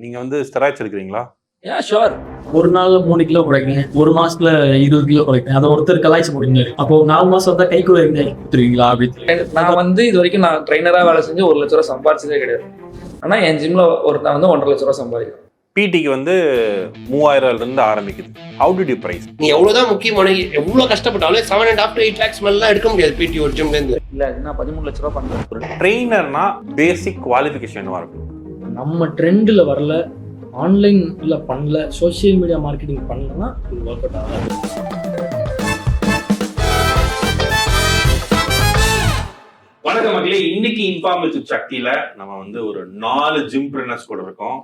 நீங்க வந்து ஸ்டெராய்ட்ஸ் எடுக்கிறீங்களா? ஷோர். ஒரு நாள்ல 3 கிலோ குறைக்கிறேன், ஒரு மாசத்துல 20 கிலோ குறைக்கிறேன். அதை ஒருத்தர் கலாய்ச்சி போடுங்க. அப்போ 4 மாசம் வந்தா கைக்குள்ள கொடுத்துருவீங்களா அப்படின்னு. நான் வந்து இது வரைக்கும் நான் ட்ரைனரா வேலை செஞ்சு 1 லட்ச ரூபா சம்பாதிச்சதே கிடையாது. ஆனா என் ஜிம்ல ஒருத்தன் வந்து 1.5 லட்ச ரூபா சம்பாதிக்கும். பிடிக்கு வந்து 3000 இருந்து ஆரம்பிக்குது. How did you price? நீ எவ்வளவுதான் முக்கியமான எவ்வளவு கஷ்டப்பட்டாலும் 7.5 to 8 lakhs மேல எடுக்க முடியாது பிடி ஒரு ஜிம்ல இருந்து. இல்ல நான் 13 லட்ச ரூபா பண்றேன். ஒரு ட்ரெயினர்னா பேசிக் குவாலிஃபிகேஷன் என்னவா இருக்கும்? நம்ம ட்ரெண்ட்ல வரல, ஆன்லைன்ல பண்ணல, சோசியல் மீடியா மார்க்கெட்டிங் பண்ணலன்னா இது ஒர்க் அவுட் ஆகாது. வணக்கம் மக்களே, இன்னைக்கு இன்ஃபார்மேட்டிவ் சக்தியில நம்ம வந்து ஒரு 4 ஜிம்பிரனர்ஸ் கூட இருக்கோம்.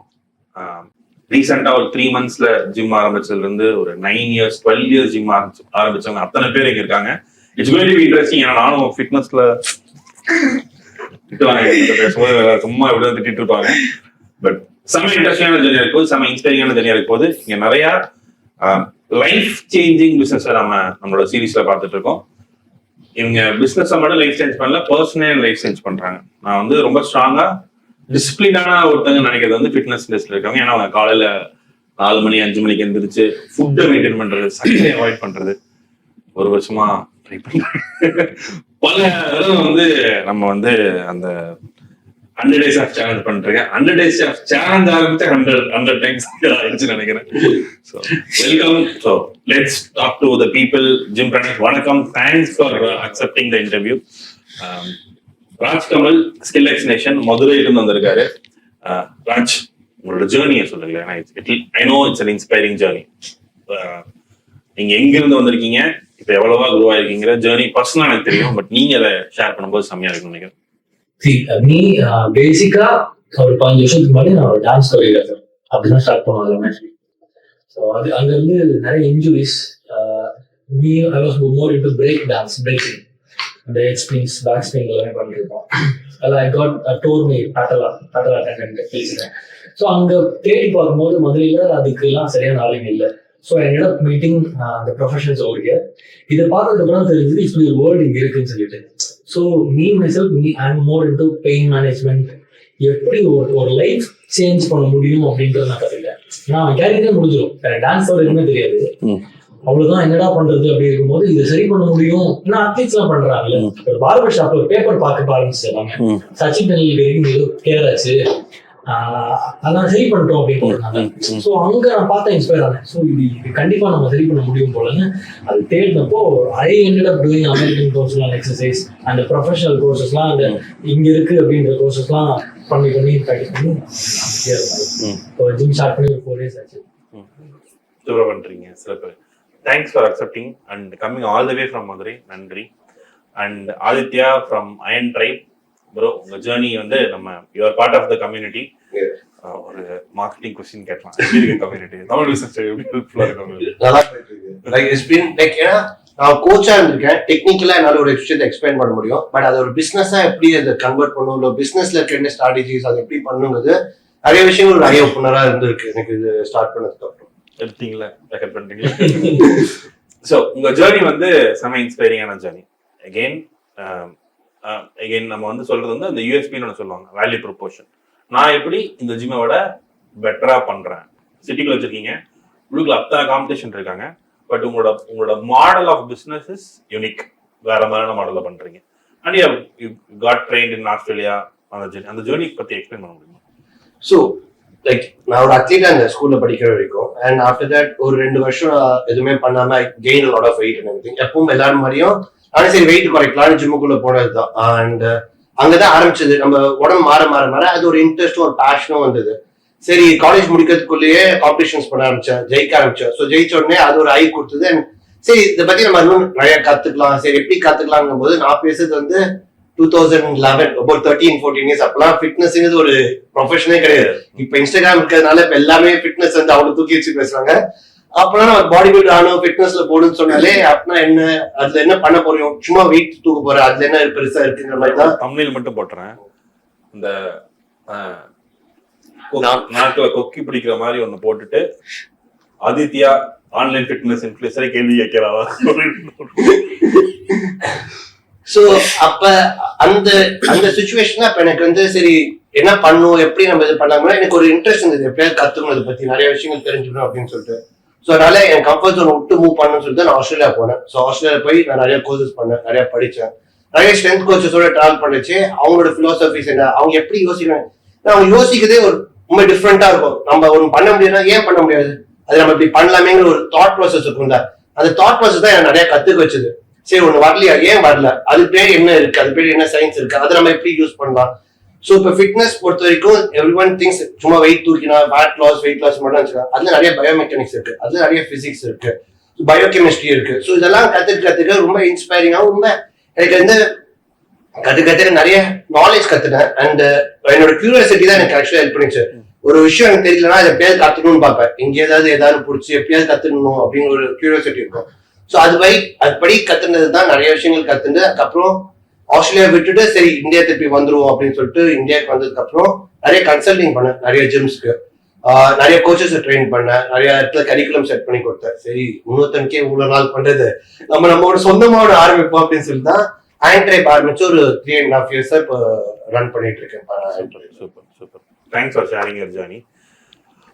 ரீசெண்டா ஒரு 3 monthsல ஜிம் ஆரம்பிச்சதுல இருந்து ஒரு 9 years 12 years ஜிம் ஆரம்பிச்சவங்க அத்தனை பேர் இங்க இருக்காங்க. It's going to be interesting. ஏன்னா நானும் ஃபிட்னஸ்ல சும்மா இப்படிதான் திட்டிட்டு இருப்பாங்க. பட் செம இன்ட்ரெஸ்டிங்கான ஜர்னியா இருக்கும், செம இன்ஸ்பைரிங்கான ஜர்னியா இருக்கும் போது இங்க நிறைய லைஃப் சேஞ்சிங் பிசினஸ் நம்மளோட சீரீஸ்ல பார்த்துட்டு இருக்கோம். இவங்க பிசினஸ் மட்டும் லைஃப் சேஞ்ச் பண்ணல, பர்சனல் லைஃப் சேஞ்ச் பண்றாங்க. நான் வந்து ரொம்ப ஸ்ட்ராங்கா டிசிப்ளினான ஒருத்தங்க நினைக்கிறது வந்து ஃபிட்னஸ் இண்டஸ்ட்ரியில இருக்காங்க. ஏன்னா அவங்க காலையில 4 மணி 5 மணிக்கு எந்திரிச்சு ஃபுட்டை மெயின்டைன் பண்றது, சர்க்கரை அவாய்ட் பண்றது ஒரு வருஷமா ட்ரை பண்றாங்க. பல தடவை வந்து நம்ம வந்து அந்த 100 days of challenge பண்றேன். 100 days of challenge ஆரம்பிச்சு 100 times ஆயிடுச்சுன்னு நினைக்கிறேன். So welcome. So let's talk to the people. GYMPRENEURS, வணக்கம். Thanks for accepting the interview. Raj Kamal skill எக்ஸ்னேஷன் மதுரையிலிருந்து வந்திருக்காரு. ராஜ், உங்களோட ஜேர்னியை சொல்லுங்க. I know it's an inspiring journey. நீங்க எங்க இருந்து வந்திருக்கீங்க, இப்ப எவ்வளவா குரோ ஆயிருக்கீங்கிற ஜேர்னி பர்சனலா எனக்கு தெரியும். பட் நீங்க அதை ஷேர் பண்ணும்போது செம்மையா இருக்கும்னு நினைக்கிறேன். நீ பேசிக்கா ஒரு 5 வருஷத்துக்கு முன்னாடி நான் ஒரு டான்ஸ் கொரியோகிராஃபர் அப்படிதான் ஸ்டார்ட் பண்ணுவாங்க. ஸோ அது அங்க இருந்து நிறைய injuries. Me I was more into break dance, breaking, இந்த ஹெட் ஸ்பின்ஸ், பேக் ஸ்பின் எல்லாமே பண்ணிருக்கோம். அதில் ஐ காட் டோர் மீ பேட்டலா பேசிட்டேன். ஸோ அங்க தேடி பார்க்கும்போது மதுரையில அதுக்கெல்லாம் சரியான ஆளுங்க இல்லை. ஸோ என்னோட மீட்டிங் அந்த ப்ரொஃபஷனல்ஸ் ஓகே இதை பார்த்ததுக்கப்புறம் தெரிஞ்சது இப்படி ஒரு வேர்ல்டு இங்கே இருக்குன்னு சொல்லிட்டு. ஸோ மீ மைசெல்ஃப் ஐ அம் மோர் இன்டு பெயின் மேனேஜ்மெண்ட், எப்படி ஒரு லைஃப் சேஞ்ச் பண்ண முடியும் அப்படின்றத நான் கற்றுக்கிட்டேன். நான் கேரிங் முடிஞ்சிடும், டான்ஸ் எதுவுமே தெரியாது, அவ்வளவுதான் என்னடா பண்றது அப்படி இருக்கும்போது இதை சரி பண்ண முடியும். ஏன்னா அத்லீட்ஸ் எல்லாம் பண்றாங்கல்ல. ஒரு பார்பர் ஷாப்ல ஒரு பேப்பர் பார்க்க ஆரம்பிச்சு எல்லாமே சச்சின் டெண்டுல்கர் கேராச்சு, அதான் சரி பண்ணிட்டோம் அப்படின்னு போடுறாங்க. ஸோ அங்க நான் பார்த்தேன், இன்ஸ்பயர் ஆனேன். ஸோ இது கண்டிப்பா நம்ம சரி பண்ண முடியும் போலன்னு அது தேடினப்போ I ended up doing American கோர்ஸ்லாம் எக்ஸசைஸ் அண்ட் ப்ரொஃபஷனல் கோர்சஸ்லாம் அங்க இங்க இருக்கு அப்படின்ற கோர்சஸ்லாம் பண்ணி ப்ராக்டிஸ் பண்ணி ஜிம் ஸ்டார்ட் பண்ணி ஒரு 4 years ஆச்சு. சூப்பரா பண்றீங்க, சிறப்பு. Thanks for accepting and coming all the way from Madurai. நன்றி. And Aditya from Iron Tribe. Bro, உங்க ஜர்னி வந்து நம்ம you are part of the community. ஒரு மார்க்கெட்டிங் क्वेश्चन கேட்கலாம். எப்படி இருக்கு கம்யூனிட்டி? தமிழ் பிசினஸ் எப்படி ஹெல்ப்ஃபுல்லா இருக்கு? நல்லா போயிட்டு இருக்கு. லைக் இட்ஸ் பீன் லைக் ஏன்னா நான் கோச்சா இருந்திருக்கேன். டெக்னிக்கலா என்னால ஒரு விஷயத்தை எக்ஸ்பிளைன் பண்ண முடியும். பட் அது ஒரு பிசினஸா எப்படி அதை கன்வெர்ட் பண்ணணும், இல்லை பிசினஸ்ல இருக்க என்ன ஸ்ட்ராட்டஜிஸ் அதை எப்படி பண்ணுங்கிறது நிறைய விஷயங்கள் ஒரு ஐ ஓப்பனரா இருந்திருக்கு எனக்கு இது ஸ்டார்ட் பண்ணதுக்கு அப்புறம். எடுத்தீங்களா, ரெக்கார்ட் பண்றீங்களா? ஸோ உங்க ஜேர்னி வந்து செம இன்ஸ்பைரிங்கான ஜேர்னி. அகெயின் நம்ம வந்து சொல்றது வந்து அந்த யூஎஸ்பின்னு ஒன்று சொல்லுவாங்க, வேல்யூ ப்ரொபோர்ஷன். நான் எப்படி இந்த ஜிம்மை விட பெட்டரா பண்றேன். சிட்டிக்குள்ள வச்சிருக்கீங்க, உங்களுக்குள்ள அத்தனை காம்படிஷன் இருக்காங்க. பட் உங்களோட model of business is unique, வேற மாதிரியான மாடல்ல பண்றீங்க. And you got trained in Australia. அந்த ஜேர்னி பத்தி எக்ஸ்பிளைன் பண்ண முடியுமா? ஸோ லைக் நான் ஒரு அத்லீட் அந்த ஸ்கூல்ல படிக்கிற வரைக்கும் அண்ட் ஆஃப்டர் தட் ஒரு 2 வருஷம் எதுவுமே பண்ணாம gain lot of weight and everything. எப்பவும் எல்லாரும் மாதிரியும் ஆனா சரி வெயிட் குறைக்கலாம்னு ஜிம்முக்குள்ள போனதுதான். அண்ட் அங்கதான் ஆரம்பிச்சது. நம்ம உடம்பு மாற மாற மாற அது ஒரு இன்ட்ரெஸ்டும் ஒரு பேஷனும் வந்தது. சரி காலேஜ் முடிக்கிறதுக்குள்ளேயே காம்படிஷன்ஸ் பண்ண ஆரம்பிச்சேன், ஜெயிக்க ஆரம்பிச்சேன். ஸோ ஜெயிச்ச உடனே அது ஒரு ஐ கொடுத்தது. அண்ட் சரி இதை பத்தி நம்ம இன்னும் நிறைய கத்துக்கலாம், சரி எப்படி கத்துக்கலாம்ங்கும் போது நான் பேசுறது வந்து 2011 about 13-14 years. அப்பெல்லாம் ஃபிட்னஸ் ஒரு ப்ரொஃபஷனே கிடையாது. இப்ப இன்ஸ்டாகிராம் இருக்கிறதுனால இப்ப எல்லாமே ஃபிட்னஸ் வந்து அவ்வளவு தூக்கி வச்சு பேசுறாங்க. அப்பெல்லாம் நம்ம பாடி பில்டர் ஆனோம், ஃபிட்னஸ்ல போடுன்னு சொன்னாலே அப்படின்னா என்ன, அதுல என்ன பண்ண போறோம், சும்மா வெயிட் தூக்க போறேன், அதுல என்ன பெருசா இருக்குங்கிற மாதிரி தான். தமிழில் மட்டும் போட்டுறேன். இந்த நாட்டுல கொக்கி பிடிக்கிற மாதிரி ஒண்ணு போட்டுட்டு ஆதித்யா ஆன்லைன் ஃபிட்னஸ் இன்ஃப்ளூயன்சரை கேள்வி கேட்கிறாரா? சோ அப்ப அந்த சிச்சுவேஷன் அப்ப எனக்கு வந்து சரி என்ன பண்ணும் எப்படி நம்ம இது பண்ணாங்கன்னா எனக்கு ஒரு இன்ட்ரெஸ்ட் இருந்தது, எப்படியாவது கத்துக்கணும் இதை பத்தி நிறைய விஷயங்கள் தெரிஞ்சுக்கணும் அப்படின்னு சொல்லிட்டு. ஸோ அதனால என் கம்ஃபர்ட் ஜோன் விட்டு மூவ் பண்ணணும்னு சொல்லிட்டு நான் ஆஸ்திரேலியா போனேன். ஸோ ஆஸ்திரேலியா போய் நான் நிறைய கோர்சஸ் பண்ணேன், நிறைய படித்தேன், நிறைய ஸ்ட்ரென்த் கோச்சஸோட டிராவல் பண்ணிச்சு. அவங்களோட பிலாசபிஸ் என்ன, அவங்க எப்படி யோசிக்கிறாங்க, அவங்க யோசிக்கிறதே ஒரு ரொம்ப டிஃப்ரெண்டா இருக்கும். நம்ம ஒன்று பண்ண முடியாதுன்னா ஏன் பண்ண முடியாது, அது நம்ம இப்படி பண்ணலாமேங்கிற ஒரு தாட் ப்ராசஸ் இருக்கும்ல. அந்த தாட் ப்ராசஸ் தான் எனக்கு நிறைய கத்துக்க வச்சது. சரி ஒன்று வரலையா, ஏன் வரல, அது பேர் என்ன இருக்கு, அது பேர் என்ன சயின்ஸ் இருக்கு, அதை நம்ம எப்படி யூஸ் பண்ணலாம். ஸோ இப்போ ஃபிட்னஸ் பொறுத்த வரைக்கும் எவ்ரி ஒன் திங்ஸ் சும்மா வெயிட் தூக்கினா வெயிட் லாஸ் மட்டும் வச்சுக்கலாம். அதுல நிறைய பயோமெக்கானிக்ஸ் இருக்கு, அதுல நிறைய பிசிக்ஸ் இருக்கு, பயோகெமிஸ்ட்ரி இருக்கு. ஸோ இதெல்லாம் கத்துக்க ரொம்ப இன்ஸ்பைரிங்காகவும் ரொம்ப எனக்கு வந்து கத்துக்க நிறைய நாலேஜ் கத்துனேன். அண்ட் என்னோட கியூரியாசிட்டி தான் எனக்கு ஆக்சுவலா ஹெல்ப் பண்ணிச்சு. ஒரு விஷயம் எனக்கு தெரியலன்னா அதை எப்பயாவது கத்துக்கணும்னு பார்ப்பேன், இங்க ஏதாவது பிடிச்சி எப்பயாவது கத்துக்கணும் அப்படிங்கிற ஒரு கியூரியாசிட்டி இருக்கும். ஸோ அதுபடி கத்துனது தான் நிறைய விஷயங்கள் கத்துட்டு அதுக்கப்புறம் ஆஸ்திரேலியா விட்டுட்டு சரி இந்தியா திருப்பி வந்துருவோம் அப்படின்னு சொல்லிட்டு இந்தியாவுக்கு வந்ததுக்கு அப்புறம் நிறைய கன்சல்டிங் பண்ணேன், நிறைய ஜிம்ஸ்க்கு நிறைய கோச்சஸ் ட்ரெயின் பண்ணேன், நிறைய இடத்துல கரிக்குலம் செட் பண்ணி கொடுத்தேன். சரி இன்னொருத்தனுக்கே இவ்வளவு நாள் பண்றது, நம்மளோட சொந்தமான ஆரம்பிப்போம் அப்படின்னு சொல்லி தான் ஆண்ட்ரைப் ஆரம்பிச்சு ஒரு 3.5 years இப்போ ரன் பண்ணிட்டு இருக்கேன். Super super, thanks for sharing your journey.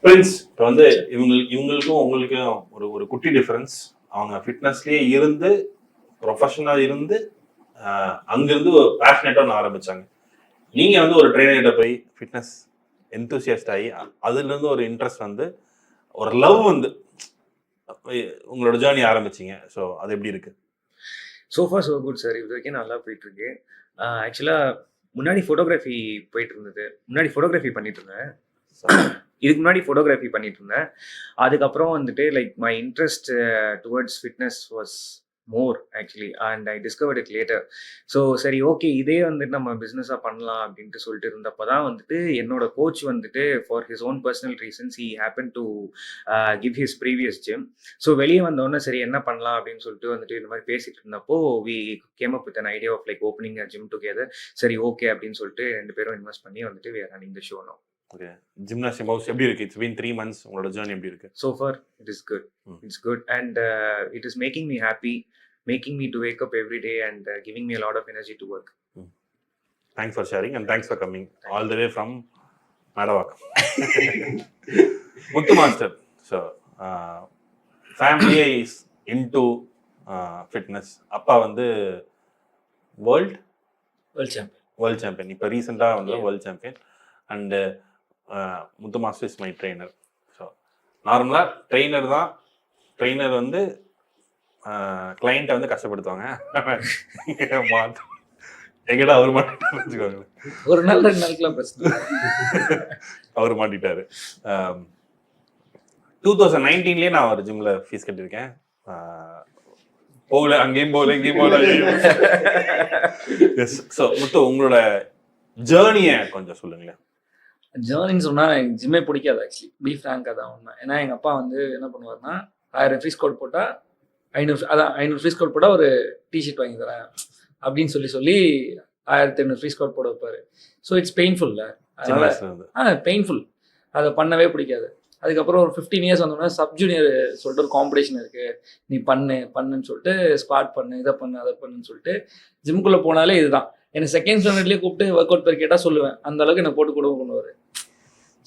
Friends, இப்போ வந்து இவங்களுக்கும் உங்களுக்கும் ஒரு குட்டி டிஃபரன்ஸ். அவங்க ஃபிட்னஸ்லயே இருந்து ப்ரொஃபஷனலா இருந்து அங்கிருந்து பேஷனேட்டா ஒன்று ஆரம்பிச்சாங்க. நீங்க வந்து ஒரு ட்ரெயினர்கிட்ட போய் ஃபிட்னஸ் எந்தூசியஸ்ட் ஆகி அதுல இருந்து ஒரு இன்ட்ரெஸ்ட் வந்து ஒரு லவ் வந்து உங்களோட ஜேர்னி ஆரம்பிச்சிங்க. ஸோ அது எப்படி இருக்கு? Sofa so good sir. இது வரைக்கும் நல்லா போயிட்டு இருக்கு. ஆக்சுவலாக முன்னாடி ஃபோட்டோகிராஃபி போயிட்டு இருந்தது, முன்னாடி ஃபோட்டோகிராஃபி பண்ணிட்டு இருந்தேன். இதுக்கு முன்னாடி ஃபோட்டோகிராஃபி பண்ணிட்டு இருந்தேன். அதுக்கப்புறம் வந்துட்டு like my interest towards fitness was more actually and I discovered it later. So சரி ஓகே இதே வந்துட்டு நம்ம பிஸ்னஸாக பண்ணலாம் அப்படின்ட்டு சொல்லிட்டு இருந்தப்போ தான் வந்துட்டு என்னோட கோச் வந்துட்டு for his own personal reasons he happen to give his previous gym. So வெளியே வந்தோடனே சரி என்ன பண்ணலாம் அப்படின்னு சொல்லிட்டு வந்துட்டு இந்த மாதிரி பேசிட்டு இருந்தப்போ we came up with an idea of like opening a gym together. சரி ஓகே அப்படின்னு சொல்லிட்டு 2 பேரும் இன்வெஸ்ட் பண்ணி வந்துட்டு we are running the show now. Okay, gymnastic house எப்படி இருக்கு? It's been 3 months. உங்களோட ஜர்னி எப்படி இருக்கு? So far it is good. It's good and it is making me happy, making me to wake up every day and giving me a lot of energy to work. Thanks for sharing and thanks for coming all the way from Madavak. Muthu Master, so family is into fitness. அப்பா வந்து world champion. இப்போ ரீசெண்டாக வந்து world champion and Muthu master is my trainer. So நார்மலாக trainer வந்து கிளைண்ட்டை வந்து கஷ்டப்படுத்துவாங்க. எங்கடா அவர் மாட்டிட்டாரு வச்சுக்கோங்க, ஒரு நாள் 2 நாளுக்குலாம் பிரச்சனை. அவர் மாட்டிட்டாரு. 2019 நான் ஒரு ஜிம்ல ஃபீஸ் கட்டியிருக்கேன். போகல, அங்கேயும் போகல, இங்கேயும் போகல. ஸோ முத்து, உங்களோட ஜேர்னியை கொஞ்சம் சொல்லுங்களேன். ஜேர்னின்னு சொன்னால் எனக்கு ஜிம்மே பிடிக்காது ஆக்சுவலி, பி ஃப்ராங்காக தான் உண்மை. ஏன்னா எங்கள் அப்பா வந்து என்ன பண்ணுவார்னா 1000 ஃபீஸ் கோட் போட்டால் 500 ஃபீஸ் கோட் போட்டால் ஒரு டிஷர்ட் வாங்கி தரேன் அப்படின்னு சொல்லி 1500 ஃபீஸ் கோட் போட வைப்பார். ஸோ இட்ஸ் பெயின்ஃபுல்ல, அதனால பெயின்ஃபுல், அதை பண்ணவே பிடிக்காது. அதுக்கப்புறம் ஒரு 15 years வந்தோம்னா சப் ஜூனியர் சொல்லிட்டு ஒரு காம்படிஷன் இருக்குது, நீ பண்ணுன்னு சொல்லிட்டு ஸ்குவாட் பண்ணு, இதை பண்ணு, அதை பண்ணுன்னு சொல்லிட்டு ஜிம்குள்ளே போனாலே இதுதான். எனக்கு செகண்ட் ஸ்டாண்டர்ட்லேயே கூப்பிட்டு ஒர்க் அவுட் பேர் கேட்டால் சொல்லுவேன், அந்த அளவுக்கு என்னை போட்டு கூட பண்ணுவார்.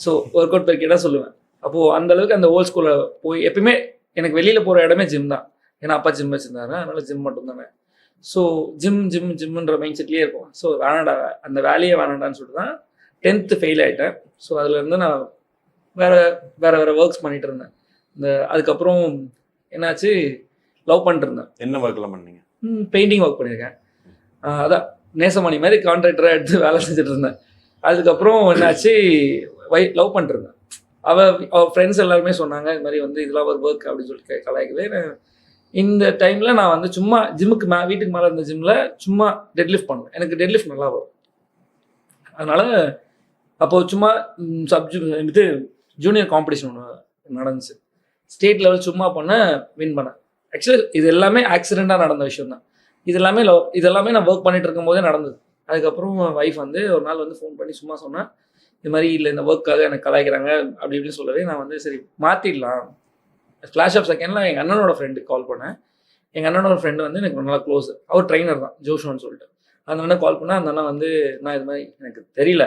ஸோ ஒர்க் அவுட் பேர் கேட்டால் சொல்லுவேன். அப்போது அந்த அளவுக்கு அந்த ஓல்ட் ஸ்கூலில் போய் எப்பயுமே எனக்கு வெளியில் போகிற இடமே ஜிம் தான். ஏன்னா அப்பா ஜிம் வச்சுருந்தாரு, அதனால ஜிம் மட்டும் தானே. ஸோ ஜிம்ன்ற மைண்ட் செட்லேயே இருக்கும். ஸோ வேணாடா, அந்த வேலையே வேணாடான்னு சொல்லிட்டு தான் 10th ஃபெயில் ஆகிட்டேன். ஸோ அதுலேருந்து நான் வேறு ஒர்க்ஸ் பண்ணிட்டு இருந்தேன். அதுக்கப்புறம் என்னாச்சு, லவ் பண்ணிட்டு இருந்தேன். என்ன ஒர்க்லாம் பண்ணீங்க? பெயிண்டிங் ஒர்க் பண்ணியிருக்கேன். அதான் நேசமணி மாதிரி கான்ட்ராக்டராக எடுத்து வேலை செஞ்சுட்டு இருந்தேன். அதுக்கப்புறம் என்னாச்சு, லவ் பண்ணிட்டு இருந்தேன். அவள் ஃப்ரெண்ட்ஸ் எல்லாருமே சொன்னாங்க இது மாதிரி வந்து இதெல்லாம் ஒரு ஒர்க் அப்படின்னு சொல்லிட்டு கலாய்க்கவே. இந்த டைமில் நான் வந்து சும்மா ஜிம்முக்கு வீட்டுக்கு மேலே இருந்த ஜிம்மில் சும்மா டெட்லிஃப்ட் பண்ணுவேன். எனக்கு டெட்லிஃப்ட் நல்லா வரும். அதனால் அப்போது சும்மா இது ஜூனியர் காம்படிஷன் ஒன்று நடந்துச்சு. ஸ்டேட் லெவல் சும்மா வின் பண்ணேன். ஆக்சுவலி இது எல்லாமே ஆக்சிடெண்ட்டாக நடந்த விஷயம் தான். இதெல்லாமே நான் ஒர்க் பண்ணிட்டு இருக்கும் போதே நடந்தது. அதுக்கப்புறம் ஒய்ஃப் வந்து ஒரு நாள் வந்து ஃபோன் பண்ணி சும்மா சொன்னேன், இது மாதிரி இல்லை இந்த ஒர்க்காக எனக்கு கலாய்க்கிறாங்க அப்படி இப்படின்னு சொல்லவே நான் வந்து சரி மாற்றிடலாம். ஃப்ளாஷ் ஆஃப் செகண்டில் எங்கள் அண்ணனோட ஃப்ரெண்டுக்கு கால் பண்ணேன். எங்கள் அண்ணனோட ஃப்ரெண்டு வந்து எனக்கு நல்லா க்ளோஸ், அவர் ட்ரெயினர் தான், ஜோஷோன்னு சொல்லிட்டு. அந்த அண்ணன் கால் பண்ணால் அந்த அண்ணன் வந்து நான் இது மாதிரி எனக்கு தெரியல,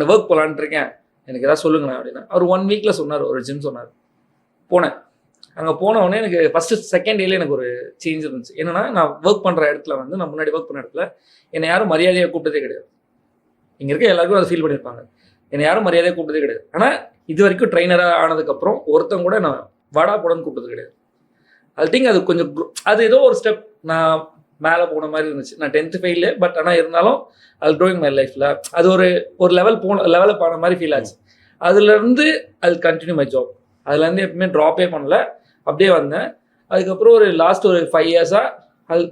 நான் ஒர்க் போகலான்ட்டு இருக்கேன், எனக்கு ஏதாவது சொல்லுங்கண்ணா அப்படின்னா. அவர் 1 வீக்கில் சொன்னார், ஒரு ஜிம் சொன்னார். போனேன். அங்கே போன உடனே எனக்கு ஃபஸ்ட்டு செகண்ட் டேலேயே எனக்கு ஒரு சேஞ்ச் இருந்துச்சு. என்னன்னா, நான் ஒர்க் பண்ணுற இடத்துல வந்து, நான் முன்னாடி ஒர்க் பண்ண இடத்துல என்னை யாரும் மரியாதையாக கூப்பிட்டதே கிடையாது. இங்கே இருக்க எல்லாருக்கும் அதை ஃபீல் பண்ணியிருப்பாங்க. என்னை யாரும் மரியாதையாக கூப்பிட்டதே கிடையாது. ஆனால் இது வரைக்கும் ட்ரைனராக ஆனதுக்கப்புறம் ஒருத்தங்க கூட நான் வாடா போடன்னு கூப்பிட்டது கிடையாது. ஐ திங்க் அது கொஞ்சம் அது ஏதோ ஒரு ஸ்டெப் நான் மேலே போன மாதிரி இருந்துச்சு. நான் 10th ஃபெயிலு, பட் ஆனால் இருந்தாலும் அது க்ரோயிங் மை லைஃப்பில் அது ஒரு லெவலப் ஆன மாதிரி ஃபீல் ஆச்சு. அதுலேருந்து அது கண்டினியூ மை ஜாப். அதுலேருந்து எப்பவுமே ட்ராப்பே பண்ணல, அப்படியே வந்தேன். அதுக்கப்புறம் ஒரு லாஸ்ட் ஒரு 5 இயர்ஸாக அது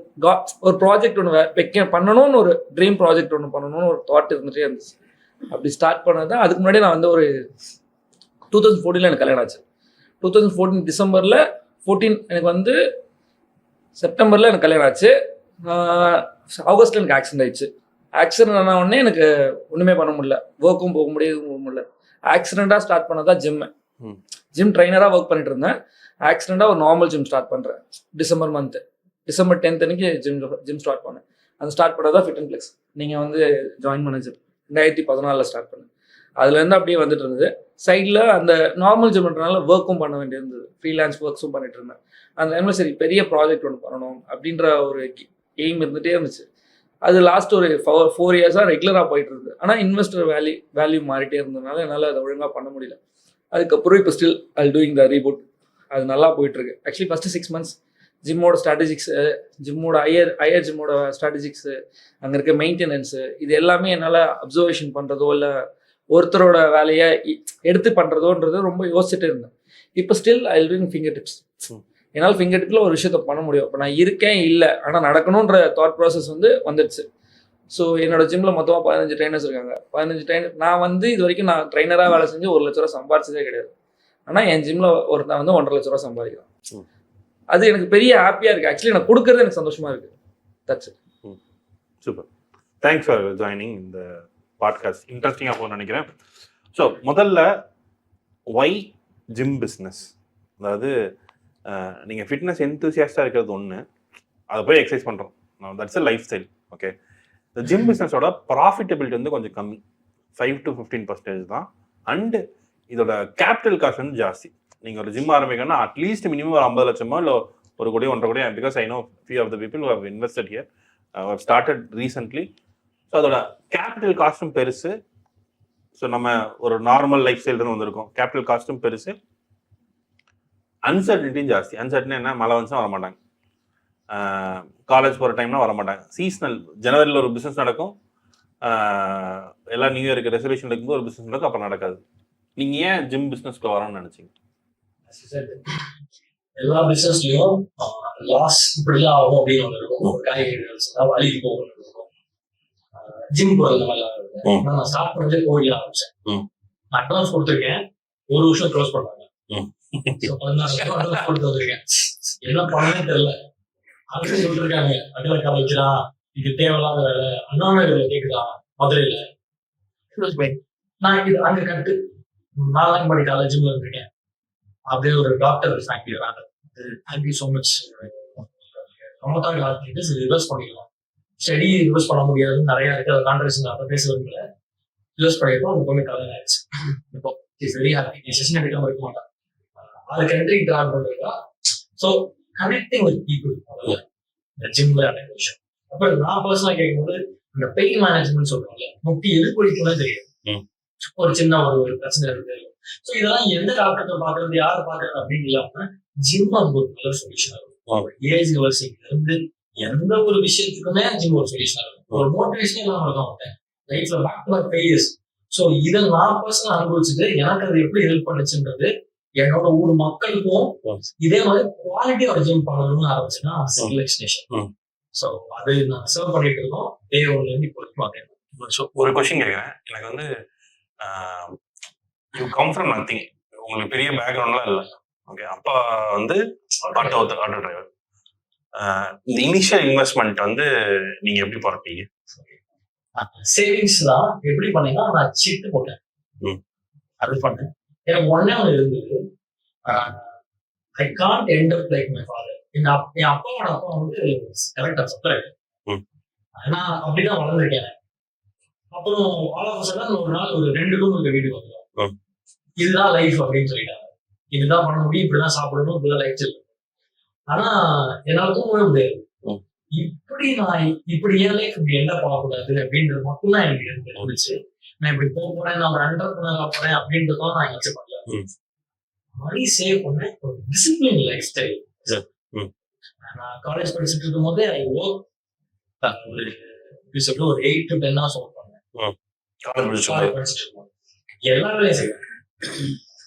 ஒரு ப்ராஜெக்ட் ஒன்று பண்ணணும்னு, ஒரு ட்ரீம் ப்ராஜெக்ட் ஒன்று பண்ணணும்னு ஒரு தாட் இருந்துகிட்டே இருந்துச்சு. அப்படி ஸ்டார்ட் பண்ணது தான். அதுக்கு முன்னாடி நான் வந்து ஒரு 2014 எனக்கு கல்யாணம் ஆச்சு. 2014 டிசம்பரில் 14 எனக்கு வந்து செப்டம்பரில் எனக்கு கல்யாணம் ஆச்சு. ஆகஸ்ட்டில் எனக்கு ஆக்சிடென்ட் ஆயிடுச்சு. ஆக்சிடென்ட் ஆன உடனே எனக்கு ஒன்றுமே பண்ண முடியல, ஒர்க்கும் போக முடியல. ஆக்சிடெண்ட்டாக ஸ்டார்ட் பண்ணதான் ஜிம் ட்ரைனராக ஒர்க் பண்ணிட்டு இருந்தேன். ஆக்சிடெண்ட்டாக ஒரு நார்மல் ஜிம் ஸ்டார்ட் பண்ணுறேன். டிசம்பர் 10th அன்னைக்கு ஜிம் ஸ்டார்ட் பண்ணேன். அந்த ஸ்டார்ட் பண்ணதான் ஃபிட் அண்ட் ஃப்ளெக்ஸ். நீங்கள் வந்து ஜாயின் பண்ண ஜிம் 2014 ஸ்டார்ட் பண்ணேன். அதுலேருந்து அப்படியே வந்துட்டு இருந்தது. சைடில் அந்த நார்மல் ஜிம்ன்றனால ஒர்க்கும் பண்ண வேண்டியிருந்தது, ஃப்ரீலான்ஸ் ஒர்க்ஸும் பண்ணிட்டு இருந்தேன். அந்த டைமில் சரி பெரிய ப்ராஜெக்ட் ஒன்று பண்ணணும் அப்படின்ற ஒரு எய்ம் இருந்துகிட்டே இருந்துச்சு. அது லாஸ்ட் ஒரு 4 இயர்ஸாக ரெகுலராக போயிட்டு இருந்தது. ஆனால் இன்வெஸ்டர் வேல்யூ மாறிட்டே இருந்ததுனால என்னால் அதை ஒழுங்காக பண்ண முடியல. அதுக்கப்புறம் இப்போ still I doing the reboot. அது நல்லா போயிட்டுருக்கு. ஆக்சுவலி ஃபஸ்ட்டு 6 months ஜிம்மோட ஸ்ட்ராட்டஜிக்ஸு, ஜிம்மோட ஹையர் ஜிம்மோட ஸ்ட்ராட்டஜிக்ஸு, அங்கே இருக்க மெயின்டெனன்ஸு, இது எல்லாமே என்னால் அப்சர்வேஷன் பண்ணுறதோ இல்லை ஒருத்தரோட வேலையை எடுத்து பண்ணுறதோன்றது ரொம்ப யோசிச்சுட்டு இருந்தேன். இப்போ still I doing finger tips. என்னால் ஃபிங்கர் டிப்பில் ஒரு விஷயத்த பண்ண முடியும். இப்போ நான் இருக்கேன் இல்லை, ஆனால் நடக்கணுன்ற தாட் ப்ராசஸ் வந்துடுச்சு. ஸோ என்னோட ஜிம்மில் மொத்தமாக 15 ட்ரைனர்ஸ் இருக்காங்க. 15 ட்ரைனர். நான் வந்து இது வரைக்கும் நான் ட்ரைனராக வேலை செஞ்சு 1 லட்ச ரூபா சம்பாதிச்சதே கிடையாது. ஆனால் என் ஜிம்மில் ஒருத்தன் வந்து 1.5 லட்ச ரூபா சம்பாதிக்கிறான். அது எனக்கு பெரிய ஹாப்பியாக இருக்குது. ஆக்சுவலி எனக்கு கொடுக்கறது எனக்கு சந்தோஷமாக இருக்குது. That's it. Super. Thanks for joining இந்த பாட்காஸ்ட். இன்ட்ரெஸ்டிங்காக போகணும்னு நினைக்கிறேன். ஸோ முதல்ல ஒய் ஜிம் பிஸ்னஸ், அதாவது நீங்கள் ஃபிட்னஸ் என்தூசியாஸ்டாக இருக்கிறது ஒன்று, அதை போய் எக்ஸசைஸ் பண்ணுறோம், that's a life style. Okay, இந்த ஜிம் பிஸ்னஸோட ப்ராஃபிட்டபிலிட்டி வந்து கொஞ்சம் கம்மி, 5 to 15% தான். அண்டு இதோட கேபிட்டல் காஸ்ட் வந்து ஜாஸ்தி. நீங்கள் ஒரு ஜிம் ஆரம்பிக்கணும்னா அட்லீஸ்ட் மினிமம் ஒரு 50 லட்சமோ இல்லை 1 crore 1.5 crore, because I know few of the people who have invested here, have started recently. So அதோட கேபிட்டல் காஸ்ட்டும் பெருசு. ஸோ நம்ம ஒரு நார்மல் லைஃப் ஸ்டைல் வந்திருக்கோம், கேபிட்டல் காஸ்ட்டும் பெருசு, அன்சர்டனிட்டியும் ஜாஸ்தி. அன்சர்டனி என்ன, மழை வந்துச்சுன்னா வரமாட்டாங்க, காலேஜ் போகிற டைம்னா வரமாட்டாங்க, சீசனல், ஜனவரியில் ஒரு பிஸ்னஸ் நடக்கும், எல்லாம் நியூ இயருக்கு ரெசல்யூஷன் இருக்கும்போது ஒரு பிஸ்னஸ் நடக்கும், அப்புறம் நடக்காது. நீங்கள் ஏன் ஜிம் பிஸ்னஸ்க்கு வரணும்னு நினச்சிங்க? எல்லா பிஸ்னஸ்லையும் லாஸ் இப்படிலாம் ஆகும் அப்படின்னு ஒன்று இருக்கும், காய்கறிகள் வழி போகணும் இருக்கும். ஜிம் போகிறது நல்லா இருக்கும். நான் ஸ்டார்ட் பண்ணதே கோவிலில் ஆரம்பிச்சேன். நான் அட்வான்ஸ் கொடுத்துருக்கேன், 1 வருஷம் க்ளோஸ் பண்ணாங்க. 16 அட்வான்ஸ் கொடுத்து வந்திருக்கேன், என்ன பண்ணவே தெரியல. அது சொல்லிருக்காங்க, அகல காலேஜா இது தேவையில்லாத வேலை, அண்ணா நகர்ல கேக்குதா, மதுரையில. நான் இது அங்க கட்டு 4 படி காலேஜ்ல இருக்கேன். அப்படியே ஒரு doctor thank you so much. Reverse பண்ணிக்கலாம், ஸ்டடி ரிவர்ஸ் பண்ண முடியாது, நிறைய இருக்கு, அதை கான்ட்ரவர்சி அப்ப பேசுறதுல ரிவர்ஸ் பண்ணிருக்கோம். அது கொஞ்சம் கல்யாணம் ஆயிடுச்சு. இப்போ இஸ் வெரி ஹாப்பி. செஷன் எடுக்காம இருக்க மாட்டேன், அதுக்கு என்ட்ரி கிராண்ட் பண்ணிருக்கா. ஸோ கனெக்டிங் வித் பீப்புள், இந்த ஜிம்ல அன்னைக்கு விஷயம். அப்ப நான் பர்சனலா கேட்கும்போது இந்த பெயின் மேனேஜ்மெண்ட் சொல்றாங்க, முட்டி எதிர்கொலிக்குமே தெரியும், ஒரு சின்ன ஒரு பிரச்சனை இருக்கு. ஸோ இதெல்லாம் எந்த டாக்டர்கிட்ட பாக்குறது, யாரை பாக்குறது அப்படின்னு இல்லாம ஜிம் அது ஒரு நல்ல சொல்யூஷன் இருக்கும். ஏஜ் ரிவர்சிங்ல இருந்து எந்த ஒரு விஷயத்துக்குமே ஜிம் ஒரு சொல்யூஷன் இருக்கும். ஒரு மோட்டிவேஷன் எல்லாம் இருக்கும் லைஃப்ல back to back failures. So இதை நான் பர்சனலா அனுபவிச்சுட்டு எனக்கு அது எப்படி ஹெல்ப் பண்ணுச்சுன்றது, என்னோட ஊர் மக்களுக்கும் இதே மாதிரி குவாலிட்டி ஒரு ஜிம் பண்ணணும்னு ஆரம்பிச்சுன்னா செலக்ஷன். ஸோ அது நான் சர்வ் பண்ணிட்டு இருக்கோம் டே 1ல இருந்து இப்போ வரைக்கும். ஸோ ஒரு கொஸ்டின் கேட்குறேன், எனக்கு வந்து யூ கம் ஃப்ரம் நத்திங், உங்களுக்கு பெரிய பேக்ரவுண்ட்லாம் இல்லை. ஓகே, அப்பா வந்து ஆட்டோ டிரைவர். இந்த இனிஷியல் இன்வெஸ்ட்மெண்ட் வந்து நீங்க எப்படி பார்ப்பீங்க? சேவிங்ஸ் தான் எப்படி பண்ணீங்கன்னா, நான் சிட்டு போட்டேன், அது பண்ணேன். எனக்கு ஒன்னே ஒன்று இருந்தது, I can't end up like my father. என் அப்பாவோட அப்பா வந்து கரெக்டா சப்ளையர், நான் அப்படிதான் வளர்ந்துருக்கேன். அப்புறம் ஆல் ஆஃப் சடன் ஒரு நாள் ஒரு 2 ரூம் இருக்க வீட்டுக்கு வந்துடும். ம். இதுதான் லைஃப் அப்படின்னு சொல்லிட்டாங்க. இதுதான் பண்ண முடியும், இப்படிதான் சாப்பிடணும், இப்படிதான் லைஃப் இருக்கு. ஆனா என்னால தூங்கவே முடியாது. ம். இப்படி என் லைஃப் இப்படி என்ன பண்ணக்கூடாது அப்படின்றது மட்டும்தான் எனக்கு இருந்துச்சு. நான் இப்படி போறேன், நான் ஒரு என்டர்பிரனர் போறேன் அப்படின்றதும் நான் எக்ஸ்பெக்ட் பண்ணல. ம். மணி சேவ் பண்ணேன், ஒரு டிசிப்ளின் லைஃப் ஸ்டைல். ம். நான் காலேஜ் படிச்சுட்டு இருக்கும் போதே ஒரு 8 to 10 hours ஒர்க் பண்ணேன். காலேஜ் படிச்சுட்டு இருக்கும் எல்லா வேலையும் செய்வேன்.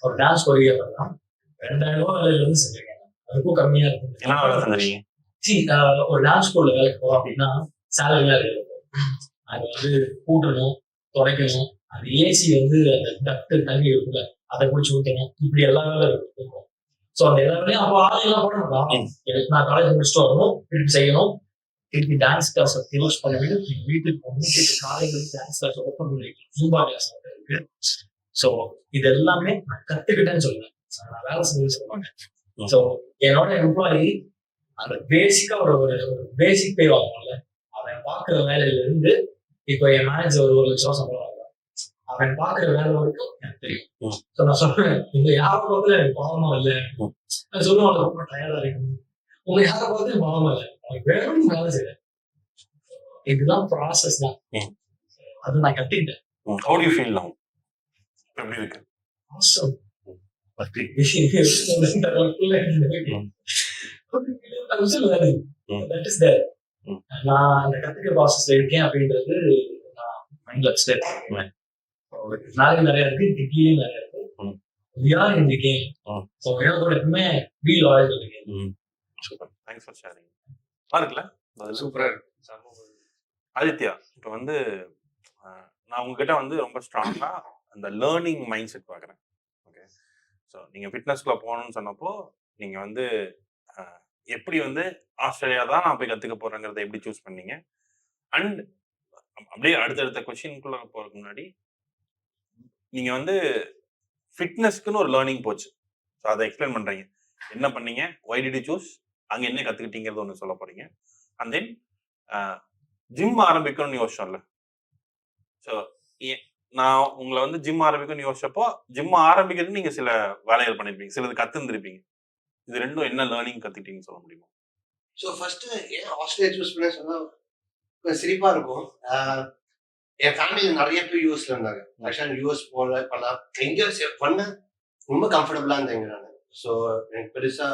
ஒரு டான்ஸ் கொரியோகிராஃபர் 2000 வேலையில இருந்து செஞ்சிருக்கேன். அதுக்கும் கம்மியா இருக்கும். என்ன வேலை செஞ்சீங்க? ஒரு டான்ஸ் ஸ்கூல்ல வேலைக்கு போறோம் அப்படின்னா சேலரியா இருக்கும். அது வந்து கூட்டணும், துடைக்கணும், அது ஏசி வந்து அந்த டக்ட் தண்ணி இருக்குல்ல அதை குடிச்சு ஊற்றணும், இப்படி எல்லா வேலை இருக்கும். ஸோ அந்த எல்லா வேலையும் அப்போ ஆளுங்கெல்லாம் போட மாட்டான். எனக்கு நான் காலேஜ் முடிச்சுட்டு வரணும், திருப்பி செய்யணும், திருப்பி டான்ஸ் கிளாஸ் க்ளோஸ் பண்ணிவிட்டு வீட்டுக்கு போகணும், திருப்பி காலேஜ் டான்ஸ் கிளாஸ் ஓப்பன் பண்ணிட்டு ஜூம்பா கிளாஸ் இருக்கு. ஸோ இது எல்லாமே நான் கத்துக்கிட்டேன்னு சொல்லுவேன். நான் வேலை செஞ்சு சொல்லுவாங்க. ஸோ என்னோட எம்ப்ளாயி அந்த பேசிக்கா ஒரு பேசிக் பே வாங்குவாங்கல்ல, அவன் பாக்குற வேலையில இருந்து இப்போ என் மேனேஜர் ஒரு 1 லட்சம் சம்பளம் வாங்குறான். அவன் பாக்குற வேலை வரைக்கும் எனக்கு தெரியும். ஸோ நான் சொல்றேன், உங்க யாரை பார்த்து எனக்கு பாவமா இல்லை, நான் சொல்லுவாங்க ரொம்ப டயர்டா இருக்கு, உங்க யாரை பார்த்து பாவமா இல்லை, அவனுக்கு வேணும் வேலை செய்யறேன். இதுதான் ப்ராசஸ் தான். அது நான் கட்டிட்டேன். How do you feel now? எப்படி இருக்கு? Awesome. That is there. நான் அந்த கத்துக்கிற ப்ராசஸ்ல இருக்கேன் அப்படின்றது நான் மைண்ட்ல வச்சுட்டேன். நிறைய இருக்கு, திக்கிலையும் நிறைய இருக்கு. We are in the game. So என்னோட எப்பவுமே be loyal to the game. Super, thanks for sharing. இருக்குல்ல, சூப்பரா இருக்கு. ஆதித்யா, இப்போ வந்து நான் உங்ககிட்ட வந்து ரொம்ப ஸ்ட்ராங்கா அந்த லேர்னிங் மைண்ட் செட் பார்க்குறேன். ஓகே, ஸோ நீங்கள் ஃபிட்னஸ்குள்ளே போகணும்னு சொன்னப்போ நீங்கள் வந்து எப்படி வந்து ஆஸ்திரேலியா தான் நான் போய் கற்றுக்க போகிறேங்கிறத எப்படி சூஸ் பண்ணீங்க? அண்ட் அப்படியே அடுத்தடுத்த கொஸ்டின்குள்ளே போகிறதுக்கு முன்னாடி நீங்கள் வந்து ஃபிட்னஸ்க்குன்னு ஒரு லேர்னிங் போச்சு, ஸோ அதை எக்ஸ்பிளைன் பண்ணுறீங்க. என்ன பண்ணீங்க, ஒய் டிட் யூ சூஸ், அங்கே என்ன கற்றுக்கிட்டீங்கிறது ஒன்று சொல்ல போகிறீங்க. அண்ட் தென் ஜிம் ஆரம்பிக்கணும்னு யோசிச்சோம்ல, ஸோ நான் உங்களை வந்து ஜிம் ஆரம்பிக்கணும்னு யோசிச்சப்போ ஜிம் ஆரம்பிக்கிறது நீங்கள் சில வேலைகள் பண்ணியிருப்பீங்க, சிலது கற்றுந்துருப்பீங்க. இது ரெண்டும் என்ன லேர்னிங் கற்றுக்கிட்டீங்கன்னு சொல்ல முடியுமா? ஸோ ஃபர்ஸ்ட் ஏன் ஆஸ்திரேலியா சூஸ் பண்ண சொன்னா கொஞ்சம் சிரிப்பா இருக்கும். என் ஃபேமிலியில் நிறைய பேர் யூஎஸ்ல இருந்தாங்க. ஆக்சுவலாக யூஎஸ் போல பண்ணலாம் எங்கேயோ பண்ண ரொம்ப கம்ஃபர்டபுளா இருந்தேங்க நான். ஸோ எனக்கு பெருசா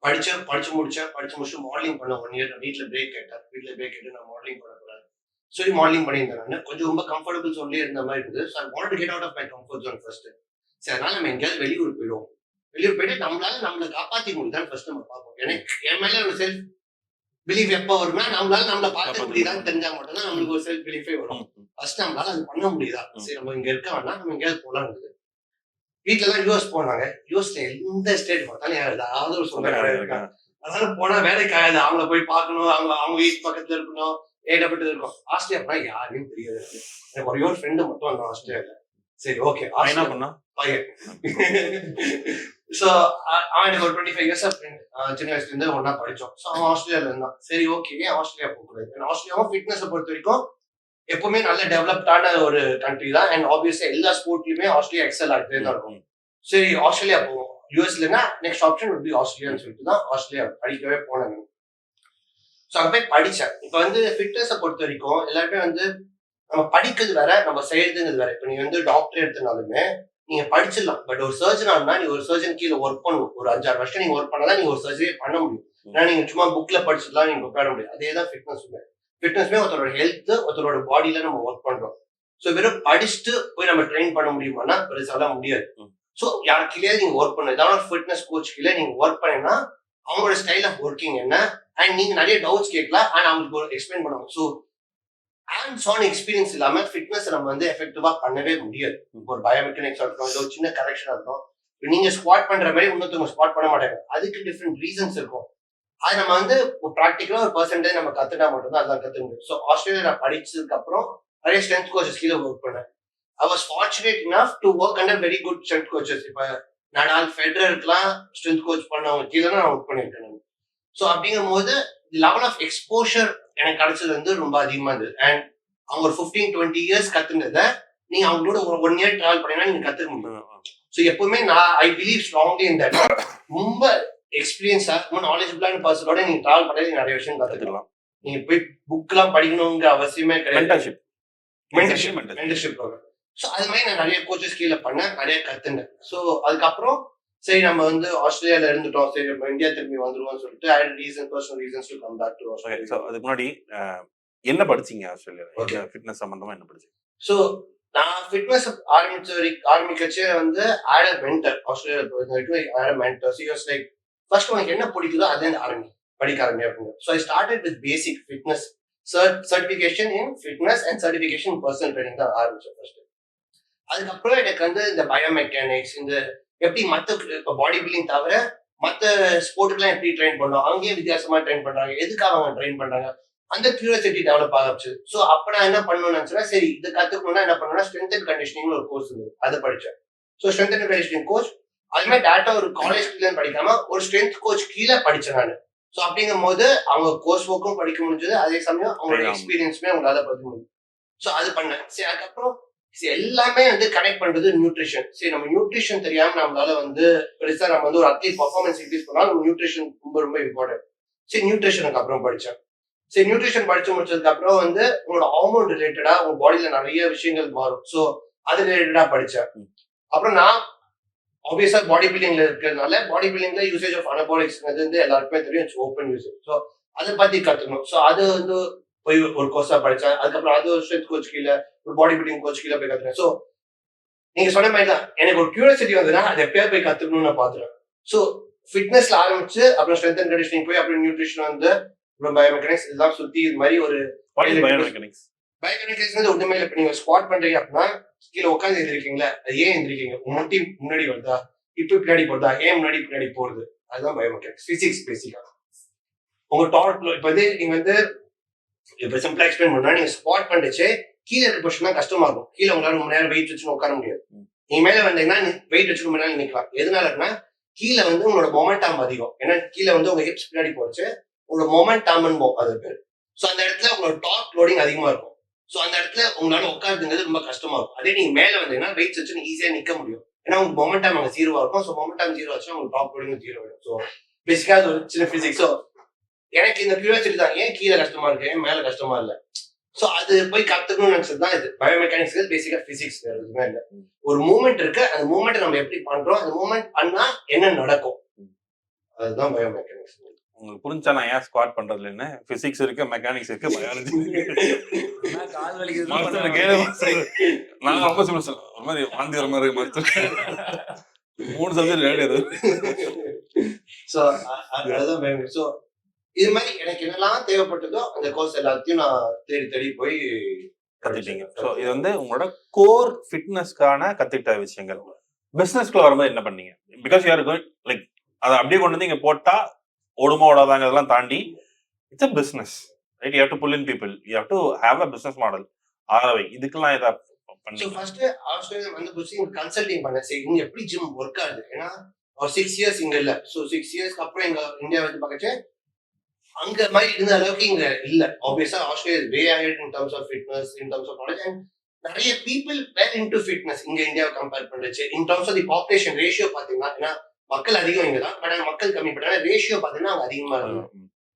படிச்சு முடிச்சு மாடலிங் பண்ண 1 year வீட்டில் பிரேக் கேட்டு நான் மாடலிங் பண்ண போறேன் சொல்லி மாடலிங் பண்ணியிருந்தேன். நான் கொஞ்சம் ரொம்ப கம்ஃபர்டபுள் சொல்லி இருந்த மாதிரி இருந்தது. So I want to get out of my comfort zone first. சரி, அதனால நம்ம எங்கேயாவது வெளியூர் போயிட்டு நம்மளை காப்பாற்றிக்க முடியுதான்னு ஃபர்ஸ்ட் நம்ம பார்ப்போம். எனக்கு என் மேல ஒரு செல்ஃப் பிலீஃப் எப்போ வரும்னா நம்மளை பார்க்க முடியுதான்னு தெரிஞ்சா மட்டும்தான் நம்மளுக்கு ஒரு செல்ஃப் பிலீஃபே வரும். ஃபர்ஸ்ட் நம்மளால அது பண்ண முடியுதா, சரி நம்ம இங்க இருக்க வேணா நம்ம எங்கேயாவது போலாம் இருந்தது. வீட்டுல தான் யூஎஸ் போனாங்க. யூஎஸ்ல எந்த ஸ்டேட் பார்த்தாலும் ஏதாவது ஒரு சொந்தக்காரங்க இருக்காங்க. அதனால போனா வேலைக்கு ஆகாது, அவங்கள போய் பார்க்கணும், அவங்க வீட்டு பக்கத்துல இருக்கணும், ஏகப்பட்டது இருக்கும். ஆஸ்திரேலியா போனா யாரையும் தெரியாது. எனக்கு ஒரே ஒரு ஃப்ரெண்டு மட்டும் வந்தோம் ஆஸ்திரேலியால. சரி, ஓகே, என்ன பண்ணா பையன். ஸோ அவன் எனக்கு ஒரு 25 years சின்ன வயசுல இருந்து ஒன்னா படிச்சோம். ஸோ அவன் ஆஸ்திரேலியால இருந்தான். சரி, ஓகே, ஏன் ஆஸ்திரேலியா போகக்கூடாது? ஆஸ்திரேலியாவும் ஃபிட்னஸை பொறுத்த வரைக்கும் எப்பவுமே நல்ல டெவலப்டான ஒரு கண்ட்ரி தான். அண்ட் ஆப்வியஸா எல்லா ஸ்போர்ட்லயுமே ஆஸ்திரேலியா எக்ஸல் ஆகிட்டே தான் இருக்கும். சரி, ஆஸ்திரேலியா போவோம். யூஎஸ்லன்னா நெக்ஸ்ட் ஆப்ஷன் வந்து ஆஸ்திரேலியான்னு சொல்லிட்டு தான் ஆஸ்திரேலியா படிக்கவே போனேன். ஸோ அங்கே போய் படித்தேன். இப்போ வந்து ஃபிட்னஸை பொறுத்த வரைக்கும் எல்லாருமே வந்து நம்ம படிக்கிறது வேற, நம்ம செய்யறதுங்கிறது வேற. இப்போ நீங்க வந்து டாக்டர் எடுத்தனாலுமே நீங்க படிச்சிடலாம். பட் ஒரு சர்ஜன் ஆனா நீங்க ஒரு சர்ஜன் கீழே ஒர்க் பண்ணணும். ஒரு 5-6 வருஷம் நீங்க ஒர்க் பண்ணாதான் நீங்க ஒரு சர்ஜரியே பண்ண முடியும். ஏன்னா நீங்க சும்மா புக்ல படிச்சிடலாம் நீங்க பண்ண முடியும். அதே தான் ஃபிட்னஸ்மே ஒருத்தரோட ஹெல்த், ஒருத்தரோட பாடியில நம்ம ஒர்க் பண்றோம். ஸோ வெறும் படிச்சுட்டு போய் நம்ம ட்ரெயின் பண்ண முடியுமானா பெருசாலாம் முடியாது. ஸோ யார் கீழே நீங்க ஒர்க் பண்ணணும், ஏதாவது ஒரு ஃபிட்னஸ் கோச் கீழே நீங்க ஒர்க் பண்ணீங்கன்னா அவங்களோட ஸ்டைல் ஆஃப் ஒர்க்கிங் என்ன, அண்ட் நீங்க நிறைய டவுட்ஸ் கேட்கலாம், அண்ட் அவங்களுக்கு ஒரு எக்ஸ்பிளைன் பண்ணுவாங்க. ஸோ ஹேண்ட்ஸ் ஆன் எக்ஸ்பீரியன்ஸ் இல்லாம ஃபிட்னஸ் நம்ம வந்து எஃபெக்டிவா பண்ணவே முடியாது. ஒரு பயோமெக்கானிக்ஸ் இருக்கட்டும், இல்லை ஒரு சின்ன கரெக்ஷன் இருக்கட்டும். நீங்க ஸ்குவாட் பண்ற மாதிரி இன்னொருத்தவங்க ஸ்குவாட் பண்ண மாட்டாங்க. அதுக்கு டிஃப்ரெண்ட் ரீசன்ஸ் இருக்கும். அது நம்ம வந்து ஒரு ப்ராக்டிக்கலா ஒரு பெர்சன்டேஜ் நம்ம கத்துட்டா மட்டும்தான் அதெல்லாம் கத்துக்க முடியும். ஸோ ஆஸ்திரேலியா நான் படிச்சதுக்கு அப்புறம் நிறைய ஸ்ட்ரென்த் கோச்சஸ் கீழே ஒர்க் பண்ணேன். I was fortunate enough to work under very good strength coaches. இப்போ நடால், ஃபெடரருக்குலாம் ஸ்ட்ரென்த் கோச் பண்ணவங்க கீழே நான் ஒர்க் பண்ணியிருக்கேன். ஸோ அப்படிங்கும் போது லெவல் ஆஃப் எக்ஸ்போஷர் எனக்கு கிடைச்சது வந்து ரொம்ப அதிகமா இருந்தது. அண்ட் அவங்க ஒரு 15-20 இயர்ஸ் கத்துனதை நீங்க அவங்களோட ஒரு 1 இயர் டிராவல் பண்ணீங்கன்னா நீங்க கத்துக்க முடியும். ஸோ எப்பவுமே நான் ஐ பிலீவ் ஸ்ட்ராங்லி இந்த ரொம்ப எக்ஸ்பீரியன்ஸா ரொம்ப நாலேஜபிளான பர்சனோட நீங்க டிராவல் பண்ணி நிறைய விஷயம் கத்துக்கலாம். நீங்க போய் புக் எல்லாம் படிக்கணுங்கிற அவசியமே கிடையாது. Mentorship program. ஸோ அது மாதிரி நான் நிறைய கோச்சஸ் கீழே பண்ணேன், நிறைய கத்துனேன். ஸோ அதுக்கப்புறம் சரி நம்ம வந்து ஆஸ்திரேலியால இருந்துட்டோம், சரி நம்ம இந்தியா திரும்பி வந்துருவோம்னு சொல்லிட்டு I had reason personal reasons to come back to Australia. So அதுக்கு முன்னாடி என்ன படிச்சீங்க ஆஸ்திரேலியால? ஃபிட்னஸ் சம்பந்தமா என்ன படிச்சீங்க? ஸோ நான் ஃபிட்னஸ் ஆரம்பிக்கச்சே வந்து ஆட் அ மென்டர். ஆஸ்திரேலியா பொறுத்த வரைக்கும் had a mentor. So use like first உனக்கு என்ன பிடிக்குதோ அதே படிக்க ஆரம்பி அப்படின்னு. So I started with basic fitness certification in fitness and certification personal training தான் ஆரம்பிச்சேன் ஃபர்ஸ்ட். அதுக்கப்புறம் எனக்கு வந்து இந்த பயோமெக்கானிக்ஸ், இந்த எப்படி மற்ற இப்போ பாடி பில்டிங் தவிர மற்ற ஸ்போர்ட்டுக்குலாம் எப்படி ட்ரெயின் பண்ணோம், அங்கேயே வித்தியாசமா ட்ரெயின் பண்றாங்க, எதுக்காக அவங்க ட்ரெயின் பண்றாங்க, அந்த கியூரியாசிட்டி டெவலப் ஆகிச்சு. ஸோ அப்போ நான் என்ன பண்ணணும்னு நினைச்சேன்னா, சரி இது கத்துக்கணும்னா என்ன பண்ணணும்னா ஸ்ட்ரென்த் அண்ட் கண்டிஷனிங் ஒரு கோர்ஸ் இருந்தது, அதை படித்தேன். So strength and conditioning coach அதுமே டேரக்டா ஒரு காலேஜ் கீழே படிக்காம ஒரு ஸ்ட்ரென்த் கோச் கீழே படிச்சேன் நான். ஸோ அப்படிங்கும் போது அவங்க கோர்ஸ் ஒர்க்கும் படிக்க முடிஞ்சது, அதே சமயம் அவங்களோட எக்ஸ்பீரியன்ஸுமே அவங்களால படிக்க முடியும். ஸோ அது பண்ணேன். சரி அதுக்கப்புறம் எல்லாமே வந்து கனெக்ட் பண்றது நியூட்ரிஷன். சரி நம்ம நியூட்ரிஷன் தெரியாம நம்மளால வந்து பெருசா நம்ம வந்து ஒரு அட்லீஸ்ட் பர்ஃபார்மன்ஸ் இன்க்ரீஸ் பண்ணாலும் நம்ம நியூட்ரிஷன் ரொம்ப ரொம்ப இம்பார்ட்டன்ட். சரி நியூட்ரிஷனுக்கு அப்புறம் படிச்சேன். சரி நியூட்ரிஷன் படிச்சு முடிச்சதுக்கு அப்புறம் வந்து உங்களோட ஹார்மோன் ரிலேட்டடா உங்க பாடியில நிறைய விஷயங்கள் மாறும். ஸோ அது ரிலேட்டடா படிச்சேன். அப்புறம் நான் ஆப்வியஸா பாடி பில்டிங்ல இருக்கிறதுனால பாடி பில்டிங்ல யூசேஜ் ஆஃப் அனபாலிக்ஸ் வந்து எல்லாருக்குமே தெரியும், ஓப்பன் யூசேஜ். ஸோ அதை பத்தி கத்துக்கணும். ஸோ அது வந்து போய் ஒரு கோர்ஸா படிச்சேன். அதுக்கப்புறம் அது ஒரு ஸ்ட்ரென்த் கோச் கீழே ஒரு பாடி பில்டிங் கோச் கீழே போய் கத்துறேன். ஸோ நீங்க சொன்ன மாதிரி தான் எனக்கு ஒரு கியூரியாசிட்டி வந்ததுன்னா அதை எப்பயா போய் கத்துக்கணும்னு நான் பாத்துறேன். ஸோ ஃபிட்னஸ்ல ஆரம்பிச்சு அப்புறம் ஸ்ட்ரென்த் அண்ட் கண்டிஷனிங் போய் அப்புறம் நியூட்ரிஷன் வந்து அப்புறம் பயோமெக்கானிக்ஸ் இதெல்லாம் சுத்தி இது மாதிரி ஒரு பயோமெக்கானிக்ஸ் ஒண்ணுமே இல்லை. இப்ப நீங்க ஸ்குவாட் பண்றீங்க அப்படின்னா கீழே உட்காந்து எழுந்திருக்கீங்களா, அது ஏன் எழுந்திருக்கீங்க, முட்டி முன்னாடி வருதா, இப்போ பின்னாடி போறதா, ஏன் முன்னாடி பின்னாடி போறது, அதுதான் பயோமெக்கானிக்ஸ். பிசிக்ஸ் பேசிக்கா உங்க டாட் இப்ப வந்து நீங்க வந்து இப்ப சிம்பிளா எக்ஸ்பிளைன் பண்ணா நீங்க ஸ்குவாட் பண்ணிச்சு கீழே இருக்க பொசிஷன் தான் கஷ்டமா இருக்கும். கீழே உங்களால ரொம்ப நேரம் வெயிட் வச்சுன்னு உட்கார முடியாது. நீங்க மேல வந்தீங்கன்னா வெயிட் வச்சு ரொம்ப நேரம் நிக்கலாம். எதனாலன்னா கீழே வந்து உங்களோட மொமெண்டம் அதிகம். ஏன்னா கீழே வந்து உங்க ஹிப்ஸ் பின்னாடி போச்சு, உங்களோட மொமெண்டம் அது பேர். ஸோ அந்த இடத்துல உங்களோட டாப் லோடிங் அதிகமா இருக்கும். ஸோ அந்த இடத்துல உங்களால உட்காருங்கிறது ரொம்ப கஷ்டமா இருக்கும். அதே நீங்க மேல வந்தீங்கன்னா வெயிட் வச்சு ஈஸியா நிக்க முடியும். ஏன்னா உங்க மொமெண்டம் அங்க ஜீரோவா இருக்கும். ஸோ மொமெண்டம் ஜீரோ வச்சா உங்களுக்கு டாப் லோடிங் ஜீரோ ஆயிடும். ஸோ பேசிக்கா அது ஒரு சின்ன பிசிக்ஸ். ஸோ எனக்கு இந்த கியூரியாசிட்டி தான், ஏன் கீழே கஷ்டமா இருக்கு, ஏன் மேல கஷ்டமா இல்லை. ஸோ அது போய் கத்துக்கணும்னு நினைச்சது தான் இது பயோமெக்கானிக்ஸ். பேசிக்கா பிசிக்ஸ் வேற எதுவுமே இல்லை. ஒரு மூவ்மெண்ட் இருக்கு, அந்த மூவ்மெண்ட் நம்ம எப்படி பண்றோம், அந்த மூவ்மெண்ட் பண்ணா என்ன நடக்கும், அதுதான் பயோமெக்கானிக்ஸ். உங்களுக்கு புரிஞ்சா நான் ஏன் ஸ்குவாட் பண்றதுல என்ன பிசிக்ஸ் இருக்கு, மெக்கானிக்ஸ் இருக்கு, பயாலஜி கால் வலிக்குது. நான் ரொம்ப சிம்பிள் ஒரு மாதிரி வாந்தி வர மாதிரி மருத்துவம் 3 சப்ஜெக்ட் ரேடியோ. ஸோ அதுதான் பயோமெக்கானிக்ஸ். ஸோ இது மாதிரி எனக்கு என்னெல்லாம் தேவைப்பட்டதோ அந்த கோர்ஸ் எல்லாத்தையும் நான் தேடி தேடி போய் கத்துட்டீங்க. ஸோ இது வந்து உங்களோட கோர் ஃபிட்னஸ்க்கான கத்துக்கிட்ட விஷயங்கள். பிசினஸ்க்குள்ள வரும்போது என்ன பண்ணீங்க? Because you are going like அதை அப்படியே கொண்டு வந்து இங்க போட்டா ஓடுமா ஓடாதாங்க அதெல்லாம் தாண்டி it's a business, right? You have to pull in people, you have to have a business model. ஆகவே இதுக்கெல்லாம் இதை பண்ணி ஃபர்ஸ்ட் ஆஸ்திரேலியா வந்து புடிச்சு கன்சல்டிங் பண்ணேன். சரி இங்க எப்படி ஜிம் ஒர்க் ஆகுது, ஏன்னா ஒரு 6 இயர்ஸ் இங்க இல்ல. ஸோ 6 இயர்ஸ்க்கு அப்புறம் இங்க இந்தியா வந்து பார்க்கச்சு அங்க மாதிரி இருந்த அளவுக்கு இங்க இல்ல. Obviously Australia is way ahead in terms of fitness, in terms of knowledge, and நிறைய பீப்புள் வேர் இன்டு ஃபிட்னஸ் இங்க இந்தியாவை கம்பேர் பண்ணுச்சு. In terms of the population ratio பாத்தீங்கன்னா, ஏன்னா மக்கள் அதிகம் இங்க தான், பட் மக்கள் கம்மி பண்ணா ரேஷியோ பாத்தீங்கன்னா அவங்க அதிகமா இருக்கும்.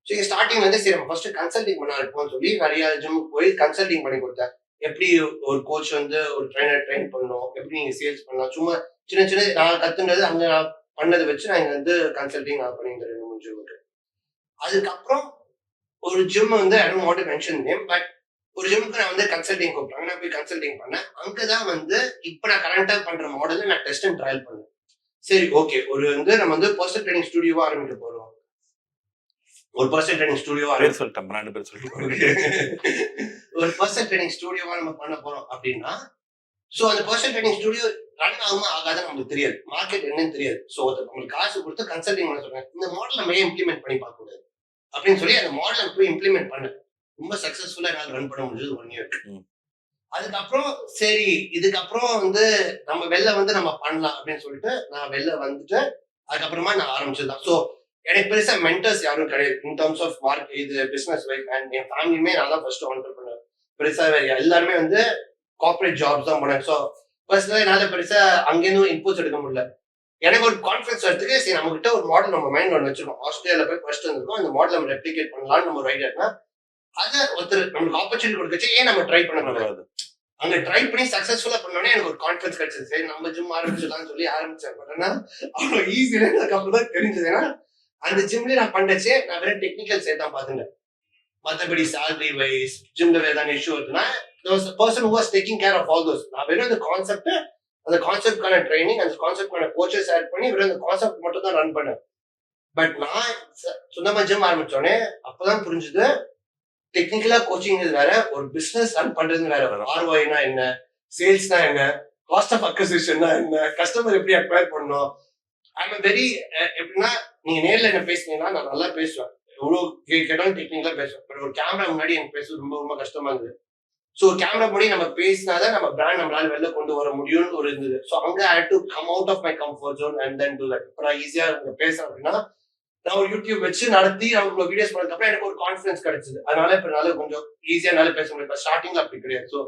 ஸோ இங்க ஸ்டார்டிங் வந்து சரி நம்ம ஃபர்ஸ்ட் கன்சல்டிங் பண்ணா இருப்போம்னு சொல்லி நிறைய ஜிம்முக்கு போய் கன்சல்டிங் பண்ணி கொடுத்தேன். எப்படி ஒரு கோச் வந்து ஒரு ட்ரைனர் ட்ரெயின் பண்ணணும், எப்படி நீங்க சேல்ஸ் பண்ணலாம், சும்மா சின்ன சின்ன நான் கத்துனது அங்க நான் பண்ணதை வச்சு நான் இங்க வந்து கன்சல்டிங் நான் பண்ணியிருந்தேன் 2-3 ஜிம்முக்கு. அதுக்கப்புறம் ஒரு ஜிம் வந்து I don't want to mention name, but ஒரு ஜிம்முக்கு நான் வந்து கன்சல்டிங் கூப்பிட்டாங்க. நான் போய் கன்சல்டிங் பண்ணேன். அங்கதான் வந்து இப்ப நான் கரண்டா பண்ற மாடல் நான் டெஸ்ட் அண்ட் ட்ரையல் பண்ணேன். சரி ஓகே, ஒரு வந்து நம்ம வந்து பர்சனல் ட்ரைனிங் ஸ்டுடியோவா ஆரம்பிக்க போறோம். ஒரு பர்சனல் ட்ரைனிங் ஸ்டுடியோவா சொல்லிட்டேன், ஒரு பர்சனல் ட்ரைனிங் ஸ்டுடியோவா நம்ம பண்ண போறோம் அப்படின்னா, சோ அந்த பர்சனல் ட்ரைனிங் ஸ்டுடியோ ரன் ஆகுமா ஆகாதான் நமக்கு தெரியாது, மார்க்கெட் என்னன்னு தெரியாது. சோ உங்களுக்கு காசு கொடுத்து கன்சல்டிங் பண்ண சொல்றாங்க, இந்த மாடல் நம்ம ஏன் இம்ப்ளிமெண்ட் பண்ணி பார்க்க கூடாது அப்படின்னு சொல்லி அந்த மாடலை போய் இம்ப்ளிமெண்ட் பண்ண ரொம்ப சக்சஸ்ஃபுல்லா என்னால ரன் பண்ண முடிஞ்சது 1 இயர். அதுக்கப்புறம் சரி இதுக்கப்புறம் வந்து நம்ம வெளில வந்து நம்ம பண்ணலாம் அப்படின்னு சொல்லிட்டு நான் வெளில வந்துட்டு அதுக்கப்புறமா நான் ஆரம்பிச்சதுதான். ஸோ எனக்கு பெருசா மென்டர்ஸ் யாரும் கிடையாது இன் டர்ம்ஸ் ஆஃப் மார்க் இது பிசினஸ் வைஸ். அண்ட் என் ஃபேமிலியுமே நான் தான் ஃபர்ஸ்ட் ஆண்டர்பிரினர். பெருசா எல்லாருமே வந்து கார்பரேட் ஜாப்ஸ் தான் போனாங்க. ஸோ பர்சனலா என்னால பெருசா அங்கேருந்து இன்புட்ஸ் எடுக்க முடியல. எனக்கு ஒரு கான்ஃபிடன்ஸ் வரதுக்கு சரி நம்ம கிட்ட ஒரு மாடல் நம்ம மைண்ட் ஒன்று வச்சிருக்கோம். ஆஸ்திரேலியால போய் ஃபர்ஸ்ட் வந்திருக்கோம், அந்த மாடல் நம்ம ரெப்ளிகேட் பண்ணலாம்னு நம்ம ஒரு ஐடியா இருக்குன்னா அதை ஒருத்தர் நம்மளுக்கு ஆப்பர்ச்சுனிட்டி கொடுக்கச்சு ஏன் நம்ம ட்ரை பண்ணக்கூடாது. அங்க ட்ரை பண்ணி சக்சஸ்ஃபுல்லா பண்ணோடனே எனக்கு ஒரு கான்ஃபிடன்ஸ் கிடைச்சது. சரி நம்ம ஜிம் ஆரம்பிச்சிடலாம்னு சொல்லி ஆரம்பிச்சேன். பட் ஆனா அவ்வளோ ஈஸியா எனக்கு அப்பதான் தெரிஞ்சது. ஏன்னா அந்த ஜிம்ல நான் பண்றச்சே நான் வெறும் டெக்னிக்கல் சைட் தான் பாத்துட்டேன். மற்றபடி salary வைஸ் ஜிம்ல வேற ஏதாவது இஷ்யூ இருக்குன்னா person who was taking care of all those. நான் வெறும் அந்த கான்செப்டான ட்ரைனிங், அந்த கான்செப்டான கோச்சஸ் ஆட் பண்ணி வெறும் அந்த கான்செப்ட் மட்டும் தான் ரன் பண்ணேன். பட் நான் சொந்தமா ஜிம் ஆரம்பிச்சோடனே அப்பதான் புரிஞ்சுது டெக்னிக்கலா கோச்சிங் வேற, ஒரு பிசினஸ் ரன் பண்றது வேற. ROI-னா என்ன, சேல்ஸ்னா என்ன, காஸ்ட் ஆஃப் அக்விசிஷன்னா என்ன, கஸ்டமர் எப்படி அக்வயர் பண்ணணும். ஐம் வெரி எப்படின்னா நீங்க நேர்ல என்ன பேசுனீங்கன்னா நான் நல்லா பேசுவேன், எவ்வளவு கேட்டாலும் டெக்னிக்கலா பேசுவேன். பட் ஒரு கேமரா முன்னாடி எனக்கு பேசுறது ரொம்ப ரொம்ப கஷ்டமா இருந்தது. ஸோ கேமரா முன்னாடி நம்ம பேசினாதான் நம்ம பிராண்ட் நம்மளால வெளில கொண்டு வர முடியும்னு ஒரு இருந்தது. ஸோ அங்க I had to come out of my comfort zone and then to that. இப்போ நான் ஈஸியா பேசுறேன் அப்படின்னா நான் ஒரு யூடியூப் வச்சு நடத்தி அவங்க வீடியோஸ் பண்ணதுக்கு அப்புறம் எனக்கு ஒரு கான்ஃபிடன்ஸ் கிடைச்சது. அதனால இப்ப என்னால கொஞ்சம் ஈஸியா என்னால பேச முடியும். இப்ப ஸ்டார்டிங்ல அப்படி கிடையாது. ஸோ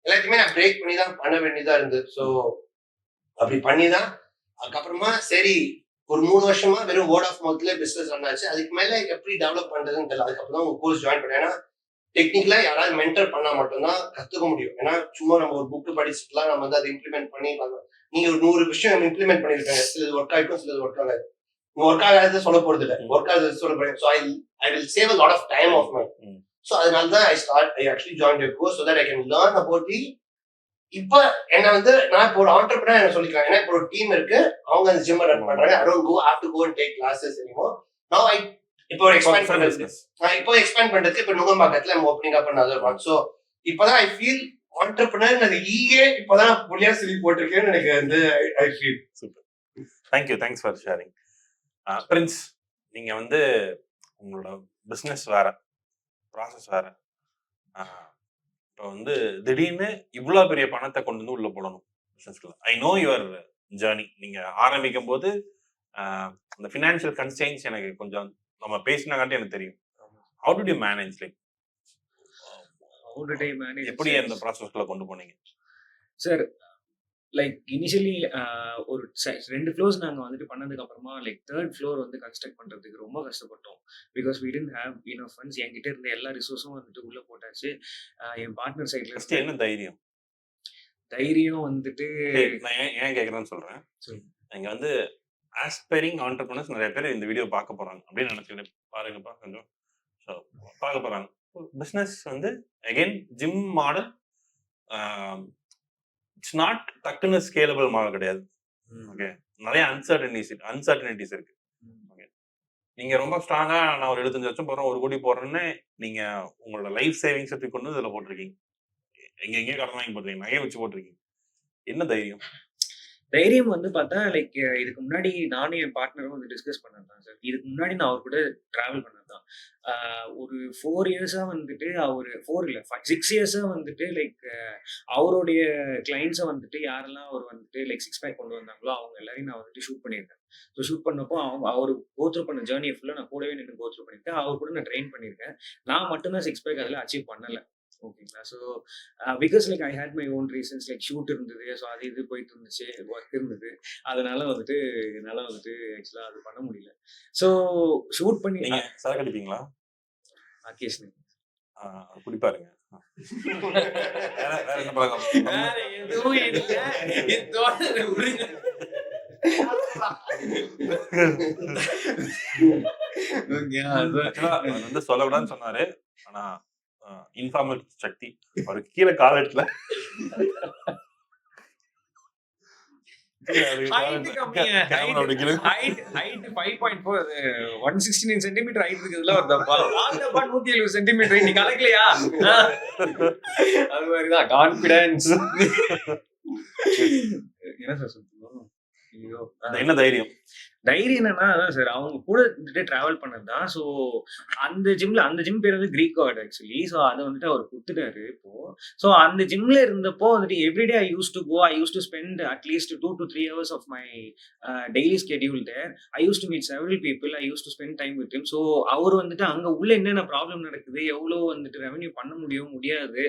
எல்லாத்தையுமே நான் பிரேக் பண்ணி தான் பண்ண வேண்டியதா இருந்தது. ஸோ அப்படி பண்ணி தான் அதுக்கப்புறமா சரி ஒரு 3 வருஷமா வெறும் வேர்ட் ஆஃப் மவுத்ல பிசினஸ் ரன் ஆச்சு. அதுக்கு மேல எப்படி டெவலப் பண்றதுன்னு தெரியல. அதுக்கப்புறம் தான் உங்க கோர்ஸ் ஜாயின் பண்ணேன். ஏன்னா டெக்னிக்கலா யாராவது மென்டர் பண்ணா மட்டும்தான் கத்துக்க முடியும். ஏன்னா சும்மா நம்ம ஒரு புக் படிச்சுட்டுலாம் நம்ம வந்து அதை இம்ப்ளிமெண்ட் பண்ணி நீங்க ஒரு 100 விஷயம் இம்ப்ளிமெண்ட் பண்ணிருக்காங்க, சிலது ஒர்க் ஆகிடும், சிலது ஒர்க் ஆகாது. ஒர்க் ஆகாத சொல்ல போறது இல்லை, ஒர்க் ஆகாத சொல்ல போறேன். So I will save a lot of time of my. So அதனால தான் I actually joined your course so that I can learn about the. இப்ப என்ன வந்து நான் இப்போ ஒரு ஆண்டர்பிரினர் என்ன சொல்லிக்கலாம். ஏன்னா இப்போ ஒரு டீம் இருக்கு, அவங்க அந்த ஜிம் ரன் பண்றாங்க. I don't have to go and take classes anymore. Now இப்போ எக்ஸ்பேண்ட் பண்றதுக்கு இப்போ நுங்கம்பாக்கத்துல நம்ம ஓப்பனிங் அப் பண்ண அதர் ஒன். ஸோ இப்பதான் ஐ ஃபீல் ஆண்டர்பிரினர் அது இப்பதான் புள்ளியா சொல்லி போட்டிருக்கேன்னு எனக்கு வந்து I feel. Super, thanks for sharing. Prince, நீங்க வந்து உங்களோட பிஸ்னஸ் வேற, ப்ராசஸ் வேற. இப்போ வந்து திடீர்னு இவ்வளோ பெரிய பணத்தை கொண்டு வந்து உள்ள போடணும் பிஸ்னஸ்க்குள்ள. I know your journey. நீங்க ஆரம்பிக்கும் போது அந்த ஃபினான்ஷியல் கன்ஸ்ட்ரெயின்ஸ் எனக்கு கொஞ்சம் நம்ம பேசினாங்காட்டி எனக்கு தெரியும். How did you manage, like எப்படி அந்த ப்ராசஸ்க்குள்ள கொண்டு போனீங்க? சார் லைக் இனிஷியலி ஒரு 2 ஃப்ளோர்ஸ் நாங்கள் வந்துட்டு பண்ணதுக்கு அப்புறமா லைக் 3rd ஃப்ளோர் வந்து கன்ஸ்ட்ரக்ட் பண்ணுறதுக்கு ரொம்ப கஷ்டப்பட்டோம். Because we didn't have enough funds. என்கிட்ட இருந்த எல்லா ரிசோர்ஸும் வந்துட்டு உள்ள போட்டாச்சு. என் பார்ட்னர் சைட்ல என்ன தைரியம் வந்துட்டு நான் ஏன் கேட்குறேன்னு சொல்றேன். நீங்க வந்து ஆஸ்பைரிங் ஆண்டர்பிரினர்ஸ் நிறைய பேர் இந்த வீடியோ பார்க்க போறாங்க அப்படின்னு நினைச்சுக்கிட்டு பாருங்கப்பா. கொஞ்சம் பார்க்க போறாங்க. பிஸ்னஸ் வந்து again gym model it's not டக்குன்னு ஸ்கேலபிள் மாடல் கிடையாது. ஓகே, நிறைய அன்சர்டனிட்டிஸ் இருக்கு. ஓகே, நீங்க ரொம்ப ஸ்ட்ராங்கா நான் ஒரு 75 லட்சம் போடுறேன், 1 கோடி போடுறேன்னு நீங்க உங்களோட லைஃப் சேவிங்ஸ் எடுத்து கொண்டு இதுல போட்டிருக்கீங்க. எங்கேயோ கடன் வாங்கி போட்டிருக்கீங்க, நகையை வச்சு போட்டிருக்கீங்க. என்ன தைரியம் வந்து பார்த்தா லைக் இதுக்கு முன்னாடி நானும் என் பார்ட்னரும் வந்து டிஸ்கஸ் பண்ணதான் சார். இதுக்கு முன்னாடி நான் அவர் கூட டிராவல் பண்ணதான் ஒரு 4 இயர்ஸா வந்துட்டு அவர் 4 இல்லை 6 இயர்ஸா வந்துட்டு லைக் அவருடைய கிளைண்ட்ஸை வந்துட்டு யாரெல்லாம் அவர் வந்துட்டு லைக் 6 பேக் கொண்டு வந்தாங்களோ அவங்க எல்லாரையும் நான் வந்துட்டு ஷூட் பண்ணியிருக்கேன். ஸோ ஷூட் பண்ணப்போ அவர் கோத்ரூ பண்ண ஜேர்னியை ஃபுல்லாக நான் கூடவே நின்று கோத்ரூ பண்ணியிருக்கேன். அவர் கூட நான் ட்ரெயின் பண்ணியிருக்கேன். நான் மட்டும்தான் 6 பேக் அதில் அச்சீவ் பண்ணலை. ஓகேங்களா? So because like I had my own reasons, like shoot இருந்தது, ஸோ அது இது போயிட்டு இருந்துச்சு, ஒர்க் இருந்தது. அதனால வந்துட்டு என்னால் வந்துட்டு ஆக்சுவலாக அது பண்ண முடியல. ஸோ ஷூட் பண்ணி சரக்கு அடிப்பீங்களா? அக்கேஷன் குடிப்பாருங்க. எதுவும் வந்து சொல்லக்கூடாதுன்னு சொன்னாரு. ஆனா இன்ஃபார்மல் சக்தி ஒரு கீழே காலட்ல என்ன தைரியம்? டைரி என்னன்னா அதான் சார் அவங்க கூட வந்துட்டு டிராவல் பண்ணது தான். ஸோ அந்த ஜிம் பேர் வந்து கிரீக் கார்டு ஆக்சுவலி. ஸோ அதை வந்துட்டு அவர் கொடுத்துட்டாரு இப்போ. ஸோ அந்த ஜிம்ல இருந்தப்போ வந்துட்டு everyday I used to spend at least 2 to 3 hours of my daily schedule there. I used to meet several people. I used to spend time with him. So அவர் வந்துட்டு அங்க உள்ள என்னென்ன ப்ராப்ளம் நடக்குது, எவ்வளோ வந்துட்டு ரெவன்யூ பண்ண முடியாது,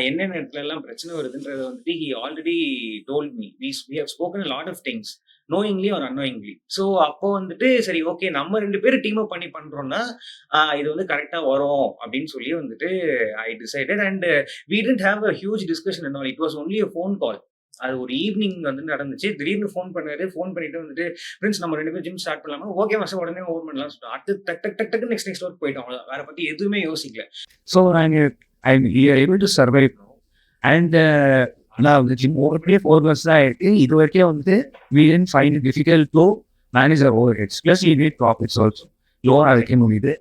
என்னென்ன இடத்துல எல்லாம் பிரச்சனை வருதுன்றத வந்துட்டு he already told me. We have spoken a lot of things knowingly or unknowingly. So அப்போ வந்துட்டு சரி ஓகே நம்ம 2 பேரும் டீம் அப் பண்ணி பண்றோம்னா இது வந்து கரெக்டா வரும் அப்படின்னு சொல்லி வந்துட்டு I decided. And we didn't have a huge discussion and all. It was only a phone call. அது ஒரு ஈவினிங் வந்து நடந்துச்சு. திடீர்னு ஃபோன் பண்ணிட்டு வந்துட்டு ஃப்ரெண்ட்ஸ் நம்ம 2 பேரும் ஜிம் ஸ்டார்ட் பண்ணலாமா, ஓகே மாஸ்டர் உடனே ஓபன் பண்ணலாம் சொல்லிட்டு அடுத்து டக் நெக்ஸ்ட் ஒர்க் போயிட்டோம். வேற பத்தி எதுவுமே யோசிக்கல. So I'm able to survive now. And ஆனால் வந்து ஜிம் ஓவர்லேயே 4 months தான் ஆயிருக்கு. இது வரைக்கும் வந்து we didn't find it difficult to manage our overheads. Plus we need profits also. Loan அழைக்க முடியுது.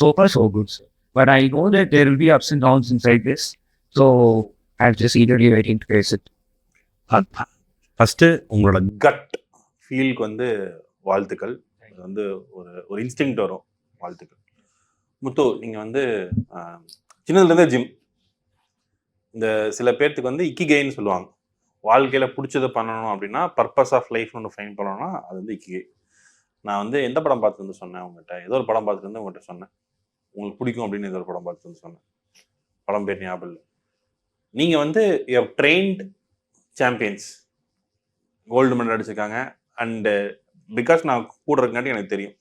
So far so good. But I know that there will be ups and downs inside this. So I'm just eagerly waiting to face it. First உங்களோட cut ஃபீலுக்கு வந்து வாழ்த்துக்கள். அது வந்து ஒரு instinct வரும். வாழ்த்துக்கள். முத்து, நீங்கள் வந்து சின்னதுலேருந்தே ஜிம், இந்த சில பேர்த்துக்கு வந்து இக்கிகைன்னு சொல்லுவாங்க. வாழ்க்கையில் பிடிச்சதை பண்ணணும் அப்படின்னா பர்பஸ் ஆஃப் லைஃப்னு ஒன்று ஃபைன் பண்ணணும்னா அது வந்து இக்கிகை. நான் வந்து எந்த படம் பார்த்துட்டு வந்து சொன்னேன் உங்கள்கிட்ட, ஏதோ ஒரு படம் பார்த்துட்டு வந்து உங்கள்கிட்ட சொன்னேன் உங்களுக்கு பிடிக்கும் அப்படின்னு. ஏதோ ஒரு படம் பார்த்துட்டு வந்து சொன்னேன், படம் பேர் ஞாபகம் இல்லை. நீங்கள் வந்து you have trained champions, gold medal அடிச்சிருக்காங்க. அண்டு பிகாஸ் நான் கூட இருக்கங்காட்டி எனக்கு தெரியும்.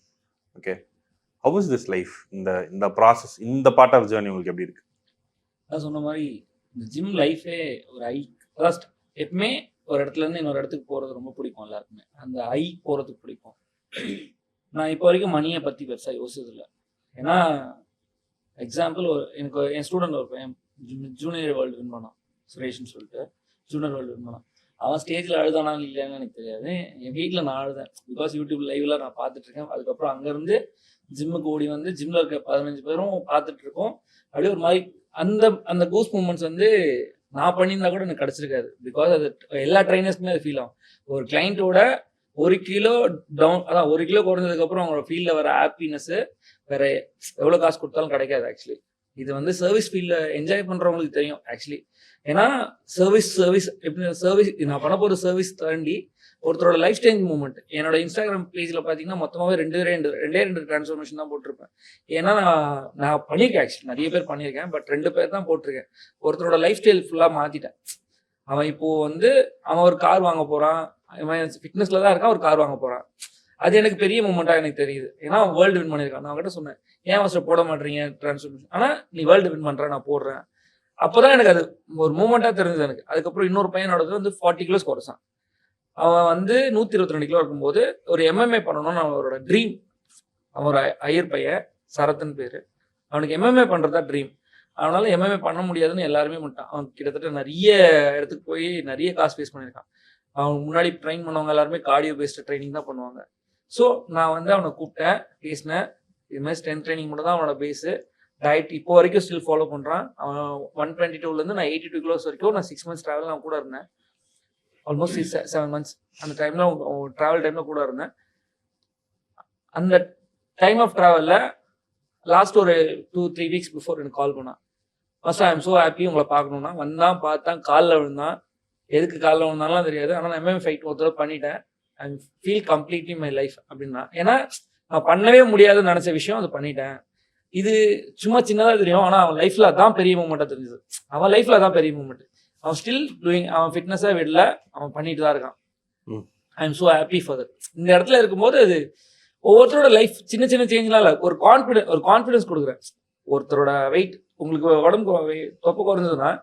Okay, how is this life? இந்த ப்ராசஸ், இந்த பார்ட் ஆஃப் ஜேர்னி உங்களுக்கு எப்படி இருக்கு? நான் சொன்ன மாதிரி இந்த ஜிம் லைஃபே ஒரு ஃபர்ஸ்ட் எப்பவுமே ஒரு இடத்துல இருந்து இன்னொரு இடத்துக்கு போறது ரொம்ப பிடிக்கும் எல்லாருக்குமே. அந்த போறதுக்கு பிடிக்கும். நான் இப்போ வரைக்கும் மணியை பத்தி பெருசா யோசிச்சதில்லை. ஏன்னா எக்ஸாம்பிள் எனக்கு என் ஸ்டூடெண்ட் ஒரு பையன் ஜூனியர் வேர்ல்டு வின் பண்ணான், சுரேஷ்னு சொல்லிட்டு ஜூனியர் வேர்ல்டு வின் பண்ணான். அவன் ஸ்டேஜில் அழுதானா இல்லையான்னு எனக்கு தெரியாது. என் வீட்டில் நான் அழுதேன். பிகாஸ் யூடியூப் லைவ்ல நான் பார்த்துட்டு இருக்கேன். அதுக்கப்புறம் அங்கேருந்து ஜிம்முக்கு ஓடி வந்து ஜிம்ல இருக்க 15 பேரும் பார்த்துட்டு இருக்கோம். அப்படியே ஒரு மாதிரி அந்த கூஸ் மூமெண்ட்ஸ் வந்து நான் பண்ணியிருந்தா கூட எனக்கு கிடைச்சிருக்காது. பிகாஸ் அது எல்லா ட்ரைனர்ஸ்க்குமே அது ஃபீல் ஆகும். ஒரு கிளைண்ட்டோட 1 கிலோ டவுன், அதான் 1 கிலோ குறைஞ்சதுக்கப்புறம் அவங்களோட ஃபீல்டில் வர ஹாப்பினஸ் வேற எவ்வளோ காசு கொடுத்தாலும் கிடைக்காது ஆக்சுவலி. இது வந்து சர்வீஸ் ஃபீல்டில் என்ஜாய் பண்ணுறவங்களுக்கு தெரியும் ஆக்சுவலி. ஏன்னா சர்வீஸ் எப்படி சர்வீஸ் நான் பண்ண போகிற சர்வீஸ் தாண்டி ஒருத்தரோட லைஃப் சேஞ்ச் மூமெண்ட். என்னோட இன்ஸ்டாகிராம் பேஜில் பார்த்தீங்கன்னா மொத்தமாகவே ரெண்டு டிரான்ஸ்ஃபர்மேஷன் தான் போட்டிருப்பேன். ஏன்னா நான் பண்ணியிருக்கேன் ஆக்சுவலி, நிறைய பேர் பண்ணியிருக்கேன். பட் 2 பேர் தான் போட்டிருக்கேன். ஒருத்தரோட லைஃப் ஸ்டைல் ஃபுல்லாக மாற்றிட்டேன். அவன் இப்போ வந்து அவன் ஒரு கார் வாங்க போகிறான், அவன் ஃபிட்னஸில் தான் இருக்கான், ஒரு கார் வாங்க போகிறான். அது எனக்கு பெரிய மூமெண்ட்டாக எனக்கு தெரியுது. ஏன்னா வேர்ல்டு வின் பண்ணியிருக்கான். நான் அவங்ககிட்ட சொன்னேன், ஏன் அவசரம் போட மாட்டேறீங்க டிரான்ஸ்ஃபர்மேஷன், ஆனால் நீ வேர்ல்டு வின் பண்ணுற, நான் போடுறேன். அப்போதான் எனக்கு அது ஒரு மூமெண்ட்டாக தெரிஞ்சது எனக்கு. அதுக்கப்புறம் இன்னொரு பையனோடது வந்து 40 கிலோஸ் குறைச்சான். அவன் வந்து 122 கிலோ இருக்கும்போது ஒரு MMA பண்ணணும்னு அவரோட ட்ரீம். அவன் ஒரு ஐயர் பையன், சரத்ன்னு பேர். அவனுக்கு MMA பண்ணுறதா ட்ரீம். அவனால MMA பண்ண முடியாதுன்னு எல்லாருமே பண்ணிட்டான். அவன் கிட்டத்தட்ட நிறைய இடத்துக்கு போய் நிறைய காசு வேஸ்ட் பண்ணியிருக்கான். அவன் முன்னாடி ட்ரெயின் பண்ணவங்க எல்லாருமே கார்டியோ பேஸ்டு ட்ரைனிங் தான் பண்ணுவாங்க. ஸோ நான் வந்து அவனை கூப்பிட்டேன், பேசினேன். இது மாதிரி ஸ்ட்ரென்த் ட்ரைனிங் மட்டும் தான் அவனோட பேஸு. டயட் இப்போ வரைக்கும் ஸ்டில் ஃபாலோ பண்ணுறான். அவன் 122லேருந்து நான் 82 கிலோஸ் வரைக்கும் நான் 6 months ட்ராவல் நான் கூட இருந்தேன். ஆல்மோஸ்ட் 7 months அந்த டைமில் ட்ராவல் டைமில் கூட இருந்தேன். அந்த டைம் ஆஃப் ட்ராவலில் லாஸ்ட் ஒரு 2-3 weeks பிஃபோர் எனக்கு கால் பண்ணான். First I am so happy உங்களை பார்க்கணுன்னா. வந்தான், பார்த்தான், காலில் விழுந்தான். எதுக்கு காலில் விழுந்தாலும் தெரியாது. ஆனால் நான் MMA ஃபைட் ஒரு தடவை பண்ணிட்டேன். I feel completely my life அப்படின்னா. ஏன்னா நான் பண்ணவே முடியாதுன்னு நினச்ச விஷயம் அது பண்ணிட்டேன். இது சும்மா சின்னதாக தெரியும், ஆனால் அவன் லைஃப்பில் அதான் பெரிய மூமெண்ட்டாக தெரிஞ்சது. அவன் லைஃப்பில் அதான் பெரிய மூமெண்ட். அவன் ஸ்டில் டூயிங், அவன் ஃபிட்னஸாக விடல, அவன் பண்ணிட்டு தான் இருக்கான். I am so happy for that. இந்த இடத்துல இருக்கும்போது அது ஒவ்வொருத்தரோட லைஃப் சின்ன சின்ன சேஞ்செலாம் இல்லை, ஒரு கான்ஃபிடன்ஸ் கொடுக்குறேன். ஒருத்தரோட வெயிட் உங்களுக்கு உடம்பு தொப்பை குறைஞ்சதுன்னா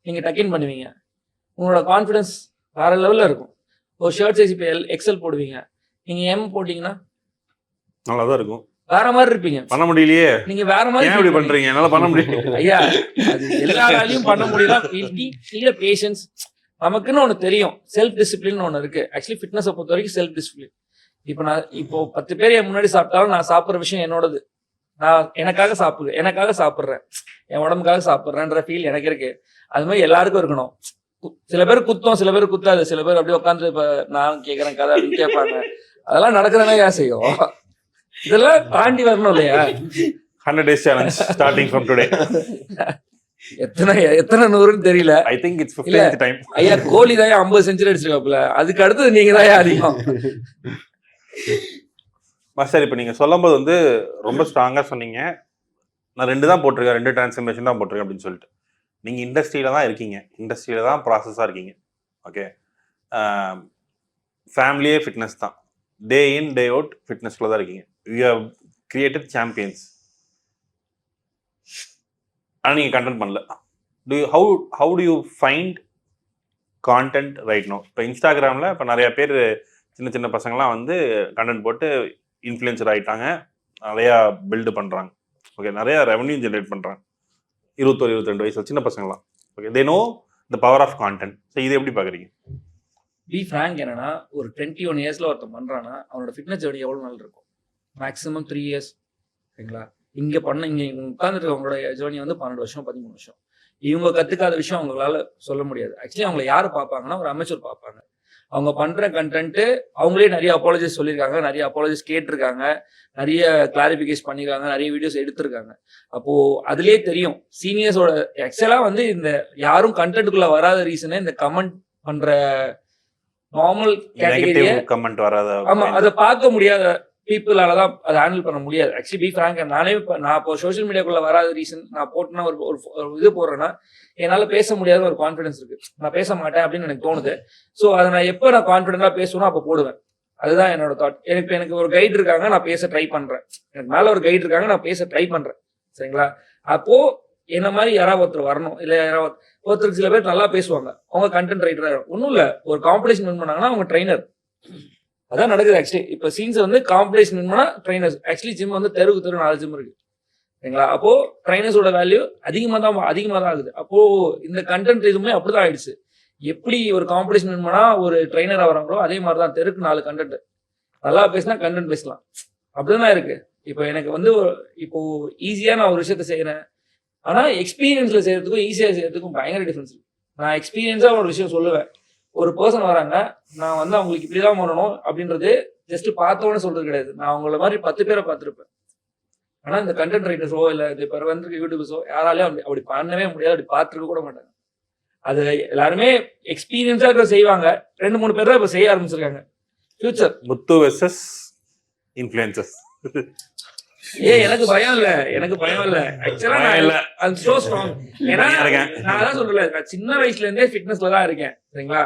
நீங்கள் டக்கின் பண்ணுவீங்க. உங்களோட கான்ஃபிடன்ஸ் வேற லெவலில் இருக்கும். ஒரு ஷர்ட் சைஸ் இப்போ XL போடுவீங்க, நீங்கள் M போட்டிங்கன்னா நல்லா தான் இருக்கும், வேற மாதிரி இருப்பீங்க. பண்ண முடியலையே, நீங்க வேற மாதிரி பண்றீங்க, என்னால பண்ண முடியல. ஐயா, அது எல்லா வேலையும் பண்ண முடியல. பேஷன்ஸ் நமக்குன்னு ஒண்ணு தெரியும், செல்ஃப் டிசிப்ளின் ஒண்ணு இருக்கு. ஆக்சுவலி ஃபிட்னஸை பொறுத்த வரைக்கும் செல்ஃப் டிசிப்ளின். இப்போ 10 பேர் என் முன்னாடி சாப்பிட்டாலும் நான் சாப்பிட்ற விஷயம் என்னோடது. நான் எனக்காக சாப்பிட்றேன், என் உடம்புக்காக சாப்பிட்றேன்ற ஃபீல் எனக்கு இருக்கு. அது மாதிரி எல்லாருக்கும் இருக்கணும். சில பேர் குத்தம், சில பேர் குத்தாது. சில பேர் அப்படியே உட்காந்து இப்ப நான் கேட்கறேன் கதை அப்படின்னு கேட்பாங்க. அதெல்லாம் நடக்கிறதா ஏன் செய்யும்? இதெல்லாம் தாண்டி வரணும் இல்லையா? 100 days challenge starting from today. எத்தனை நூறுன்னு தெரியல. I think it's 15th time. ஐயா கோலி தான் 50 செஞ்சுரி அடிச்சிருக்காப்புல, அதுக்கு அடுத்தது நீங்க தான் அதிகம். மாஸ்டர் இப்போ நீங்கள் சொல்லும்போது வந்து ரொம்ப ஸ்ட்ராங்காக சொன்னீங்க. நான் 2 தான் போட்டிருக்கேன், 2 டிரான்ஸ்ஃபர்மேஷன் தான் போட்டிருக்கேன் அப்படின்னு சொல்லிட்டு. நீங்கள் இண்டஸ்ட்ரியில் தான் இருக்கீங்க, இண்டஸ்ட்ரியில் தான் ப்ராசஸாக இருக்கீங்க. ஓகே, ஃபேமிலியே ஃபிட்னஸ் தான், டே இன் டே அவுட் ஃபிட்னஸ்குள்ளே தான் இருக்கீங்க. You have created champions. ஆனால் நீங்கள் கண்டென்ட் பண்ணல. How do you find content right no? இப்போ இன்ஸ்டாகிராமில் இப்போ நிறையா பேர் சின்ன சின்ன பசங்களாம் வந்து கண்டென்ட் போட்டு இன்ஃப்ளூயன்சர் ஆகிட்டாங்க, நிறையா பில்டு பண்ணுறாங்க. ஓகே, நிறையா ரெவன்யூ ஜென்ரேட் பண்ணுறாங்க. 21-22 வயசு சின்ன பசங்களாம். Okay, they know the power of content. So இது எப்படி பார்க்குறீங்க? பி ஃப்ராங்க், என்னன்னா ஒரு 21 இயர்ஸ்ல ஒருத்தன் பண்றான்னா அவனோட ஃபிட்னஸ் ஜர்னி எவ்வளவு நாள் இருக்கும்? Maximum 3 years. சரிங்களா? இங்க உட்காந்துட்டு அவங்களோட ஜேர்னி வந்து 12 வருஷம் 13 வருஷம். இவங்க கத்துக்காத விஷயம் அவங்களால சொல்ல முடியாது. ஆக்சுவலி அவங்களை யாரு பார்ப்பாங்கன்னா ஒரு அமைச்சர் பார்ப்பாங்க. அவங்க பண்ற கண்டென்ட் அவங்களே நிறைய அப்பாலஜிஸ் சொல்லியிருக்காங்க, நிறைய அப்பாலஜிஸ் கேட்டிருக்காங்க, நிறைய கிளாரிபிகேஷன் பண்ணிருக்காங்க, நிறைய வீடியோஸ் எடுத்திருக்காங்க. அப்போ அதுலயே தெரியும் சீனியர்ஸோட ஆக்சுவலா வந்து இந்த யாரும் கண்டென்ட்டுக்குள்ள வராத ரீசனே இந்த கமெண்ட் பண்ற நார்மல் கேட்டகரியா கமெண்ட் வராத. ஆமா, அதை பார்க்க முடியாத பீப்புளால தான் அதை ஹேண்டில் பண்ண முடியாது. ஆக்சுவலி பி ஃப்ராங்க், நான் இப்போ சோஷியல் மீடியாக்குள்ள வராத ரீசன் நான் போட்டேன்னா ஒரு இது போடுறேன்னா என்னால் பேச முடியாத ஒரு கான்ஃபிடன்ஸ் இருக்கு. நான் பேச மாட்டேன் அப்படின்னு எனக்கு தோணுது. ஸோ அதை நான் எப்போ நான் கான்ஃபிடென்டா பேசணும் அப்போ போடுவேன். அதுதான் என்னோட தாட். எனக்கு ஒரு கைடு இருக்காங்க, நான் பேச ட்ரை பண்றேன். எனக்கு மேல ஒரு கைடு இருக்காங்க, நான் பேச ட்ரை பண்றேன். சரிங்களா? அப்போ என்ன மாதிரி யாராவது ஒருத்தர் வரணும். இல்லை யாராவது ஒருத்தருக்கு சில பேர் நல்லா பேசுவாங்க, அவங்க கண்டென்ட் ரைட்டரா இருக்கும். ஒன்றும் இல்லை, ஒரு காம்படிஷன் வின் பண்ணாங்கன்னா அவங்க ட்ரைனர். அதான் நடக்குது ஆக்சுவலி. இப்போ சீன்ஸ் வந்து காம்படிஷன் வின் பண்ணா ட்ரைனர்ஸ். ஆக்சுவலி ஜிம் வந்து தெருக்கு 4 ஜிம் இருக்கு. சரிங்களா? அப்போ ட்ரைனர்ஸோட வேல்யூ அதிகமாக தான் ஆகுது. அப்போ இந்த கண்டென்ட் இதுவுமே அப்படிதான் ஆயிடுச்சு. எப்படி ஒரு காம்படிஷன் வின் பண்ணா ஒரு ட்ரைனரா வராங்களோ அதே மாதிரி தான் தெருக்கு 4 கண்டென்ட். நல்லா பேசினா கண்டென்ட் பேசலாம், அப்படிதான் இருக்கு. இப்போ எனக்கு வந்து இப்போ ஈஸியா நான் ஒரு விஷயத்த செய்யறேன், ஆனா எக்ஸ்பீரியன்ஸ்ல செய்யறதுக்கும் ஈஸியா செய்யறதுக்கும் பயங்கர டிஃபரன்ஸ் இருக்கு. நான் எக்ஸ்பீரியன்ஸா ஒரு விஷயம் சொல்லுவேன். ஒரு பர்சன் வராங்க, நான் வந்து அவங்களுக்கு இப்படிதான் பண்ணணும் அப்படின்றது ஜஸ்ட் பார்த்தோன்னு சொல்றது கிடையாது. நான் அவங்கள மாதிரி 10 பேரை பார்த்துருப்பேன். ஆனா இந்த கண்டென்ட் ரைட்டர்ஸோ இல்ல இப்ப வந்து யூடியூபர்ஸோ யாராலையும் அப்படி பண்ணவே முடியாது, அப்படி பார்த்துருக்க கூட மாட்டாங்க. அது எல்லாருமே எக்ஸ்பீரியன்ஸா இருக்க செய்வாங்க. 2-3 பேர் தான் இப்ப செய்ய ஆரம்பிச்சிருக்காங்க. ஃபியூச்சர் முத்து வெர்சஸ் இன்ஃப்ளூயன்சர்ஸ். எனக்கு பயம் இல்ல ஆக்சுவலா. அது சோ ஸ்ட்ராங். ஏன்னா நான் அதான் சொல்றேன், சின்ன வயசுல இருந்தே ஃபிட்னஸ்ல தான் இருக்கேன். சரிங்களா?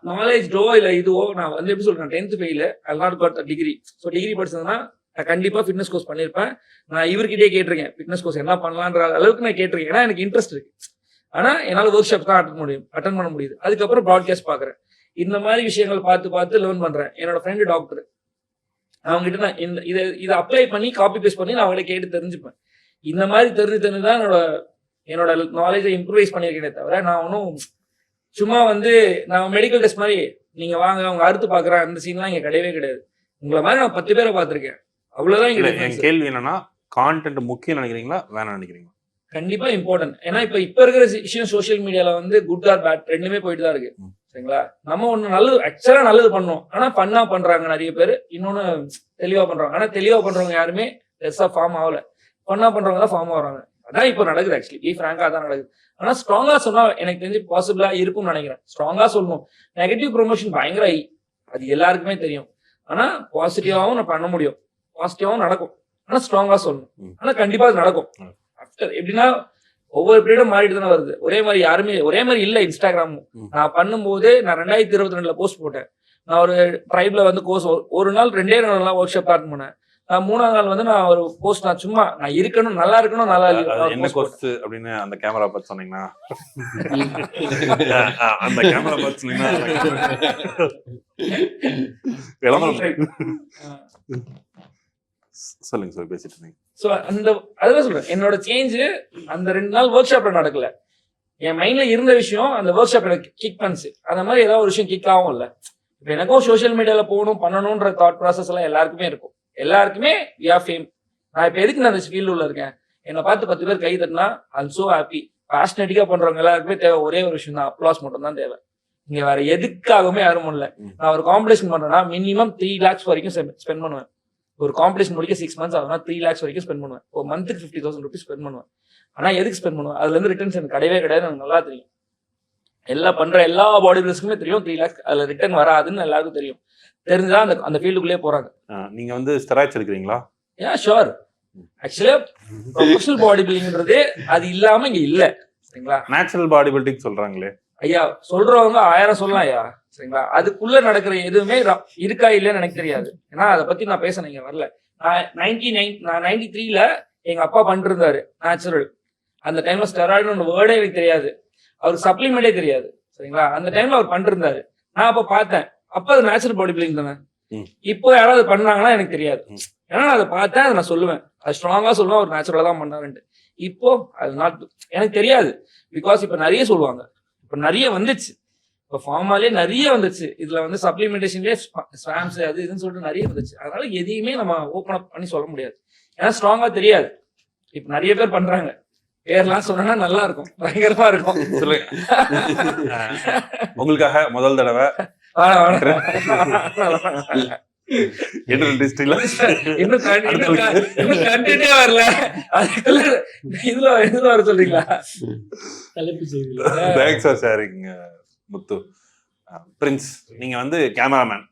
நாலேஜோ இல்ல இதுவோ நான் வந்து எப்படி சொல்றேன், 10th fail, I not got degree. So degree படிச்சதுன்னா நான் கண்டிப்பா ஃபிட்னஸ் கோர்ஸ் பண்ணிருப்பேன். நான் இவர்கிட்டயே கேட்டிருக்கேன் ஃபிட்னஸ் கோர்ஸ் என்ன பண்ணலான்ற அளவுக்கு நான் கேட்டிருக்கேன். ஏன்னா எனக்கு இன்ட்ரெஸ்ட் இருக்கு. ஆனா என்னால ஒர்க் ஷாப் தான் அட்டன் பண்ண முடியுது. அதுக்கப்புறம் ப்ராட்காஸ்ட் பாக்குறேன், இந்த மாதிரி விஷயங்கள் பார்த்து லேர்ன் பண்றேன். என்னோட ஃப்ரெண்டு டாக்டர், அவங்ககிட்ட நான் இதை அப்ளை பண்ணி காப்பி பேஸ்ட் பண்ணி நான் அவங்கள கேட்டு தெரிஞ்சுப்பேன். இந்த மாதிரி தெரிஞ்சுதான் என்னோட நாலேஜை இம்ப்ரூவைஸ் பண்ணியிருக்கேனே தவிர நான் ஒன்றும் சும்மா வந்து நான் மெடிக்கல் டெஸ்ட் மாதிரி நீங்க வாங்க அவங்க அறுத்து பாக்குறேன் அந்த சீன்லாம் இங்க கிடையவே கிடையாது. உங்களை மாதிரி நான் 10 பேரை பார்த்திருக்கேன், அவ்வளவுதான். என் கேள்வி என்னன்னா, கான்டென்ட் முக்கியம் நினைக்கிறீங்களா வேணாம் நினைக்கிறீங்களா? கண்டிப்பா இம்பார்ட்டன்ட். ஏன்னா இப்ப இருக்கிற விஷயம் சோசியல் மீடியால வந்து குட் ஆர் பேட் ரெண்டுமே போயிட்டு தான் இருக்கு. சரிங்களா? நம்ம ஒண்ணு நல்லது ஆக்சுவலா நல்லது பண்ணோம், ஆனா பண்றாங்க நிறைய பேர். இன்னொன்னு தெளிவா பண்றாங்க, ஆனா தெளிவா பண்றவங்க யாருமே பெருசா ஃபார்ம் ஆகல. பண்றவங்க தான் ஃபார்ம் ஆகுறாங்க. அதான் இப்ப நடக்குது. ஆக்சுவலி ஃப்ராங்கா தான் நடக்குது. ஆனா ஸ்ட்ராங்கா சொன்னா எனக்கு தெரிஞ்சு பாசிபிளா இருக்கும்னு நினைக்கிறேன். ஸ்ட்ராங்கா சொல்லணும். நெகட்டிவ் ப்ரொமோஷன் பயங்கர அது எல்லாருக்குமே தெரியும். ஆனா பாசிட்டிவாவும் நான் பண்ண முடியும், பாசிட்டிவாவும் நடக்கும். ஆனா ஸ்ட்ராங்கா சொல்லணும். ஆனா கண்டிப்பா அது நடக்கும். ஆஃப்டர் எப்படின்னா ஒவ்வொரு பீரியடும் மாறிட்டு தானே வருது. ஒரே மாதிரி யாருமே ஒரே மாதிரி இல்ல. இன்ஸ்டாகிராமும் நான் பண்ணும்போது நான் 2022 போஸ்ட் போட்டேன். நான் ஒரு ட்ரைப்ல வந்து கோர்ஸ் ஒரு நாள் 2 நாள் ஒர்க் ஷாப் அட்டெண்ட் பண்ணேன். நான் 3ஆவது நாள் வந்து நான் ஒரு போஸ்ட், நான் சும்மா நான் இருக்கணும், நல்லா இருக்கணும், நல்லா என்ன கோர்ஸ் அப்படின்னு அந்த கேமரா பார்த்து சொன்னீங்கன்னா அந்த கேமரா பார்த்து சொன்னீங்கன்னா சொல்லுங்க சார், பேசிட்டு இருந்தீங்க. ஸோ அதுதான் சொல்றேன், என்னோட சேஞ்சு அந்த 2 நாள் ஒர்க் ஷாப்ல நடக்கல. என் மைண்ட்ல இருந்த விஷயம் அந்த ஒர்க் ஷாப் எனக்கு கிக் பண்ணுச்சு. அந்த மாதிரி ஏதாவது ஒரு விஷயம் கிக் ஆகும் இல்ல. இப்போ எனக்கும் சோசியல் மீடியால போகணும் பண்ணணும்ன்ற தாட் ப்ராசஸ் எல்லாம் எல்லாருக்குமே இருக்கும். எல்லாருக்குமே வி ஆர் ஃபேம். நான் இப்போ எதுக்கு நான் அந்த ஃபீல்டு உள்ள இருக்கேன், என்னை பார்த்து 10 பேர் கை தட்டினா ஐம் சோ ஹாப்பி. பேஷனேட்டிக்கா பண்றவங்க எல்லாருக்குமே தேவை ஒரே ஒரு விஷயம் தான், அப்ளாஸ் மட்டும் தான் தேவை. இங்க வேற எதுக்காகவுமே யாரும் பண்ணல. நான் ஒரு காம்படிஷன் பண்றேன்னா மினிமம் 3 lakhs வரைக்கும் ஸ்பெண்ட் பண்ணுவேன். ஒரு காம்படிஷன் முடிக்க 6 months ஆகுதுன்னா 3 lakhs வரைக்கும் ஸ்பெண்ட் பண்ணுவேன். ஒரு மந்த்துக்கு 50,000 rupees ஸ்பெண்ட் பண்ணுவேன். ஆனா எதுக்கு ஸ்பெண்ட் பண்ணுவேன்? அதுல இருந்து ரிட்டர்ன்ஸ் எனக்கு கிடையவே கிடையாது. எனக்கு நல்லா தெரியும். எல்லா பாடி பில்டர்ஸ்க்குமே தெரியும் 3 lakhs அதுல ரிட்டர்ன் வராதுன்னு எல்லாருக்கும் தெரியும். தெரிஞ்சுதான் அந்த ஃபீல்டுக்குள்ளே போறாங்க. நீங்க வந்து ஸ்டெராய்ட்ஸ் எடுக்கிறீங்களா? ஷோர். ஆக்சுவலா ப்ரொஃபஷனல் பாடி பில்டிங்ன்றதே அது இல்லாம இங்க இல்ல. சரிங்களா? நேச்சுரல் பாடி பில்டிங் சொல்றாங்களே ஐயா, சொல்றவங்க 1000 சொல்லலாம் ஐயா. சரிங்களா? அதுக்குள்ள நடக்கிற எதுவுமே இருக்கா இல்லைன்னு எனக்கு தெரியாது. ஏன்னா அதை பத்தி நான் பேச நீங்க வரல. நான் 93ல எங்க அப்பா பண்ணிட்டு இருந்தாரு நேச்சுரல். அந்த டைம்ல ஸ்டெராய்டு ஒரு வேர்டே எனக்கு தெரியாது. அவருக்கு சப்ளிமெண்டே தெரியாது. சரிங்களா? அந்த டைம்ல அவர் பண்ணிட்டு இருந்தாரு. நான் அப்ப பார்த்தேன். அப்ப அது நேச்சுரல் பாடி பில்டிங் தானே. இப்போ யாராவது பண்ணாங்கன்னா எனக்கு தெரியாது. ஏன்னா நான் அதை பார்த்தேன், அதை நான் சொல்லுவேன். அது ஸ்ட்ராங்கா சொல்லுவேன் அவர் நேச்சுரலா தான் பண்ணாருன்ட்டு. இப்போ அது எனக்கு தெரியாது. பிகாஸ் இப்ப நிறைய சொல்லுவாங்க. இப்ப நிறைய வந்துச்சு. இப்ப ஃபார்மாலே நிறைய வந்துச்சு. இதுல வந்து சப்ளிமெண்டேஷன்லேயே ஸ்வாம்ஸ் அது இதுன்னு சொல்லிட்டு நிறைய வந்துச்சு. அதனால எதையுமே நம்ம ஓப்பன் அப் பண்ணி சொல்ல முடியாது. ஏன்னா ஸ்ட்ராங்கா தெரியாது. இப்ப நிறைய பேர் பண்றாங்க. பேர்லாம் சொன்னா நல்லா இருக்கும், பயங்கரமா இருக்கும். உங்களுக்காக முதல் தடவை வரல. இதுல வர சொல்றீங்களா? முத்து பிரின்ஸ், நீங்க வந்து கேமராமேன்,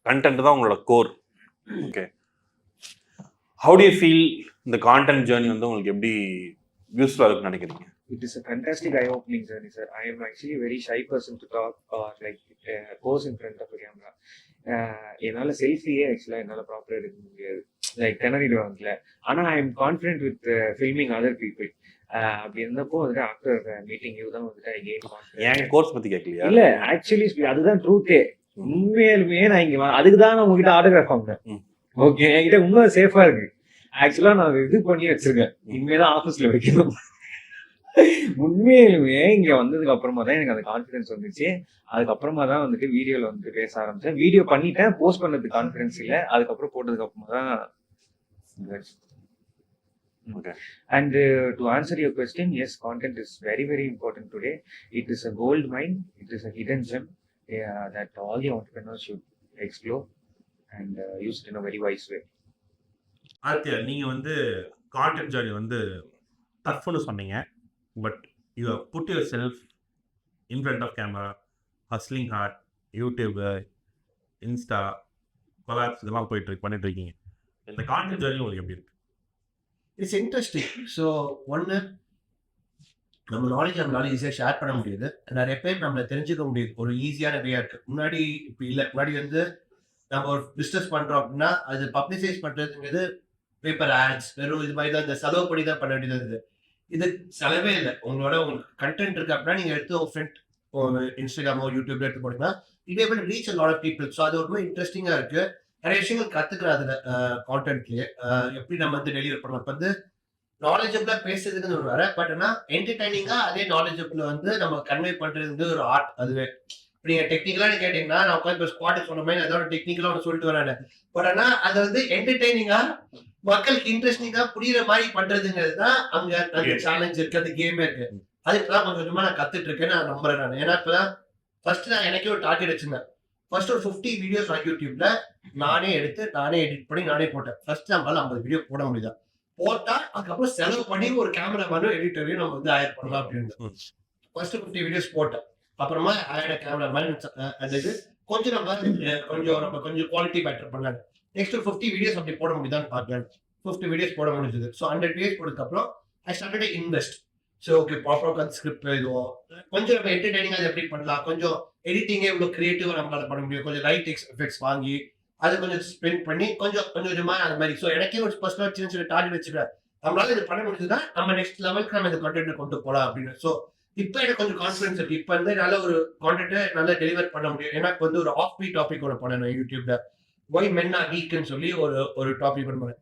கண்டென்ட் தான் உங்களோட core. Okay, how do you feel இந்த கான்டென்ட் ஜர்னி வந்து உங்களுக்கு எப்படி யூஸ்ஃபுல்லா இருக்குன்னு நினைக்கிறீங்க? It is a fantastic eye-opening journey, sir. I am actually a very shy person to talk or like pose in front of a camera. என்னால செல்ஃபியே ஆக்சுவலா என்னால ப்ராப்பரா எடுக்க முடியாது. லைக் திணறிடுவாங்கல்ல. ஆனா I am confident with filming other people. அப்படி இருந்தப்போ வந்துட்டு ஆஃப்டர் மீட்டிங் யூ தான் வந்துட்டு ஐ கெயின் கான்ஃபிடன்ஸ். என் கோர்ஸ் பத்தி கேட்கலையா? இல்ல, ஆக்சுவலி அதுதான் ட்ரூத்தே. உண்மையாலுமே நான் இங்க அதுக்கு தான் நான் உங்ககிட்ட ஆட்டோகிராஃப் வாங்கினேன். ஓகே, என்கிட்ட உண்மை சேஃபா இருக்கு. ஆக்சுவலா நான் இது பண்ணி வச்சிருக்கேன். இனிமேதான் ஆஃபீஸ்ல வைக்கணும். உண்மையிலுமே இங்க வந்ததுக்கு அப்புறமா தான் எனக்கு அந்த கான்ஃபிடன்ஸ் வந்துச்சு. அதுக்கப்புறமா தான் வந்துட்டு வீடியோல வந்துட்டு பேச ஆரம்பிச்சேன். வீடியோ பண்ணிட்டேன், போஸ்ட் பண்ணதுக்கு கான்ஃபிடன்ஸ் இல்ல. அதுக்கப்புறம் போட்டதுக்கு அப்புறமா தான். And to answer your question, yes, content is very, very important today. It is a gold mine. It is a hidden gem that all the entrepreneurs should explore and use it in a very wise way. ஆர்த்தியா, நீங்க வந்து content journey வந்து டஃப்னு சொன்னீங்க. But you have put yourself in front of camera, hustling hard, YouTube, Insta, collabs இதெல்லாம் பண்ணிட்டு இருக்கீங்க. இந்த content journey உங்களுக்கு எப்படி இருக்கு? It's interesting. ஸோ ஒன்று, நம்ம நாலேஜ் நம்மளால ஈஸியாக ஷேர் பண்ண முடியுது. நிறைய பேர் நம்மளை தெரிஞ்சுக்க முடியுது. ஒரு ஈஸியான நிறையா இருக்கு. முன்னாடி இப்போ இல்லை. முன்னாடி வந்து நம்ம ஒரு பிஸ்னஸ் பண்ணுறோம் அப்படின்னா அது பப்ளிசைஸ் பண்ணுறதுங்கிறது பேப்பர் ஆட்ஸ், வெறும் இது மாதிரி தான் இந்த செலவு பண்ணி தான் பண்ண வேண்டியது இருந்தது. இது செலவே இல்லை. உங்களுக்கு கண்டென்ட் இருக்கு அப்படின்னா நீங்கள் எடுத்து உங்கள் ஃப்ரெண்ட் இன்ஸ்டாகிராமோ யூடியூப்ல எடுத்து போனீங்கன்னா இதே மாதிரி reach a lot of people. So அது ரொம்ப இன்ட்ரெஸ்டிங்காக இருக்கு. நிறைய விஷயங்கள் கற்றுக்கிறேன் அதில் கான்டென்ட்லேயே. எப்படி நம்ம வந்து டெலிவரி பண்ணலாம். இப்போ வந்து நாலேஜபிளாக பேசுறதுன்னு ஒரு வேற. பட் ஆனால் என்டர்டைனிங்காக அதே நாலேஜபிள் வந்து நம்ம கன்வே பண்ணுறது வந்து ஒரு ஆர்ட். அதுவே இப்போ நீங்கள் டெக்னிக்கலாக கேட்டிங்கன்னா நான் உட்காந்து இப்போ ஸ்குவாட் சொன்ன மாதிரி அதோட டெக்னிக்கலாக ஒன்று சொல்லிட்டு வரேன். பட் ஆனால் அதை வந்து என்டர்டைனிங்காக மக்களுக்கு இன்ட்ரெஸ்டிங்கா புரியுற மாதிரி பண்றதுங்கிறது தான் அங்க அந்த சேலஞ்ச் இருக்கு, அந்த கேமே இருக்கு. அதுக்குதான் கொஞ்சம் கொஞ்சமா நான் கத்துட்டு இருக்கேன்னு நான் நம்புறேன். நான் ஏன்னா இப்பதான் ஃபர்ஸ்ட் நான் எனக்கே ஒரு டார்கெட் வச்சிருந்தேன். ஃபர்ஸ்ட் ஒரு 50 வீடியோஸ் நான் யூடியூப்ல நானே எடுத்து நானே எடிட் பண்ணி நானே போட்டேன். ஃபர்ஸ்ட் நம்மளால 50 வீடியோ போட முடியுதா, போட்டா அதுக்கப்புறம் செலவு பண்ணி ஒரு கேமராமேனும் எடிட்டரையும் நம்ம வந்து ஹயர் பண்ணலாம் அப்படின்னு ஃபர்ஸ்ட் 50 வீடியோஸ் போட்டேன். அப்புறமா ஹயர் கேமராமேன் அந்த இது கொஞ்சம் நம்ம கொஞ்சம் குவாலிட்டி பெட்டர் பண்ணாங்க. நெக்ஸ்ட் ஒரு 50 வீடியோஸ் அப்படி போட முடியுதான்னு பார்க்கலாம். 50 வீடியோஸ் போட முடிஞ்சது. ஸோ 100 வீடியோஸ் போட்டதுக்கப்புறம் I started invest. So okay, ப்ராப்பராக ஸ்கிரிப்ட் எழுதுவோம், கொஞ்சம் நம்ம என்டர்டைனிங்காக அதை எப்படி பண்ணலாம், கொஞ்சம் எடிட்டிங்கே இவ்வளோ கிரியேட்டிவாக நம்மளால பண்ண முடியும், கொஞ்சம் லைட் எஃபெக்ட்ஸ் வாங்கி அதை கொஞ்சம் ஸ்பெண்ட் பண்ணி கொஞ்சம் கொஞ்சமாக அந்த மாதிரி. ஸோ எனக்கே ஒரு பர்சனலாக சின்ன சின்ன டார்கெட் வச்சுக்கிறேன். நம்மளால இது பண்ண முடிஞ்சதுன்னா நம்ம நெக்ஸ்ட் லெவலுக்கு நம்ம இந்த கண்டென்ட் கொண்டு போகலாம் அப்படின்னு. ஸோ இப்போ எனக்கு கொஞ்சம் கான்ஃபிடன்ஸ் இருக்கு. இப்போ வந்து நல்ல ஒரு கான்டென்ட்டை நல்லா டெலிவர் பண்ண முடியும். ஏன்னா இப்போ வந்து ஒரு ஆஃப் பீட் டாபிக் ஒன்று பண்ணேன் யூடியூப்ல. ஒய் மென் ஆர் வீக்னு சொல்லி ஒரு டாபிக் பண்ணுவேன்.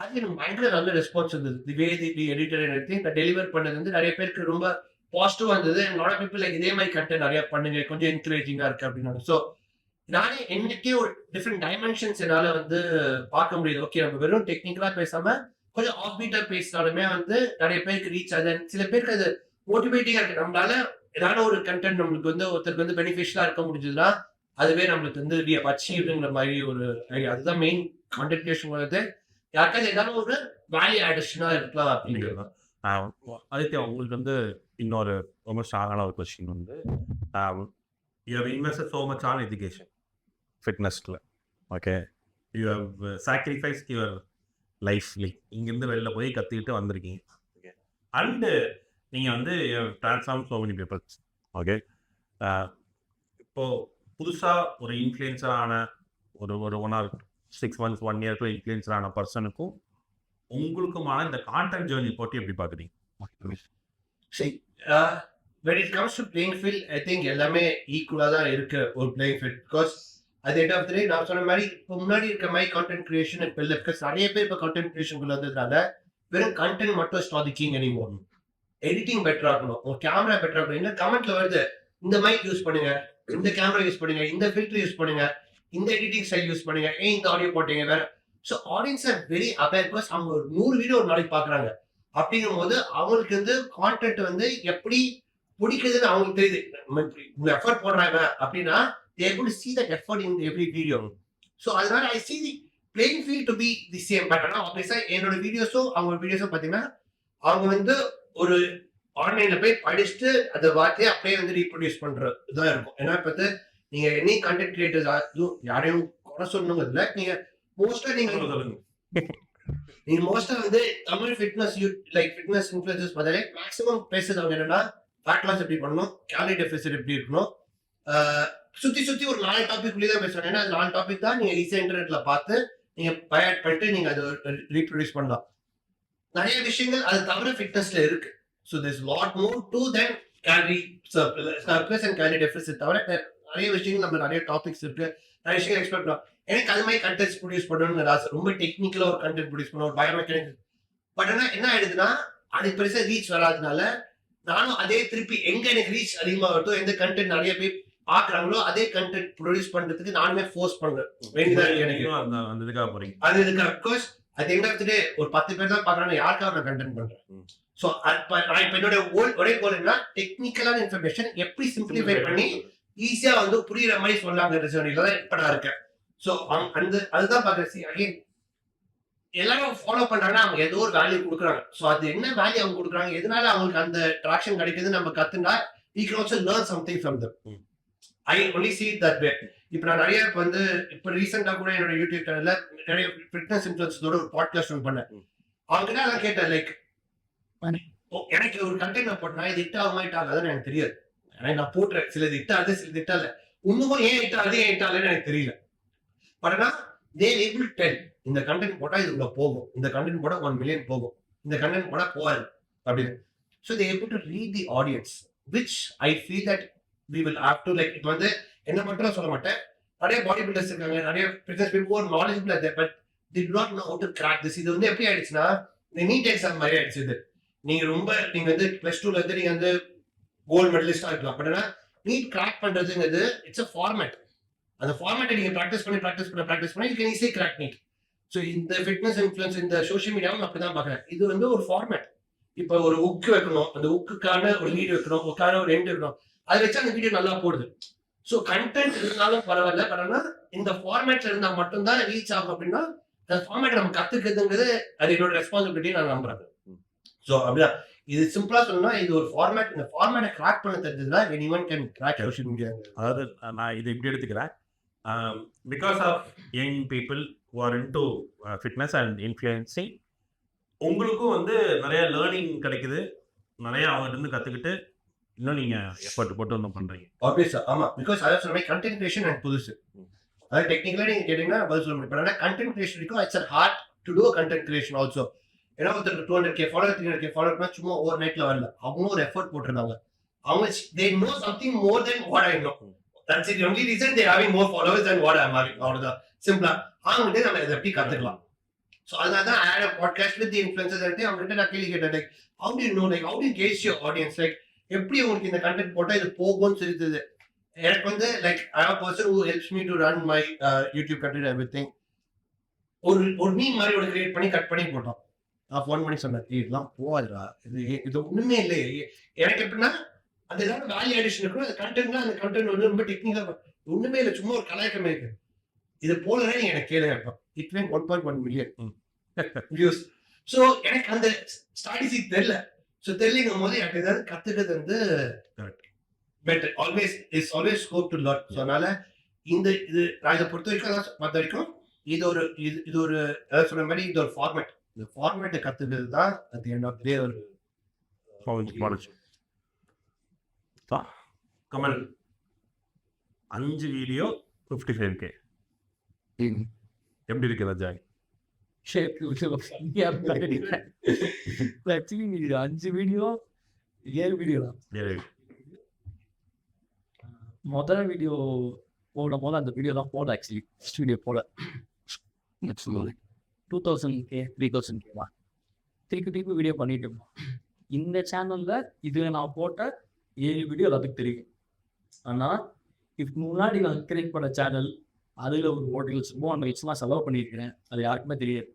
அது எனக்கு பயங்கர நல்ல ரெஸ்பான்ஸ் இருந்தது. தி வே தி எடிட்டர் எடுத்து நான் டெலிவர் பண்ணது வந்து நிறைய பேருக்கு ரொம்ப பாசிட்டிவா இருந்தது. லாட் ஆஃப் பீப்பிள் இதே மாதிரி கண்டென்ட் நிறைய பண்ணுங்க, கொஞ்சம் என்கரேஜிங்கா இருக்கு அப்படின்னாங்க. ஸோ நானே என்னைக்கே ஒரு டிஃப்ரெண்ட் டைமென்ஷன்ஸ் என்னால வந்து பார்க்க முடியுது. ஓகே, நம்ம வெறும் டெக்னிக்கலா பேசாம கொஞ்சம் ஆஃப் பீட்டா பேசினாலுமே வந்து நிறைய பேருக்கு ரீச் ஆகுது. சில பேருக்கு அது மோட்டிவேட்டிங்கா இருக்கு. நம்மளால ஏதாவது ஒரு கண்டென்ட் நம்மளுக்கு வந்து ஒருத்தருக்கு வந்து பெனிஃபிஷியலா இருக்க முடிஞ்சதுன்னா அதுவே நம்மளுக்கு வந்து அச்சீவ்ங்கிற மாதிரி ஒரு ஐடியா. அதுதான் மெயின் கான்டென்ட் கிரியேஷன் வருது. யாருக்காவது ஏதாவது ஒரு வேல்யூ ஆடிஷனா இருக்கலாம் அப்படிங்கிறது. ஆதித்யா, உங்களுக்கு வந்து இன்னொரு ரொம்ப ஸ்ட்ராங்கான ஒரு கொஸ்டின் வந்து, you have invested so much on education ஃபிட்னஸ்ல. Okay, you have sacrificed your லைஃப்லி. இங்கேருந்து வெளில போய் கற்றுக்கிட்டு வந்திருக்கீங்க. ஓகே, அண்டு நீங்கள் வந்து transform so many peoples. Okay, இப்போது புதுசாக ஒரு இன்ஃப்ளூயன்சரான ஒரு 1 or 6 months 1 year இன்ஃப்ளூயன்சரான பர்சனுக்கும் உங்களுக்குமான இந்த கான்டென்ட் ஜேர்னி போட்டு எப்படி பார்க்குறீங்க? when it comes to playing field, I think எல்லாமே ஈக்குவலா தான் இருக்கு ஒரு playing field. Because at the end of the day, நான் சொன்ன மாதிரி இப்போ முன்னாடி இருக்க மாதிரி கான்டென்ட் கிரியேஷன் இப்போ இல்லை. பிகாஸ் நிறைய பேர் இப்போ கான்டென்ட் கிரியேஷனுக்குள்ள வந்ததுனால வெறும் கண்டென்ட் மட்டும் is not the king anymore. Editing பெட்டரா இருக்கணும், ஒரு கேமரா பெட்டரா இருக்கணும். இந்த கமெண்ட்ல வருது, இந்த மைக் யூஸ் பண்ணுங்க, இந்த கேமரா யூஸ் பண்ணுங்க, இந்த ஃபில்டர் யூஸ் பண்ணுங்க, இந்த எடிட்டிங் ஸ்டைல் யூஸ் பண்ணுங்க, இந்த ஆடியோ போட்டீங்க வேற. So audience are very aware. Because அவங்க ஒரு 100 வீடியோ ஒரு நாளைக்கு பாக்குறாங்க. அப்படிங்கும் போது அவங்களுக்கு வந்து கான்டென்ட் வந்து எப்படி பிடிக்குதுன்னு அவங்களுக்கு தெரியுது. எஃபர்ட் போடுறாங்க அப்படின்னா they are going to see that effort in every video. So அதனால I see the playing field to be the same. But ஆனால் ஆப்வியஸா என்னோட வீடியோஸும் அவங்க வீடியோஸும் பார்த்தீங்கன்னா அவங்க வந்து ஒரு ஆன்லைன்ல போய் படிச்சுட்டு அந்த வார்த்தையை அப்படியே வந்து ரீப்ரொடியூஸ் பண்றது இதான் இருக்கும். ஏன்னா இப்போ நீங்க எனி கண்டென்ட் கிரியேட்டர்ஸ் யாரையும் குறை சொல்லணும் இல்லை. நீங்க மோஸ்டா நீங்க மோஸ்டா வந்து தமிழ் ஃபிட்னஸ் ஃபிட்னஸ் இன்ஃபுளுசர்ஸ் பார்த்தாலே மேக்ஸிமம் பேசுறது அவங்க என்னன்னா ஃபேட் லாஸ் எப்படி பண்ணணும், கேலரி டெபிசிட் எப்படி இருக்கணும், சுத்தி ஒரு 4 டாபிக் உள்ளே தான் பேசுவாங்க. ஏன்னா 4 டாபிக் தான் நீங்க ஈஸியா இன்டர்நெட்ல பார்த்து நீங்க பயட் பண்ணிட்டு நீங்க அதை ரீப்ரொடியூஸ் பண்ணலாம். நிறைய விஷயங்கள் அது தவிர ஃபிட்னஸ்ல இருக்கு. So this lot more to then calorie surplus and calorie deficit தவிர நிறைய விஷயங்கள் நம்ம நிறைய டாபிக்ஸ் இருக்கு, நிறைய விஷயங்கள் எக்ஸ்பெக்ட் பண்ணலாம். எனக்கு அது மாதிரி கண்டென்ட்ஸ் ப்ரொடியூஸ் பண்ணணும்னு ஆசை. ரொம்ப டெக்னிக்கலா ஒரு கண்டென்ட் ப்ரொடியூஸ் பண்ணணும், ஒரு பயோமெக்கானிக். பட் ஆனால் என்ன ஆயிடுதுன்னா அது பெருசா ரீச் வராதுனால நானும் அதே திருப்பி எங்க எனக்கு ரீச் அதிகமா வருதோ, எந்த கண்டென்ட் நிறைய பேர் பாக்குறாங்களோ அதே கண்டென்ட் ப்ரொடியூஸ் பண்றதுக்கு நானுமே ஃபோர்ஸ் பண்றேன். அது இதுக்காக பிகாஸ் அது எண்ட் ஆஃப் தி டே ஒரு 10 பேர் தான் பாக்குறாங்க, யாருக்காக நான் கண்டென்ட் பண்றேன். ஸோ நான் இப்ப என்னோட ஒரே கோல் என்ன, டெக்னிக்கலான இன்ஃபர்மேஷன் எப்படி சிம்பிளிஃபை பண்ணி ஈஸியா வந்து புரியுற மாதிரி சொல்லாங்கிற ஜர்னில தான் இப்ப நான் இருக்கேன். ஸோ அதுதான் பாக்குறேன். அகைன் எல்லாரும் ஃபாலோ பண்றாங்கன்னா அவங்க ஏதோ ஒரு வேல்யூ கொடுக்குறாங்க. ஸோ அது என்ன வேல்யூ அவங்க கொடுக்குறாங்க, எதனால அவங்களுக்கு அந்த ட்ராக்ஷன் கிடைக்குது நம்ம கத்துனா we can also learn something from them. I only see it that way. இப்போ நான் நிறைய இப்போ ரீசெண்டா கூட என்னோட யூடியூப் சேனல்ல நிறைய ஃபிட்னஸ் இன்ஃப்ளூயன்ஸரோட ஒரு பாட்காஸ்ட் ஒன்று பண்ணேன். அவங்ககிட்ட நான் கேட்டேன், லைக் எனக்கு ஒரு கண்டென்ட் நான் போட்டேன், இது ஹிட் ஆகுமா ஹிட் ஆகாதுன்னு எனக்கு தெரியாது. ஏன்னா நான் போட்டுறேன், சிலது ஹிட் ஆகுது சிலது ஹிட் ஆகல. இன்னமும் ஏன் ஹிட் ஆகுது ஏன் ஹிட் ஆகலன்னு எனக்கு தெரியல. பட் ஆனால் they are able to tell இந்த கண்டென்ட் போட்டா இதுக்குள்ள போகும், இந்த கண்டென்ட் போட்டா 1 million போகும், இந்த கண்டென்ட் போட்டா போகாது அப்படின்னு. So they are able to read the audience, which I feel that we will have to like. இப்போ என்ன மட்டும் சொல்ல மாட்டேன், நிறைய பாடி பில்டர்ஸ் இருக்காங்க, நிறைய பிசினஸ் பீப்புள் நாலேஜபிள் அது, but they do not know how to crack this. இது எப்படி ஆயிடுச்சுன்னா இந்த நீட் எக்ஸாம் மாதிரி ஆயிடுச்சு. இது நீங்க +2ல நீங்க கோல்டு மெடலிஸ்டா இருக்கலாம். பட் ஆனா நீட் கிராக் பண்றதுங்கிறது இட்ஸ் அ ஃபார்மேட். அந்த ஃபார்மேட்டை நீங்க ப்ராக்டிஸ் பண்ணி you can easily crack NEET. So இந்த ஃபிட்னஸ் இன்ஃப்ளூயன்ஸ் இந்த சோஷியல் மீடியாவும் அப்படிதான் பாக்குறேன். இது ஒரு ஃபார்மேட். இப்போ ஒரு உக் வைக்கணும், அந்த உக்குக்கான ஒரு லீட் வைக்கணும், உக்கான ஒரு எண்ட் வைக்கணும், அதை வச்சு அந்த வீடியோ நல்லா போடுது. ஸோ கண்டென்ட் இருந்தாலும் பரவாயில்ல, பட் ஆனால் இந்த ஃபார்மேட்ல இருந்தால் மட்டும்தான் ரீச் ஆகும். அப்படின்னா அந்த ஃபார்மேட் நம்ம கத்துக்கிறதுங்கிறது அது என்னோட ரெஸ்பான்சிபிலிட்டி நான் நம்புறேன். ஸோ அப்படிதான் இது சிம்பிளா சொல்லணும்னா இது ஒரு ஃபார்மேட். இந்த ஃபார்மேட்டை கிராக் பண்ண தெரிஞ்சதுன்னா anyone can crack social media. அதாவது நான் இது இப்படி எடுத்துக்கிறேன், because of young people who are into fitness and influencing, உங்களுக்கும் நிறைய லேர்னிங் கிடைக்குது, நிறைய அவங்ககிட்ட இருந்து கத்துக்கிட்டு இன்னும் நீங்க எஃபர்ட் போட்டு பண்றீங்க. ஆப்வியஸா ஆமா, பிகாஸ் அதான் சொல்றேன் கண்டென்ட் கிரியேஷன் எனக்கு புதுசு. அது டெக்னிக்கலா நீங்க கேட்டீங்கன்னா பதில் சொல்ல முடியும். பட் கண்டென்ட் கிரியேஷன் இருக்கும், it's hard to do content creation also. ஏன்னா ஒருத்தர் 200K ஃபாலோவர் 300K ஃபாலோவர் சும்மா ஓவர் நைட்ல வரல, அவங்களும் ஒரு எஃபர்ட் போட்டிருந்தாங்க. அவங்க they know something more than what I know. That's the only reason they are having more followers than what I am having. அவ்வளவுதான் சிம்பிளா. அவங்ககிட்ட நம்ம இதை எப்படி கத்துக்கலாம். ஸோ அதனால தான் I had a podcast with the influencers. அவங்ககிட்ட நான் கேள்வி கேட்டேன், like how do you know, like how do you gauge your audience, like எப்படி உங்களுக்கு இந்த கண்டென்ட் போட்டா இது போகும்னு சொல்லிட்டு. எனக்கு like I have a person who helps me to run my YouTube content and everything. ஒரு மீம் மாதிரி ஒரு கிரியேட் பண்ணி கட் பண்ணி போட்டோம். நான் ஃபோன் பண்ணி சொன்னேன், இதெல்லாம் போகாதுடா, இது ஒண்ணுமே இல்லை. எனக்கு எப்படின்னா அந்த ஏதாவது வேல்யூ அடிஷன் இருக்கும். அந்த கண்டென்ட்னா அந்த கண்டென்ட் வந்து ரொம்ப டெக்னிக்கலா ஒண்ணுமே இல்லை, சும்மா ஒரு கலாய்க்கமே இருக்கு. இது போலதான் நீங்க எனக்கு கேளுங்க. It when 1.1 million views. So எனக்கு அந்த ஸ்டாட்டிஸ்டிக் தெரியல. ஸோ தெரியலங்கும் போது எனக்கு ஏதாவது கத்துக்கிறது வந்து better. Always scope to learn. So அதனால இது நான் இதை பொறுத்த வரைக்கும் அதான் மற்ற வரைக்கும் இது ஒரு அதாவது சொன்ன மாதிரி இது ஒரு ஃபார்மேட். இந்த ஃபார்மேட்டை கத்துக்கிறது தான் at the end of the day ஒரு கமல் 5 வீடியோ 55K எப்படி இருக்கு ராஜா? ஆக்சுவலி 5 வீடியோ 7 வீடியோ தான். முதல் வீடியோ போடும் போது அந்த வீடியோ தான் போட, ஆக்சுவலி ஃபர்ஸ்ட் வீடியோ போட 2000K 3000K தான் திருப்பி வீடியோ பண்ணிட்டு இருந்தோம். இந்த சேனலில் இதில் நான் போட்ட 7 வீடியோ எல்லாத்துக்கு தெரியும். ஆனால் இப்போ முன்னாடி நான் கிரியேட் பண்ண சேனல் அதில் ஒரு ஹோட்டல்ஸ் 3 லட்சமாக செலவு பண்ணியிருக்கிறேன். அது யாருக்குமே தெரியாது.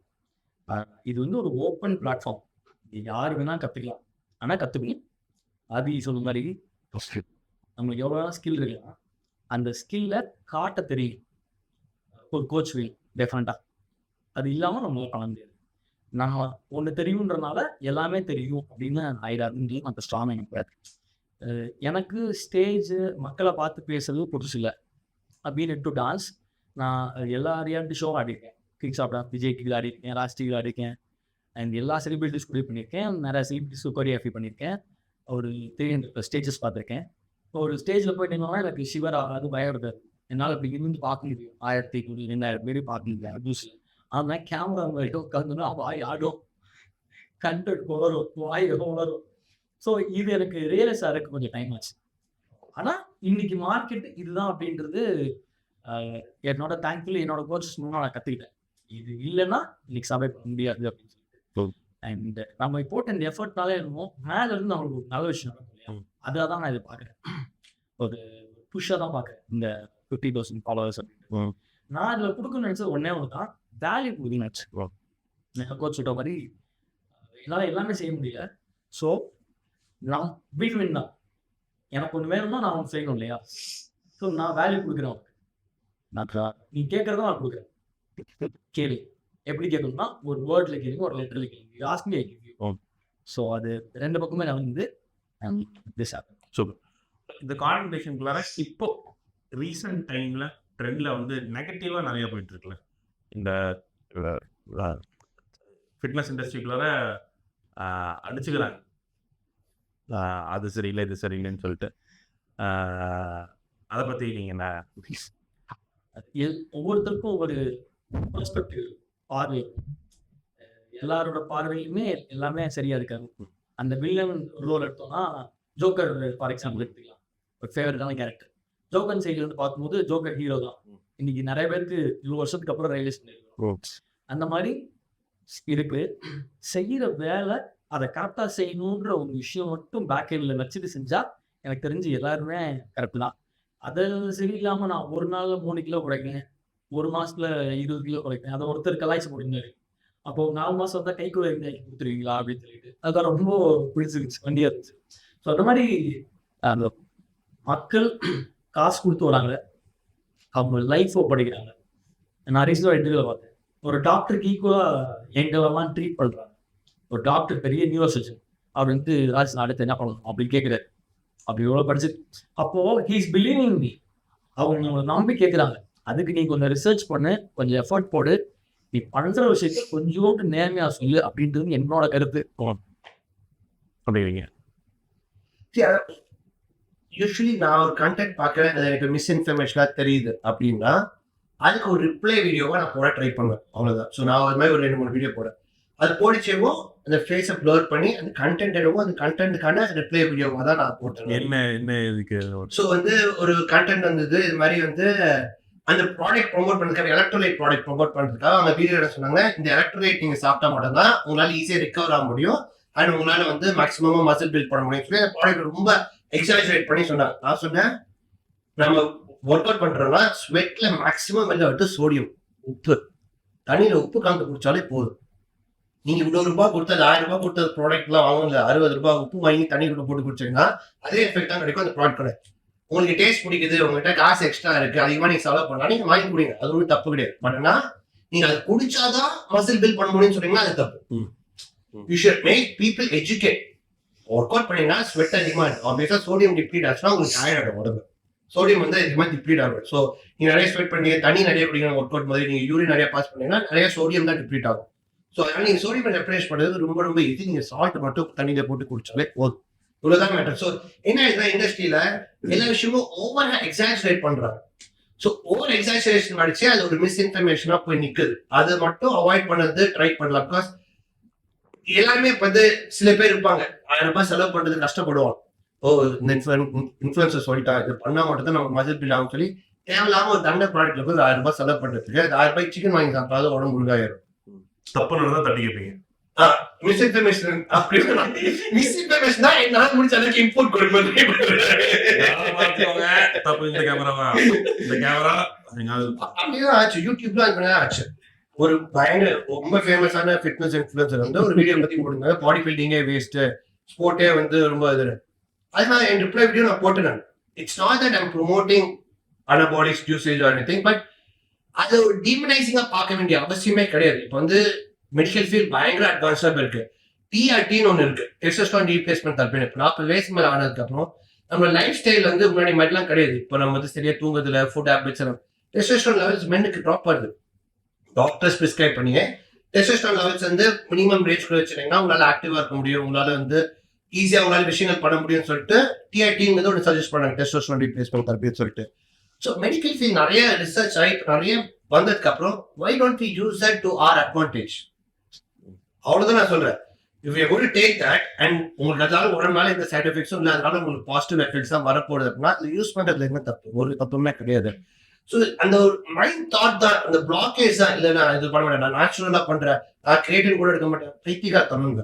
இது வந்து ஒரு ஓப்பன் பிளாட்ஃபார்ம், யார் வேணால் கற்றுக்கலாம். ஆனால் கற்றுக்கணும். அது சொன்ன மாதிரி நம்மளுக்கு எவ்வளோ ஸ்கில் இருக்கலாம், அந்த ஸ்கில்லை காட்ட தெரியும். ஒரு கோச் வேணும் டெஃபினட்டாக. அது இல்லாமல் நம்மளால பண்ண முடியாது. நான் ஒன்று தெரியுன்றனால எல்லாமே தெரியும் அப்படின்னு ஆயிடாது. அந்த ஸ்ட்ராங் எனக்கு ஸ்டேஜு மக்களை பார்த்து பேசுறது புதுசு இல்லை. அப்படின்னு டு டான்ஸ் நான் எல்லா ரியாலிட்டி ஷோ ஆடிருக்கேன். கிக் சாப்பிட்டா விஜய் கிக் ஆடிருக்கேன், ராஷ்டிரியில் ஆடிருக்கேன், அண்ட் எல்லா செலிபிரிட்டிஸ் கூட பண்ணியிருக்கேன். நிறைய செலிபிரிட்டிஸ் கொரியோகிராஃபி பண்ணியிருக்கேன். ஒரு 300 ஸ்டேஜஸ் பார்த்துருக்கேன். ஒரு ஸ்டேஜில் போயிட்டீங்கன்னா எனக்கு ஷிவர் ஆகாது, பயம் இருக்காது. என்னால் இப்படி இருந்து பார்க்க முடியும். 1000 2000 பேர் பார்க்க முடியும் நியூஸில். ஆனால் கேமரா வரைக்கும் உட்காந்துன்னா வாய் ஆடும், கண்டென்ட் வளரும், வாய் வளரும். ஸோ இது எனக்கு ரியலைஸ் ஆகிறதுக்கு கொஞ்சம் டைம் ஆச்சு. ஆனால் இன்னைக்கு மார்க்கெட் இதுதான் அப்படின்றது என்னோட தேங்க்ஃபுல்லி என்னோட கோச்சஸ் மூலம் நான் கற்றுக்கிட்டேன். இது இல்லைன்னா இன்னைக்கு சபை பண்ண முடியாது அப்படின்னு சொல்லிட்டு. அண்ட் நம்ம போட்ட இந்த எஃபர்ட்னாலே இருக்கும் மேலே இருந்து நம்மளுக்கு ஒரு நல்ல விஷயம் நடக்கும் இல்லையா? அதை தான் நான் இது பார்க்குறேன். ஒரு புஷ்ஷாக தான் பார்க்குறேன் இந்த 50,000 ஃபாலோவர்ஸ் அப்படின்ட்டு. நான் இதில் கொடுக்கணும்னு நினச்சது ஒன்றே ஒன்று தான், வேல்யூ கொடுக்குன்னு. கோச் சொல்கிற மாதிரி என்னால் எல்லாமே செய்ய முடியல. ஸோ நான் வீட்வின் தான். எனக்கு ஒன்று வேணும்னா நான் ஒன்று செய்யணும் இல்லையா? ஸோ நான் வேல்யூ கொடுக்குறேன். நீ கேட்குறதா நான் கொடுக்குறேன். கேள்வி எப்படி கேட்கணும்னா ஒரு வேர்டில் கேள்வி, ஒரு லெட்டரில் கேள்வி, ஆஸ்மி கேள்வி. ஸோ அது 2 பக்கமே நான் வந்து சூப்பர். இந்த கான்வர்சேஷனுக்குள்ளார இப்போ ரீசெண்ட் டைமில் ட்ரெண்டில் வந்து நெகட்டிவாக நிறைய போயிட்டு இருக்குல்ல, இந்த ஃபிட்னஸ் இண்டஸ்ட்ரிக்குள்ளார அடிச்சுக்கிறாங்க. அது சரியில்லை இது சரியில்லைன்னு சொல்லிட்டு அதை பற்றி நீங்கள் என்ன? ஒவ்வொருத்தருக்கும் ஒவ்வொரு பெர்ஸ்பெக்டிவ் பார்வை. எல்லாரோட பார்வையுமே எல்லாமே சரியா இருக்காது. அந்த வில்லன் ரோல் எடுத்தோம்னா ஜோக்கர் ஃபார் எக்ஸாம்பிள் எடுத்துக்கலாம். ஒரு ஃபேவரட்டான கேரக்டர். ஜோக்கர் சைடில் இருந்து பார்க்கும்போது ஜோக்கர் ஹீரோ தான். இன்னைக்கு நிறைய பேருக்கு 20 வருஷத்துக்கு அப்புறம் ரியலைஸ் பண்ணிருக்கோம். அந்த மாதிரி இருக்கு. செய்யற வேலை அதை கரெக்டாக செய்யணுன்ற ஒரு விஷயம் மட்டும் பேக் எண்டில் வச்சுட்டு செஞ்சா எனக்கு தெரிஞ்சு எல்லாருமே கரெக்டு தான். அதை சரியில்லாமல் நான் ஒரு நாளில் 3 கிலோ குறைக்கிறேன், ஒரு மாசத்துல 20 கிலோ குறைக்கிறேன், அதை ஒருத்தர் கலாய்ச்சி போடுங்க. அப்போ 4 மாசம் வந்தால் கை கூட கொடுத்துருவீங்களா அப்படின்னு சொல்லிட்டு அதுதான் ரொம்ப பிடிச்சிருந்துச்சு, வண்டியாக இருந்துச்சு. ஸோ அந்த மாதிரி அந்த மக்கள் காசு கொடுத்து வராங்க, அவங்க லைஃபை படிக்கிறாங்க. நான் ரீசெண்டாக இன்டர்வியூவில் பார்த்தேன், ஒரு டாக்டருக்கு ஈக்குவலாக எங்களெல்லாம் ட்ரீட் பண்ணுறாங்க. ஒரு டாக்டர் பெரிய நியூரோ சர்ஜன், அவர் வந்து ராஜ் அடுத்து என்ன பண்ணணும் அப்படின்னு கேட்குறாரு. அப்படி எவ்வளோ படிச்சு அப்போ ஹீஸ் பிலீவிங் மீ. அவங்க நம்மளை நம்பி கேட்குறாங்க. அதுக்கு நீ கொஞ்சம் ரிசர்ச் பண்ணு, கொஞ்சம் எஃபர்ட் போடு, நீ பண்ணுற விஷயத்த கொஞ்சோண்டு நேர்மையாக சொல்லு அப்படின்றது என்னோட கருத்து. அப்படிங்க யூஸ்வலி நான் ஒரு கண்டென்ட் பார்க்குறேன், அது எனக்கு மிஸ்இன்ஃபர்மேஷனாக தெரியுது அப்படின்னா அதுக்கு ஒரு ரிப்ளை வீடியோவாக நான் போட ட்ரை பண்ணுவேன், அவ்வளோதான். ஸோ நான் ஒரு மாதிரி ஒரு 2-3 வீடியோ போடுறேன். அது போடிச்சேவோ அந்த ஃபேஸை ப்ளர் பண்ணி அந்த கண்டென்ட் என்னவோ அந்த கண்டென்ட்டுக்கான ரிப்ளை வீடியோவாக தான் நான் போட்டேன். என்ன இதுக்கு ஸோ வந்து ஒரு கண்டென்ட் வந்தது, இது மாதிரி வந்து அந்த ப்ராடக்ட் ப்ரொமோட் பண்ணுறதுக்காக, எலக்ட்ரோலைட் ப்ராடக்ட் ப்ரொமோட் பண்ணுறதுக்காக அவங்க வீடியோ என்ன சொன்னாங்க, இந்த எலக்ட்ரோலைட் நீங்கள் சாப்பிட்டா மட்டும் தான் உங்களால் ஈஸியாக ரிகவர் ஆக முடியும் அண்ட் உங்களால் வந்து மேக்ஸிமமாக மசில் பில்ட் பண்ண முடியும் சொல்லி அந்த ப்ராடக்ட் ரொம்ப எக்ஸாஜரேட் பண்ணி சொன்னாங்க. நான் சொன்னேன், நம்ம ஒர்க் அவுட் பண்ணுறோம்னா ஸ்வெட்டில் மேக்ஸிமம் வெளில வந்து சோடியம், உப்பு, தண்ணியில் உப்பு கலந்து குடிச்சாலே போதும். நீங்க 200 ரூபாய் கொடுத்து 1000 ரூபாய் கொடுத்த ப்ராடக்ட் எல்லாம் வாங்கல 60 ரூபாய் உப்பு வாங்கி தண்ணி கூட போட்டு குடிச்சீங்கன்னா அதே எஃபெக்ட் தான் கிடைக்கும் அந்த ப்ராடக்ட் கூட. உங்களுக்கு டேஸ்ட் பிடிக்குது, உங்ககிட்ட காசு எக்ஸ்ட்ரா இருக்கு, அதிகமா நீங்க செலவு பண்ணலாம், நீங்க வாங்கி குடிங்க, அது ஒன்றும் தப்பு கிடையாது. பட் ஆனா நீங்க அதை குடிச்சாதான் மசில் பில்ட் பண்ண முடியும்னு சொன்னீங்கன்னா அது தப்பு. You should make people educate. Work out பண்ணீங்கன்னா ஸ்வெட் அதிகமா இருக்கும், ஆப்வியஸா சோடியம் டிப்ளீட் ஆச்சுன்னா உங்களுக்கு டயர்ட் உடம்பு. சோடியம் வந்து அதிகமா டிப்ளீட் ஆகும். ஸோ நீங்க நிறைய ஸ்வெட் பண்ணீங்க, தண்ணி நிறைய குடிக்கணும் ஒர்க் அவுட் மாதிரி, நீங்க யூரின் நிறைய பாஸ் பண்ணீங்கன்னா நிறைய சோடியம் தான் டிப்ளீட் ஆகும். ஸோ அதனால நீங்க சோடியம் ரெப்ளேஸ் பண்றது ரொம்ப ரொம்ப ஈஸி. நீங்க சால்ட் மட்டும் தண்ணியில போட்டு குடிச்சாலே போதும், இவ்வளவுதான் மேட்டர். ஸோ என்ன ஆயிடுதுன்னா இண்டஸ்ட்ரியில எல்லா விஷயமும் ஓவரா எக்ஸாஜரேட் பண்றாங்க. ஸோ ஓவர் எக்ஸாஜரேஷன் அடிச்சு அது ஒரு மிஸ்இன்ஃபர்மேஷனா போய் நிக்குது. அதை மட்டும் அவாய்ட் பண்ணது ட்ரை பண்ணலாம். பிகாஸ் எல்லாருமே இப்ப வந்து சில பேர் இருப்பாங்க 1000 ரூபாய் செலவு பண்றது கஷ்டப்படுவாங்க. ஓ இந்த இன்ஃபுளுசர் சொல்லிட்டா இது பண்ணா மட்டும் தான் நமக்கு மசில் பில்ட் ஆகும் சொல்லி தேவையில்லாம ஒரு தண்ட ப்ராடக்ட்ல போய் 1000 ரூபாய் செலவு பண்றதுக்கு 1000 ரூபாய் சிக்கன் வாங்கி சாப்பிட்டாலும் உடம்பு ஒழுங்காயிரும். தப்பு நடந்தா தட்டி கேட்பீங்க. மிஸ்இன்ஃபர்மேஷன் அப்படி மிஸ்இன்ஃபர்மேஷன் தான் என்னால முடிஞ்ச அளவுக்கு இம்போர்ட் கொடுப்பது. தப்பு இந்த கேமராவா, இந்த கேமரா அப்படிதான் ஆச்சு. யூடியூப்ல அப்படிதான் ஆச்சு. ஒரு பயங்கர ரொம்ப ஃபேமஸான ஃபிட்னஸ் இன்ஃபுளுசர் வந்து ஒரு வீடியோ பத்தி போட்டிருந்தாங்க, பாடி பில்டிங்கே வேஸ்ட், ஸ்போர்ட்டே வந்து ரொம்ப இது. அதனால என் ரிப்ளை வீடியோ நான் போட்டேன். It's not that I'm promoting anabolic usage or anything, but அது ஒரு டீமனைசிங்கா பார்க்க வேண்டிய அவசியமே கிடையாது. இப்போ வந்து மெடிக்கல் ஃபீல்ட் பயங்கர அட்வான்ஸா இருக்கு. டிஆர்டின்னு ஒன்று இருக்கு, டெஸ்டோஸ்டெரான் ரீப்ளேஸ்மெண்ட் தெரப்பி. 40 வயசு மேல ஆனதுக்கு அப்புறம் நம்ம லைஃப் ஸ்டைல் வந்து முன்னாடி மாதிரிலாம் கிடையாது. இப்போ நம்ம வந்து சரியா தூங்குறதுல, ஃபுட் ஹேபிட்ஸ், டெஸ்டோஸ்டெரான் லெவல்ஸ் மென்னுக்கு ட்ராப் ஆகுது. டாக்டர்ஸ் பிரிஸ்கிரைப் பண்ணி டெஸ்டோஸ்டெரான் லெவல்ஸ் வந்து மினிமம் ரேஞ்ச் கூட வச்சுட்டீங்கன்னா உங்களால ஆக்டிவா இருக்க முடியும், உங்களால வந்து ஈஸியா உங்களால விஷயங்கள் பண்ண முடியும்னு சொல்லிட்டு டிஆர்டின்னு ஒன்று சஜஸ்ட் பண்ணாங்க, டெஸ்டோஸ்டெரான் ரீப்ளேஸ்மெண்ட் தெரப்பின்னு சொல்லிட்டு. ஸோ மெடிக்கல் ஃபீல்ட் நிறைய ரிசர்ச் ஆகி நிறைய வந்ததுக்கு அப்புறம் why don't we use that to our advantage? அவ்வளவுதான் நான் சொல்றேன். if we are going to take that and உங்களுக்கு அதனால உடம்புனால இந்த சைட் எஃபெக்ட்ஸும் இல்லை, அதனால உங்களுக்கு பாசிட்டிவ் எஃபெக்ட்ஸ் தான் வரப்போகுது அப்படின்னா அது யூஸ் பண்றதுல என்ன தப்பு? ஒரு தப்புமே கிடையாது. ஸோ அந்த ஒரு மைண்ட் தாட் தான், அந்த பிளாக்கேஜ் தான். இல்லை நான் இது பண்ண மாட்டேன், நான் நேச்சுரலா பண்றேன், நான் கிரியேட்டின் கூட எடுக்க மாட்டேன், பைத்தியக்கா தம்முங்க.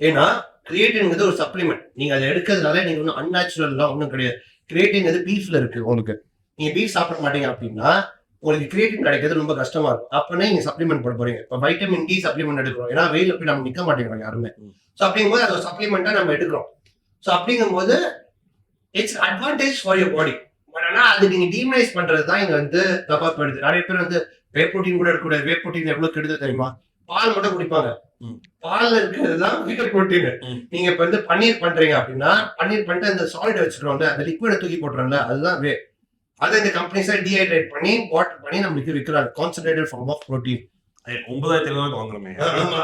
ஏன்னா கிரியேட்டின்ங்கிறது ஒரு சப்ளிமெண்ட். நீங்க அதை எடுக்கிறதுனால நீங்க ஒன்றும் அன்நேச்சுரல்லாம் ஒன்றும் கிடையாது. கிரியேட்டின் பீஃப்ல இருக்கு. உங்களுக்கு நீங்க பீஃப் சாப்பிட மாட்டீங்க அப்படின்னா உங்களுக்கு கிரியேட்டின் கிடைக்கிறது ரொம்ப கஷ்டமா இருக்கும். அப்பனே நீங்க சப்ளிமெண்ட் பண்ண போறீங்க. இப்போ வைட்டமின் டி சப்ளிமெண்ட் எடுக்கிறோம், ஏன்னா வெயில போய் நம்ம நிக்க மாட்டேங்கிறோம் யாருமே. ஸோ அப்படிங்கும்போது அது ஒரு சப்ளிமெண்டா நம்ம எடுக்கிறோம். ஸோ அப்படிங்கும்போது it's advantage for your body. But ஆனால் அது நீங்க டீமனைஸ் பண்றது தான் இங்க வந்து தப்பா போயிடுது. நிறைய பேர் வந்து வே ப்ரோட்டீன் கூட எடுக்கக்கூடாது, வே ப்ரோட்டீன் எவ்வளவு கெடுதல் தெரியுமா? பால் மட்டும் குடிப்பாங்க, பால்ல இருக்கிறது தான் வே ப்ரோட்டீன். நீங்க இப்ப வந்து பன்னீர் பண்றீங்க அப்படின்னா பன்னீர் பண்ணிட்டு அந்த சாலிட் வச்சுக்கிறோம்ல, அந்த லிக்விட தூக்கி போட்டுறோம்ல, அதுதான் வே. அதை இந்த கம்பெனிஸை டீஹைட்ரேட் பண்ணி வாட்டர் பண்ணி நம்மளுக்கு விற்கிறாங்க, கான்சன்ட்ரேட்டட் ஃபார்ம் ஆஃப் ப்ரோட்டீன். 9,000 வாங்குறோமே,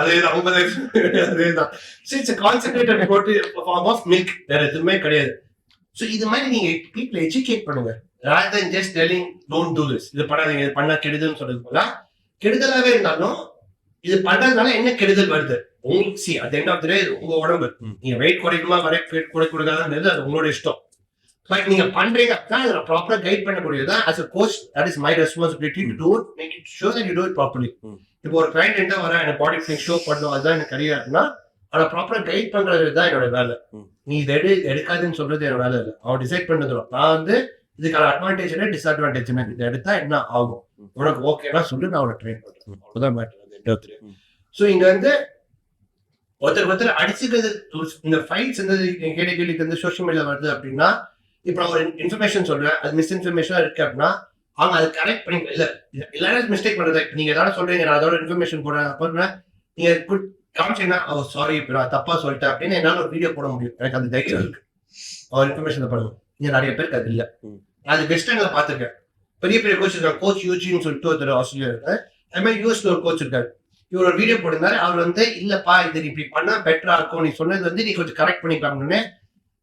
அதேதான் 9,000. அதேதான். So it's concentrated protein form of milk, வேற எதுவுமே கிடையாது. ஸோ இது மாதிரி நீங்க பீப்புளை எஜுகேட் பண்ணுங்க, rather than just telling don't do this, இது பண்ணாதீங்க, இது பண்ணா கெடுதல்னு சொல்றது போல. கெடுதலாவே இருந்தாலும் இது பண்றதுனால என்ன கெடுதல் வருது உங்களுக்கு? C at the end of the day உங்க உடம்பு, நீங்க வெயிட் குறைக்குமா வெயிட் குறைக்கூடாதுன்றது அது உங்களோட இஷ்டம். பட் நீங்க பண்றீங்க அப்படின்னா அதை ப்ராப்பரா guide பண்ணக்கூடியதான். as a coach that is my responsibility to do it, make it sure that you do it properly. இப்போ ஒரு கிளைண்ட் என்ன வர எனக்கு பாடி ஃபிட்டிங் ஷோ பண்ணும், அதுதான் எனக்கு கரியர் அப்படின்னா அதை ப்ராப்பரா கைட் பண்றது தான் என்னோட வேலை. நீ இதை எடுக்காதுன்னு சொல்றது என்னோட வேலை இல்லை, அவன் டிசைட் பண்ணதுடும். நான் வந்து இதுக்கான அட்வான்டேஜ் என்ன டிஸ்அட்வான்டேஜ் என்ன, இதை எடுத்தா என்ன ஆகும், உனக்கு ஓகேனா சொல்லி நான் அவனை ட்ரெயின் பண்றேன், அவ்வளவுதான் மேட்டர். ஸோ இங்க வந்து ஒருத்தர் அடிச்சுக்கிறது, இந்த ஃபைட்ஸ் இந்த கேள்விக்கு வந்து சோஷியல் மீடியா வருது அப்படின்னா, இப்போ நான் ஒரு இன்ஃபர்மேஷன் சொல்றேன், அது மிஸ்இன்ஃபர்மேஷனா இருக்கு அப்படின்னா அவங்க அதை கரெக்ட் பண்ணி எல்லாரும் மிஸ்டேக் பண்றது. நீங்க ஏதாவது சொல்றீங்க, நான் அதோட இன்ஃபர்மேஷன் போடுறேன், நீங்க காமிச்சீங்கன்னா சாரி இப்போ நான் தப்பா சொல்லிட்டேன் அப்படின்னு என்னால ஒரு வீடியோ போட முடியும், எனக்கு அந்த தைரியம் இருக்கு. அவர் இன்ஃபர்மேஷன் பண்ணுவோம். இங்க நிறைய பேருக்கு அது இல்லை. அது வெஸ்ட் எண்ட்ல பாத்துருக்கேன், பெரிய பெரிய கோச் இருக்காங்க, கோச் யூஜின்னு சொல்லிட்டு ஒருத்தர் ஆஸ்திரேலியா இருக்காரு, அது மாதிரி யூஎஸ்ல ஒரு கோச் இருக்காரு. இவர் ஒரு வீடியோ போட்டிருந்தாரு, அவர் வந்து இல்லப்பா இது இப்படி பண்ணா பெட்டரா இருக்கும், நீ சொன்னது வந்து நீ கொஞ்சம் கரெக்ட் பண்ணிக்கலாம்னு.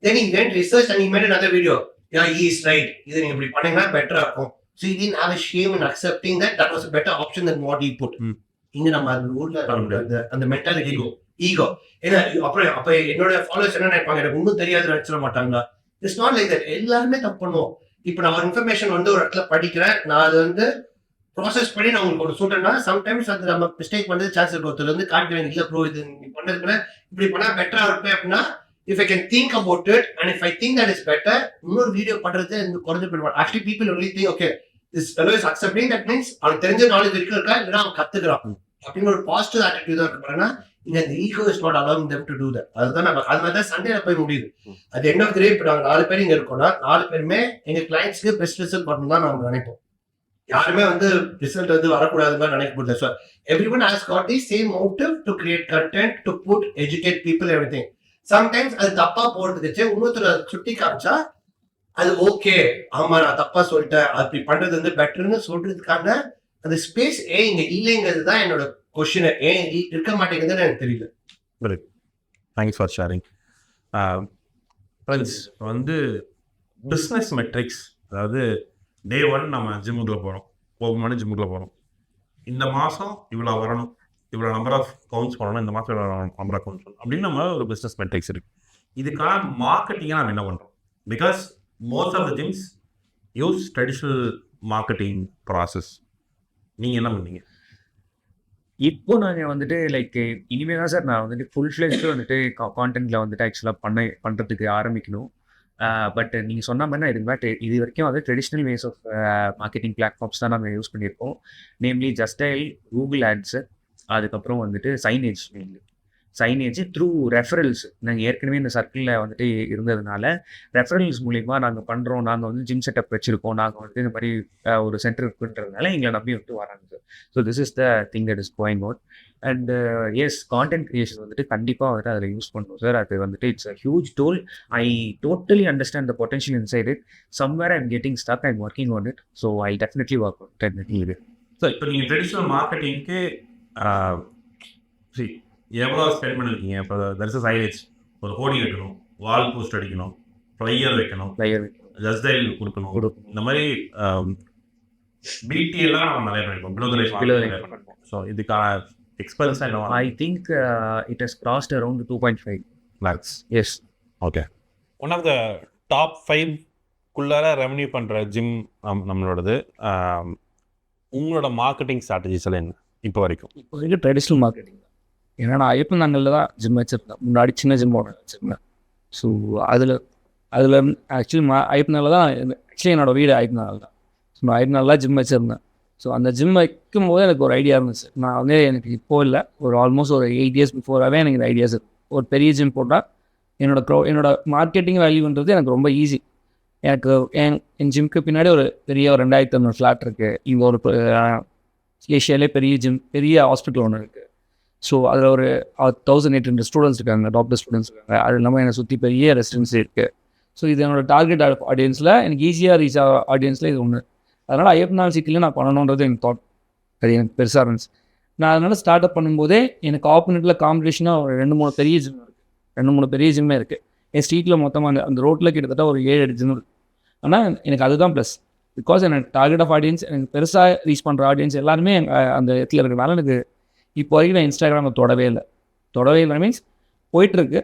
then he went research and he made another video, yeah he is right, இது நீங்க இப்படி பண்ணீங்கன்னா பெட்டரா இருக்கும். so he didn't have a shame in accepting that was a better option than what he put. இங்க நம்ம அந்த ஊர்ல அந்த மென்டாலிட்டி ஈகோ. ஏன்னா அப்புறம் அப்ப என்னோட ஃபாலோவர்ஸ் என்ன நினைப்பாங்க, எனக்கு ஒன்றும் தெரியாது நினைச்சிட மாட்டாங்களா? It's not like that. எல்லாருமே தப்பு பண்ணுவோம். இப்ப நான் ஒரு இன்ஃபர்மேஷன் வந்து ஒரு இடத்துல படிக்கிறேன், நான் அதை வந்து ப்ராசஸ் பண்ணி நான் உங்களுக்கு ஒரு சொல்றேன்னா சம்டைம்ஸ் அது நம்ம மிஸ்டேக் பண்ணது சான்ஸ் இருக்கு. ஒருத்தர் வந்து காட்டுவேன், இல்லை ப்ரோ இது பண்ணதுக்குள்ள இப்படி பண்ணா பெட்டரா இருப்பேன் அப்படின்னா, if I can think about it and if I think that is better, இன்னொரு வீடியோ பண்றது குறைஞ்சு போயிடுவாங்க. Actually people only think okay this fellow is accepting, that means அவனுக்கு தெரிஞ்ச நாலேஜ் வரைக்கும் இருக்கா, இல்லைன்னா அவன் கத்துக்கிறான். அப்படின்னு ஒரு பாசிட்டிவ் ஆட்டிடியூட் தான் இருப்பாங்கன்னா இந்த ego is not allowing them to do that. அதுதான் நம்ம அது மாதிரி தான் சண்டேல போய் முடியுது. அது எண்ட் ஆஃப் தி டே இப்போ நாங்கள் 4 பேர் இங்கே இருக்கோம்னா 4 பேருமே எங்கள் கிளைண்ட்ஸ்க்கு பெஸ்ட் ரிசல்ட் பண்ணணும் தான் நாங்கள் நினைப்போம். யாருமே வந்து ரிசல்ட் வந்து வரக்கூடாதுன்னு நினைக்க முடியல. So every one has got the same motive to create content, to put educate people, everything. Sometimes அது தப்பா போறதுக்கு இன்னொருத்தர் சுட்டி காமிச்சா அது ஓகே, ஆமா நான் தப்பா சொல்லிட்டேன், அப்படி பண்றது வந்து பெட்டர்னு சொல்றதுக்கான அந்த ஸ்பேஸ் ஏன் இங்க இல்லைங்கிறது தான் என்னோட கொஸ்டின். ஏன் இருக்க மாட்டேங்குதுன்னு எனக்கு தெரியல. Thanks for sharing. ஃப்ரெண்ட்ஸ் வந்து பிஸ்னஸ் மெட்ரிக்ஸ், அதாவது டே 1 நம்ம ஜிம்முக்குள்ளே போகிறோம், போகும்போது ஜிம்முக்குள்ளே போகிறோம், இந்த மாதம் இவ்வளோ வரணும், இவ்வளோ நம்பர் ஆஃப் கவுண்ட்ஸ் பண்ணணும், இந்த மாதம் இவ்வளோ நம்பர் ஆஃப் கவுண்ட்ஸ் பண்ணணும் அப்படின்னு நம்ம ஒரு பிஸ்னஸ் மெட்ரிக்ஸ் இருக்குது. இதுக்கான மார்க்கெட்டிங்காக நம்ம என்ன பண்ணுறோம்? Because most of the things use traditional marketing process. நீங்கள் என்ன பண்ணீங்க? இப்போ நாங்கள் வந்துட்டு லைக் இனிமேல் தான் சார் நான் வந்துட்டு ஃபுல் ஃப்ளெஜ்டு வந்துட்டு கான்டென்ட்டில் வந்துட்டு ஆக்சுவலாக பண்ணுறதுக்கு ஆரம்பிக்கணும். பட் நீங்கள் சொன்ன மாதிரி நான் இது வரைக்கும் வந்து traditional ways of marketing platforms தான் நாங்கள் யூஸ் பண்ணியிருக்கோம். நேம்லி ஜஸ்டைல், கூகுள் ஆட்ஸு, அதுக்கப்புறம் வந்துட்டு சைனேஜ் த்ரூ ரெஃபரல்ஸ். நாங்கள் ஏற்கனவே இந்த சர்க்கிளில் வந்துட்டு இருந்ததுனால ரெஃபரல்ஸ் மூலிமா நாங்கள் பண்ணுறோம். நாங்கள் வந்து ஜிம் செட்டப் வச்சுருக்கோம், நாங்கள் வந்து இந்த மாதிரி ஒரு சென்டர் இருக்குன்றதுனால எங்களை நம்பி வந்துட்டு வராங்க sir. So this is the thing that is going out. And yes, content creation வந்துட்டு கண்டிப்பாக வந்துட்டு அதில் யூஸ் பண்ணணும் சார். அது வந்துட்டு it's a huge tool. I totally understand the potential inside it. Somewhere I'm getting stuck, I'm working on it. So I definitely work on இது. So இப்போ நீங்கள் ட்ரெடிஷ்னல் மார்க்கெட்டிங்க்கு எவ்வளோ ஸ்பெண்ட் பண்ணிருக்கீங்க? இப்போ தரிச சைலேஜ், ஒரு ஹோர்டிங் வைக்கணும், வால் போஸ்ட் அடிக்கணும், ஃப்ளையர் வைக்கணும், ஜஸ்டைல் கொடுக்கணும், இந்த மாதிரி பிடி எல்லாம் நம்ம நிறைய பண்ணிருக்கோம். ஸோ இதுக்கான expense I think it has crossed around 2.5 lakhs. Yes. Okay. One of the top 5 revenue பண்ணுற ஜிம் நம்மளோடது. உங்களோட மார்க்கெட்டிங் ஸ்ட்ராட்டஜிஸ் எல்லாம் என்ன இப்போ வரைக்கும்? இப்போ வரைக்கும் ட்ரெடிஷ்னல் மார்க்கெட்டிங். ஏன்னா நான் ஐயப்பன்தாங்கல்ல தான் ஜிம் வச்சுருந்தேன், முன்னாடி சின்ன ஜிம் வச்சுருந்தேன். ஸோ அதில் ஆக்சுவலி ஐயப்பன்தாங்கல் தான் ஆக்சுவலி என்னோடய வீடு ஐயப்பன்தாங்கல் தான். ஸோ நான் ஐயப்பன்தாங்கல் தான் ஜிம் வச்சுருந்தேன். ஸோ அந்த ஜிம் வைக்கும்போது எனக்கு ஒரு ஐடியா இருந்துச்சு. நான் வந்து எனக்கு இப்போ இல்லை, ஒரு ஆல்மோஸ்ட் ஒரு 8 years பிஃபோராகவே எனக்கு இந்த ஐடியாஸ் இருக்குது. ஒரு பெரிய ஜிம் போட்டால் என்னோட மார்க்கெட்டிங் வேல்யூன்றது எனக்கு ரொம்ப ஈஸி. எனக்கு என் ஜிம்க்கு பின்னாடி ஒரு பெரிய 2500 ஃப்ளாட் இருக்குது. இங்கே ஒரு ஏஷியாலே பெரிய ஜிம், பெரிய ஹாஸ்பிட்டல் ஒன்று இருக்குது. ஸோ அதில் ஒரு 1800 ஸ்டூடெண்ட்ஸ் இருக்காங்க, டாக்டர் ஸ்டூடெண்ட்ஸ் இருக்காங்க. அது இல்லாமல் என்னை சுற்றி பெரிய ரெசிடென்சி இருக்குது. ஸோ இது என்னோடய டார்கெட் ஆடியன்ஸில் எனக்கு ஈஸியாக ரீச் ஆடியன்ஸில் இது ஒன்று. அதனால் ஐயப்பன்தாங்கல் சிட்டியில் நான் பண்ணணுன்றது எனக்கு தாட், அது எனக்கு பெருசாக இருந்துச்சு. நான் அதனால் ஸ்டார்ட் அப் பண்ணும்போதே எனக்கு ஆப்போனட்டில் காம்படிஷனாக ஒரு 2-3 பெரிய ஜிம் இருக்குது, 2-3 பெரிய ஜிம்மே இருக்குது. என் ஸ்ட்ரீட்டில் மொத்தமாக அந்த ரோட்டில் கிட்டத்தட்ட ஒரு 7-8 ஜிம் இருக்குது. ஆனால் எனக்கு அதுதான் ப்ளஸ். பிகாஸ் எனக்கு டார்கெட் ஆஃப் ஆடியன்ஸ், எனக்கு பெருசாக ரீச் பண்ணுற ஆடியன்ஸ் எல்லாருமே அந்த இடத்துல இருக்கிறனால எனக்கு இப்போ வரைக்கும் நான் இன்ஸ்டாகிராமில் தொடவே இல்லை மீன்ஸ் போயிட்டுருக்கு.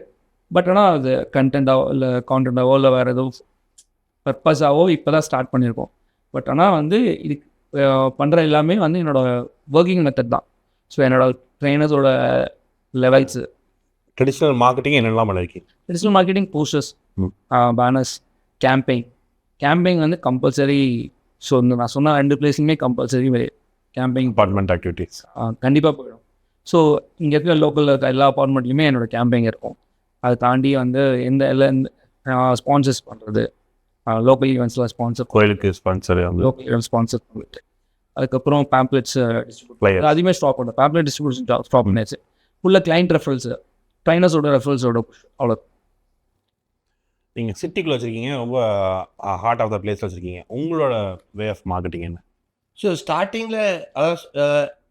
பட் ஆனால் அது கண்டென்ட்டாவோ இல்லை கான்டென்ட்டாவோ இல்லை வேறு எதுவும் பர்பஸாவோ இப்போ தான் ஸ்டார்ட் பண்ணியிருக்கோம். பட் ஆனால் வந்து இது பண்ணுற எல்லாமே வந்து என்னோடய ஒர்க்கிங் மெத்தட் தான். ஸோ என்னோடய ட்ரைனர்ஸோட லெவல்ஸு. ட்ரெடிஷ்னல் மார்க்கெட்டிங் என்னெல்லாம் பண்ணிருக்கீங்க? Traditional marketing posters, banners, campaign வந்து கம்பல்சரி. ஸோ நான் சொன்ன 2 பிளேஸுமே கம்பல்சரி கேம்பெயின் அப்பார்ட்மெண்ட் ஆக்டிவிட்டீஸ் கண்டிப்பாக போயிடும். ஸோ இங்கே இருக்கிற லோக்கலில் இருக்க எல்லா அப்பார்ட்மெண்ட்லையுமே என்னோடய கேம்பெயின் இருக்கும். அதை தாண்டி வந்து ஸ்பான்சர்ஸ் பண்ணுறது, லோக்கல் ஈவெண்ட்ஸில் ஸ்பான்சர், கோயிலுக்கு ஸ்பான்சர், லோக்கல் ஈவெண்ட் ஸ்பான்சர் பண்ணிட்டு அதுக்கப்புறம் பேம்ப்ளெட்ஸ் டிஸ்ட்ரிபியூட், அதுவுமே ஸ்டாப் பண்ணுறேன். பேம்ப்ளெட் டிஸ்ட்ரிபியூஷன் ஸ்டாப் பண்ணியாச்சு. ஃபுல்லாக கிளைண்ட் ரெஃபரல்ஸு, ட்ரைனர்ஸோட ரெஃபரல்ஸோட அவ்வளோ. நீங்கள் சிட்டிக்குள்ளே வச்சுருக்கீங்க, ரொம்ப ஹார்ட் ஆஃப் த பிளேஸில் வச்சுருக்கீங்க. உங்களோட வே ஆஃப் மார்க்கெட்டிங் என்ன? ஸோ ஸ்டார்டிங்கில்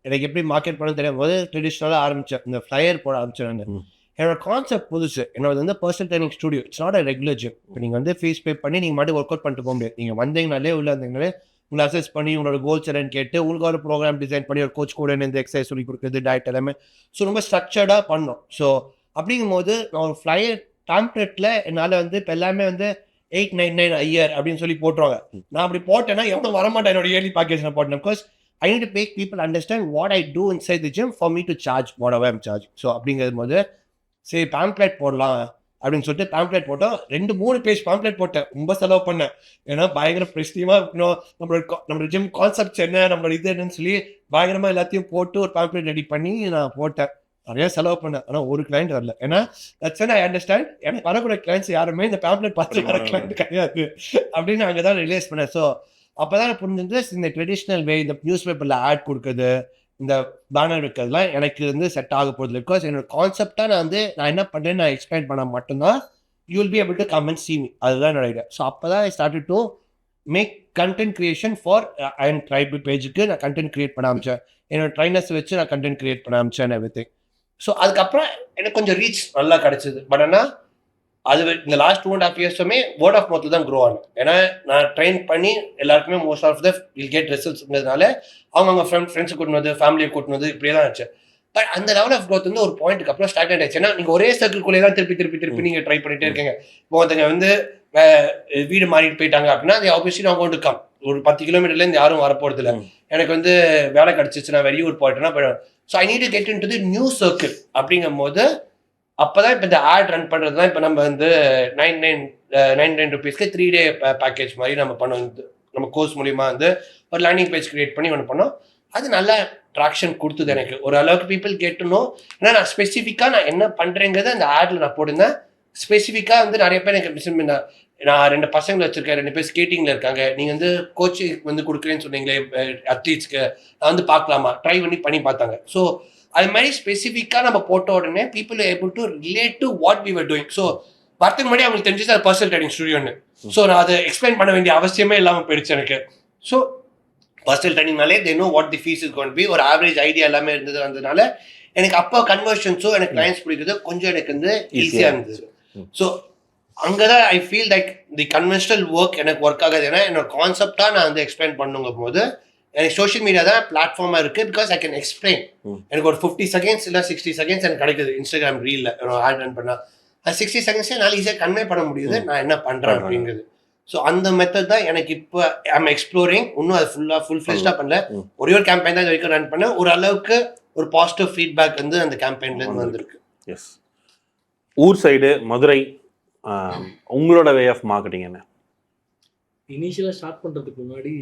எனக்கு எப்படி மார்க்கெட் பண்ண தெரியும் போது ட்ரெடிஷ்னலாக ஆரம்பித்தேன், இந்த ஃப்ளையர் போட ஆரம்பித்தேன். என்னோட கான்செப்ட் புதுசு. என்னோட வந்து personal training studio, it's not a regular gym. இப்போ நீங்கள் வந்து ஃபீஸ் பே பண்ணி நீங்கள் மட்டும் ஒர்க் அவுட் பண்ணிட்டு போக முடியாது. நீங்கள் வந்தீங்கனாலே உள்ள வந்தீங்கனாலே உங்களை அசஸ் பண்ணி உங்களோட கோல்ஸ் என்னன்னு கேட்டு உங்களுக்கு ஒரு ப்ரோக்ராம் டிசைன் பண்ணி ஒரு கோச் கூட இந்த எக்ஸசைஸ் சொல்லி கொடுக்குறது, டயட் எல்லாமே. ஸோ ரொம்ப ஸ்ட்ரக்சர்டாக பண்ணோம். ஸோ அப்படிங்கும்போது நான் ஒரு ஃப்ளையர் டேம்ப்ளெட்டில் என்னால் வந்து இப்போ எல்லாமே வந்து 899 a year அப்படின்னு சொல்லி போட்டுருவாங்க. நான் அப்படி போட்டேன்னா எவ்வளோ வரமாட்டேன் என்னோட இயர்லி பேக்கேஜ் நான் போட்டேன். Because I need to make people understand what I do inside the gym for me to charge whatever I'm charging. So அப்படிங்கிறது போது சரி பேம்ப்ளெட் போடலாம், அப்படின்னு சொல்லிட்டு பேம்ப்ளெட் போட்டோம். 2-3 பேஜ் பேம்ப்ளெட் போட்டேன். ரொம்ப செலவு பண்ணேன். ஏன்னா பயங்கர ப்ரெஸ்டீவா இருக்கணும், நம்மளோட ஜிம் கான்செப்ட்ஸ் என்ன, நம்மளோட இது என்னன்னு சொல்லி பயங்கரமா எல்லாத்தையும் போட்டு ஒரு பேம்ப்ளெட் ரெடி பண்ணி நான் போட்டேன். நிறைய செலவு பண்ணேன். ஆனா ஒரு கிளைண்ட் வரல. ஏன்னா தட்ஸ் when I understand எனக்கு வரக்கூடிய கிளைண்ட்ஸ் யாருமே இந்த பேம்ப்ளெட் பார்த்து வர கிளைண்ட் கிடையாது அப்படின்னு அங்கதான் ரியலைஸ் பண்ணேன். ஸோ அப்பதான் புரிஞ்சது இந்த ட்ரெடிஷ்னல் வே, இந்த நியூஸ் பேப்பர்ல ஆட் கொடுக்குறது, இந்த பேனர் வைக்கிறதுலாம் எனக்கு வந்து செட் ஆக போகுது. பிகாஸ் என்னோட கான்செப்டா நான் என்ன பண்றேன்னு நான் எக்ஸ்பிளைன் பண்ண மட்டும்தான் you will be able to come and see me. அதுதான் என்னோட ஐடியா. ஸோ அப்பதான் I started to make content creation for and tribal பேஜுக்கு நான் கண்டென்ட் கிரியேட் பண்ண ஆரம்பிச்சேன். என்னோட ட்ரைனர்ஸ் வச்சு நான் கண்டென்ட் கிரியேட் பண்ண ஆரம்பிச்சேன் எவ்ரிதிங். ஸோ அதுக்கப்புறம் எனக்கு கொஞ்சம் ரீச் நல்லா கிடைச்சது. பட் ஆனால் அது இந்த லாஸ்ட் 2.5 yearsமே வேர்ட் ஆஃப் மவுத்ல தான் க்ரோ ஆகும். ஏன்னா நான் ட்ரெயின் பண்ணி எல்லாருக்குமே most of the will get ரிசல்ட்ஸ்ங்கிறதுனால அவங்க ஃப்ரெண்ட்ஸை கூட்டினது, ஃபேமிலியை கூட்டினது இப்படியே தான் ஆச்சு. பட் அந்த லெவல் ஆஃப் க்ரோத் வந்து ஒரு பாயிண்ட்டுக்கு அப்புறம் ஸ்டார்ட் ஆயிடுச்சு. ஏன்னா நீங்கள் ஒரே சர்க்கிள்குள்ளே தான் திருப்பி நீங்கள் ட்ரை பண்ணிட்டே இருக்கீங்க. இப்போ ஒருத்தங்க வந்து வீடு மாறிட்டு போயிட்டாங்க அப்படின்னா அது ஆப்வியஸ்லி அவங்க கொண்டு கம் ஒரு 10 கிலோமீட்டர்லேருந்து யாரும் வரப்போறது இல்லை. எனக்கு வந்து வேலை கிடைச்சிச்சு, நான் வெளியூர் போயிட்டேன்னா போயிடுவேன். So I need to get in to the new circle. அப்படிங்கும் போது அப்போதான் இப்போ இந்த ஆட் ரன் பண்ணுறது தான் இப்போ நம்ம வந்து 99 rupeesக்கு 3 day பேக்கேஜ் மாதிரி நம்ம பண்ணோம். நம்ம கோர்ஸ் மூலிமா வந்து ஒரு லேண்டிங் பேஜ் கிரியேட் பண்ணி ஒன்று பண்ணோம். அது நல்ல ட்ராக்ஷன் கொடுத்தது எனக்கு. ஒரு அளவுக்கு பீப்புள் கேட்டுனோம். ஏன்னா நான் ஸ்பெசிஃபிக்காக நான் என்ன பண்ணுறேங்கிறத அந்த ஆடில் நான் போட்டிருந்தேன். ஸ்பெசிஃபிக்காக வந்து நிறைய பேர் எனக்கு நான் 2 பசங்களை வச்சிருக்கேன், 2 பேர் ஸ்கேட்டிங்கில் இருக்காங்க, நீங்கள் வந்து கோச்சிங் வந்து கொடுக்குறேன்னு சொன்னீங்களே அத்லீட்ஸ்க்கு, நான் வந்து பார்க்கலாமா, ட்ரை பண்ணி பார்த்தாங்க. ஸோ அது மாதிரி ஸ்பெசிஃபிக்காக நம்ம போட்ட உடனே people able to relate to what we were doing. So வரத்துக்கு முன்னாடி அவங்களுக்கு தெரிஞ்சது அது பர்சனல் ட்ரைனிங் ஸ்டுடியோன்னு. ஸோ நான் அதை எக்ஸ்பிளைன் பண்ண வேண்டிய அவசியமே இல்லாமல் போயிடுச்சு எனக்கு. ஸோ பர்சனல் ட்ரைனிங்னாலே they know what the fees is going to be, ஒரு ஆவரேஜ் ஐடியா எல்லாமே இருந்தது. அதனால எனக்கு அப்போ கன்வர்ஷன்ஸோ எனக்கு கிளைண்ட்ஸ் பிடிக்கிறது கொஞ்சம் எனக்கு வந்து ஈஸியாக இருந்தது. ஸோ அங்கதான் I feel like the conventional work எனக்கு ஒர்க் ஆகாது. ஏன்னா என்னோட கான்செப்டா நான் வந்து எக்ஸ்பிளைன் பண்ணுங்கும் போது எனக்கு சோஷியல் மீடியா தான் பிளாட்ஃபார்மா இருக்கு. Because I can explain. எனக்கு ஒரு 50 seconds இல்லை 60 seconds எனக்கு கிடைக்குது இன்ஸ்டாகிராம் ரீல்ல ஆட் ரன் பண்ணா. அது 60 seconds என்னால் ஈஸியாக கன்வே பண்ண முடியுது நான் என்ன பண்றேன் அப்படிங்கிறது. ஸோ அந்த மெத்தட் தான் எனக்கு இப்போ ஐம் எக்ஸ்ப்ளோரிங். இன்னும் அது ஃபுல் ஃபிளெஷ்டா பண்ணல. ஒரே ஒரு கேம்பெயின் தான் இது வரைக்கும் ரன் பண்ணேன். ஒரு அளவுக்கு ஒரு பாசிட்டிவ் ஃபீட்பேக் வந்து அந்த கேம்பெயின்ல இருந்து வந்திருக்கு. எஸ். ஊர் சைடு மதுரை, உங்களோட வே ஆஃப் மார்க்கெட்டிங் என்ன? இனிஷியலாக ஸ்டார்ட் பண்ணுறதுக்கு முன்னாடி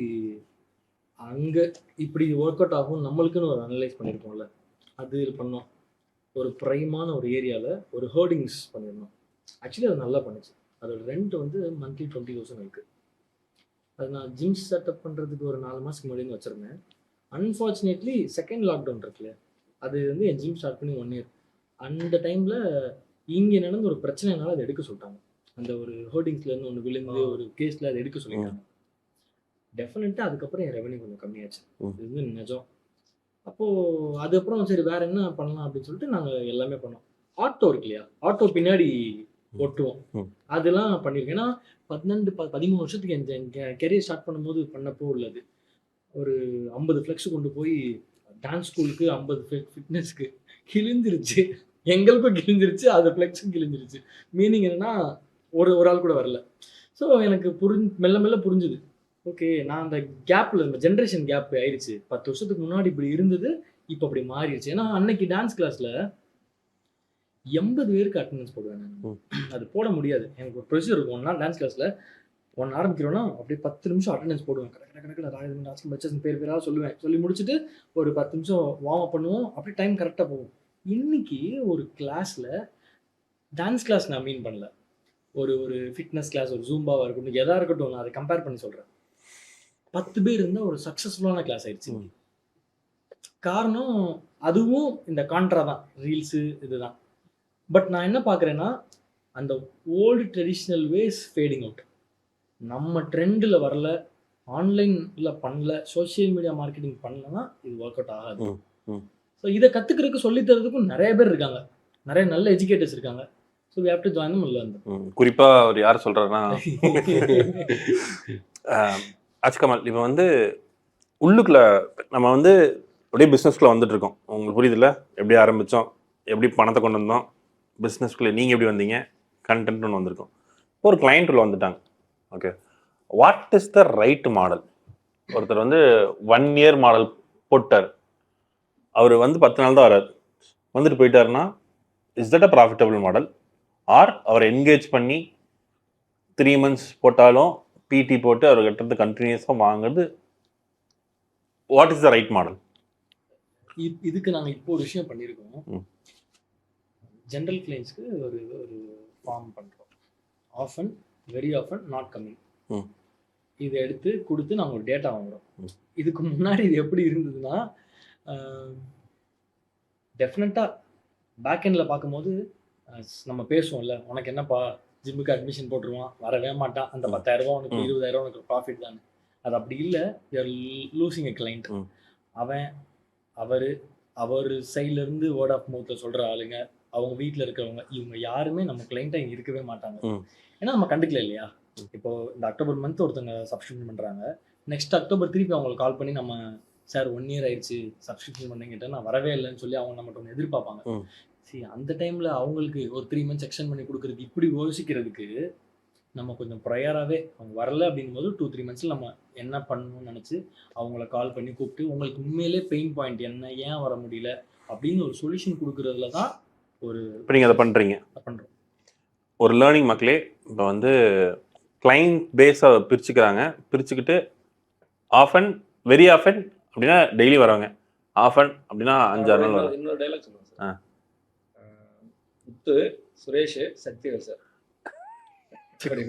அங்கே இப்படி ஒர்க் அவுட் ஆகும் நம்மளுக்குன்னு ஒரு அனலைஸ் பண்ணியிருக்கோம்ல, அது பண்ணோம். ஒரு ப்ரைமான ஒரு ஏரியாவில் ஒரு ஹோர்டிங்ஸ் பண்ணியிருந்தோம். ஆக்சுவலி அது நல்லா பண்ணுச்சு. அதோட ரெண்ட் வந்து மந்த்லி 20,000 இருக்குது. அது நான் ஜிம் செட்டப் பண்ணுறதுக்கு ஒரு 4 மாதத்துக்கு முன்னாடி வச்சுருந்தேன். அன்ஃபார்ச்சுனேட்லி செகண்ட் லாக்டவுன் இருக்குல்ல, அது வந்து என் ஜிம் ஸ்டார்ட் பண்ணி 1 year. அந்த டைமில் இங்கே நடந்த ஒரு பிரச்சனைனால அதை எடுக்க சொல்லிட்டாங்க. அந்த ஒரு ஹோர்டிங்ஸ்லேருந்து ஒன்று விழுந்து ஒரு கேஸில் அதை எடுக்க சொல்லிட்டாங்க. டெஃபினட்டாக அதுக்கப்புறம் என் ரெவன்யூ கொஞ்சம் கம்மியாச்சு. இது வந்து நிஜம். அப்போது அதுக்கப்புறம் சரி வேறு என்ன பண்ணலாம் அப்படின்னு சொல்லிட்டு நாங்கள் எல்லாமே பண்ணோம். ஆட்டோ இருக்கு இல்லையா, ஆட்டோ பின்னாடி ஒட்டுவோம். அதெல்லாம் பண்ணியிருக்கேன். ஏன்னா 13 வருஷத்துக்கு என் கெரியர் ஸ்டார்ட் பண்ணும்போது பண்ணப்போ உள்ளது ஒரு 50 ஃப்ளெக்ஸ் கொண்டு போய் டான்ஸ் ஸ்கூலுக்கு 50 ஃபிட்னஸ்க்கு கிழிஞ்சிருச்சு. எங்களுக்கும் கிழிஞ்சிருச்சு, அது ஃப்ளெக்ஸும் கிழிஞ்சிருச்சு. மீனிங் என்னன்னா ஒரு ஆள் கூட வரல. ஸோ எனக்கு மெல்ல மெல்ல புரிஞ்சுது. ஓகே, நான் அந்த கேப்பில் இந்த ஜென்ரேஷன் கேப் ஆயிடுச்சு. 10 வருஷத்துக்கு முன்னாடி இப்படி இருந்தது, இப்போ அப்படி மாறிடுச்சு. ஏன்னா அன்னைக்கு டான்ஸ் கிளாஸில் 80 பேருக்கு அட்டெண்டன்ஸ் போடுவேன் நான். அது போட முடியாது. எனக்கு ஒரு ப்ரொசீஜர் இருக்கும். 1 நாள் டான்ஸ் கிளாஸில் 1 ஆரம்பிக்கிறோன்னா அப்படியே 10 நிமிஷம் அட்டெண்டன்ஸ் போடுவேன். கணக்கில் டான்ஸ் பச்சஸ் பேராக சொல்லுவேன். சொல்லி முடிச்சுட்டு ஒரு 10 நிமிஷம் வார்ம் அப் பண்ணுவோம். அப்படியே டைம் கரெக்டாக போகும். இன்னைக்கு ஒரு கிளாஸில் டான்ஸ் கிளாஸ் நான் மீன் பண்ணல, ஒரு ஃபிட்னஸ் கிளாஸ், ஒரு ஜூம்பாவாக இருக்கட்டும், எதாக இருக்கட்டும், நான் அதை கம்பேர் பண்ணி சொல்கிறேன். 10 பேர் இருந்தால் ஒரு சக்ஸஸ்ஃபுல்லான கிளாஸ் ஆயிடுச்சு. காரணம் அதுவும் இந்த கான்ட்ரா தான், ரீல்ஸு இதுதான். பட் நான் என்ன பார்க்குறேன்னா அந்த old traditional ways fading out. நம்ம ட்ரெண்டில் வரல, ஆன்லைனில் பண்ணல, சோஷியல் மீடியா மார்க்கெட்டிங் பண்ணலன்னா இது ஒர்க் அவுட் ஆகாது. ஸோ இதை கற்றுக்கிறதுக்கு சொல்லித்தரதுக்கும் நிறைய பேர் இருக்காங்க, நிறைய நல்ல எஜுகேட்டர்ஸ் இருக்காங்க. So we have to join them. இல்லை அந்த குறிப்பாக அவர் யார் சொல்கிறாருன்னா அச்கமல். இப்போ வந்து உள்ளுக்குள்ள நம்ம வந்து அப்படியே பிஸ்னஸ்குள்ளே வந்துட்டு இருக்கோம். உங்களுக்கு புரியுதுல்ல, எப்படி ஆரம்பித்தோம், எப்படி பணத்தை கொண்டு வந்தோம், பிஸ்னஸ்குள்ளே நீங்கள் எப்படி வந்தீங்க, கண்டென்ட் ஒன்று வந்திருக்கோம். இப்போ ஒரு கிளைண்ட் உள்ள வந்துட்டாங்க. Okay, what is the right model? ஒருத்தர் வந்து 1 year மாடல் போட்டார், அவர் வந்து 10 நாள் தான் வராது, வந்துட்டு போயிட்டாருன்னா is that a profitable model? Or அவரை என்கேஜ் பண்ணி 3 months போட்டாலும் பிடி போட்டு அவர்கிட்ட கண்டினியூஸாக வாங்குறது, what is the right model? இதுக்கு நாங்கள் இப்போ ஒரு விஷயம் பண்ணியிருக்கோம். ஜென்ரல் கிளைண்ட்ஸ்க்கு ஒரு ஃபார்ம் பண்ணுறோம். Often, very often, not coming. இதை எடுத்து கொடுத்து நாங்கள் ஒரு டேட்டா வாங்குறோம். இதுக்கு முன்னாடி இது எப்படி இருந்ததுன்னா, டெஃபினட்டாக பேக்எண்டில் பார்க்கும்போது நம்ம பேசுவோம்ல, உனக்கு என்னப்பா ஜிம்முக்கு அட்மிஷன் போட்டுருவான், வரவே மாட்டான், அந்த 10,000 உனக்கு 20,000 உனக்கு ப்ராஃபிட் தானே. அது அப்படி இல்லை. You're losing a client. அவர் சைட்லேருந்து வேர்ட் ஆஃப் மவுத்தில் சொல்கிற ஆளுங்க, அவங்க வீட்டில் இருக்கிறவங்க, இவங்க யாருமே நம்ம கிளைண்ட்டாக இருக்கவே மாட்டாங்க. ஏன்னா நம்ம கண்டுக்கல இல்லையா. இப்போ இந்த அக்டோபர் மந்த் ஒருத்தங்க சப்ஸ்கிரிப்ஷன் பண்ணுறாங்க, நெக்ஸ்ட் அக்டோபர் திருப்பி அவங்களுக்கு கால் பண்ணி நம்ம சார் 1 year ஆயிடுச்சு சப்ஸ்கிரிப்ஷன் பண்ணிக்கிட்ட, நான் வரவே இல்லைன்னு சொல்லி அவங்க நம்மகிட்ட ஒன்று எதிர்பார்ப்பாங்க. சரி, அந்த டைமில் அவங்களுக்கு ஒரு 3 months எக்ஸ்டெண்ட் பண்ணி கொடுக்குறதுக்கு இப்படி யோசிக்கிறதுக்கு நம்ம கொஞ்சம் ப்ரையராகவே, அவங்க வரல அப்படிங்கும்போது 2-3 monthsல நம்ம என்ன பண்ணணும்னு நினச்சி அவங்கள கால் பண்ணி கூப்பிட்டு உங்களுக்கு உண்மையிலே பெயின் பாயிண்ட் என்ன, ஏன் வர முடியல அப்படின்னு ஒரு சொல்யூஷன் கொடுக்குறதுல தான் ஒரு இப்போ நீங்கள் அதை பண்ணுறோம். ஒரு லேர்னிங் மக்களே இப்போ வந்து கிளைண்ட் பேஸை பிரிச்சுக்கிட்டு ஆஃபன், வெரி ஆஃபன் அப்படின்னா டெய்லி வரவங்க, ஆஃபன் அப்படின்னா 5-6 நாள் வரும். இன்னொரு டைலாக் சொல்லுங்க சார். முத்து, சுரேஷ், சக்திவேல் சார்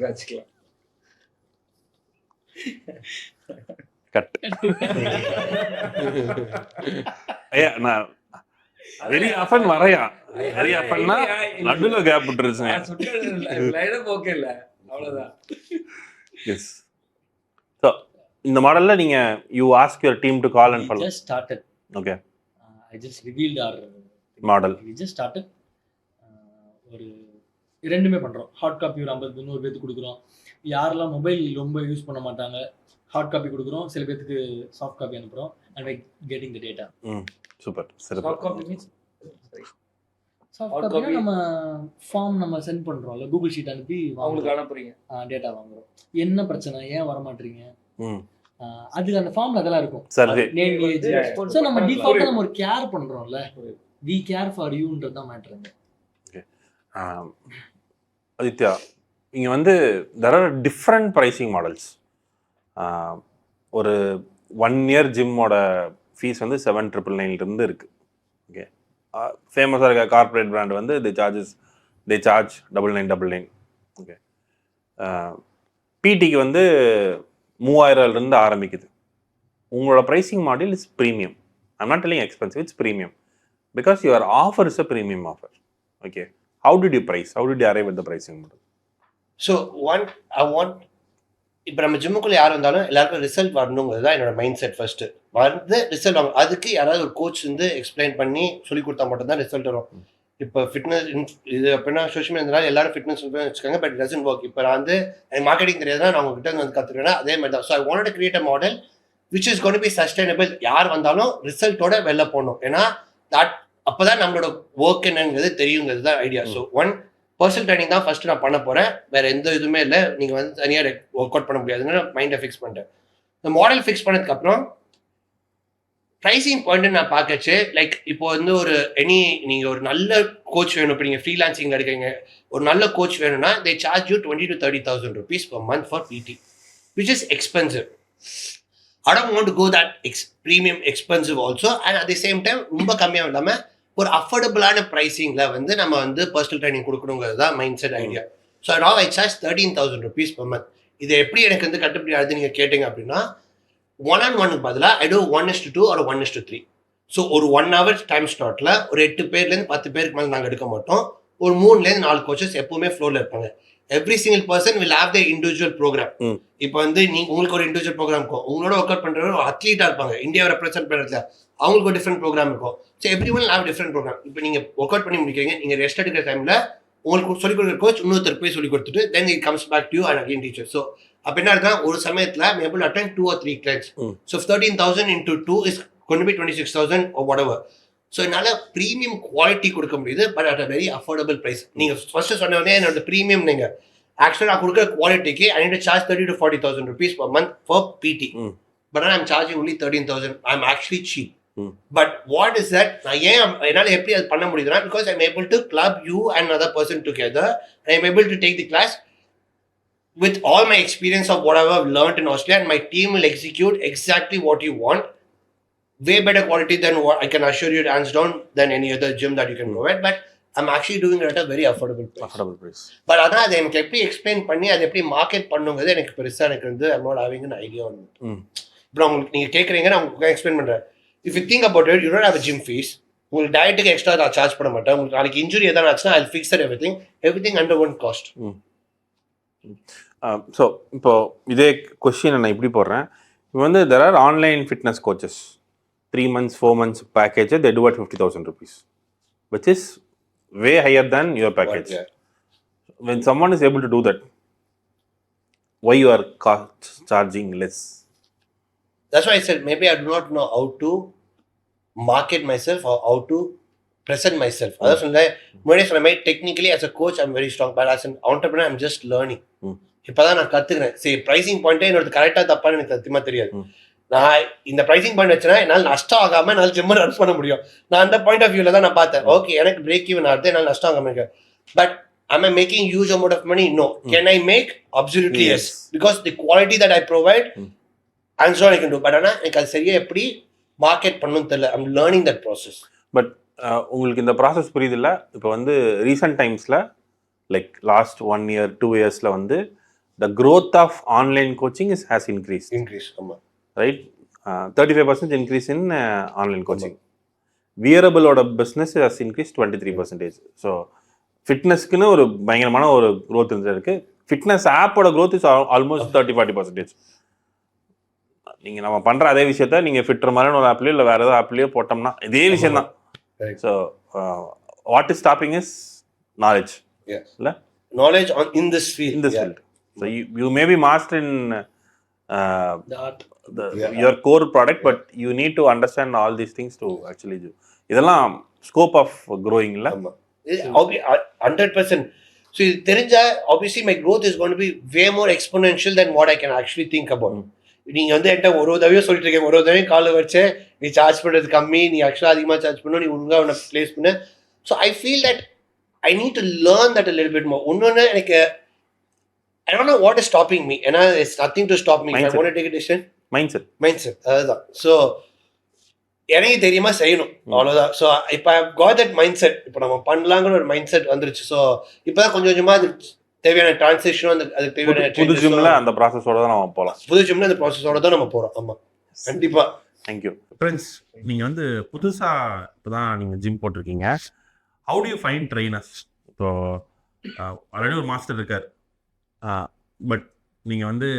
வச்சுக்கலாம். கட். ஐயா நான் வெரி ஆஃபன் வரையா, வெரி ஆஃபன்னா நடுவில் கேப் விட்டுருச்சுங்க. ஓகே இல்லை, அவ்வளோதான். எஸ். ஸோ இந்த மாடல்ல நீங்க you ask your team to call and follow. just started. Okay. I just revealed our model. we just started. ஒரு ரெண்டுமே பண்றோம். ஹார்ட் காப்பி ஒரு 50 100 பேருக்கு கொடுக்குறோம். யாரெல்லாம் மொபைல் ரொம்ப யூஸ் பண்ண மாட்டாங்க, ஹார்ட் காப்பி கொடுக்குறோம். சில பேருக்கு சாஃப்ட் காப்பி அனுப்புறோம். and we getting the data. Super. Soft copy means soft copy நம்ம ஃபார்ம் நம்ம சென்ட் பண்றோம்ல, கூகுள் ஷீட் அனுப்பி அவங்களுக்கு அனுப்புறீங்க, டேட்டா வாங்குறோம். என்ன பிரச்சனை, ஏன் வர மாட்டீங்க, அது அந்த ஃபார்ம்ல அதெல்லாம் இருக்கும். Survey name, age. சோ நம்ம டிஃபால்ட்டா நம்ம ஒரு கேர் பண்றோம்ல, we care for youன்றது தான் மேட்டருங்க. ஓகே. ஆதித்யா, இங்க வந்து there are different pricing models. ஒரு 1 year ஜிம்மோட ஃபீஸ் வந்து 7,999 இருந்து இருக்கு. ஓகே. ஃபேமஸாக இருக்க கார்பரேட் பிராண்ட் வந்து they charge 9,999. ஓகே. பிடிக்கு வந்து 3,000 இருந்து ஆரம்பிக்குது. உங்களோட pricing model is premium. I'm not telling expensive, it's premium because your offer is a premium offer. Okay. How did you price, how did you arrive with the pricing model? So இப்போ நம்ம ஜிம்முக்குள்ளே யார் வந்தாலும் எல்லாருக்கும் result வரணுங்கிறது தான் என்னோட mind set. First வந்து result வாங்க, அதுக்கு யாராவது ஒரு கோச் வந்து எக்ஸ்பிளைன் பண்ணி சொல்லி கொடுத்தா மட்டும்தான் ரிசல்ட் வரும். இப்போ ஃபிட்னஸ் இது அப்படின்னா சோஷியல் மீடியா எல்லாரும் ஃபிட்னஸ் வச்சுக்காங்க, பட் டசன்ட் ஒர்க். இப்போ நான் வந்து எனக்கு மார்க்கெட்டிங் தெரியாதுன்னா நான் உங்ககிட்ட வந்து கற்றுக்கிறேன்னா அதே மாதிரி தான். So I want to create a model which is gone to be sustainable. யார் வந்தாலும் ரிசல்ட்டோட வெளில போகணும். ஏன்னா அப்போதான் நம்மளோட ஒர்க் என்னங்கிறது தெரியுங்கிறது தான் ஐடியா. ஸோ பர்சனல் ட்ரைனிங் தான் ஃபர்ஸ்ட் நான் பண்ண போகிறேன், வேற எந்த இதுவுமே இல்லை. நீங்கள் வந்து தனியாக ஒர்க் அவுட் பண்ண முடியாதுன்னு மைண்டை ஃபிக்ஸ் பண்ணிட்டேன். இந்த மாடல் ஃபிக்ஸ் பண்ணதுக்கப்புறம் ப்ரைசிங் பாயிண்ட் நான் பார்க்கச்சு, லைக் இப்போ வந்து ஒரு நீங்கள் ஒரு நல்ல கோச் வேணும். இப்போ நீங்கள் ஃப்ரீலான்சிங் எடுக்கிறீங்க, ஒரு நல்ல கோச் வேணும்னா they charge you 20,000 to 30,000 rupees per month for PT, which is expensive. I don't want to go that premium expensive also, and at the same time ரொம்ப கம்மியாக இல்லாமல் ஒரு அஃபோர்டபுளான ப்ரைஸிங்கில் வந்து நம்ம வந்து பர்சனல் ட்ரைனிங் கொடுக்கணுங்கிறது தான் mind set idea. So now I charge 13,000 rupees per month. இது எப்படி எனக்கு வந்து கட்டுப்படி ஆகுது நீங்கள் கேட்டிங்க அப்படின்னா, 1-on-1க்கு பதிலாக I do 1:2 or 1:3. ஸோ ஒரு 1 hour டைம் ஸ்லாட்டில் ஒரு 8 பேர்லேருந்து 10 பேருக்கு மேலே நாங்கள் எடுக்க மாட்டோம். ஒரு 3-4 கோச்சஸ் எப்பவுமே ஃப்ளோரில் இருப்பாங்க. Every single person will have the individual programme. இப்போ வந்து உங்களுக்கு ஒரு இண்டிவிஜுவல் ப்ரோக்ராம் இருக்கும், உங்களோட ஒர்க் அவுட் பண்ணுறவங்க ஒரு அத்லீட்டாக இருப்பாங்க, இந்தியாவை ரெப்ரசென்ட் பண்ணுறதுல அவங்களுக்கு ஒரு டிஃப்ரெண்ட் ப்ரோக்ராம் இருக்கும். So every one have different programme. இப்போ நீங்கள் ஒர்க் அவுட் பண்ணி முடிக்கிறீங்க, நீங்கள் ரெஸ்ட் எடுக்கிற டைமில் உங்களுக்கு சொல்லிக் கொடுக்குற கோச் இன்னொருத்தர் போய் சொல்லிக் கொடுத்துட்டு then it comes back to you and again teacher. So அப்போ என்ன இருக்குன்னா ஒரு சமயத்தில் maybe I'll attend 2 or 3 clients. So 13,000 into 2 is going to be 26,000 or whatever. So என்னால் ப்ரீமியம் குவாலிட்டி கொடுக்க முடியுது, but at a very affordable price. நீங்கள் first சொன்ன உடனே என்னோட ப்ரீமியம் நீங்கள் ஆக்சுவலாக நான் கொடுக்குற குவாலிட்டிக்கு I need to charge 30,000 to 40,000 rupees per month for PT. But I'm charging only 13,000. I'm actually cheap. But what is that? நான் ஏன் என்னால் எப்படி அது பண்ண முடியுதுன்னா, because I'm able to club you and another person together. I'm able to take the class with all my experience of whatever I've learned in Australia, and my team will execute exactly what you want. Way better quality than what I can assure you, hands down, than any other gym that you can provide. But I'm actually doing it at a very affordable price. But அதான் அதை எனக்கு எப்படி explain பண்ணி அதை எப்படி market பண்ணுங்கிறது எனக்கு பெருசாக எனக்கு வந்து I'm not having an idea on it. இப்போ உங்களுக்கு நீங்கள் கேட்குறீங்க, நான் உங்களுக்கு எக்ஸ்பிளைன் பண்ணுறேன். If you think about it, you don't have a gym fees. உங்களுக்கு டயட்டுக்கு எக்ஸ்ட்ரா நான் சார்ஜ் பண்ண மாட்டேன். உங்களுக்கு நாளைக்கு இன்ஜுரி எதாவது ஆச்சுன்னா I'll fix that everything under one cost. So இப்போ இதே கொஸ்டின் நான் இப்படி போடுறேன். இப்போ வந்து there are online fitness coaches, 3 months 4 months package, they do at 50,000 rupees, which is way higher than your package. When someone is able to do that, why you are charging less? That's why I said maybe I do not know how to market myself or how to present myself. அதான் சொன்னேன் முன்னாடியே சொன்ன மாதிரி, technically as a coach I'm very strong, but as an entrepreneur I'm just learning. இப்போதான் நான் கற்றுக்கிறேன். சரி, pricing பாயிண்ட்டே என்னோட கரெக்டாக தப்பான்னு எனக்கு சத்தியமாக தெரியாது. நான் இந்த ப்ரைசிங் பாயிண்ட் வச்சுனா என்னால் நஷ்டம் ஆகாமல் என்னால் ஜிம்மை ரன் பண்ண முடியும். நான் அந்த பாயிண்ட் ஆஃப் வியூவில் தான் நான் பார்த்தேன். ஓகே, எனக்கு பிரேக் ஈவன் ஆகுது, என்னால் நஷ்டம் ஆகாமல் இருக்கேன். But am I making huge amount of money? No. Can I make? Absolutely yes. Because the quality that I provide, I'm sure I can do. But ஆனால் எனக்கு அது சரியாக எப்படி மார்க்கெட் பண்ணணும்னு தெரியல. I'm learning that process. But உங்களுக்கு இந்த process புரியுது இல்லை? இப்போ வந்து ரீசன்ட் டைம்ஸில் லைக் லாஸ்ட் 1 year 2 yearsல வந்து the growth of online coaching has increased. Right? 35% increase in online coaching. Wearable oda business has increased 23%. So fitness-க்குன்னு ஒரு பயங்கரமான ஒரு growth இருக்கு. Fitness app-ஓட growth is almost 30-40%. நீங்கள் நம்ம பண்ணுற அதே விஷயத்த நீங்கள் ஃபிட்டர் மாதிரியான ஒரு ஆப்லேயோ இல்லை வேறு ஏதாவது ஆப்லேயோ போட்டோம்னா இதே விஷயம் தான். So what is stopping is knowledge. இல்லை, knowledge in this field. So you may be master in your core product, but you need to understand all these things to actually do. இதெல்லாம் scope of growing இல்ல? 100%. So இது தெரிஞ்சா obviously my growth is going to be way more exponential than what I can actually think about. நீங்க வந்து என்கிட்ட ஒரு தடவையும் சொல்லிட்டு இருக்கீங்க, ஒரு தடவையும் காலை வச்சு நீ சார்ஜ் பண்ணுறது கம்மி, நீ ஆக்சுவலாக அதிகமாக சார்ஜ் பண்ணணும், நீ ஒழுங்காக உன்னை பிளேஸ் பண்ணு. So I feel that I need to learn that a little bit more. இன்னொன்று எனக்கு I don't know what is stopping me. And it's nothing to stop me. Mindset. If I want to take a decision. Mindset. அதுதான். So எனக்கு தெரியுமா செய்யணும், அவ்வளோதான். So இப்போ I got that mind set. இப்போ நம்ம பண்ணலாங்கிற ஒரு மைண்ட் செட் வந்துருச்சு. ஸோ இப்போ தான் கொஞ்சம் கொஞ்சமாக அது தேவையான டிரான்சிஷனும் அதுக்கு தேவையான புது ஜிம்ல அந்த ப்ராசஸோட தான் நம்ம போகலாம். புது ஜிம்ல அந்த ப்ராசஸோட தான் நம்ம போகிறோம். ஆமாம், கண்டிப்பாக. Thank you friends. நீங்கள் வந்து புதுசாக இப்போ தான் நீங்கள் ஜிம் போட்டிருக்கீங்க. How do you find trainers? இப்போ ஆல்ரெடி ஒரு மாஸ்டர் இருக்கார், பட் நீங்கள் வந்து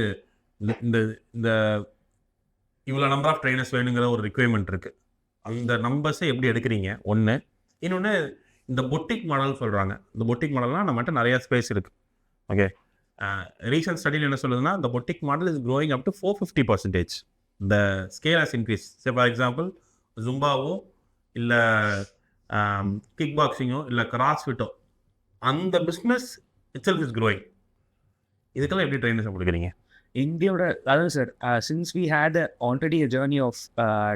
இந்த இந்த இவ்வளோ நம்பர் ஆஃப் ட்ரெயினர்ஸ் வேணுங்கிற ஒரு ரிக்வயர்மெண்ட் இருக்குது. அந்த நம்பர்ஸை எப்படி எடுக்கிறீங்க? ஒன்று. இன்னொன்று, இந்த பொட்டிக் மாடல் சொல்கிறாங்க. இந்த பொட்டிக் மாடல்னால் நம்மகிட்ட நிறையா ஸ்பேஸ் இருக்குது. ஓகே, ரீசன்ட் ஸ்டடியில் என்ன சொல்லுதுன்னா, இந்த boutique model is growing up to 450%. இந்த scale has increase. Say for example ஜும்பாவோ இல்லை கிக் பாக்ஸிங்கோ இல்லை கிராஸ்ஃபிட்டோ, அந்த பிஸ்னஸ் இட்செல்ஃப் இஸ் க்ரோயிங். இதுக்கெல்லாம் எப்படி ட்ரெயினர்ஸ் கொடுக்குறீங்க? இந்தியாவோட அதான் sir, since we had already a journey of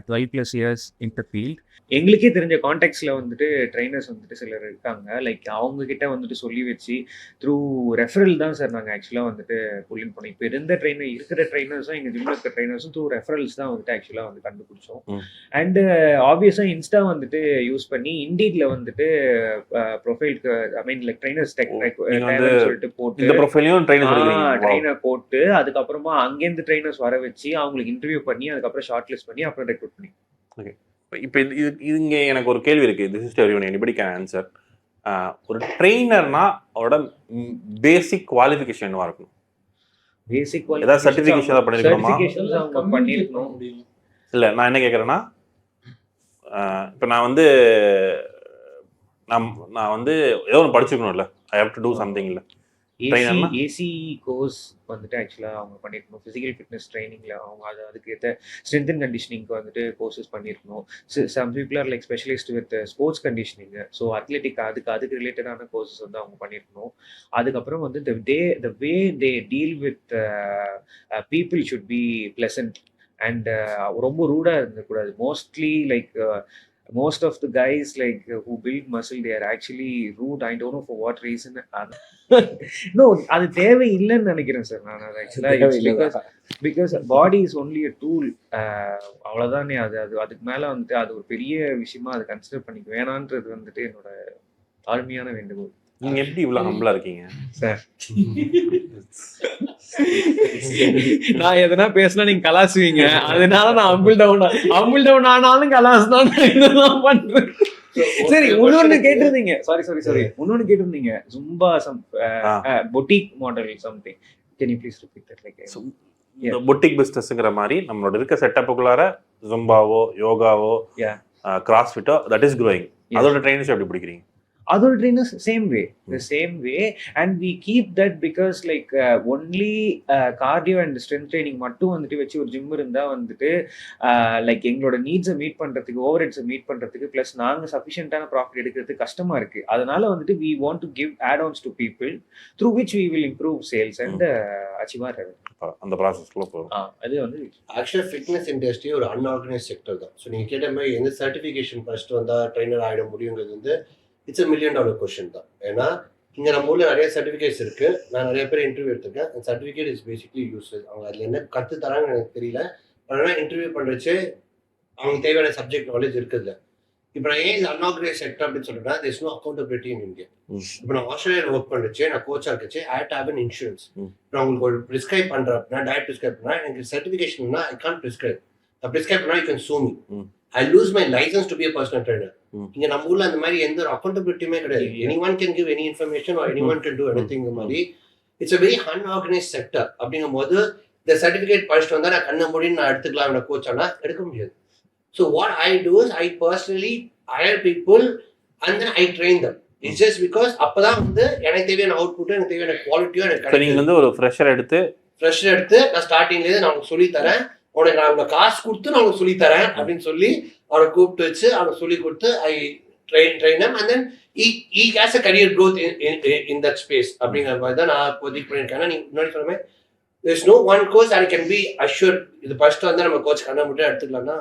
12+ years in the field, எங்களுக்கே தெரிஞ்ச கான்டாக்ட்ஸில் வந்துட்டு ட்ரைனர்ஸ் வந்துட்டு சிலர் இருக்காங்க. லைக் அவங்கக்கிட்ட வந்துட்டு சொல்லி வச்சு த்ரூ ரெஃபரல் தான் சார் நாங்கள் ஆக்சுவலாக வந்துட்டு புல்லின் பண்ணோம். இப்போ இருக்கிற ட்ரைனர்ஸும் எங்கள் ஜிம்மில் இருக்கிற ட்ரைனர்ஸும் த்ரூ ரெஃபரல்ஸ் தான் வந்துட்டு ஆக்சுவலாக வந்து கண்டுபிடிச்சோம். அண்டு ஆப்வியஸாக இன்ஸ்டா வந்துட்டு யூஸ் பண்ணி இண்டீடில் வந்துட்டு ப்ரொஃபைலுக்கு ஐ மீன் லைக் ட்ரைனர்ஸ் சொல்லிட்டு போட்டு ட்ரைனர் போட்டு அதுக்கப்புறமா அங்கேருந்து ட்ரைனர்ஸ் வர வச்சு அவங்களுக்கு இன்டர்வியூ பண்ணி அதுக்கப்புறம் ஷார்ட் லிஸ்ட் பண்ணி அப்புறம் ரெக்ரூட் பண்ணி. ஓகே, இப்போ இது இங்கே எனக்கு ஒரு கேள்வி இருக்குது. This is everyone, anybody can answer. ஒரு ட்ரெயினர்னா அவரோட பேசிக் குவாலிஃபிகேஷன் என்னவா இருக்கணும்? பேசிக் ஏதாவது சர்டிஃபிகேஷன் தான் பண்ணியிருக்கணும். இல்லை, நான் என்ன கேட்குறேன்னா, இப்போ நான் வந்து ஏதோ ஒன்று படிச்சுக்கணும்ல, I have to do something. இல்லை, ஏசி கோர்ஸ் வந்துட்டு ஆக்சுவலாக அவங்க பண்ணியிருக்கணும். ஃபிசிக்கல் ஃபிட்னஸ் ட்ரைனிங்கில் அவங்க அதுக்கு ஏற்ற ஸ்ட்ரென்த் அண்ட் கண்டிஷனிங்க்கு வந்துட்டு கோர்சஸ் பண்ணியிருக்கணும். Some people are like specialist with sports conditioning, so athletic அதுக்கு ரிலேட்டடான கோர்சஸ் வந்து அவங்க பண்ணியிருக்கணும். அதுக்கப்புறம் வந்து the way they deal with people should be pleasant. And ரொம்ப ரூடாக இருந்தக்கூடாது. Mostly like most of the guys like who build muscle, they are actually rude. I don't know for what reason. No, அது தேவை இல்லைன்னு நினைக்கிறேன் sir நான். அது ஆக்சுவலாக because body is only a tool. அவ்வளோதானே. அதுக்கு மேலே வந்துட்டு அது ஒரு பெரிய விஷயமா அதை கன்சிடர் பண்ணிக்க வேணான்றது வந்துட்டு என்னோட தாழ்மையான வேண்டுகோள். நீங்க எப்படி இவ்வளவு ஹம்பிளா இருக்கீங்க சார்? நான் எதனா பேசினா நீங்க கலாசுவீங்க, அதனால நான் அம்பிள் டவுன் ஆனாலும் கலாஸ் தான் இதெல்லாம் பண்றேன். சரி, இன்னொன்னு கேட்டிருந்தீங்க. சாரி இன்னொன்னு கேட்டிருந்தீங்க. Zumba some boutique model something. Can you please repeat that? Like boutique பிசினஸ்ங்கிற மாதிரி நம்மளோட இருக்க செட்டப்புக்குள்ளார ஜும்பாவோ யோகாவோ கிராஸ்ஃபிட்டோ தட் இஸ் க்ரோயிங். அதோட ட்ரைனர்ஸ் எப்படி பிடிக்கிறீங்க? other trainers the same way and we keep that because like only cardio and strength training மட்டும் வந்துட்டு வச்சு ஒரு ஜிம் இருந்தா வந்துட்டு லைக் எங்களோட நீட்ஸை மீட் பண்றதுக்கு, ஓவர் ஹெட்ஸை மீட் பண்றதுக்கு, பிளஸ் நாங்க சஃபிஷியன்டான ப்ராஃபிட் எடுக்கிறதுக்கு கஷ்டமா இருக்கு. அதனால வந்துட்டு we want to give add-ons to people through which we will improve sales and achieve our revenue. அந்த ப்ராசஸ்க்குள்ள போறோம். அது வந்து ஆக்சுவலா ஃபிட்னஸ் இண்டஸ்ட்ரி ஒரு அன்ஆர்கனைஸ்ட் செக்டர் தான். ஸோ நீங்க கேட்ட மாதிரி எந்த சர்டிஃபிகேஷன் ஃபர்ஸ்ட் வந்தா ட்ரெயினர் ஆகிட முடியுங்கிறது வந்து இட்ஸ் $1 million கொஸ்டின் தான். ஏன்னா இங்கே நம்ம ஊரில் நிறைய சர்டிஃபிகேட்ஸ் இருக்கு. நான் நிறைய பேர் இன்டர்வியூ எடுத்திருக்கேன். அந்த சர்டிஃபிகேட் இஸ் பேசிக்லி யூஸ்லெஸ். அவங்க அதில் என்ன கற்று தராங்கன்னு எனக்கு தெரியல. ஆனால் இன்டர்வியூ பண்ணுறச்சு அவங்க தேவையான சப்ஜெக்ட் நாலேஜ் இருக்குதுல்ல. இப்போ நான் ஏன் அன்ஆர்கனைஸ் செக்டர் அப்படின்னு சொல்றேன்னா, there's no accountability in India. இப்போ நான் ஆஸ்திரேலியாவில் ஒர்க் பண்ணுறச்சு, நான் கோச்சா இருக்கச்சு, I have to have an insurance. இப்போ நான் உங்களுக்கு ஒரு ப்ரிஸ்கிரைப் பண்ணுறேன் அப்படின்னா, டயட் ப்ரிஸ்கிரைப் பண்ணால் எனக்கு சர்டிஃபிகேஷன்னா ஐ கான்ட் ப்ரிஸ்கிரைப். ப்ரிஸ்கிரைப் பண்ணால் யூ கேன் சூ me. I lose my license to be a personal trainer. இங்க நம்ம ஊர்ல அந்த மாதிரி எந்த அக்கௌண்டபிலிட்டியுமே கிடையாது. anyone can give any information or anyone can do anything. மாதிரி it's a very unorganized sector. அப்படிங்கும்போது இந்த சர்டிஃபிகேட் படிச்சுட்டு வந்தா நான் கண்ண மூடி நான் எடுத்துக்கலாம் என்னோட கோச் ஆனா எடுக்க முடியாது. So what I do is I personally hire people and then I train them. It's just because அப்பதான் வந்து எனக்கு தேவையான அவுட்புட், எனக்கு தேவையான குவாலிட்டியோ எனக்கு கிடைக்கும். நீங்க வந்து ஒரு ஃப்ரெஷர் எடுத்து நான் ஸ்டார்டிங்லேயே நான் உங்களுக்கு சொல்லி தரேன், உனக்கு நான் உங்களை காசு கொடுத்து நான் உங்களுக்கு சொல்லி தரேன் அப்படின்னு சொல்லி அவனை கூப்பிட்டு வச்சு அவனை சொல்லி கொடுத்து I train and then he has a career growth in that space அப்படிங்கிற மாதிரி தான் நான் இப்போதைக்கு பண்ணியிருக்கேன். நீங்க முன்னாடி சொன்ன மாதிரி there's no one course and can be assured இது ஃபர்ஸ்ட் வந்து நம்ம கோச் கண்ண மட்டும் எடுத்துக்கலாம்னா.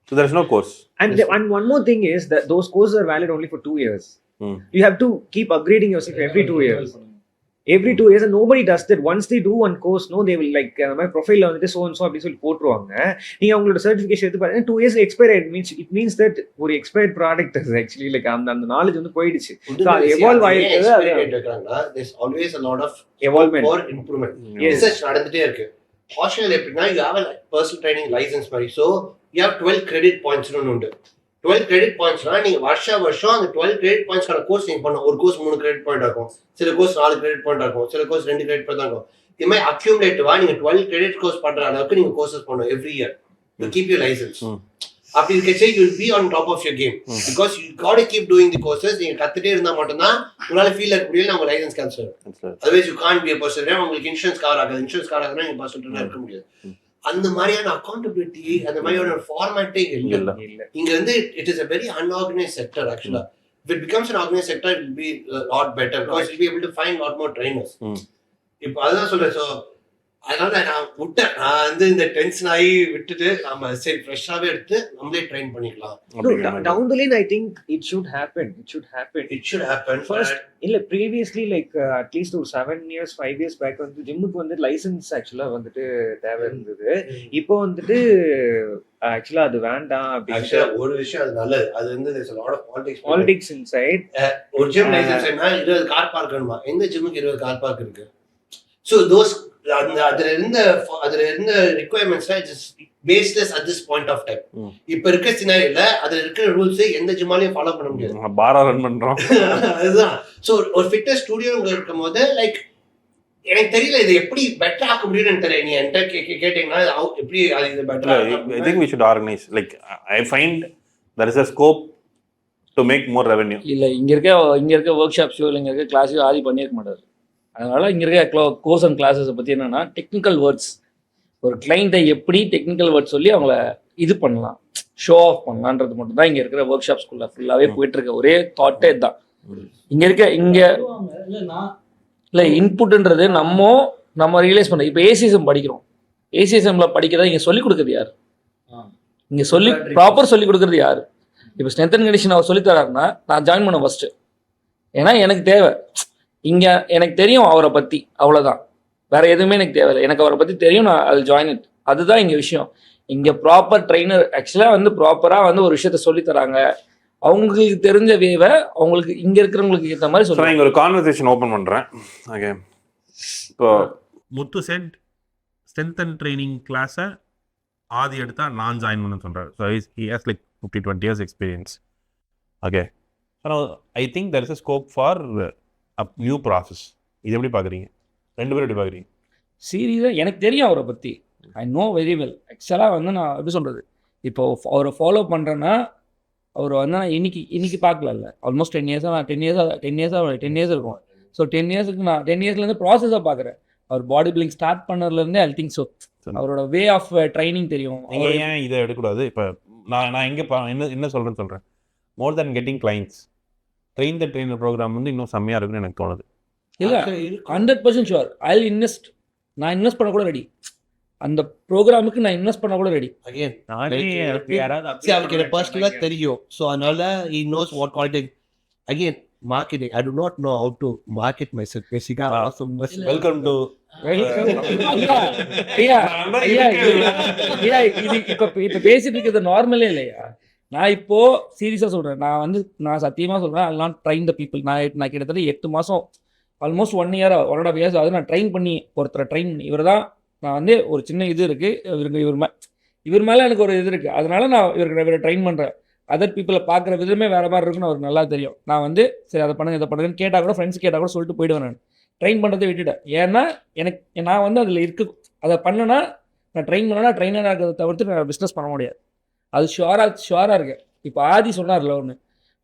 So there is no course. And one more thing is that those courses are valid only for 2 years. You have to keep upgrading yourself every 2 years. Every 2 years, and nobody does that. Once they do one course, no, they will like my profile வந்துட்டு so and so அப்படி சொல்லி போட்டுருவாங்க. நீங்க அவங்களோட certification எடுத்து பாருங்க, 2 years expire ஆயிடுச்சு. It means that ஒரு expired product is actually like அந்த நாலேஜ் வந்து போயிடுச்சு. So அது எவால்வ் ஆயிருக்கு. There's always a lot of evolvement for improvement. Research நடந்துட்டே இருக்கு. ஆஸ்திரேலியா எப்படின்னா you have a personal training license மாதிரி. So you have 12 credit points உண்டு. 12 credit pointsனா நீங்க வருஷம் அந்த 12 credit pointsக்கான கோர்ஸ் நீங்க பண்ணணும். ஒரு கோர்ஸ் 3 credit point இருக்கும், சில கோர்ஸ் 4 credit point இருக்கும், சில கோர்ஸ் 2 credit point தான் இருக்கும். இது மாதிரி அக்யூமுலேட்டிவா நீங்க 12 credit கோர்ஸ் பண்ற அளவுக்கு நீங்க கோர்சஸ் பண்ணணும் every year to keep your license. அப்படி இருக்கச்சே you will be on top of your game because you got to keep doing the courses. நீங்க கத்துட்டே இருந்தா மட்டும்தான் உங்களால ஃபீல் ஆக முடியல நம்ம licence cancel. otherwise you can't be a personal trainer. உங்களுக்கு இன்சூரன்ஸ் கவர் ஆகாதுன்னா நீங்க personal trainer இருக்க முடியாது. அந்த மாதிரியான அக்கௌண்டபிலிட்டி, அந்த மாதிரியான ஃபார்மேட்டே இல்ல. இங்க வந்து it is a very unorganized sector actually. If it becomes an organized sector, it will be a lot better because you'll be able to find a lot more trainers. இப்போ அதான் சொல்றேன். ஸோ அதனால நான் விட்டேன். நான் வந்து இந்த டென்ஷன் ஆகி விட்டுட்டு நம்ம சரி ஃப்ரெஷ்ஷாவே எடுத்து நம்மளே ட்ரெயின் பண்ணிக்கலாம். Down the line I think it should happen first. இல்ல previously like at least ஒரு 7 years 5 years back வந்து ஜிம்முக்கு வந்து லைசன்ஸ் ஆக்சுவலா வந்துட்டு தேவை இருந்தது. இப்போ வந்துட்டு ஆக்சுவலா அது வேண்டாம். ஆக்சுவலா ஒரு விஷயம் அது நல்லது. அது வந்து there's a lot of politics inside. ஒரு ஜிம் லைசன்ஸ் என்ன 20 கார் பார்க் வேணுமா? எந்த ஜிம்முக்கு 20 கார் பார்க் இருக்கு? So those அதுல இருந்த requirements just baseless at this point of time. இப்ப இருக்க சினாரியோல அதுல இருக்கிற ரூல்ஸ் எந்த ஜிம்மாலயும் ஃபாலோ பண்ண முடியாது. பாரா ரன் பண்றோம். அதுதான். சோ ஒரு ஃபிட்னஸ் ஸ்டுடியோங்க இருக்கும்போது லைக் எனக்கு தெரியல இது எப்படி பெட்டர் ஆக்க முடியும்னு தெரியல. நீ என்கிட்ட கேட்டீங்கன்னா எப்படி இது பெட்டர் ஆகும்? I think we should organize. Like I find there is a scope to make more revenue. இல்ல இங்க இருக்க ஒர்க் ஷாப்ஸோ இல்ல இங்க இருக்க கிளாஸோ ஆதி பண்ணிருக்க மாட்டாரு. அதனால இங்க இருக்க கோர்ஸ் அண்ட் கிளாஸஸ் பத்தி என்னன்னா டெக்னிக்கல் வேர்ட்ஸ், ஒரு கிளைண்ட்டை எப்படி டெக்னிக்கல் வேர்ட்ஸ் சொல்லி அவங்கள இது பண்ணலாம், ஷோ ஆஃப் பண்ணலான்றது மட்டும் தான் இங்க இருக்கிற ஒர்க் ஷாப்ஸ்குள்ள ஃபுல்லாவே போயிட்டு இருக்க ஒரே தாட்டே தான். இங்க இன்புட்ன்றது நம்ம ரியலைஸ் பண்ண. இப்போ ஏசிஎம் படிக்கிறோம், ஏசிஎஸ்எம்ல படிக்கிறதா இங்கே சொல்லிக் கொடுக்குறது யார்? இங்கே ப்ராப்பர் சொல்லிக் கொடுக்குறது யார்? இப்போ ஸ்ட்ரென்த் அண்ட் கண்டிஷன் அவர் சொல்லித் தராருன்னா நான் ஜாயின் பண்ண ஃபஸ்ட்டு. ஏன்னா எனக்கு தேவை, இங்கே எனக்கு தெரியும் அவரை பற்றி, அவ்வளோதான். வேற எதுவுமே எனக்கு தேவையில்லை. எனக்கு அவரை பற்றி தெரியும், நான் அது ஜாயின் இட். அதுதான் இங்கே விஷயம். இங்கே ப்ராப்பர் ட்ரைனர் ஆக்சுவலாக வந்து ப்ராப்பராக வந்து ஒரு விஷயத்த சொல்லித் தராங்க. அவங்களுக்கு தெரிஞ்ச வேவை அவங்களுக்கு இங்கே இருக்கிறவங்களுக்கு ஏற்ற மாதிரி சொல்லுவாங்க. இங்கே ஒரு கான்வர்சேஷன் ஓப்பன் பண்ணுறேன். ஓகே, இப்போ Muthu set strength and training கிளாஸை ஆதி எடுத்தா நான் ஜாயின் பண்ண சொல்கிறார். So he has like 15-20 years experience. Okay, ஆனால் I think there is a scope for a new process. இது எப்படி பார்க்குறீங்க? ரெண்டு பேரும் எப்படி பார்க்குறீங்க? சீரியஸாக எனக்கு தெரியும் அவரை பற்றி, ஐ நோ வெரி வெல். ஆக்சுவலாக வந்து நான் எப்படி சொல்கிறது, இப்போ அவரை ஃபாலோ பண்ணுறேன்னா அவர் வந்து நான் இன்னைக்கு பார்க்கல, ஆல்மோஸ்ட் 10 years நான் 10 years இருக்கும். ஸோ 10 yearsக்கு நான் 10 yearsலேருந்து ப்ராசஸாக பார்க்குறேன். அவர் பாடி பில்டிங் ஸ்டார்ட் பண்ணதுலேருந்தே ஐ திங்க் ஸோ அவரோட வே ஆஃப் ட்ரைனிங் தெரியும். நீங்கள் ஏன் இதை எடுக்கக்கூடாது? இப்போ நான் எங்கே என்ன சொல்கிறேன், more than getting clients, train the trainer program வந்து இன்னும் செம்மையாக இருக்குன்னு எனக்கு தோணுது. இல்லை 100% ஷுவர். ஐ இன்வெஸ்ட், நான் இன்வெஸ்ட் பண்ண கூட ரெடி. அந்த ப்ரோக்ராமுக்கு நான் இன்வெஸ்ட் பண்ண கூட ரெடி. Again, அவருக்கு எனக்கு பர்சனலாக தெரியும். ஸோ அதனால he knows what quality. Again, marketing. I do not know how to market myself. Basically, welcome to இப்போ பேசிட்டு இருக்கிறது நார்மலே இல்லையா? நான் இப்போ சீரியஸாக சொல்கிறேன். நான் சத்தியமாக சொல்கிறேன், அதெல்லாம் ட்ரைன் த பீப்புள். நான் கிட்டத்தட்ட 8 மாதம், ஆல்மோஸ்ட் 1 year 1.5 years ஆகுது நான் ட்ரெயின் பண்ணி ஒருத்தரை ட்ரெயின் பண்ணி. இவர் தான் நான் வந்து ஒரு சின்ன இது இருக்குது இவர் மேலே எனக்கு ஒரு இது இருக்குது. அதனால நான் இவரை ட்ரெயின் பண்ணுறேன். அதர் பீப்புளை பார்க்குற விதமே வேறு மாதிரி இருக்குன்னு அவருக்கு நல்லா தெரியும். நான் வந்து சரி அதை பண்ணுங்க இதை பண்ணுங்கன்னு கேட்டால் கூட, ஃப்ரெண்ட்ஸ் கேட்டால் கூட சொல்லிட்டு போயிடுவேன். நான் ட்ரெயின் பண்ணுறதை விட்டுட்டேன். ஏன்னா நான் வந்து அதில் அதை பண்ணேன்னா, நான் ட்ரெயின் பண்ணேன்னா ட்ரெயினராக இருக்கிறத தவிர்த்து நான் பிஸ்னஸ் பண்ண முடியாது. அது ஷுவராக இருக்கேன். இப்போ ஆதி சொன்னார்ல ஒன்று,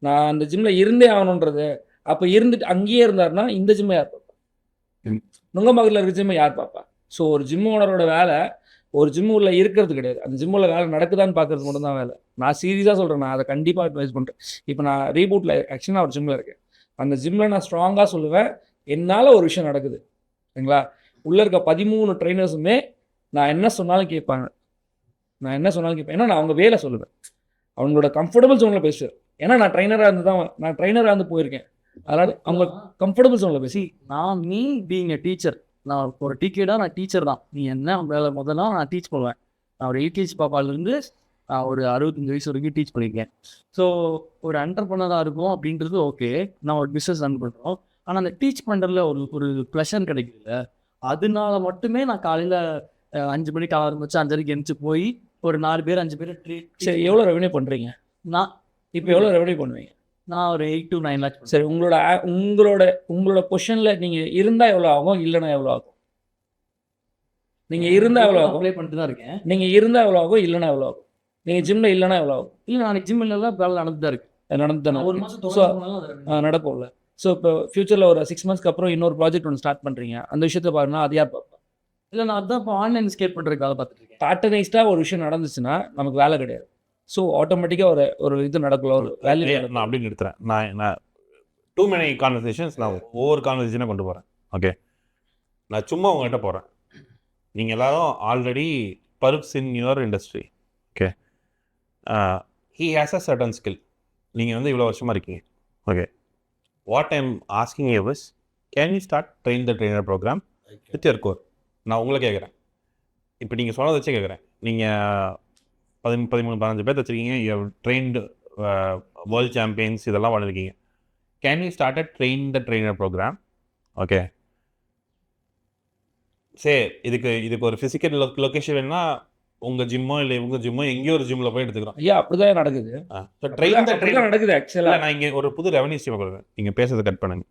நான் அந்த ஜிம்மில் இருந்தே ஆகணுன்றது. அப்போ இருந்துட்டு அங்கேயே இருந்தாருன்னா இந்த ஜிம்மை யார் பார்ப்பா? நுங்கம்பாக்கத்தில் இருக்கிற ஜிம்மை யார் பார்ப்பா? ஸோ ஒரு ஜிம் ஓனரோட வேலை ஒரு ஜிம் உள்ள இருக்கிறது கிடையாது, அந்த ஜிம்மில் வேலை நடக்குதான்னு பார்க்கறது மட்டும் தான் வேலை. நான் சீரியஸாக சொல்கிறேன், நான் அதை கண்டிப்பாக அட்வைஸ் பண்ணுறேன். இப்போ நான் ரீபூட்டில் ஆக்சுவலாக நான் ஒரு ஜிம்மில் இருக்கேன். அந்த ஜிம்மில் நான் ஸ்ட்ராங்காக சொல்லுவேன், என்னால் ஒரு விஷயம் நடக்குது சரிங்களா. உள்ளே இருக்க 13 ட்ரைனர்ஸுமே நான் என்ன சொன்னாலும் கேட்பாங்க. ஏன்னா நான் அவங்க வேலை சொல்லுவேன், அவங்களோட கம்ஃபர்டபுள் ஜோனில் பேசுவேன். ஏன்னா நான் ட்ரைனராக இருந்து போயிருக்கேன். அதனால் அவங்க கம்ஃபர்டபுள் ஜோனில் பேசி நீ பீயிங் எ டீச்சர், நான் ஒரு டிக்கெட்டாக நான் டீச்சர் தான். நீ என்ன வேலை முதல்ல நான் டீச் பண்ணுவேன். நான் ஒரு எல்கேஜி பாப்பாலேருந்து நான் ஒரு 65 வயசு வரைக்கும் டீச் பண்ணியிருக்கேன். ஸோ ஒரு என்டர்ப்ரனராக இருக்கும் அப்படின்றது ஓகே, நான் ஒரு பிஸ்னஸ் ரன் பண்ணுறோம். ஆனால் அந்த டீச் பண்ணுறதுல ஒரு ப்ளஷர் கிடைக்குதுல்ல, அதனால மட்டுமே நான் காலையில் 5 மணிக்கு ஆரம்பிச்சு 5:30 எந்திச்சு போய் ஒரு 4 பேர் 5 பேர் ட்ரீட். சரி, எவ்வளோ ரெவன்யூ பண்ணுறீங்க? நான் இப்போ எவ்வளோ ரெவன்யூ பண்ணுவீங்க? நான் ஒரு 8 to 9 lakhs. சரி, உங்களோட பொசிஷனில் நீங்கள் இருந்தால் எவ்வளோ ஆகும், இல்லைன்னா எவ்வளோ ஆகும்? நீங்கள் இருந்தால் எவ்வளோ ஆகும்? அப்ளை பண்ணிட்டு தான் இருக்கேன். நீங்கள் இருந்தால் எவ்வளோ ஆகும், இல்லைன்னா எவ்வளோ ஆகும்? நீங்கள் ஜிம்மில் இல்லைன்னா எவ்வளோ ஆகும்? இல்லை, நான் ஜிம்மில்லாம் வேலை நடந்து தான் இருக்கு. நடந்து தானே ஒரு மாதம் நடக்கும்ல. ஸோ இப்போ ஃபியூச்சரில் ஒரு 6 monthsக்கு அப்புறம் இன்னொரு ப்ராஜெக்ட் ஒன்று ஸ்டார்ட் பண்ணுறீங்க, அந்த விஷயத்தை பாருன்னா அது யார் பார்ப்பா? இல்லை, நான் அதான் இப்போ ஆன்லைன் ஸ்கேட் பண்ணுறதுக்காக பார்த்துட்டு இருக்கேன். பேட்டர்னைஸ்டாக ஒரு விஷயம் நடந்துச்சுன்னா நமக்கு வேலை கிடையாது. ஸோ ஆட்டோமேட்டிக்காக ஒரு இது நடக்கல, ஒரு வேல்யூ. நான் அப்படின்னு எடுத்துறேன். நான் டூ மெனி கான்வர்சேஷன்ஸ் நான் ஒவ்வொரு கான்வர்சேஷனாக கொண்டு போகிறேன். ஓகே, நான் சும்மா உங்கள்கிட்ட போகிறேன். நீங்கள் எல்லாரும் ஆல்ரெடி பர்ப்ஸ் in your industry. Okay, he has a certain skill. நீங்கள் வந்து இவ்வளோ வருஷமாக இருக்கீங்க. Okay, what I'm asking you is, can you start train the trainer program with your core? நான் உங்களை கேட்குறேன். இப்போ நீங்கள் சொன்னதை வச்சே கேட்குறேன். நீங்கள் 13-15 பேர் வச்சுருக்கீங்க, you have trained world champions இதெல்லாம் பண்ணிருக்கீங்க. Can you start a train the trainer programme? Okay, சரி, இதுக்கு ஒரு ஃபிசிக்கல் லொக்கேஷன் வேணுன்னா உங்கள் ஜிம்மோ இல்லை உங்கள் ஜிம்மோ எங்கேயோ ஒரு ஜிம்மில் போய் எடுத்துக்கிறோம். ஐயா, அப்படிதான் நடக்குது. ஸோ ட்ரெயின் நடக்குது ஆக்சுவலாக. நான் இங்கே ஒரு புது ரெவன்யூ ஸ்ட்ரீம் கொடுக்குறேன். நீங்கள் பேசுறதை கட் பண்ணுங்க,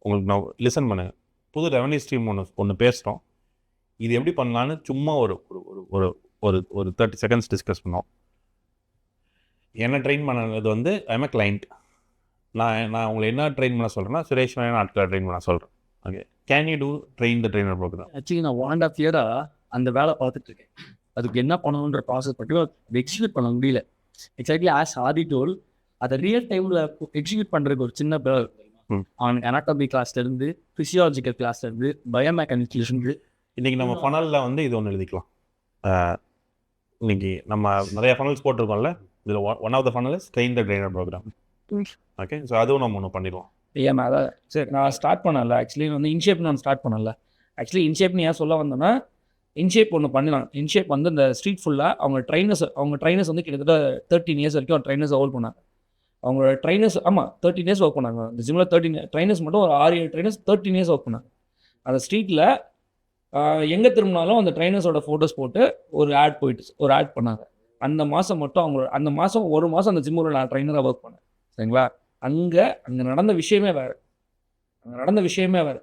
உங்களுக்கு நான் லிசன் பண்ணுங்க. புது ரெவன்யூ ஸ்ட்ரீம் ஒன்று பேசுகிறோம். இது எப்படி பண்ணலான்னு சும்மா ஒரு ஒரு ஒரு ஒரு 30 seconds டிஸ்கஸ் பண்ணோம். என்ன ட்ரெயின் பண்ணது வந்து ஐம் அ கிளைண்ட். நான் உங்களை என்ன ட்ரெயின் பண்ண சொல்கிறேன்னா, சுரேஷ் ஆட்களை ட்ரெயின் பண்ண சொல்கிறேன். Okay, can you do train the trainer programme? Actually நான் 1.5 year அந்த வேலை பார்த்துட்டு இருக்கேன். அதுக்கு என்ன பண்ணணுன்ற ப்ராசஸ் பற்றி எக்ஸிக்யூட் பண்ண முடியல. எக்ஸாக்ட்லி ஆஸ் ஆதி டோல், அதை ரியல் டைமில் எக்ஸிக்யூட் பண்ணுறதுக்கு ஒரு சின்ன பேர் அவனுக்கு அனாட்டமி கிளாஸ்லேருந்து, ஃபிசியாலஜிக்கல் கிளாஸ்லேருந்து, பயோமெக்கானிக்ஸ்லேருந்து. இன்றைக்கி நம்ம ஃபனலில் வந்து இது ஒன்று எழுதிக்கலாம். இன்னைக்கு நம்ம நிறைய ஃபனல்ஸ் போட்டிருக்கோம்ல, இதில் one of the funnel is train the trainer programme. Okay, so அதுவும் நம்ம ஒன்று பண்ணிடுவோம். ஐயா நான் அதான் சரி நான் ஸ்டார்ட் பண்ணல. ஆக்சுவலி வந்து இன்ஷேப் நான் ஸ்டார்ட் பண்ணல. ஆக்சுவலி இன்ஷேப்னு ஏன் சொல்ல வந்தேன்னா, இன்ஷேப் ஒன்று பண்ணலாம். இன்ஷேப் வந்து இந்த ஸ்ட்ரீட் ஃபுல்லாக அவங்க ட்ரைனர்ஸ் வந்து கிட்டத்தட்ட 13 இயர்ஸ் வரைக்கும் ட்ரைனர்ஸ் ஹோல்ட் பண்ணாங்க. அவங்களோட ட்ரைனர்ஸ் 13 இயர்ஸ் ஒர்க் பண்ணாங்க. இந்த ஜிம்மில் 13 ட்ரைனர்ஸ் மட்டும் ஒரு 6-7 ட்ரைனர்ஸ் 13 இயர்ஸ் ஒர்க் பண்ணாங்க. அந்த ஸ்ட்ரீட்டில் எங்கே திரும்பினாலும் அந்த ட்ரைனர்ஸோட ஃபோட்டோஸ் போட்டு ஒரு ஆட் பண்ணாங்க. அந்த மாதம் மட்டும் ஒரு மாதம் அந்த ஜிம்மில் நான் ட்ரைனராக ஒர்க் பண்ணேன். சரிங்களா? அங்கே நடந்த விஷயமே வேறு.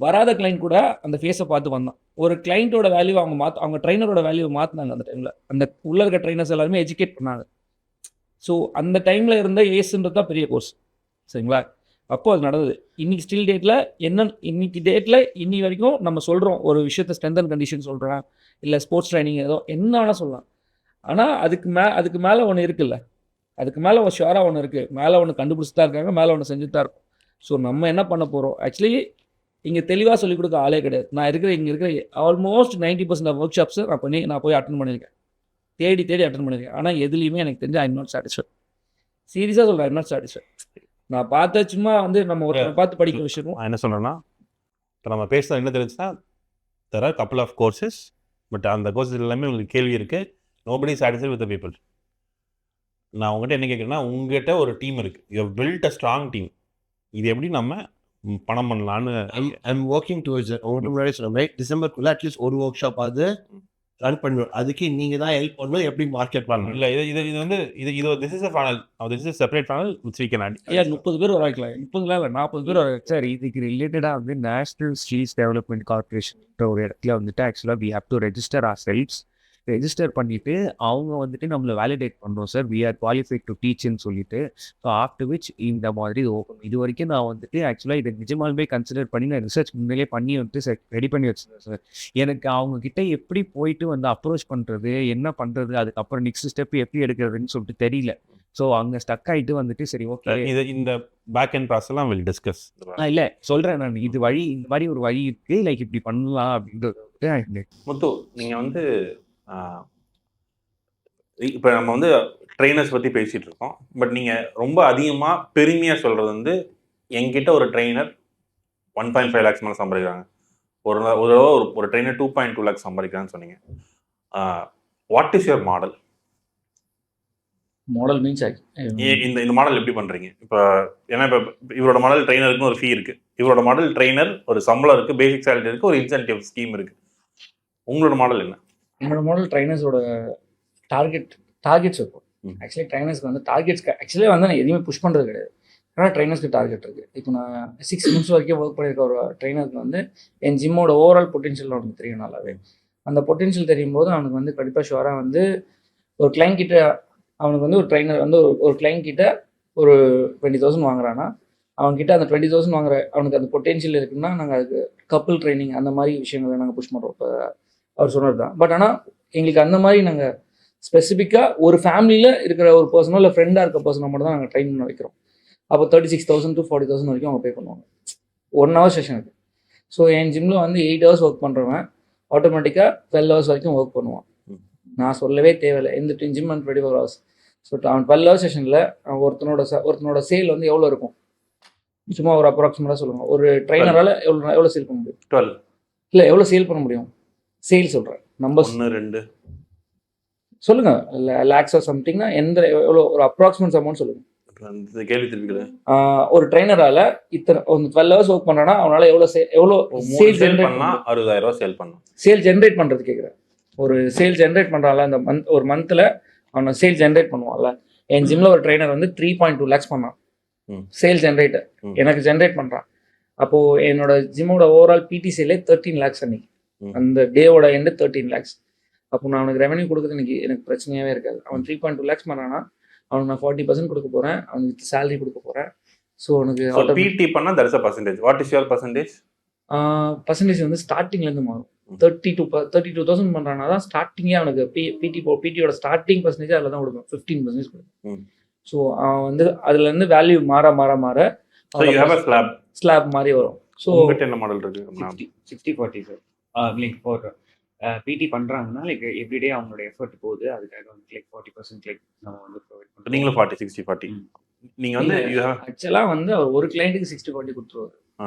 வராத கிளைண்ட் கூட அந்த ஃபேஸை பார்த்து வந்தான். ஒரு கிளைண்ட்டோட வேல்யூ அவங்க ட்ரைனரோட வேல்யூ மாற்றினாங்க. அந்த டைமில் அந்த உள்ள இருக்க ட்ரைனர்ஸ் எல்லாருமே எஜுகேட் பண்ணாங்க. ஸோ அந்த டைமில் இருந்த ஏஸ்ன்றது தான் பெரிய கோர்ஸ். சரிங்களா? அப்போது அது நடந்தது. இன்னைக்கு டேட்டில் இன்னி வரைக்கும் நம்ம சொல்கிறோம் ஒரு விஷயத்தை ஸ்ட்ரென்த் அண்ட் கண்டிஷன் சொல்கிறேன், இல்லை ஸ்போர்ட்ஸ் ட்ரைனிங் ஏதோ என்ன வேணால் சொல்லலாம். ஆனால் அதுக்கு மேலே ஒன்று இருக்குல்ல, அதுக்கு மேலே ஒரு ஷுவராக ஒன்று இருக்குது. மேலே ஒன்று கண்டுபிடிச்சி தான் இருக்காங்க, மேலே ஒன்று செஞ்சு தான் இருக்கும். ஸோ நம்ம என்ன பண்ண போகிறோம்? ஆக்சுவலி இங்கே தெளிவாக சொல்லிக் கொடுக்க ஆளே கிடையாது. இங்கே இருக்கிற ஆல்மோஸ்ட் 90% ஆஃப் ஒர்க் ஷாப்ஸை நான் போய் அட்டன் பண்ணியிருக்கேன். தேடி அட்டன் பண்ணியிருக்கேன். ஆனால் எதுலேயுமே எனக்கு தெரிஞ்சு ஐ எம் நாட் சாட்டிஸ்ஃபைட். சீரியஸாக சொல்கிறேன், ஐ எம் நாட் சாட்டிஸ்ஃபைட். நான் பார்த்த சும்மா வந்து நம்ம ஒருத்தரை பார்த்து படிக்கிற விஷயம். நான் என்ன சொல்கிறேன்னா, இப்போ நம்ம பேசுகிறது என்ன தெரிஞ்சுன்னா, there are couple of courses, but அந்த கோர்சஸ் எல்லாமே உங்களுக்கு கேள்வி இருக்குது. Nobody satisfied with the people. நான் உங்கள்கிட்ட என்ன கேட்குறேன்னா, உங்கள்கிட்ட ஒரு டீம் இருக்குது, you build a strong team. இது எப்படி நம்ம பணம் பண்ணலான்னு ஐம் ஒர்க்கிங் டுவர்ட்ஸ் உங்களுக்கு முன்னாடி சொன்ன மாதிரி டிசம்பருக்குள்ள அட்லீஸ்ட் ஒரு ஒர்க் ஷாப் அது ரன் பண்ணுவோம். அதுக்கு நீங்கள் தான் ஹெல்ப் பண்ணணும், எப்படி மார்க்கெட் பண்ணணும். இல்லை, இது வந்து this is a funnel, this is separate funnel which we can add. 30 பேர் வரைக்கலாம், 40 பேர் வர. சார் இதுக்கு ரிலேட்டடாக வந்து நேஷ்னல் ஸ்ட்ரீட்ஸ் டெவலப்மெண்ட் கார்பரேஷன் ஒரு இடத்துல வந்துட்டு ஆக்சுவலாக we have to register ourselves. Register பண்ணிவிட்டு அவங்க வந்துட்டு நம்மளை வேலிடேட் பண்ணுறோம் sir, we are qualified to டீச்னு சொல்லிட்டு. ஸோ ஆஃப்டர் விச் இந்த மாதிரி இது ஓப்பன். இது வரைக்கும் நான் வந்துட்டு ஆக்சுவலாக இதை நிஜமாலுமே கன்சிடர் பண்ணி நான் ரிசர்ச் முன்னாலே பண்ணி வந்துட்டு ரெடி பண்ணி வச்சுருந்தேன் சார். எனக்கு அவங்கக்கிட்ட எப்படி போயிட்டு வந்து அப்ரோச் பண்ணுறது, என்ன பண்ணுறது, அதுக்கப்புறம் நெக்ஸ்ட் ஸ்டெப் எப்படி எடுக்கிறதுன்னு சொல்லிட்டு தெரியல. ஸோ அங்கே ஸ்டக் ஆகிட்டு வந்துட்டு சரி ஓகே இந்த பேக் அண்ட் ப்ராசஸ்லாம் வில் டிஸ்கஸ். இல்லை சொல்கிறேன் நான், இது வழி இந்த மாதிரி ஒரு வழி இருக்குது, லைக் இப்படி பண்ணலாம் அப்படின்றது. முத்து, நீங்கள் வந்து இப்போ நம்ம வந்து ட்ரெயினர்ஸ் பற்றி பேசிகிட்டு இருக்கோம். பட் நீங்கள் ரொம்ப அதிகமாக பெருமையாக சொல்கிறது வந்து, என்கிட்ட ஒரு ட்ரெயினர் 1.5 lakhs மேலே சம்பாதிக்கிறாங்க, ஒரு ட்ரெயினர் 2.2 lakhs சம்பாதிக்கிறான்னு சொன்னீங்க. What is your model? Model means இந்த மாடல் எப்படி பண்ணுறீங்க? இப்போ ஏன்னா இப்போ இவரோட மாடல் ட்ரெயினருக்குன்னு ஒரு ஃபீ இருக்குது, இவரோட மாடல் ட்ரெயினர் ஒரு சம்பளம் இருக்குது, பேசிக் சேலரி இருக்குது, ஒரு இன்சென்டிவ் ஸ்கீம் இருக்குது. உங்களோட மாடல் என்ன? என்னோட மாடல் ட்ரைனர்ஸோட டார்கெட்ஸ் இருக்கும். ஆக்சுவலி ட்ரைனர்ஸ்க்கு வந்து ஆக்சுவலி வந்து நான் எதுவுமே புஷ் பண்ணுறது கிடையாது. ஆனால் ட்ரைனர்ஸ்க்கு டார்கெட் இருக்குது. இப்போ நான் 6 months வரைக்கும் ஒர்க் பண்ணியிருக்க ஒரு ட்ரைனருக்கு வந்து என் ஜிம்மோட ஓவரால் பொட்டென்ஷியல் அவனுக்கு தெரியும் நல்லாவே. அந்த பொட்டென்ஷியல் தெரியும் போது அவனுக்கு வந்து கண்டிப்பாக ஷுவராக வந்து ஒரு கிளைண்ட் கிட்ட அவனுக்கு வந்து ஒரு ட்ரைனர் வந்து ஒரு கிளைண்ட் கிட்ட ஒரு 20,000 வாங்குறான்னா, அவன்கிட்ட அந்த 20,000 வாங்குற அவனுக்கு அந்த பொட்டென்ஷியல் இருக்குன்னா நாங்கள் அதுக்கு கப்புள் ட்ரைனிங் அந்த மாதிரி விஷயங்களை நாங்கள் புஷ் பண்ணுறோம். இப்போ அவர் சொன்னது தான். பட் ஆனால் எங்களுக்கு அந்த மாதிரி நாங்கள் ஸ்பெசிஃபிக்காக ஒரு ஃபேமிலியில் இருக்கிற ஒரு பர்சனோ இல்லை ஃப்ரெண்டாக இருக்க பர்சனை மட்டும் தான் நாங்கள் ட்ரைன் பண்ண வைக்கிறோம். அப்போ 36,000 to 40,000 வரைக்கும் அவங்க பே பண்ணுவாங்க 1 hour செஷனுக்கு. ஸோ என் ஜிம்மில் வந்து 8 hours ஒர்க் பண்ணுறவன் ஆட்டோமேட்டிக்காக 12 hours வரைக்கும் ஒர்க் பண்ணுவான். நான் சொல்லவே தேவையில்லை. இந்த ஜிம் அண்ட் 24 hours. ஸோ அவன் 12 hours செஷனில் ஒருத்தனோட சேல் வந்து எவ்வளோ இருக்கும்? சும்மா ஒரு அப்ராக்சிமேட்டாக சொல்லுங்கள். ஒரு ட்ரைனரால் எவ்வளோ சேல் பண்ண முடியும்? 12 இல்லை, எவ்வளோ சேல் பண்ண முடியும்? சேல் சொல்கிறேன், நம்பர்ஸ் 1 2 சொல்லுங்கள். இல்லை லேக்ஸ் ஆர் சம்திங்னா எவ்வளோ ஒரு அப்ராக்சிமேட் அமௌண்ட் சொல்லுங்கள். கேள்வி திருப்பிக்கல. ஒரு ட்ரைனரால் இத்தனை 12 hours ஒர்க் பண்ணுறான்னா அவனால் எவ்வளோ சேல் ஜென்ரேட் பண்ணால் 60,000 சேல் பண்ணணும். சேல் ஜென்ரேட் பண்ணுறது கேட்குறேன். ஒரு சேல் ஜென்ரேட் பண்ணுறான்ல அந்த ஒரு மந்த்தில் அவனை சேல் ஜென்ரேட் பண்ணுவான்ல. என் ஜிம்மில் ஒரு ட்ரைனர் வந்து 3.2 lakhs பண்ணான் சேல் ஜென்ரேட்டர், எனக்கு ஜென்ரேட் பண்ணுறான். அப்போது என்னோட ஜிம்மோட ஓவரால் பிடி சேலே 13 lakhs அன்னைக்கு. அந்த டேவோட எண்டு 13 lakhs. அப்போ நான் அவனுக்கு ரெவன்யூ கொடுக்குறது எனக்கு பிரச்சனையாகவே இருக்காது. அவன் 3.2 lakhs பண்ணானா அவனுக்கு நான் 40% கொடுக்க போகிறேன், அவனுக்கு சேலரி கொடுக்க போகிறேன். ஸோ அவனுக்கு பிடி பண்ணால் that is a percentage. What is your percentage? Percentage வந்து ஸ்டார்டிங்லேருந்து மாறும். 32,000 பண்ணுறானா தான் ஸ்டார்டிங்கே அவனுக்கு பிடியோட ஸ்டார்டிங் பர்சன்டேஜ் அதில் தான் கொடுக்கும், 15% கொடுக்கும். ஸோ அவன் வந்து அதுலேருந்து வேல்யூ மாற ஸ்லாப் மாதிரி வரும். ஸோ என்ன மாடல் இருக்கு? 60-40 சார். லைக் ஃபார் பிடி பண்றாங்கன்னா லைக் எவ்ரிடே அவங்களோட எஃபர்ட் போகுது, அதுக்காக வந்து லைக் 40% லைக் நம்ம வந்து ப்ரொவைட் பண்ணுறோம். நீங்களும் 40-60-40 நீங்க வந்து ஆக்சுவலா வந்து அவர் ஒரு கிளைண்ட்டுக்கு 60-40 கொடுத்துருவாரு. ஆ.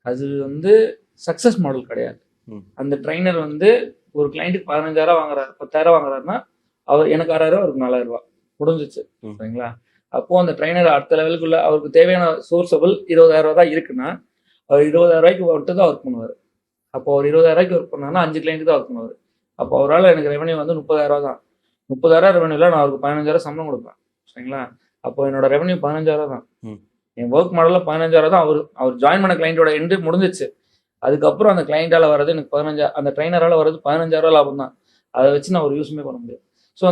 அது வந்து சக்சஸ் மாடல் கிடையாது. அந்த ட்ரைனர் வந்து ஒரு கிளைண்ட்டுக்கு 15,000 வாங்குறாரு, 10,000 வாங்குறாருன்னா அவர் எனக்கு 6,000, அவருக்கு 4,000 முடிஞ்சிச்சு. சரிங்களா? அப்போ அந்த ட்ரைனர் அடுத்த லெவலுக்குள்ள அவருக்கு தேவையான சோர்ஸபிள் 20,000 தான் இருக்குன்னா அவர் 20,000 மட்டும் தான் ஒர்க் பண்ணுவார். அப்போ அவர் 20,000 ஒர்க் பண்ணாங்கன்னா 5 கிளைண்ட் தான் ஒர்க் பண்ணுவார். அப்போ அவரால் எனக்கு ரெவன்யூ வந்து 30,000 தான். 30,000 ரெவன்யூல நான் அவருக்கு 15,000 சம்பளம் கொடுப்பேன். சரிங்களா? அப்போ என்னோட ரெவன்யூ 15,000 தான். என் ஒர்க் மாடலில் 15,000 தான். அவர் ஜாயின் பண்ண கிளைண்டோட எண்டு முடிஞ்சிச்சு. அதுக்கப்புறம் அந்த கிளைண்டால வர்றது எனக்கு 15, அந்த ட்ரைனரால் வர்றது 15,000 லாபம் தான். அதை வச்சு நான் ஒரு யூஸுமே பண்ண முடியாது. ஸோ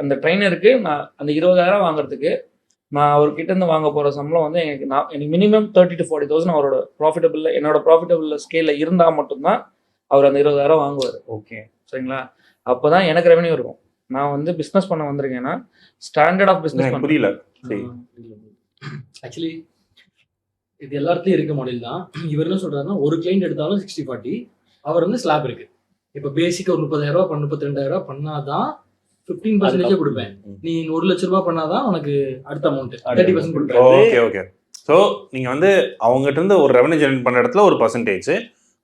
அந்த ட்ரைனருக்கு நான் அந்த 20,000 வாங்குறதுக்கு நான் அவர்கிட்ட இருந்து வாங்க போகிற சம்பளம் வந்து எனக்கு மினிமம் 30,000 to 40,000 அவரோட ப்ராஃபிட்டபிள், என்னோட ப்ராஃபிட்டபிள் ஸ்கேலில் இருந்தால் மட்டும்தான் அவர் அந்த 20,000 வாங்குவார். ஓகே, சரிங்களா? அப்போ தான் எனக்கு ரெவன்யூ இருக்கும். நான் வந்து பிஸ்னஸ் பண்ண வந்திருக்கேன்னா ஸ்டாண்டர்ட் ஆஃப் பிஸ்னஸ் புரியல. ஆக்சுவலி இது எல்லாத்துலயும் இருக்க மாடல் தான். இவர் என்ன சொல்றாருன்னா ஒரு கிளைண்ட் எடுத்தாலும் 60-40, அவர் வந்து ஸ்லாப் இருக்கு. இப்போ பேசிக்கா ஒரு 30,000 32,000 பண்ணாதான் 15% கொடுப்பேன். நீ 1,00,000 பண்ணாதான் உனக்கு அடுத்த அமௌண்ட் 30% கொடுப்பேன். Okay okay. ஸோ நீங்க வந்து அவங்ககிட்ட இருந்து ஒரு ரெவன்யூ ஜெனரேட் பண்ண இடத்துல ஒரு பர்சன்டேஜ்,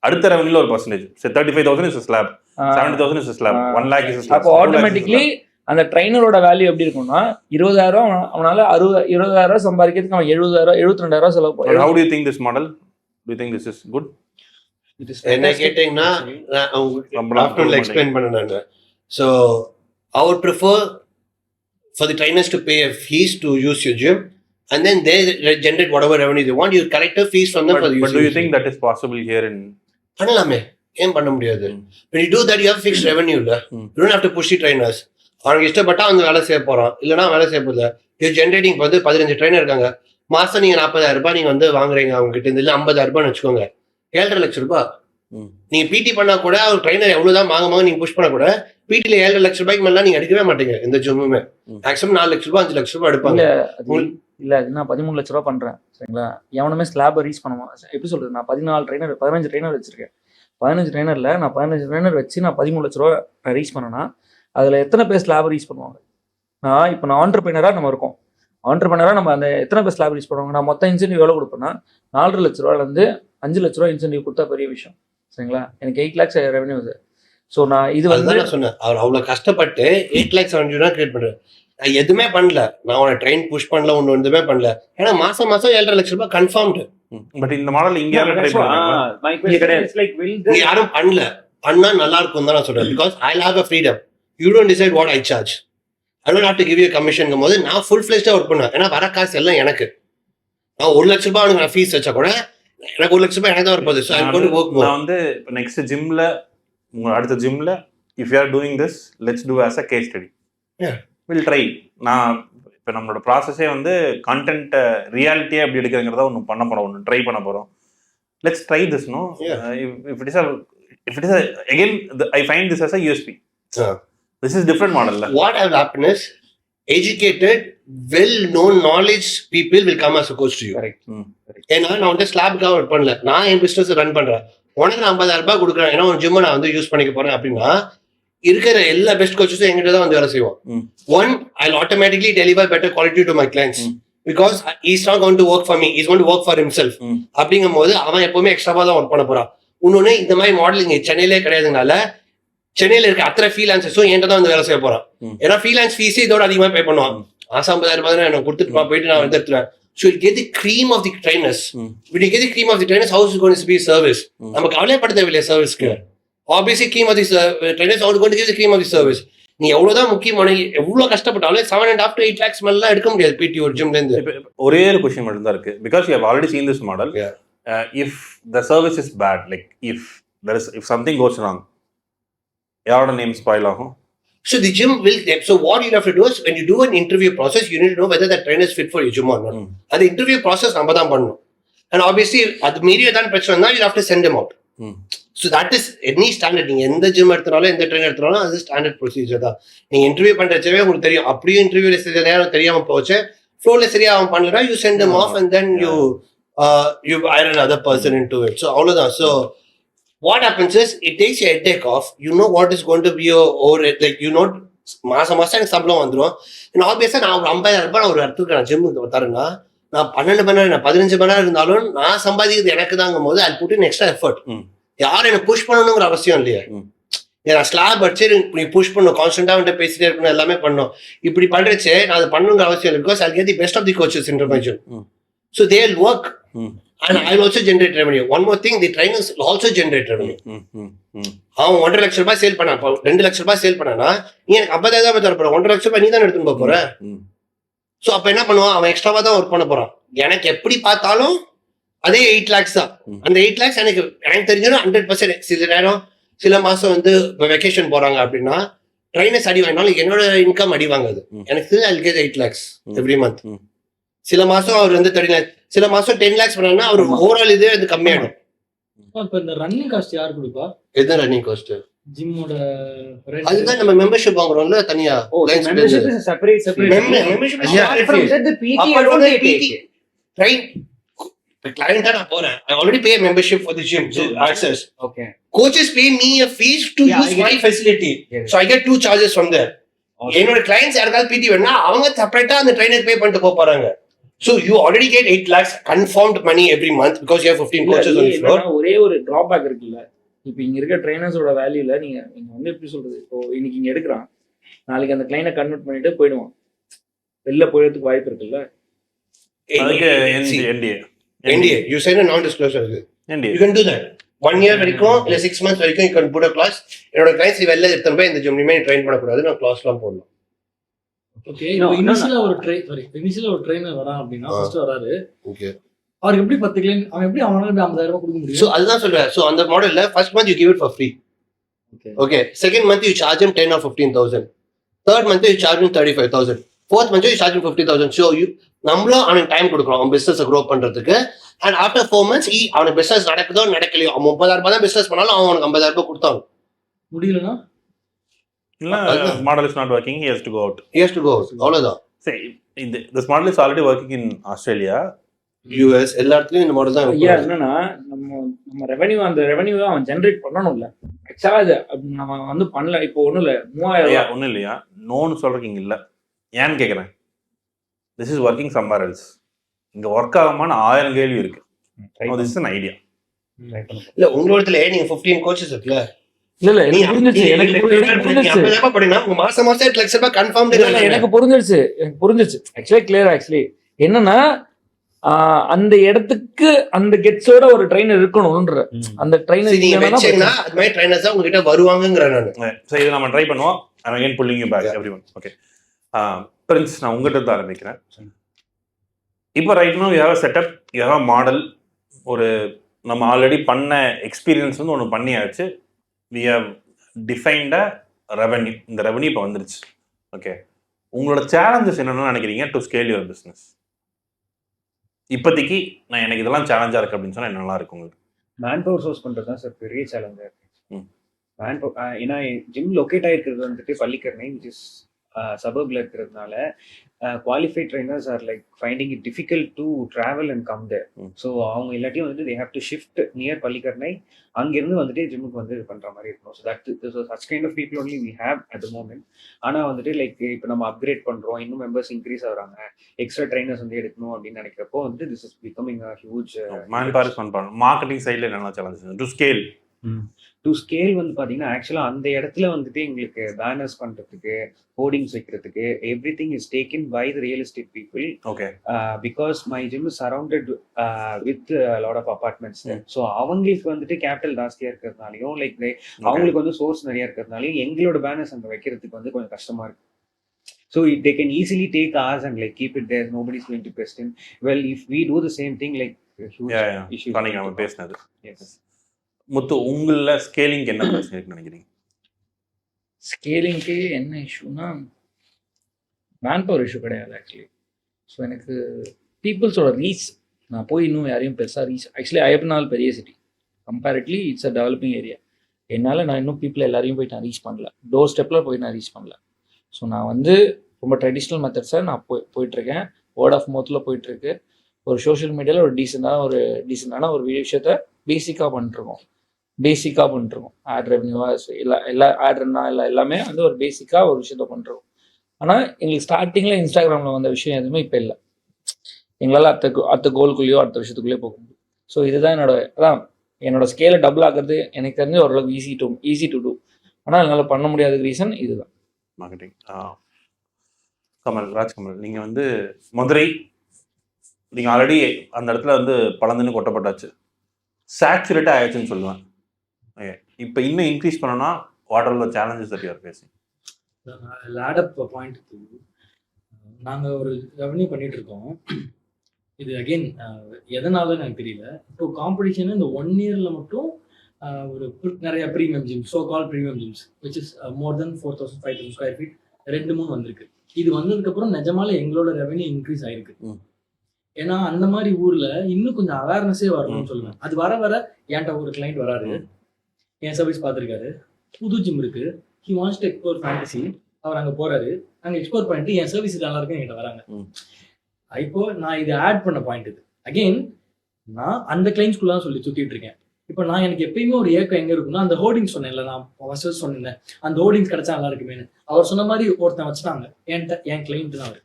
அடுத்த ரெவன்யூல ஒரு percentage. 35,000 is slab, 70,000 is slab, 1 lakh is slab. அப்போ ஆட்டோமேட்டிக்லி அந்த ட்ரைனரோட வேல்யூ எப்படி இருக்கும்னா 20,000 அவனால 20,000 சம்பாதிக்கிறதுக்கு அவன் 70,000 72,000 செலவு பண்ணுவான். How do you think this model? Do you think this is good? என்ன கேட்டீங்கன்னா நான் எக்ஸ்பிளைன் பண்ணேன். So I would prefer for the trainers to pay a fees to use your gym, and then they generate whatever revenue they want. You collect a fees from them for the use. But do you think that is possible here in? பண்ணலாமே, ஏன் பண்ண முடியாது? When you do that, you have fixed revenue. You don't have to push the trainers. அவனுக்கு இஷ்டப்பட்டா வந்து வேலை செய்ய போறான், இல்லைன்னா வேலை செய்ய போதில்ல. யூ ஜென்ரேட்டிங் வந்து 15 ட்ரைனர் இருக்காங்க. மாசம் நீங்க 40,000 நீங்க வந்து வாங்குறீங்க அவங்க கிட்ட இருந்து, இல்லை 50,000 வச்சுக்கோங்க, 7.5 லட்சம் ரூபாய். நீங்க பிடி பண்ணா கூட அவர் ட்ரைனர் எவ்வளவுதான் வாங்குவாங்க நீங்க புஷ் பண்ண கூட பிடில 7.5 லட்சம் ரூபாய்க்கு மேலாம் நீங்க எடுக்கவே மாட்டீங்க. இந்த ஜிம்முமே மேக்ஸிமம் 4 லட்சம் ரூபாய் 5 லட்சம் ரூபாய் எடுப்பாங்க. இல்ல அது நான் 13 லட்ச ரூபாய் பண்றேன். சரிங்களா? எவனுமே ஸ்லாப் ரீச் பண்ணுவான். எப்படி சொல்றது, நான் 14 ட்ரைனர் 15 ட்ரைனர் வச்சிருக்கேன். 15 ட்ரைனர்ல நான் 15 ட்ரைனர் வச்சு நான் 13 லட்ச ரூபாய் நான் ரீச் பண்ணேன்னா அதுல எத்தனை பேர் ஸ்லாப் ரீச் பண்ணுவாங்க? நான் ஆண்டர்பிரினரா நம்ம இருக்கோம். ஆண்டர்பிரினரா நம்ம அந்த எத்தனை பேர் ஸ்லாப் ரீச் பண்ணுவாங்க? நான் மொத்தம் இன்சென்டிவ் எவ்வளவு கொடுப்பேன்னா 4.5 லட்ச ரூபாயில இருந்து 5 லட்ச ரூபாய் இன்சென்டிவ் கொடுத்தா பெரிய விஷயம். சரிங்களா? எனக்கு 8 lakhs ரெவன்யூ. ஸோ நான் இது வந்து நான் சொன்னேன், அவர் அவ்வளோ கஷ்டப்பட்டு 8 lakhs ரெவன்யூ தான் கிரியேட் பண்ணுறேன். நான் எதுவுமே பண்ணல, நான் அவனை ட்ரெயின் புஷ் பண்ணல, ஒன்று எதுவுமே பண்ணல. ஏன்னா மாசம் 7.5 லட்சம் ரூபாய் கன்ஃபார்ம்டு. பட் இந்த மாடல் இங்க யாரும் ட்ரை பண்ணுறாங்க, யாரும் பண்ணல. பண்ணா நல்லா இருக்கும் தான் நான் சொல்றேன். Because I have a freedom. You don't decide what I charge. I don't have to give you commission போது நான் ஃபுல் ஃபிளெஜ்டா ஒர்க் பண்ணுவேன். ஏன்னா வர காசு எல்லாம் எனக்கு. நான் 1 லட்ச ரூபாய் அவனுக்கு நான் ஃபீஸ் வச்சா கூட எனக்கு 1 லட்ச ரூபாய் எனக்கு தான் வரப்போகுது. So I got to work more. நான் வந்து இப்போ நெக்ஸ்ட் ஜிம்ல உங்க அடுத்த ஜிம்ல if you are doing this let's do as a case study. Will try. நான் இப்போ நம்மளோட ப்ராசஸே வந்து கண்டென்ட் ரியாலிட்டியாக எப்படி எடுக்கிறங்கிறத ஒன்று பண்ண போகிறோம், ஒன்று ட்ரை பண்ண போகிறோம். Let's try this. No if it is again I find this as a USP. This is different model. What have happen is educated, well-known knowledge people will come as a coach to you. Correct. ஏன்னா நான் வந்து ஸ்லாப்காக work பண்ணல, நான் என் business run பண்றேன். உனக்கு நான் 50,000 ரூபாய் கொடுக்குறேன், ஏன்னா ஒரு ஜிம்மை நான் வந்து யூஸ் பண்ணிக்க போறேன் அப்படின்னா இருக்கிற எல்லா பெஸ்ட் கோச்சஸும் எங்கிட்ட தான் வந்து வேலை செய்வோம். One, I'll automatically deliver better quality to my clients because he's not going to work for me, he's going to work for himself. அப்படிங்கும் போது அவன் எப்பவுமே எக்ஸ்ட்ராவா தான் ஒர்க் பண்ண போறான். இன்னொன்னு, இந்த மாதிரி மாடல் இங்க சென்னையிலே கிடையாதுனால சென்னையில இருக்க அத்தனை ஃப்ரீலான்சர்ஸும் என்கிட்ட தான் வந்து வேலை செய்ய போறான். ஏன்னா ஃப்ரீலான்ஸ் ஃபீஸே இதோட அதிகமாக பே பண்ணுவான். 50,000 ரூபாய் எனக்கு கொடுத்துட்டு போயிட்டு நான் வந்து எடுத்துருவேன். So you get the cream of the trainers. When you get the cream of the trainers, how is it going to be service? நமக்கு கவலைப்பட தேவையில்லை சர்வீஸ்க்கு. Obviously cream of the trainers are going to give the cream of the service. நீ எவ்வளவுதான் முக்கியமான எவ்வளவு கஷ்டப்பட்டாலும் 7.5 to 8 lakhs மேல எடுக்க முடியாது பிடி ஒரு ஜிம்ல இருந்து. ஒரே ஒரு क्वेश्चन மட்டும் தான் இருக்கு. Because you have already seen this model. If the service is bad, like if something goes wrong, யாரோட நேம் ஸ்பாயில் ஆகும்? So the gym will. So what you have to do is, when you do an interview process, you need to know whether that trainer is fit for your gym or not. And the interview process நம்ம தான் பண்ணணும். And obviously அது மீறிய தான் பிரச்சனைனா you have to send them out. So that is any standard. நீங்க எந்த gym எடுத்தாலும் எந்த ட்ரெயினர் எடுத்தாலும் அது ஸ்டாண்டர்ட் ப்ரொசீஜர் தான். நீங்க இன்டர்வியூ பண்றச்சவே உங்களுக்கு தெரியும். அப்படியே இன்டர்வியூல சரியா தெரியாம போச்சு, ஃப்ளோல சரியா அவன் பண்ணலனா you send them off and then you hire another person into it. So அவ்வளவுதான். So what happens is it takes your headache off. You know what is going to be your over, like you know, மாசம் எனக்கு சம்பளம் வந்துடும். ஆப்வியஸா நான் ஒரு 50,000 ரூபாய் நான் ஒரு இடத்துக்கு நான் ஜிம்முக்கு தரேன்னா நான் 12 மணி நேரம் 15 மணி நேரம் இருந்தாலும் நான் சம்பாதிக்கிறது எனக்கு தாங்கும் போது அது புட் இன் எக்ஸ்ட்ரா எஃபர்ட். யாரும் என்ன புஷ் பண்ணணுங்கிற அவசியம் இல்லையே. நான் ஸ்லாப் அடிச்சு நீ புஷ் பண்ணும், கான்ஸ்டன்டா வந்துட்டு பேசிட்டே இருக்கணும், எல்லாமே பண்ணும். இப்படி பண்றச்சு நான் அதை பண்ணுங்கிற அவசியம் இல்லை. Because I get the best of the coaches in my gym. So they will work and I will also generate revenue. One more thing, the trainers will also generate revenue. அவன் 1.5 லட்சம் ரூபாய் சேல் பண்ணா, 2 லட்சம் ரூபாய் sale பண்ணானா நீ எனக்கு 50,000 தர போற, 1.5 லட்சம் ரூபாய் நீ தான் எடுத்துன்னு போக போற. சோ அப்ப என்ன பண்ணுவான், அவன் எக்ஸ்ட்ராவா தான் ஒர்க் பண்ண போறான். எனக்கு எப்படி பார்த்தாலும் அதே 8 lakhs தான். அந்த 8 lakhs எனக்கு தெரிஞ்சதுன்னா 100%. சில நேரம் சில மாசம் வந்து வெக்கேஷன் போறாங்க அப்படின்னா ட்ரைனர்ஸ் அடி வாங்கினாலும் என்னோட இன்கம் அடி வாங்குது. எனக்கு I'll get 8 lakhs every month. சில மாசம் அவர் வந்து 30 lakhs, சில மாசம் 10 lakhs பண்ணாங்கன்னா அவர் ஓவரால் இதே வந்து கம்மியாயிடும். இப்ப இந்த ரன்னிங் காஸ்ட் யார் கொடுப்பா? எது ரன்னிங் காஸ்ட்? ஜிம்மோட அதுதான் நம்ம மெம்பர்ஷிப் வாங்குறோம்ல தனியா. membership is a separate membership apart from that the PT அப்போட they PT take. right. The client நான் போறேன், I already pay a membership for the gym to access. Okay. Coaches pay me a fees to use my facility. So I get 2 charges from there. என்னோட clients யாருக்காவது PT வேணும்னா அவங்க செப்பரேட்டா அந்த trainer பே பண்ணிட்டு போறாங்க. So you already get 8 lakhs confirmed money every month because you have 15 coaches on the floor. ஒரே ஒரு drawback இருக்குல்ல, இப்போ இங்க இருக்க ட்ரைனர்ஸோட வேல்யூல நீங்க வந்து எப்படி சொல்றது, இப்போ இன்னைக்கு இங்க எடுக்கிறான், நாளைக்கு அந்த கிளைனை கன்வெர்ட் பண்ணிட்டு போயிடுவான், வெளில போயிடுறதுக்கு வாய்ப்பு இருக்குல்ல. NDA, you sign a non-disclosure agreement. You can do that. 1 year வரைக்கும் இல்ல 6 months வரைக்கும் you can put a clause. என்னோட clients வெளில எடுத்து போய் இந்த ஜிம்லயே ட்ரெயின் பண்ணக்கூடாது, நான் clauseலாம் போடலாம். ஓகே. இனிஷியலா ஒரு ட்ரெயினர் வரான் அப்படின்னா ஃபர்ஸ்ட் வராரு. ஓகே. அவருக்கு எப்படி 10 கிளைன் அவன் எப்படி அவனால 50,000 ரூபாய் கொடுக்க முடியும்? சோ அதுதான் சொல்றேன். சோ அந்த மாடல்ல first month you give it for free. Okay. Second month you charge him 10 or 15,000. Third month you charge him 35,000. Fourth month you charge him 50,000. So you நம்மளும் அவனுக்கு டைம் கொடுக்குறோம் அவன் பிசினஸ் க்ரோ பண்றதுக்கு. And after 4 months அவனுக்கு business நடக்குதோ நடக்கலையோ, அவன் 30,000 ரூபாய் தான் பிசினஸ் பண்ணாலும் அவனுக்கு 50,000 ரூபாய் கொடுத்தாங்க. முடியலன்னா model is not working, he has to go out. அவ்வளவுதான். See, this model is already working in Australia, US, எல்லா இடத்துலயும் இந்த மாடல் தான். ஐயா என்னன்னா நம்ம ரெவென்யூ, அந்த ரெவென்யூவை அவன் ஜென்ரேட் பண்ணணும்ல. ஆக்சுவலா அது நம்ம வந்து பண்ணல. இப்போ ஒண்ணும் இல்ல, 3000 ஒன்றும் இல்லையா, நோன்னு சொல்றீங்க இல்ல, ஏன்னு கேட்குறேன். This is working somewhere else. இங்க ஒர்க் ஆகுமான்னு 1000 கேள்வி இருக்கு. This is an idea. இல்ல உங்களோடத்துல நீங்க 15 கோச்சஸ் இருக்குல்ல, இல்ல எனக்கு புரிஞ்சிருச்சு. மாசம் 8 லட்சம் ரூபாய் கன்ஃபார்ம். எனக்கு புரிஞ்சிருச்சு ஆக்சுவலி என்னன்னா அந்த இடத்துக்கு அந்த கெட்ஸோட ஒரு ட்ரெயினர் இருக்கணும்ன்ற அந்த ட்ரெயினர் அது மாதிரி ட்ரெயினர்ஸ் தான் உங்ககிட்ட வருவாங்கங்கறேன் நான். சோ இத நம்ம ட்ரை பண்ணுவோம். I'm again pulling you back everyone. Okay. Prince, நான் உங்ககிட்ட தான் ஆரம்பிக்கிறேன். இப்போ right now you have a setup, you have a model. ஒரு நம்ம ஆல்ரெடி பண்ண எக்ஸ்பீரியன்ஸ் வந்து ஒன்று பண்ணியாச்சு. we have defined a revenue. இந்த ரெவன்யூ இப்போ வந்துருச்சு. ஓகே, உங்களோட சேலஞ்சஸ் என்னென்னு நினைக்கிறீங்க டு ஸ்கேல் யுவர் பிஸ்னஸ்? இப்போதைக்கு நான் எனக்கு இதெல்லாம் சேலஞ்சாக இருக்குது அப்படின்னு சொன்னால் என்னெல்லாம் இருக்கு உங்களுக்கு? மேன் பவர் சோர்ஸ் பண்ணுறது தான் சார் பெரிய சேலஞ்சாக இருக்குது. மேன் பவர், ஏன்னா ஜிம் லொக்கேட் ஆகிருக்கிறது வந்துட்டு பள்ளிக்கரணை, விச் இஸ் சபர்பில் இருக்கிறதுனால qualified trainers are like finding it difficult to travel and come there. So அவங்க எல்லாத்தையும் வந்துட்டு they have to shift near Pallikaranai, அங்கேருந்து வந்துட்டு ஜிம்முக்கு வந்து இது பண்ணுற மாதிரி இருக்கணும். So that such kind of people only we have at the moment. ஆனால் வந்துட்டு லைக் இப்போ நம்ம அப்கிரேட் பண்ணுறோம், இன்னும் மெம்பர்ஸ் இன்க்ரீஸ் ஆகுறாங்க, எக்ஸ்ட்ரா ட்ரைனர்ஸ் வந்து எடுக்கணும் அப்படின்னு நினைக்கிறப்போ வந்துட்டு this is becoming a huge man power. Marketing சைடில் என்னென்ன challenges to scale? To scale வந்து பார்த்தீங்கன்னா ஆக்சுவலாக அந்த இடத்துல வந்துட்டு எங்களுக்கு பேனர்ஸ் பண்ணுறதுக்கு, ஹோர்டிங்ஸ் வைக்கிறதுக்கு every thing is taken by the real estate people. Okay, because my gym is surrounded with lot of apartments. So அவங்களுக்கு வந்துட்டு கேபிட்டல் ஜாஸ்தியாக இருக்கிறதுனாலையும் லைக் அவங்களுக்கு வந்து சோர்ஸ் நிறையா இருக்கிறதுனாலையும் எங்களோட பேனர்ஸ் அங்கே வைக்கிறதுக்கு வந்து கொஞ்சம் கஷ்டமாக இருக்கு. So they can easily take ours and like keep it there. Nobody's going to question. Well, if we do the same thing, like huge issue. நம்ம பேசினது. Yes. முத்து, உங்கள ஸ்கேலிங் என்ன பிரச்சனை இருக்குன்னு நினைக்கிறீங்க? ஸ்கேலிங்க்கு என்ன இஷ்யூனா மேன் பவர் இஷ்யூ கிடையாது ஆக்சுவலி. ஸோ எனக்கு பீப்புள்ஸோட ரீச், நான் போய் இன்னும் யாரையும் பெருசாக ரீச், ஆக்சுவலி ஐயப்பனால் பெரிய city, comparatively it's a developing area. என்னால் நான் இன்னும் பீப்புள் எல்லாரையும் போய் நான் ரீச் பண்ணல, டோர் ஸ்டெப்பில் போய் நான் ரீச் பண்ணல. ஸோ நான் வந்து ரொம்ப ட்ரெடிஷ்னல் மெத்தட்ஸை நான் போயிட்டுருக்கேன், வேர்ட் ஆஃப் மவுத்தில் போயிட்டுருக்கு. ஒரு சோஷியல் மீடியாவில் ஒரு டீசெண்டான ஒரு விஷயத்த பேசிக்காக பண்ணிட்டுருக்கோம். பேசிக்காக பண்ணிருக்கோம். ஆட் ரெவன்யூவா எல்லா ஆட்னா எல்லாமே வந்து ஒரு பேசிக்காக ஒரு விஷயத்த பண்ணுறோம். ஆனால் எங்களுக்கு ஸ்டார்டிங்கில் இன்ஸ்டாகிராமில் வந்த விஷயம் எதுவுமே இப்போ இல்லை. எங்களால் அடுத்த கோலுக்குள்ளேயோ அடுத்த விஷயத்துக்குள்ளேயோ போக முடியும். ஸோ இதுதான் என்னோட ஸ்கேலை டபுள் ஆகிறது எனக்கு தெரிஞ்சு ஓரளவுக்கு ஈஸி டு டூ. ஆனால் என்னால் பண்ண முடியாத ரீசன் இதுதான். மார்க்கெட்டிங். ராஜ்கமல், நீங்கள் வந்து மதுரை, நீங்கள் ஆல்ரெடி அந்த இடத்துல வந்து பழந்துன்னு கொட்டப்பட்டாச்சு, சேச்சுரேட்டாக ஆயிடுச்சுன்னு சொல்லுவேன். ஓகே, இப்போ இன்னும் இன்க்ரீஸ் பண்ணோன்னா what are the challenges that you are facing? லேடப் பாயிண்ட் நாங்கள் ஒரு ரெவன்யூ பண்ணிட்டு இருக்கோம். இது அகெயின் எதனாலன்னு எனக்கு தெரியல. இப்போ காம்படிஷன் இந்த 1 இயரில் மட்டும் ஒரு நிறைய premium gyms, so call premium gyms which is more than 4,000-5,000 square feet 2-3 வந்திருக்கு. இது வந்ததுக்கப்புறம் நிஜமால எங்களோட ரெவன்யூ இன்க்ரீஸ் ஆயிருக்கு. ஏன்னா அந்த மாதிரி ஊர்ல இன்னும் கொஞ்சம் அவேர்னஸே வரணும்னு சொல்லுவேன். அது வர வர என்கிட்ட ஒரு கிளைண்ட் வராரு, என் சர்வீஸ் பார்த்துருக்காரு, புது ஜிம் இருக்கு, he wants to explore fantasy. அவர் அங்கே போறாரு, அங்கே எக்ஸ்ப்ளோர் பண்ணிட்டு என் சர்வீஸ் நல்லா இருக்குன்னு என்கிட்ட வராங்க. இப்போ நான் இது ஆட் பண்ண பாயிண்ட் இது. அகெயின் நான் அந்த கிளைண்ட்ஸ்குள்ள தான் சொல்லி சுத்திட்டு இருக்கேன். இப்போ நான் எனக்கு எப்பயுமே ஒரு ஏக்கம் எங்க இருக்குன்னா, அந்த ஹோர்டிங்ஸ் சொன்னேன்ல, நான் ஃபர்ஸ்ட் சொன்னேன் அந்த ஹோர்டிங்ஸ் கிடைச்சா நல்லா இருக்குமேனு. அவர் சொன்ன மாதிரி ஒருத்தன் வச்சுட்டாங்க என்கிட்ட, என் கிளைண்ட் தான்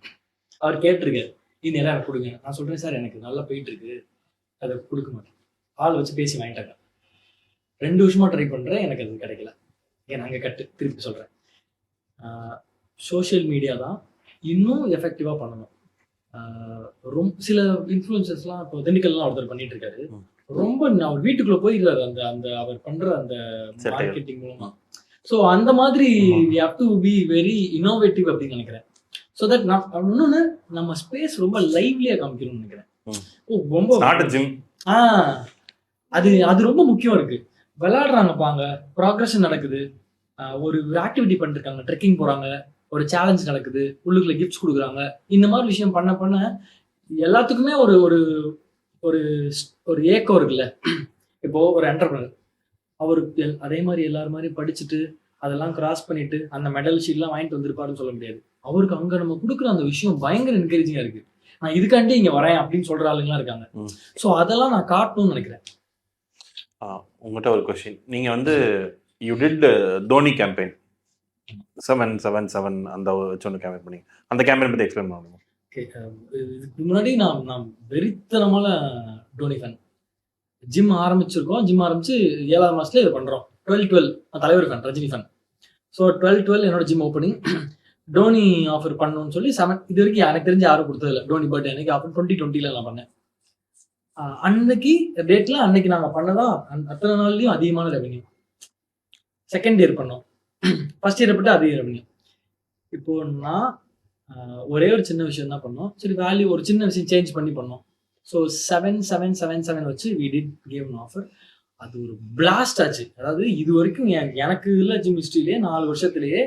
அவர் கேட்டிருக்காரு, இந்த நேரம் எனக்கு கொடுங்க. நான் சொல்றேன் சார் எனக்கு நல்லா போயிட்டு இருக்கு, அதை கொடுக்க மாட்டேன். ஆள் வச்சு பேசி வாங்கிட்டாங்க. 2 வருஷமா ட்ரை பண்றேன், எனக்கு அது கிடைக்கல. ஏன் அங்கே திருப்பி சொல்றேன், சோஷியல் மீடியா தான் இன்னும் எஃபெக்டிவா பண்ணணும். ரொம்ப சில இன்ஃப்ளூயன்சர்ஸ்லாம் இப்போ திண்டுக்கல்லாம் ஒருத்தர் பண்ணிட்டு இருக்காரு, ரொம்ப அவர் வீட்டுக்குள்ள போயிடுறாரு அந்த அந்த அவர் பண்ற அந்த மார்க்கெட்டிங் மூலமா. ஸோ அந்த மாதிரி we have to be very innovative அப்படின்னு நினைக்கிறேன். ஸோ தட் நான் இன்னொன்று நம்ம ஸ்பேஸ் ரொம்ப லைவ்லியா காமிக்கணும்னு நினைக்கிறேன். ரொம்ப அது ரொம்ப முக்கியம் இருக்கு. விளையாடுறாங்க பாங்க, ப்ராக்ரஷன் நடக்குது, ஒரு ஆக்டிவிட்டி பண்ணிருக்காங்க, ட்ரெக்கிங் போறாங்க, ஒரு சேலஞ்ச் நடக்குது, உள்ளுக்குள்ள கிஃப்ட்ஸ் கொடுக்குறாங்க. இந்த மாதிரி விஷயம் பண்ண பண்ண எல்லாத்துக்குமே ஒரு ஒரு ஒரு ஒரு ஏக்கம் இருக்குல்ல. இப்போ ஒரு என்டர்பிரனர் அவருக்கு அதே மாதிரி எல்லாரும் மாதிரி படிச்சுட்டு அதெல்லாம் கிராஸ் பண்ணிட்டு அந்த மெடல் ஷீட்லாம் வாங்கிட்டு வந்திருப்பாருன்னு சொல்ல முடியாது. அவருக்கு அங்க நம்ம கொடுக்குற அந்த விஷயம் பயங்கர என்கரேஜிங்கா இருக்கு. நான் இதுக்காண்டி இங்க வரேன் அப்படின்னு சொல்ற ஆளுங்கலாம் இருக்காங்க. ஸோ அதெல்லாம் நான் காட்டணும்னு நினைக்கிறேன். உங்கள்கிட்ட ஒரு கொஸ்டின், நீங்க வந்து யூ டிட் தோனி கேம்பெயின் 777 அந்த ஒன்று கேம்பெயின் பண்ணீங்க, அந்த கேம்பெயின் பற்றி எக்ஸ்பிளைன் பண்ணுங்க. இதுக்கு முன்னாடி நான் வெறித்தனமான டோனி ஃபேன். ஜிம் ஆரம்பிச்சிருக்கோம், ஜிம் ஆரம்பிச்சு 7ஆவது மாசத்துல இதை பண்றோம். 12-12 தலைவர் ஃபேன், ரஜினி ஃபேன். ஸோ 12-12 என்னோட ஜிம் ஓப்பனிங். டோனி ஆஃபர் பண்ணணும்னு சொல்லி 7 இது வரைக்கும் எனக்கு தெரிஞ்சு யாரும் கொடுத்ததில்ல. டோனி பர்த்டே அன்னைக்கு ஆஃபர் 2020 நான் பண்ணேன். அன்னைக்கு டேட்ல அன்னைக்கு நாங்க பண்ணதான் அத்தனை நாள்லயும் அதிகமான ரெவென்யூ. செகண்ட் இயர் பண்ணோம், ஃபர்ஸ்ட் இயர் பட்டு அதிக ரெவென்யூ. இப்போ நான் ஒரே ஒரு சின்ன விஷயம் தான் பண்ணோம், சரி வேல்யூ ஒரு சின்ன விஷயம் சேஞ்ச் பண்ணி பண்ணோம். ஸோ 7,777 வச்சு we did give an offer. அது ஒரு பிளாஸ்ட் ஆச்சு. அதாவது இது வரைக்கும் எனக்கு இல்லை ஜிம் ஹிஸ்ட்ரியிலேயே 4 வருஷத்துலேயே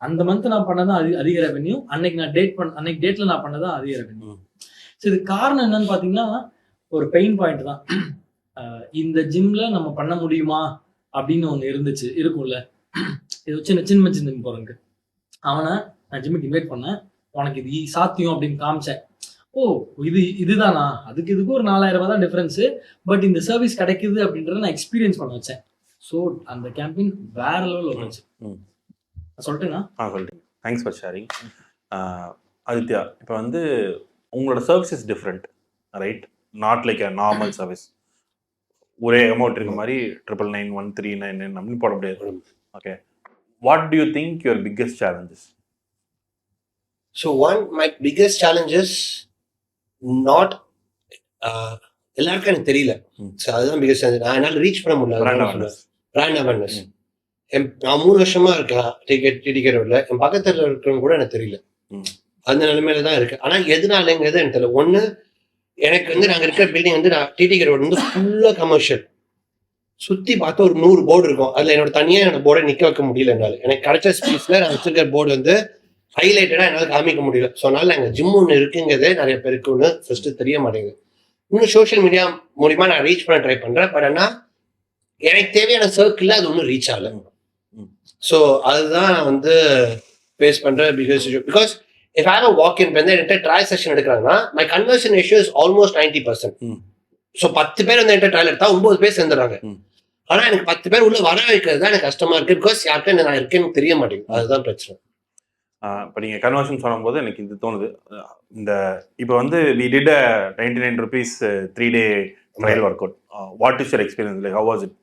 அந்த மந்த் நான் பண்ணதான் அதிக ரெவென்யூ, அன்னைக்கு டேட்ல நான் பண்ணதான் அதிக ரெவென்யூ. ஸோ இது காரணம் என்னன்னு பார்த்தீங்கன்னா ஒரு பெயின் பாயிண்ட் தான். இந்த ஜிம்ல நம்ம பண்ண முடியுமா அப்படின்னு ஒன்று இருக்கும்ல. இது சின்ன ஜிம் போறேங்க, அவனை நான் ஜிம்முக்கு இன்வைட் பண்ணேன், உனக்கு இது சாத்தியம் அப்படின்னு காமிச்சேன். ஓ இதுதானா, இதுக்கு ஒரு 4,000 ரூபாய் தான் டிஃபரன்ஸு, பட் இந்த சர்வீஸ் கிடைக்குது அப்படின்றத நான் எக்ஸ்பீரியன்ஸ் பண்ண வச்சேன். ஸோ அந்த கேம்பெயின் வேற லெவலில் வந்துச்சு. சொல்லிட்டேன்னா சொல்லிட்டேன். Thanks for sharing. ஆதித்யா, இப்போ வந்து உங்களோட service is different, right? Not like a normal service. ஒரே அமௌண்ட் இருக்க மாதிரி 999, 1,399 அப்படின்னு போட முடியாது. Okay, what to you think your biggest challenges? So my biggest challenge is not எல்லாருக்கும் எனக்கு தெரியல. ஸோ அதுதான் பிகஸ்ட் சேலஞ்ச். நான் என்னால் ரீச் பண்ண முடியல. Brand awareness. நான் 3 வருஷமா இருக்கேன் டிடிகே ரோட்ல, என் பக்கத்துல இருக்கிறவங்க கூட எனக்கு தெரியல. அந்த நிலைமையில தான் இருக்கு. ஆனா எதனாலங்கிறது எனக்கு தெரியல. ஒண்ணு, எனக்கு வந்து நாங்க இருக்கிற பில்டிங் வந்து டிடிகே ரோடு வந்து ஃபுல்லா கமர்ஷியல். சுத்தி பார்த்தா ஒரு 100 போர்டு இருக்கும். அதுல என்னோட போர்டை நிக்க வைக்க முடியல. எனக்கு கிடைச்ச ஸ்பேஸ்ல நான் வச்சிருக்கிற போர்டு வந்து ஹைலைட்டடா என்னால் காமிக்க முடியல. ஸோ அதனால எங்க ஜிம் ஒன்று இருக்குங்கிறதே நிறைய பேருக்கு ஒன்று ஃபர்ஸ்ட் தெரிய மாட்டேங்குது. இன்னும் சோஷியல் மீடியா மூலியமா நான் ரீச் பண்ண ட்ரை பண்றேன். பட் ஆனா எனக்கு தேவையான சர்க்கிள்ல அது ஒன்றும் ரீச் ஆகல. ஸோ அதுதான் நான் வந்து ஃபேஸ் பண்ற biggest issue. Because if I have a walk in வந்து என்கிட்ட ட்ரையல் செஷன் எடுக்கிறாங்கன்னா my conversion ratio is almost 90%. So 10 பேர் வந்து என்கிட்ட ட்ரையல் எடுத்தா 9 பேர் சேர்ந்துடுறாங்க. ஆனா எனக்கு 10 பேர் உள்ள வர வைக்கிறது தான் எனக்கு கஷ்டமா இருக்கு. பிகாஸ் யாருக்கும் நான் இருக்கேன்னு தெரிய மாட்டேங்குது. அதுதான் பிரச்சனை. இப்போ நீங்கள் கன்வர்ஷன் சொல்லும்போது எனக்கு இது தோணுது. இந்த இப்போ வந்து we did a 99 rupees 3-day trial workout. What is your experience, like how was it?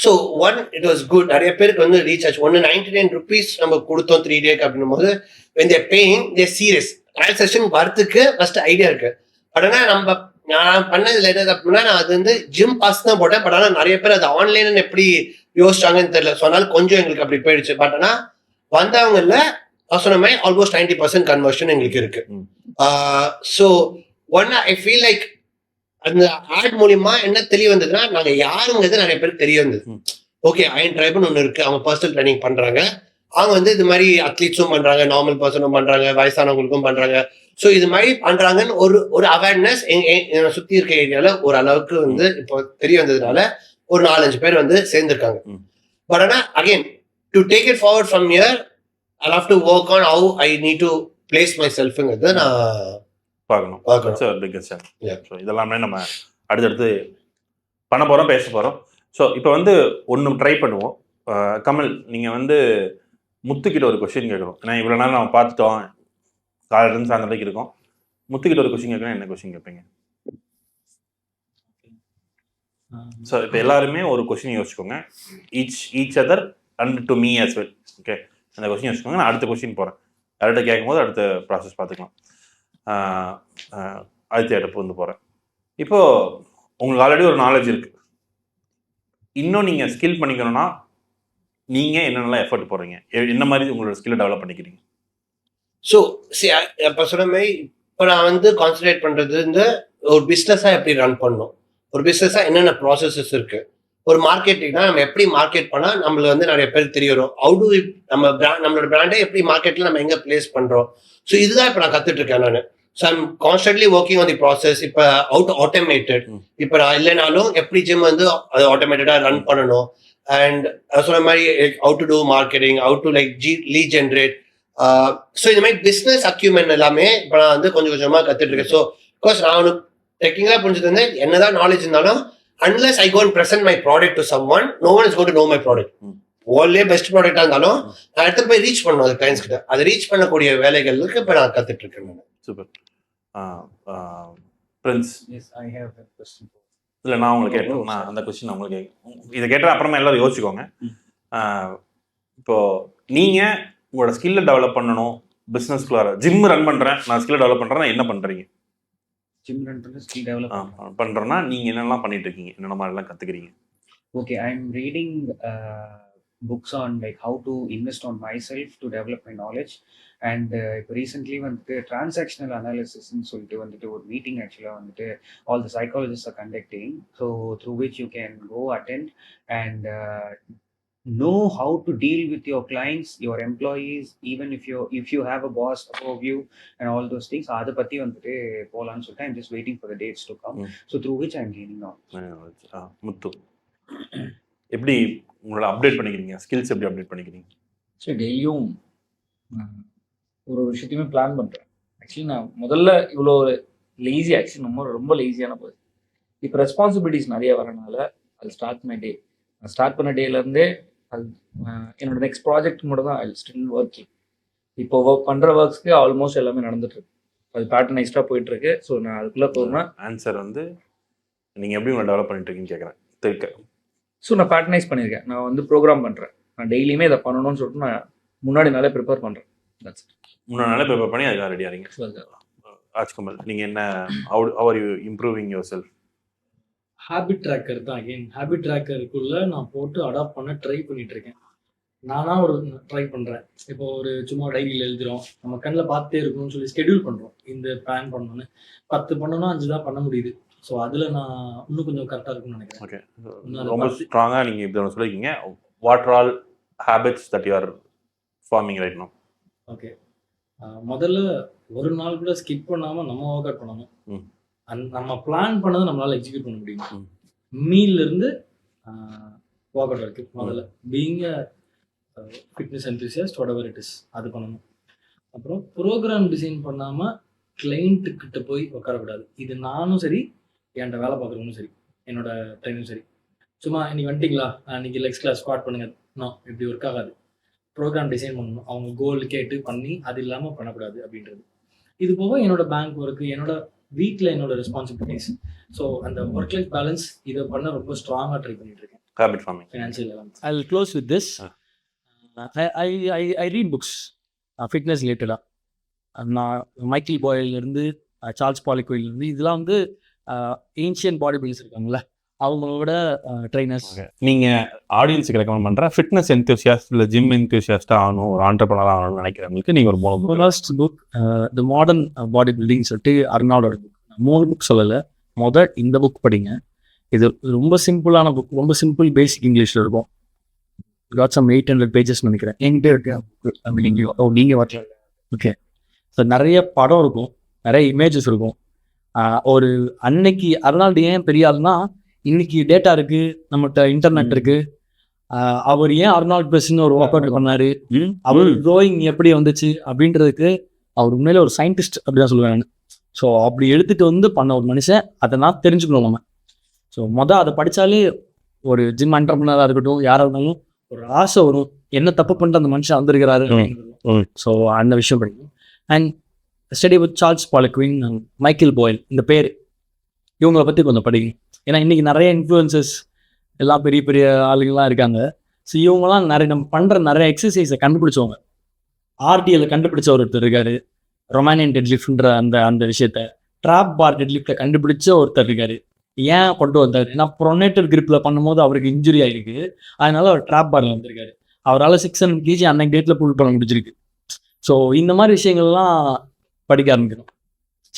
So one it was good. நிறைய பேருக்கு வந்து ரீச் ஆச்சு. 99 rupees நம்ம கொடுத்தோம் 3 days அப்படின்னும் போது when they're paying they're serious. Trial session வரத்துக்கு first idea இருக்கு. பட் ஆனால் நான் பண்ணதுல என்ன அப்படின்னா, நான் அது வந்து ஜிம் பாஸ் தான் போட்டேன். பட் ஆனால் நிறைய பேர் அது ஆன்லைன் எப்படி யோசிச்சாங்கன்னு தெரியல. ஸோ அதனால கொஞ்சம் எங்களுக்கு அப்படி போயிடுச்சு. பட் ஆனால் வந்தவங்கல சொன்ன மாதிரி ஆல்மோஸ்ட் 90% கன்வர்ஷன் எங்களுக்கு இருக்கு. So one I feel like அந்த ஆட் மூலியமா என்ன தெரிய வந்ததுன்னா, நாங்க யாருங்கிறது நிறைய பேருக்கு தெரிய வந்தது. ஓகே, அயன் ட்ரைப்னு ஒன்று இருக்கு, அவங்க பர்சனல் ட்ரைனிங் பண்றாங்க. அவங்க வந்து இது மாதிரி அத்லீட்ஸும் பண்றாங்க, நார்மல் பர்சனும் பண்றாங்க, வயசானவங்களுக்கும் பண்றாங்க. ஸோ இது மாதிரி பண்றாங்கன்னு ஒரு அவேர்னஸ் சுத்தி இருக்க ஏரியால ஒரு அளவுக்கு வந்து இப்போ தெரிய வந்ததுனால ஒரு 4-5 பேர் வந்து சேர்ந்திருக்காங்க. பட் ஆனா again to take it forward from here I have to work on how I need to place my செல்ஃப்ங்கிறது நான் பார்க்கணும். ஸோ இதெல்லாமே நம்ம அடுத்தடுத்து பண்ண போகிறோம், பேச போகிறோம். ஸோ இப்போ வந்து ஒன்று ட்ரை பண்ணுவோம். கமல், நீங்கள் வந்து முத்துக்கிட்ட ஒரு கொஸ்டின் கேட்குறோம். ஏன்னா இவ்வளோ நேரம் நம்ம பார்த்துட்டோம், காலையிலேருந்து சாயந்தரம் வரைக்கும் இருக்கோம். முத்துக்கிட்ட ஒரு கொஸ்டின் கேட்கணும், என்ன கொஸ்டின் கேட்பீங்க? ஸோ இப்போ எல்லாருமே ஒரு கொஸ்டின் யோசிச்சுக்கோங்க. Each other and to me as well. Okay, அந்த கொஸ்டின் யோசிச்சுக்கோங்க. நான் அடுத்த கொஸ்டின் போகிறேன். யார்கிட்ட கேட்கும் போது அடுத்த ப்ராசஸ் பார்த்துக்கலாம். ஆதித்யா இடப்பு வந்து போகிறேன். இப்போது உங்களுக்கு ஆல்ரெடி ஒரு நாலேஜ் இருக்குது. இன்னும் நீங்கள் ஸ்கில் பண்ணிக்கணும்னா நீங்கள் என்னென்னலாம் எஃபர்ட் போடுறீங்க? என்ன மாதிரி உங்களோட ஸ்கில்லை டெவலப் பண்ணிக்கிறீங்க? ஸோ இப்போ சொன்ன மாதிரி இப்போ நான் வந்து கான்சன்ட்ரேட் பண்ணுறது இந்த ஒரு பிஸ்னஸாக எப்படி ரன் பண்ணணும், ஒரு பிஸ்னஸாக என்னென்ன ப்ராசஸஸ் இருக்குது, ஒரு மார்க்கெட்டிங்னா நம்ம எப்படி மார்க்கெட் பண்ணால் நம்மளுக்கு வந்து நிறைய பேர் தெரிய வரும். ஹவு டு நம்மளோட பிராண்டை எப்படி மார்க்கெட்டில் நம்ம எங்கே பிளேஸ் பண்ணுறோம். ஸோ இதுதான் இப்போ நான் கற்றுட்டு இருக்கேன் நான். So I'm constantly working on the process. இப்போ ஆட்டோமேட்டட், இப்போ நான் இல்லைனாலும் எப்படி ஜிம் வந்து அது ஆட்டோமேட்டடாக ரன் பண்ணணும். அண்ட் சொன்ன மாதிரி how to do marketing, how to like lead generate. So இந்த மாதிரி பிஸ்னஸ் அக்யூமெண்ட் எல்லாமே இப்போ நான் வந்து கொஞ்சம் கொஞ்சமாக கற்றுட்டு இருக்கேன். ஸோ பிகாஸ் நான் ஒன்று டெக்னிக்கலாக புரிஞ்சது வந்து என்னதான் நாலேஜ் இருந்தாலும் unless I go and present my product to someone, no one is going to know my product. ஓல்லே பெஸ்ட் ப்ராடக்டாக இருந்தாலும் நான் எடுத்து போய் ரீச் பண்ணணும் அது கிளைண்ட்ஸ் கிட்ட. அதை ரீச் பண்ணக்கூடிய வேலைகளுக்கு இப்போ நான் கற்றுட்டு இருக்கேன். சூப்பர். பிரின்ஸ், இல்லை நான் உங்களுக்கு கேட்கணும். நான் அந்த கொஸ்டின் உங்களுக்கு இதை கேட்டால் அப்புறமா எல்லாரும் யோசிச்சுக்கோங்க. இப்போது நீங்கள் உங்களோட ஸ்கில்லை டெவலப் பண்ணணும், பிஸ்னஸ்குள்ளார ஜிம் ரன் பண்ணுறேன், நான் ஸ்கில்லை டெவலப் பண்ணுறேன்னா என்ன பண்ணுறீங்க? ஜிம் ரன் பண்ண ஸ்கில் டெவலப் பண்ணுறேன்னா நீங்கள் என்னெல்லாம் பண்ணிட்டு இருக்கீங்க, என்னென்ன மாதிரிலாம் கற்றுக்கிறீங்க? Okay, I'm reading books on like how to invest on myself to develop my knowledge. And recently வந்துட்டு transactional analysis ன்னு சொல்லிட்டு வந்துட்டு ஒரு மீட்டிங் ஆக்சுவலாக வந்துட்டு all the psychologists are conducting, so through which you can go attend and know how to deal with your clients, your employees, even if you have a boss above you and all those things. அதை பற்றி வந்துட்டு போகலான்னு சொல்லிட்டு I'm just waiting for the dates to come. So through which I'm gaining knowledge. முத்து, எப்படி உங்களோட update பண்ணிக்கிறீங்க, skills எப்படி update பண்ணிக்கிறீங்க? சரி, டெய்லியும் ஒரு விஷயத்தையுமே பிளான் பண்ணுறேன். ஆக்சுவலி நான் முதல்ல இவ்வளோ லேசி, ஆக்சுவலி நம்ம ரொம்ப லேசியான போது இப்போ ரெஸ்பான்சிபிலிட்டிஸ் நிறைய வரனால அது ஸ்டார்ட் மை டே. நான் ஸ்டார்ட் பண்ண டேலேருந்தே அது என்னோட நெக்ஸ்ட் ப்ராஜெக்ட் மட்டும் தான் ஐ ஸ்டில் ஒர்க்கிங். இப்போ ஒர்க் பண்ணுற ஒர்க்ஸ்க்கு ஆல்மோஸ்ட் எல்லாமே நடந்துட்டுருக்கு. அது பேட்டர்னைஸ்டாக போயிட்டுருக்கு. ஸோ நான் அதுக்குள்ளே போகிறேன்னா ஆன்சர் வந்து நீங்கள் எப்படி உங்களை டெவலப் பண்ணிட்டு இருக்கீங்கன்னு கேட்குறேன். தெரிக்க ஸோ நான் பேட்டர்னைஸ் பண்ணியிருக்கேன். நான் வந்து ப்ரோக்ராம் பண்ணுறேன். நான் டெய்லியுமே இதை பண்ணணும்னு சொல்லிட்டு நான் முன்னாடி நாளே ப்ரிப்பேர் பண்ணுறேன். முன்னாடி நாளே ப்ரிப்பேர் பண்ணி அதுக்காக ரெடி ஆகிறீங்க. ராஜ்கமல், நீங்கள் என்ன how are you improving yourself? Habit tracker தான். அகெயின் ஹேபிட் ட்ராக்கருக்குள்ளே நான் போட்டு அடாப்ட் பண்ண ட்ரை பண்ணிட்டு இருக்கேன். நானாக ஒரு ட்ரை பண்ணுறேன். இப்போ ஒரு சும்மா டைரியில் எழுதுகிறோம், நம்ம கண்ணில் பார்த்துட்டே இருக்கணும்னு சொல்லி ஸ்கெடியூல் பண்ணுறோம். இந்த பிளான் பண்ணணும்னு 10 பண்ணணும்னா 5 தான் பண்ண முடியுது. ஸோ அதில் நான் இன்னும் கொஞ்சம் கரெக்டாக இருக்கும்னு நினைக்கிறேன். ஓகே, ரொம்ப ஸ்ட்ராங்காக நீங்கள் இப்படி ஒன்று சொல்லியிருக்கீங்க. What are all habits that you are forming right now? Okay, முதல்ல ஒரு நாள் கூட ஸ்கிப் பண்ணாமல் நம்ம ஒர்க் அவுட் பண்ணணும். நம்ம பிளான் பண்ணதை நம்மளால் எக்ஸிக்யூட் பண்ண முடியும். மீல்லேருந்து ஒர்க் அவுட் வரைக்கும் முதல்ல being fitness enthusiast whatever it is அது பண்ணணும். அப்புறம் ப்ரோக்ராம் டிசைன் பண்ணாமல் கிளைண்ட்டுக்கிட்ட போய் உட்காரக்கூடாது. இது நானும் சரி, என்கிட்ட வேலை பார்க்குறவங்களும் சரி, என்னோட ட்ரைனும் சரி. சும்மா இன்னைக்கு வந்துட்டிங்களா, இன்னைக்கு லெக்ஸ் கிளாஸ் ஸ்குவாட் பண்ணுங்க, நோ, இப்படி ஒர்க் ஆகாது. ப்ரோக்ராம் டிசைன் பண்ணணும், அவங்க கோல் கேட்டு பண்ணி அது இல்லாமல் பண்ணக்கூடாது அப்படின்றது. இது போக என்னோட பேங்க் ஒர்க்கு, என்னோட வீட்டில் என்னோட ரெஸ்பான்சிபிலிட்டிஸ், ஸோ அந்த ஒர்க் லைஃப் பேலன்ஸ் இதை பண்ண ரொம்ப ஸ்ட்ராங்காக ட்ரை பண்ணிட்டு இருக்கேன். Habit forming. Financial element. I'll close with this. I read books, fitness related. நான் மைக்கேல் பாயிலிருந்து சார்ல்ஸ் பாலிக்விலிருந்து இதெல்லாம் வந்து ஏன்ஷியன் பாடி பில்டர்ஸ் இருக்காங்களே அவங்களோட ட்ரைனர்ஸ். நீங்கள் ஆடியன்ஸுக்கு ரெக்கமெண்ட் பண்ணுற ஃபிட்னஸ் என்தூசியாஸ்ட் இல்லை ஜிம் என்தூசியாஸ்டாக ஆகணும், ஒரு ஆண்டர்ப்ரனராக ஆகணும்னு நினைக்கிறவங்களுக்கு நீங்கள் ஒரு 3 first book the modern body building சொல்லிட்டு அர்னால்டோட புக். 3 புக் சொல்லலை, இந்த புக் படிங்க. இது ரொம்ப சிம்பிளான புக், ரொம்ப சிம்பிள் பேசிக் இங்கிலீஷில் இருக்கும். காட் சம் 800 பேஜஸ் நினைக்கிறேன் என்கிட்ட இருக்கு புக். நீங்கள் வரல. ஓகே, ஸோ நிறைய படம் இருக்கும், நிறைய இமேஜஸ் இருக்கும். ஒரு அன்னைக்கு அர்னால்டு ஏன் பெரிய ஆளுனா, இன்னைக்கு டேட்டா இருக்கு, நம்மகிட்ட இன்டர்நெட் இருக்கு. அவர் ஏன் அர்னால்ட் பிரஸ்ன்னு ஒரு ஒர்க் அவுட் பண்ணாரு, அவர் க்ரோயிங் எப்படி வந்துச்சு அப்படின்றதுக்கு அவர் உண்மையில ஒரு சயின்டிஸ்ட் அப்படிதான் சொல்லுவேன். ஸோ அப்படி எடுத்துட்டு வந்து பண்ண ஒரு மனுஷன், அதை நான் தெரிஞ்சுக்கணும் நம்ம. ஸோ அதை படித்தாலே ஒரு ஜிம் என்டர்பிரனராக இருக்கட்டும், யாராக இருந்தாலும் ஒரு ஆசை வரும், என்ன தப்பு பண்ணிட்டு அந்த மனுஷன் வந்திருக்கிறாரு. ஸோ அந்த விஷயம் படிக்கும். And study with Charles Poliquin and Michael Boyle, இந்த பேர் இவங்களை பற்றி கொஞ்சம் படிக்கும். ஏன்னா இன்றைக்கி நிறைய இன்ஃப்ளூயன்சஸ் எல்லாம் பெரிய பெரிய ஆளுங்கள்லாம் இருக்காங்க. ஸோ இவங்கெல்லாம் நம்ம பண்ணுற நிறைய எக்ஸசைஸை கண்டுபிடிச்சவங்க. ஆர்டிஎல் கண்டுபிடிச்ச ஒருத்தர் இருக்கார், ரொமானியன் டெட்லிஃப்ட்ன்ற அந்த விஷயத்த ட்ராப் பார் டெட்லிஃப்ட்டை கண்டுபிடிச்ச ஒருத்தர் இருக்கார். ஏன் கொண்டு வந்தார், ஏன்னா ப்ரொனேட்டல் கிரிப்பில் பண்ணும்போது அவருக்கு இன்ஜுரி ஆகிருக்கு, அதனால அவர் ட்ராப் பாரில் வந்திருக்காரு. அவரால் 600 kg அன்னைக்கு டேட்டில் புல் பண்ண முடிஞ்சிருக்கு. ஸோ இந்த மாதிரி விஷயங்கள்லாம் படிக்க ஆரம்பிக்கணும்.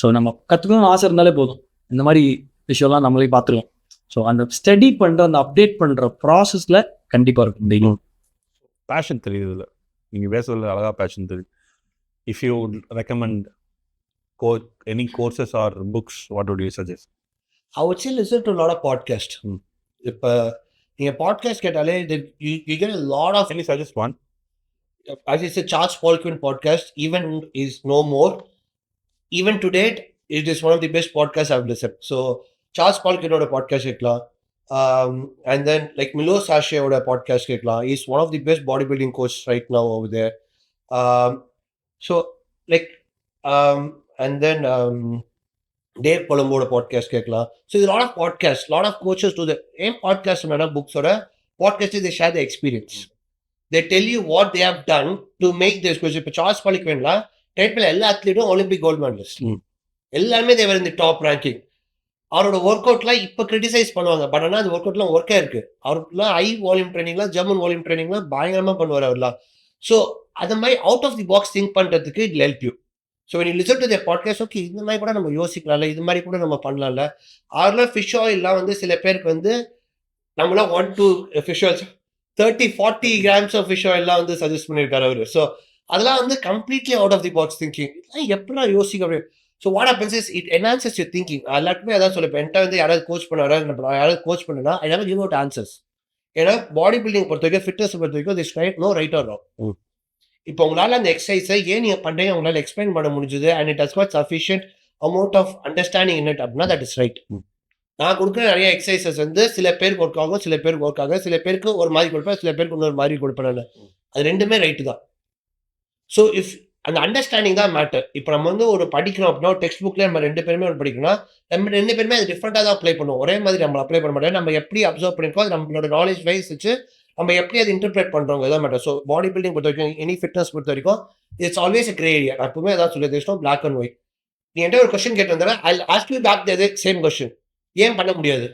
ஸோ நம்ம கற்றுக்கணும்னு ஆசை இருந்தாலே போதும், இந்த மாதிரி விஷயம்லாம் நம்மளே பார்த்துருவோம். ஸோ அந்த ஸ்டடி பண்ணுற, அந்த அப்டேட் பண்ணுற ப்ராசஸில் கண்டிப்பாக இருக்கும். டெய்லியும் பேஷன் தெரியுது இல்லை, நீங்கள் பேசுறதுல அழகாக பேஷன் தெரியுது. If you recommend any courses or books, what would you suggest? I would say listen to a lot of podcasts. இப்போ நீங்கள் பாட்காஸ்ட் கேட்டாலே you get a lot of. Can you suggest one? As I said, Charles Poliquin podcast even is no more. Even to date, it is one of the best podcasts I've listened. So Charles Poliquin oda podcast கேட்கலாம். And then like Milo Sashe oda podcast கேட்கலாம். He's one of the best bodybuilding coaches right now over there. So like and then Dave Colombo's podcast கேட்கலாம். So there's a lot of podcasts, lot of coaches do the same podcast and books oda podcast, they share their experience. They tell you what they have done to make this question. இப்போ Charles பாலிக்வின்லாம் டேட்ல எல்லா அத்லீட்டும் Olympic gold medalist, எல்லாருமே தேவர் இந்த top ranking. அவரோட work அவுட்லாம் இப்போ criticise பண்ணுவாங்க, but ஆனால் அந்த ஒர்க் அவுட்லாம் ஒர்க்காக இருக்கு. அவருக்குலாம் ஹை வால்யூம் ட்ரைனிங்லாம், ஜெர்மன் வால்யூம் ட்ரைனிங்லாம் பயங்கரமாக பண்ணுவார் அவர்லாம். ஸோ அது மாதிரி out of the box think பண்ணுறதுக்கு it help you. So when you listen to their podcast, okay இந்த மாதிரி கூட நம்ம யோசிக்கலாம்ல, இது மாதிரி கூட நம்ம பண்ணலாம்ல. அவர்லாம் ஃபிஷ் ஆயில்லாம் வந்து சில பேருக்கு வந்து நம்மளாம் 1-2 fish oils 30-40 grams of fish ஆயில்லாம் வந்து சஜஸ்ட் பண்ணியிருக்காரு அவரு. ஸோ அதெல்லாம் வந்து completely out of the box thinking. எப்படிலாம் யோசிக்க முடியும்? So what happens is it enhances your thinking. எல்லாருக்குமே அதான் சொல்லுவேன். என்கிட்ட வந்து யாராவது கோச் பண்ணாரா, யாராவது கோச் பண்ணுனா I never give out answers. ஏன்னா பாடி பில்டிங் பொறுத்த வரைக்கும், ஃபிட்னஸ் பொறுத்த வரைக்கும் this right no right or wrong. இப்போ உங்களால் அந்த எக்ஸசைஸை ஏன் நீங்கள் பண்ணுறீங்க உங்களால் எக்ஸ்பிளைன் பண்ண முடிஞ்சுது and it has got sufficient amount of understanding in it அப்படின்னா தட் இஸ் ரைட். நான் கொடுக்குற நிறைய எக்ஸசைசஸ் வந்து சில பேருக்கு ஒர்க் ஆகும், சில பேருக்கு ஒர்க் ஆகும், சில பேருக்கு ஒரு மாதிரி கொடுப்பேன், சில பேருக்கு இன்னொரு மாதிரி கொடுப்பேன். அது ரெண்டுமே ரைட்டு தான். ஸோ இஃப் அந்த அண்டர்ஸ்டாண்டிங் தான் மேட்டர். இப்போ நம்ம வந்து ஒரு படிக்கிறோம் அப்படின்னா ஒரு டெக்ஸ்ட் புக்லேயே நம்ம 2 பேருமே ஒரு படிக்கணும்னா நம்ம 2 பேருமே அது டிஃப்ரெண்ட்டாக தான் அப்ளை பண்ணுவோம். ஒரே மாதிரி நம்ம அப்ளை பண்ண மாட்டோம். நம்ம எப்படி அப்சர்வ் பண்ணியிருக்கோம், அது நம்மளோட நாலேஜ் வைஸ் வச்சு நம்ம எப்படி அதை இன்டர்பிரேட் பண்ணுறோங்க இதான் மேட்டர். ஸோ பாடி பில்டிங் பொறுத்த வரைக்கும், எனி ஃபிட்னஸ் பொறுத்த வரைக்கும் it's always a grey area. நான் எப்பவுமே அதான் சொல்லியிருந்தேன், பிளாக் அண்ட் ஒயிட். நீ என்கிட்ட ஒரு கொஸ்டின் கேட்டு வந்தா I ask you back the same question. ஏன் பண்ண முடியாது,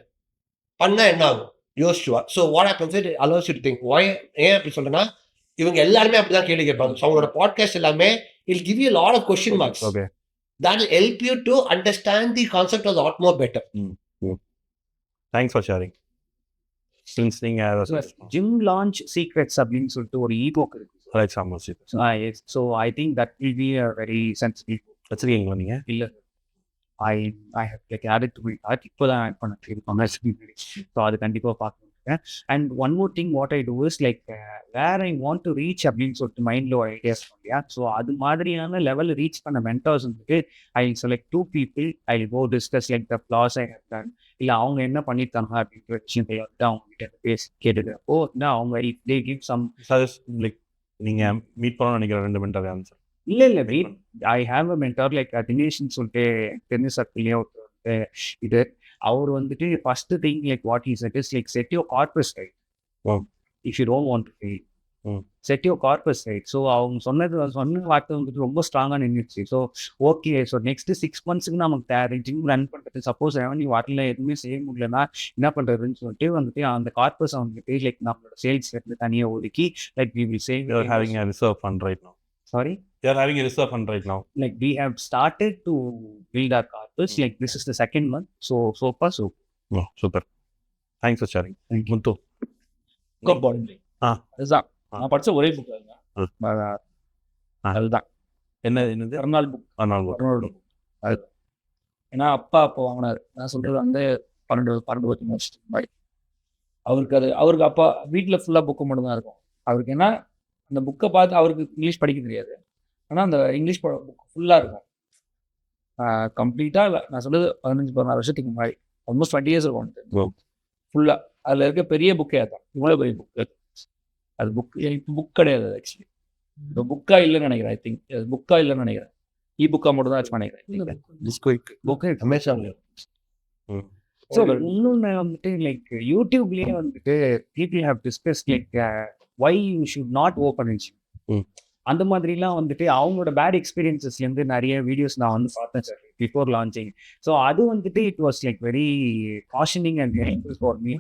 பண்ணா என்ன ஆகும் யோசிச்சுவா. So what happens it allows you to think. ஏன் அப்படி சொல்றேன்னா இவங்க எல்லாருமே அப்படிதான் கேள்வி கேட்பாங்க. ஸோ அவங்களோட பாட்காஸ்ட் எல்லாமே will give you lot of question marks. Okay. That will help you to understand the concept a lot more better. Thanks for sharing. Since நீங்கள் ஜிம் லான்ச் சீக்ரெட்ஸ் அப்படின்னு சொல்லிட்டு ஒரு ஈபோக் இருக்கு. So I think that will be a very sensitive. வச்சிருக்கீங்களா நீங்கள்? இல்லை, I have like add to இப்போ தான் ஆட் பண்ணேன். ஸோ அது கண்டிப்பாக பார்க்கணும். இருக்கேன். And one more thing what I do is like where I want to reach அப்படின்னு சொல்லிட்டு மைண்டில் ஒரு ஐடியாஸ் இல்லையா. ஸோ அது மாதிரியான லெவலில் ரீச் பண்ண மென்டார்ஸ் வந்துட்டு I select 2 people. I go discuss like the flaws I have done, இல்லை அவங்க என்ன பண்ணியிருக்காங்க அப்படின்ற விஷயத்தை வந்து அவங்க கிட்ட பேசி கேட்டுட்டு அவங்க they give some suggest like நீங்கள் மீட் பண்ணணும்னு நினைக்கிற 2 மென்டர் ஆன்சர். இல்லை wait, I have a mentor like தினேஷ்னு சொல்லிட்டு தெரிஞ்ச சக்திலேயே இது. அவர் வந்துட்டு first thing like what he said is like set your corpus right if you don't want to pay, set your corpus right. So அவங்க சொன்ன வார்த்தை வந்துட்டு ரொம்ப ஸ்ட்ராங்காக நின்றுச்சு. ஸோ ஓகே, ஸோ நெக்ஸ்ட் 6 monthsக்கு நமக்கு ஜிம் ரன் பண்ணுறது சப்போஸ் நீ வாட்டில் எதுவுமே செய்ய முடியலன்னா என்ன பண்ணுறதுன்னு சொல்லிட்டு வந்துட்டு அந்த கார்பஸ் வந்துட்டு லைக் நம்மளோட சேல்ஸ் தனியாக ஒதுக்கி like we will save. You're having a reserve fund right now. Sorry? You're having a reserve fund right now. Like we have started to build our corpus. Like this is the second month. So far so. Oh, super. Thanks for sharing. Thank you. Muthu. அதுதான் நான் படிச்ச ஒரே book அதுதான். என்னது அர்னால் book. அது ஏன்னா அப்பா அப்போ வாங்கினாரு. நான் சொல்றது வந்து 12 வருஷம் அவருக்கு அப்பா வீட்டில் ஃபுல்லாக புக்கு மட்டும் தான் இருக்கும். அவருக்கு என்ன அந்த புக்கை பார்த்து அவருக்கு இங்கிலீஷ் படிக்க தெரியாது, ஆனால் அந்த இங்கிலீஷ் புக் ஃபுல்லாக இருக்கும் கம்ப்ளீட்டாக. இல்லை நான் சொல்றது 15-16 வருஷத்துக்கு முன்னாடி, ஆல்மோஸ்ட் 20 years இருக்கும் ஃபுல்லாக. அதில் இருக்க பெரிய புக்கே அதான், இவ்வளோ பெரிய புக்கு. அது புக் கிடையாது ஆக்சுவலி. இப்போ புக்கா இல்லைன்னு நினைக்கிறேன். ஐ திங்க் புக்கா இல்லைன்னு நினைக்கிறேன். புக்கா மட்டும் தான் நினைக்கிறேன். அமேசான்ல. ஸோ இன்னொன்று வந்துட்டு லைக் யூடியூப்லேயே வந்துட்டு people have discuss like why you should not open inch அந்த மாதிரிலாம் வந்துட்டு அவங்களோட பேட் எக்ஸ்பீரியன்சஸ்லேருந்து நிறைய வீடியோஸ் நான் வந்து பார்த்தேன் சார் பிஃபோர் லான்ச்சிங். ஸோ அது வந்துட்டு it was like very cautioning and helpful for me.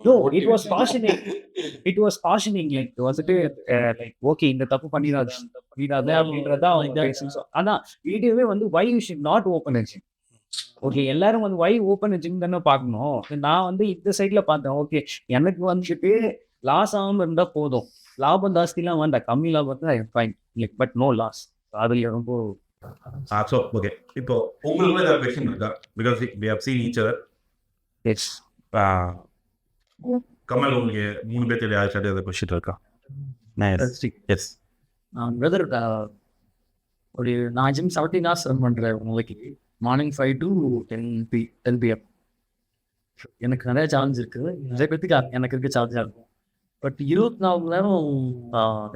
No, it was cautioning. It was cautioning. Like வந்துட்டு லைக் ஓகே இந்த தப்பு பண்ணிடாது அப்படின்றதா அவங்க பேசும். ஆனால் வீடியோவே வந்து why you should not open inch. Okay, எல்லாரும் வந்து வை ஓப்பன் இன்ச்சிங் தானே பார்க்கணும். நான் வந்து இந்த சைடில் பார்த்தேன். ஓகே, எனக்கு வந்துட்டு லாஸ் ஆகாமல் இருந்தால் போதும், லாபம் ஜாஸ்திலாம் வேண்டாம், கம்மி லாபம் தான் fine, like but no loss. அதில் ரொம்ப ஸோ ஓகே, இப்போ உங்களுக்கு ஏதாவது கொஸ்டின் இருக்கா? Because we have seen each other. Yes Kamal, உங்களுக்கு 3 பேர்த்துல யாருக்காவது ஏதாவது கொஸ்டின் இருக்கா? எஸ் பிரதர், ஒரு நான் ஜிம் 17 hours ரன் பண்ணுறேன் உங்களுக்கு. Morning 5 to 10 PM. எனக்கு நிறைய சேலஞ்ச் இருக்குது. நிறைய பேருக்கு எனக்கு இருக்க சேலஞ்சாக இருக்கும். பட் 24 மணி நேரம்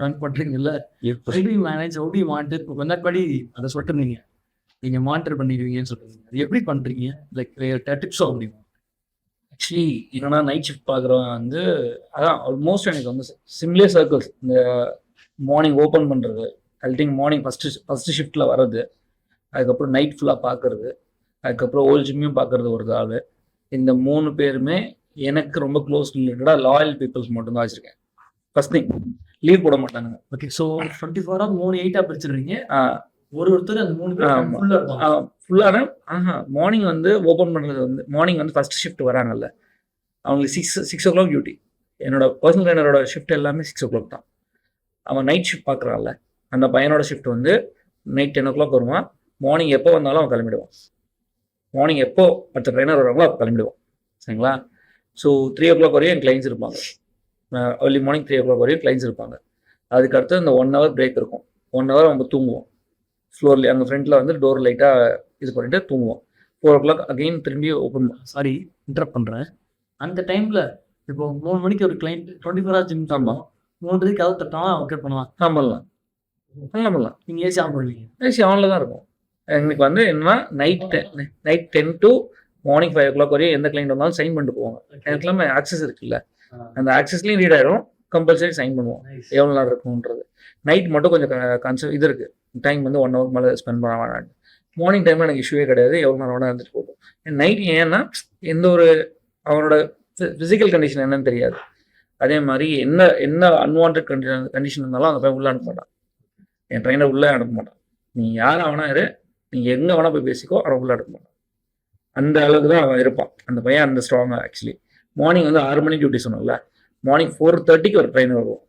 ரன் பண்ணுறீங்கல்ல, எப்படி மேனேஜ் எப்படி மானிட்டர் முன்னாடி அதை சொல்லிட்டுருந்தீங்க நீங்கள் மானிட்டர் பண்ணிடுவீங்கன்னு சொல்கிறீங்க. அது எப்படி பண்ணுறீங்க? லைக் டிப்ஸ் சொல்ல முடியுமா? ஆக்சுவலி என்னன்னா நைட் ஷிஃப்ட் பார்க்குறவன் வந்து அதான் ஆல்மோஸ்ட் எனக்கு வந்து சிம்லே சர்க்கிள்ஸ். இந்த மார்னிங் ஓப்பன் பண்ணுறது, ஐ மார்னிங் ஃபஸ்ட்டு ஷிஃப்ட்டில் வர்றது, அதுக்கப்புறம் நைட் ஃபுல்லாக பார்க்குறது, அதுக்கப்புறம் ஓல்ட் ஜிம்மையும் பார்க்குறது ஒரு ஆள். இந்த 3 பேருமே எனக்கு ரொம்ப க்ளோஸ் ரிலேட்டடாக லாயல் பீப்புள்ஸ் மட்டும்தான் வச்சுருக்கேன். ஃபர்ஸ்ட் திங், லீவ் போட மாட்டானுங்க. Okay, so 24 hours 3 8 பிரிச்சுருவீங்க. ஒருத்தர் அந்த 3 பேர் ஃபுல்லான மார்னிங் வந்து ஓப்பன் பண்ணுறது வந்து மார்னிங் வந்து ஃபர்ஸ்ட் ஷிஃப்ட் வராங்கல்ல, அவங்களுக்கு 6 o'clock டியூட்டி. என்னோட பர்சனல் ட்ரைனரோட ஷிஃப்ட் எல்லாமே 6 o'clock தான். அவன் நைட் ஷிஃப்ட் பார்க்குறான்ல, அந்த பையனோட ஷிஃப்ட் வந்து நைட் 10 o'clock வருவான். மார்னிங் எப்போ வந்தாலும் அவன் கிளம்பிடுவான். மார்னிங் எப்போ மற்ற ட்ரைனர் வராங்களோ அப்போ கிளம்பிடுவான். சரிங்களா? ஸோ 3 o'clock வரையும் என் கிளைண்ட்ஸ் இருப்பாங்க. ஏர்லி மார்னிங் 3 o'clock வரையும் கிளைண்ட்ஸ் இருப்பாங்க. அதுக்கடுத்து இந்த 1 hour பிரேக் இருக்கும். 1 hour அவங்க தூங்குவோம். ஃப்ளோர்லேயே அங்கே ஃப்ரண்ட்டில் வந்து டோர் லைட்டாக இது பண்ணிட்டு தூங்குவோம். 4 o'clock அகெயின் திரும்பி ஓப்பன். சாரி இன்டரப்ட் பண்ணுறேன். அந்த டைமில் இப்போ 3 மணிக்கு ஒரு கிளைண்ட் 24 hours ஜிம் தாம்பான். 3 கதவு தட்டாலும் அவங்க கட் பண்ணுவான். பண்ணலாம். நீங்கள் ஏசி ஆன் பண்ணுவீங்க? ஏசி ஆனில் தான் இருக்கும். எங்களுக்கு வந்து என்னன்னா நைட் 10 to மார்னிங் 5 o'clock வரையும் எந்த கிளைண்ட் வந்தாலும் சைன் பண்ணிட்டு போவாங்க. எனக்குலாம் ஆக்சஸ் இருக்குல்ல, அந்த ஆக்சஸ்லேயும் ரீட் ஆயிரும். கம்பல்சரி சைன் பண்ணுவோம் எவ்வளோ நேரம் இருக்குன்றது. நைட் மட்டும் கொஞ்சம் இது இருக்குது, டைம் வந்து 1 hour மேலே ஸ்பெண்ட் பண்ண வேணாம். மார்னிங் டைமில் எனக்கு இஷ்யூவே கிடையாது, எவ்வளோ நேரம் வேணால் இருந்துட்டு போகும். நைட் ஏன்னா எந்த ஒரு அவனோட ஃபிசிக்கல் கண்டிஷன் என்னன்னு தெரியாது. அதே மாதிரி என்ன அன்வான்ட் கண்டிஷன் இருந்தாலும் அந்த பையன் உள்ளே அனுப்ப மாட்டான். என் ட்ரைனர் உள்ளே அனுப்ப மாட்டான். நீ யார் அவனா இரு, நீ எங்கே வேணால் போய் பேசிக்கோ, அவன் உள்ளே அனுப்ப மாட்டான். அந்த அளவுக்கு தான் அவன் இருப்பான் அந்த பையன், அந்த ஸ்ட்ராங்காக. ஆக்சுவலி மார்னிங் வந்து 6 மணி டியூட்டி சொன்னால, மார்னிங் 4:30 ஒரு ட்ரைனர் வருவான்.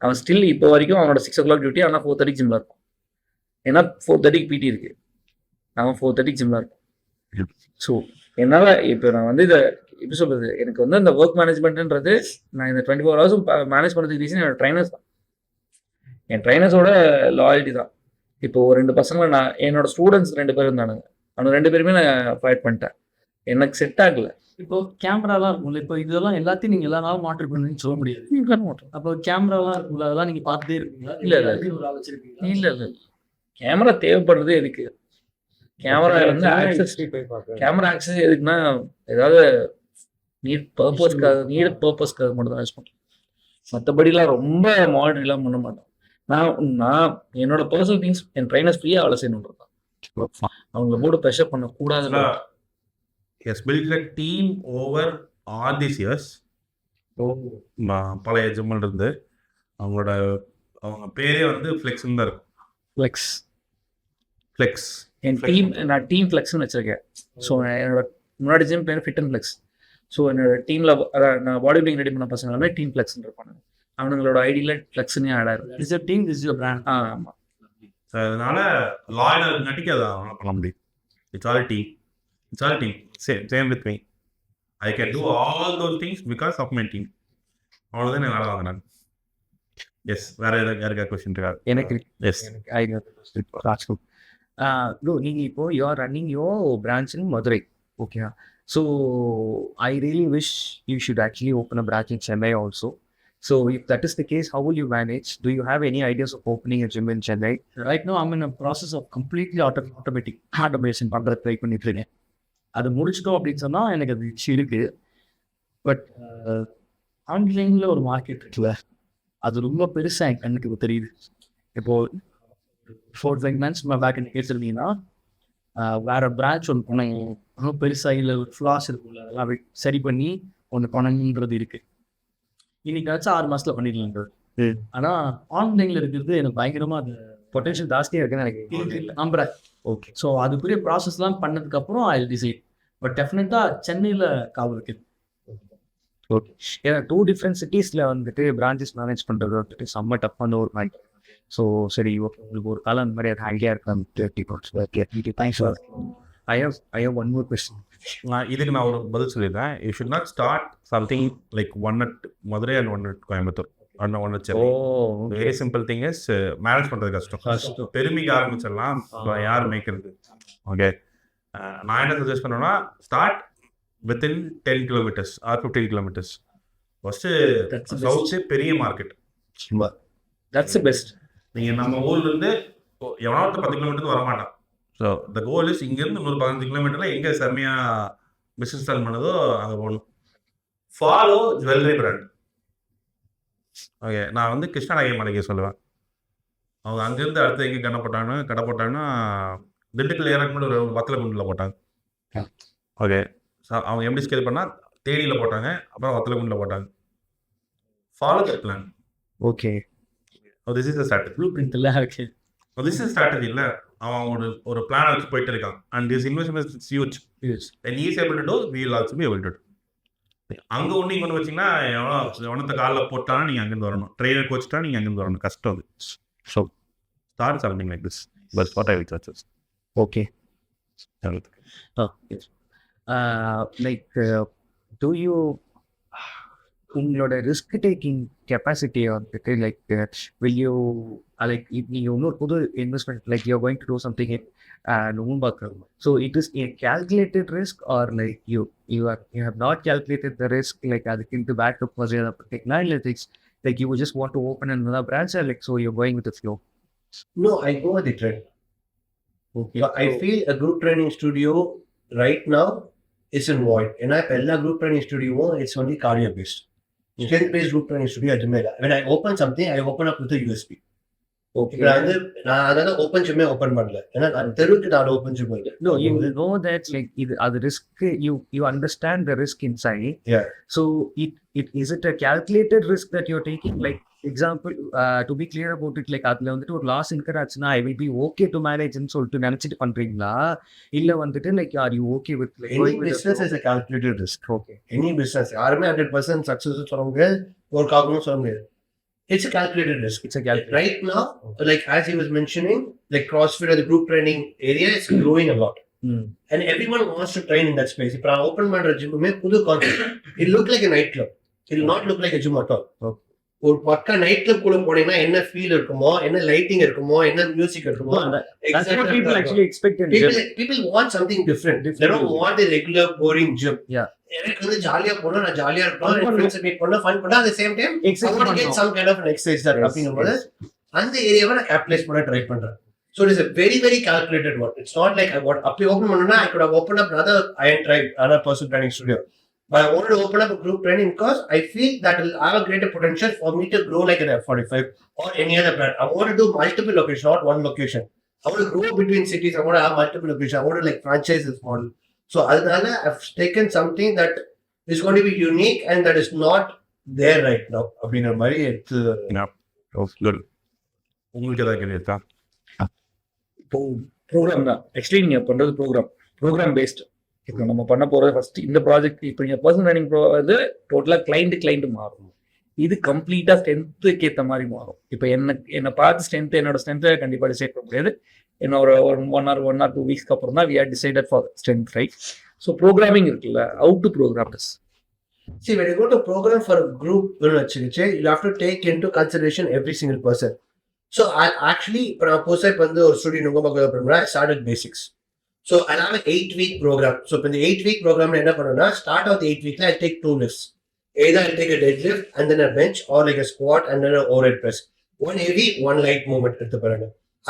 அவன் ஸ்டில் இப்போ வரைக்கும் அவனோட 6 o'clock டியூட்டி, ஆனால் 4:30 ஜிம்மில் இருப்பான். ஏன்னா 4:30 பிடி இருக்கு, அவன் 4:30 ஜிம்மில் இருப்பான். ஸோ என்னால் இப்போ நான் வந்து இதை எப்படி சொல்றது, எனக்கு வந்து அந்த ஒர்க் மேனேஜ்மெண்ட்ன்றது நான் இந்த 24 ஹவர்ஸும் மேனேஜ் பண்ணுறதுக்கு ரீசன் என்னோட ட்ரைனர்ஸ் தான். என் ட்ரைனர்ஸோட லாயல்ட்டி தான். இப்போ ஒரு 2 பசங்களை நான் என்னோட ஸ்டூடெண்ட்ஸ் 2 பேர் இருந்தானுங்க, அவனுக்கு 2 பேருமே நான் ஃபைட் பண்ணிட்டேன். எனக்கு செட் ஆகல. இப்போ கேமராலாம் இருக்கும்ல, இப்போ இதெல்லாம் எல்லாத்தையும் நீங்கள் எல்லா நாளும் மாட்டர் பண்ணுன்னு சொல்ல முடியாது. அப்போ கேமராலாம் இருக்கும்ல, அதெல்லாம் நீங்கள் பார்த்துட்டே இருக்கீங்களா? இல்ல, இல்ல. ஒரு ஆள் வச்சிருக்கீங்களா? இல்லை கேமரா தேவைப்படுறது எதுக்கு? கேமரா வந்து ஆக்சஸ், கேமரா ஆக்சஸ் எதுக்குன்னா ஏதாவது நீட் பர்பஸ்க்காக மட்டும் தான் யூஸ் பண்ணுறேன். மற்றபடிலாம் ரொம்ப மானிட்டரிலாம் பண்ண மாட்டேன். நான் என்னோட பர்சனல் திங்ஸ் என் ட்ரைனர்ஸ் ஃப்ரீயாக வேலை செய்யணுன்றது தான். அவங்கள போட்டு pressure பண்ணக்கூடாதுன்னா Yes, built a team over all these years. பழைய ஜிம்மில் இருந்து அவங்க பேரே வந்து ஃப்ளெக்ஸ்ன்னு தான் இருக்கும். ஃப்ளெக்ஸ் என் டீம், நான் டீம் ஃப்ளெக்ஸ்னு வச்சிருக்கேன். ஸோ என்னோட முன்னாடி ஜிம் பேர் ஃபிட் அண்ட் ஃப்ளெக்ஸ். ஸோ என்னோட டீமில் அதான் நான் பாடி பில்டிங் ரெடி பண்ண பசங்க எல்லாமே டீம் ஃப்ளெக்ஸ்ன்னு இருப்பாங்க. அவனுங்களோட ஐடியில் ஃப்ளெக்ஸ்னே ஆட் ஆயிருக்கும். Is a team, this is a brand. ஆமாம். ஸோ அதனால லாயல் நட்டிக்கு அதை அவனால் பண்ண முடியும். It's all team. Same with me. I can do all those things because of my team. அவ்வளோதான் நான் வேலை வாங்கினேன். எஸ், வேற யாருக்கா கொஸ்டின் இருக்கா? எனக்கு எஸ், ராஜ்குமார் ப்ரோ, நீங்கள் இப்போ you are running your branch in Madurai, okay? So I really wish you should actually open a branch in Chennai also. So if that is the case, how will you manage? Do you have any ideas of opening a gym in Chennai? Right now I'm in a process of completely automation பண்ணுறது try பண்ணிட்டு இருக்கேன். அது முடிச்சிட்டோம் அப்படின்னு சொன்னால் எனக்கு அது இருக்கு. பட் ஆன்லைனில் ஒரு மார்க்கெட் இருக்குல்ல, அது ரொம்ப பெருசாக என் கண்ணுக்கு தெரியுது. இப்போது 4-5 months பேக் என்ன கேட்டிருந்தீங்கன்னா வேறு பிரான்ச் ஒன்று போனேன், ரொம்ப பெருசாக இல்லை ஃப்ளாஸ் இருக்குல்ல, அதெல்லாம் சரி பண்ணி ஒன்று பண்ணணுன்றது இருக்குது. இன்னைக்காச்சும் 6 மாதத்தில் பண்ணிடலான்றது. ஆனால் ஆன்லைனில் இருக்கிறது எனக்கு பயங்கரமாக அது பொட்டன்ஷியல் ஜாஸ்தியாக இருக்குன்னு எனக்கு நம்புறேன். ஓகே, ஸோ அதுக்குரிய ப்ராசஸ்லாம் பண்ணதுக்கப்புறம் ஐ டிசைட். பட் டெஃபினட்டாக சென்னையில் காவல் இருக்குது. ஓகே, ஏன்னா 2 different cities-ல வந்துட்டு பிரான்ச்சஸ் மேனேஜ் பண்ணுறது வந்துட்டு செம்ம டஃப்பான ஒரு மாதிரி. ஸோ சரி, ஓகே, உங்களுக்கு ஒரு காலம் அந்த மாதிரி அது ஐடியா இருக்கலாம். Thanks for. I have one more question. இதுக்கு நான் ஒரு பதில் சொல்லிடுறேன். You should not start something like one at Madurai and one at Coimbatore and one at Chennai. Very simple thing is manage பண்ணுறது கஷ்டம். பெருமைக்கு ஆரம்பிச்சிடலாம், யார் மேய்க்கிறது? ஓகே, நான் என்ன சஜஸ்ட் பண்ணுவேன்னா start within 10 kilometers or 15 kilometers. First south பெரிய மார்க்கெட், தட்ஸ் பெஸ்ட். நீங்கள் நம்ம ஊர்லேருந்து எவனோ 10 kilometers வரமாட்டான். ஸோ த கோல் இஸ் இங்கேருந்து 15 kilometers எங்கே செம்மையாக பிஸ்னஸ் ஸ்டார்ட் பண்ணதோ அங்கே போகணும். Follow jewellery brand. ஓகே, நான் வந்து கிருஷ்ணா நகை மாளிகை சொல்லுவேன். அவங்க அங்கேருந்து அடுத்து எங்கே கடை போட்டாங்கன்னா திண்டுக்கல் ஏறக்கு முன்னாடி ஒரு வத்தலகுண்டில் போட்டாங்க. ஓகே, ஸோ அவங்க எப்படி ஸ்கேல் பண்ணால் தேனியில் போட்டாங்க, அப்புறம் வத்தலகுண்டில் போட்டாங்க. Follow the plan. Okay, this is the strategy. Blueprint இல்லை. Okay, this is strategy. இல்லை, அவன் ஒரு பிளான் வச்சு போயிட்டு இருக்கான். And this investment is huge. And is able to do, we will also be able to do. அங்கே ஒன்று இங்கே ஒன்று வச்சிங்கன்னா எவனத்தை காலில் போட்டாலும் நீங்கள் அங்கேருந்து வரணும், ட்ரெயினர் கோச்சிட்டா நீங்கள் அங்கேருந்து வரணும், கஷ்டம் அது. So start something like this. But what I will suggest. Okay, like to you உங்களோட ரிஸ்க் டேக்கிங் கெப்பாசிட்டியை வந்துட்டு லைக் வில் யூ லைக் நீங்கள் இன்னொரு புது investment like you going to do something in பார்க்குறோம். So it is a calculated risk or like you have not calculated the risk, like அதுக்கு backup மாதிரி பண்ணிக்கலாம், இல்லை like you just want to open another branch, like so you going with the flow? No, I go with the trend. Okay, I feel a group training studio right now is in void. And I pella group training studio, it's only cardio based. Strength based group training studio at Jamaica. When I open something, I open up with a USP. okay. நான் அதான் open ஜிம்மே open பண்ணல, ஏன்னா தெருவுக்கு நான் open gym இல்லை. No, you will know that like the risk, you understand the risk inside. Yeah. So is it a calculated risk that you're taking? Like example, to be clear about it, like அதுல வந்துட்டு ஒரு loss in her ஆச்சுன்னா I will be okay to manage ன்னு சொல்லிட்டு நினைச்சிட்டு பண்றீங்களா, இல்ல வந்துட்டு like are you okay with like Any business is a calculated risk. okay? Any business யாருமே 100% சக்சஸ் சொல்ல முடியாது, ஒரு காரணமும் சொல்ல முடியாது. It's a calculated risk. It's a calculated. Right now, like as he was mentioning, like CrossFit or the group training area is growing a lot. And everyone wants to train in that space. If I open my gym, pudu concept. It look like a nightclub. It will not look like a gym at all. ஒரு பக்கா night club கூட போனீங்கன்னா என்ன feel இருக்குமோ, என்ன lighting இருக்குமோ, என்ன music இருக்குமோ, That's what people actually expect in gym. people want something different. They don't want a regular boring gym. Yeah. எனக்கு வந்து ஜாலியா போனா நான் ஜாலியா இருப்பேன், ஃப்ரெண்ட்ஸ் மீட் பண்ணா ஃபன் பண்ணா, at the same time I want to get some kind of an exercise that அப்படிங்கும்போது அந்த ஏரியாவை நான் கேபிட்டலைஸ் பண்ண ட்ரை பண்றேன். So it is a very very calculated one. It's not like I want அப்படி open பண்ணனும்னா I could have opened up another personal training studio. But I wanted to open up a group training because I feel that will have a greater potential for me to grow like an F45 or any other brand. I want to do multiple locations, not one location. I want to grow between cities. I want to have multiple locations. I want to like franchise this model. So I've taken something that is going to be unique and that is not there right now. அப்படிங்கிற மாதிரி எடுத்து உங்களுக்கு ஏதாவது கேள்வி இருக்கா? இப்போ program தான் actually நீங்கள் பண்ணுறது ப்ரோக்ராம் பேஸ்டு. இப்போ நம்ம பண்ண போகிறது ஃபர்ஸ்ட் இந்த ப்ராஜெக்ட். இப்போ நீங்கள் பர்சனல் ட்ரைனிங் வந்து டோட்டலாக கிளைண்ட் மாறும். இது கம்ப்ளீட்டாக ஸ்ட்ரென்த்துக்கு ஏற்ற மாதிரி மாறும். இப்போ என்னை பார்த்து என்னோட ஸ்ட்ரென்த்தை கண்டிப்பாக டிசைட் பண்ண முடியாது. என்ன ஒரு 1 or 2 வீக்ஸ்க்கு அப்புறம் தான் we are decided for strength, right? So programming இருக்குல்ல, how to program this. See, when you go to program for a group, you have to take into consideration every single person. So I actually, இப்போ நான் புதுசாக இப்போ வந்து ஒரு studio நோங்க I started basics. So I'll have an 8-week program. So in the 8-week program, என்ன பண்ணுன்னா start of the 8 weeks, I'll take 2 lifts. Either I'll take a deadlift and then a bench, or like a squat and then an overhead press. One heavy, one light movement.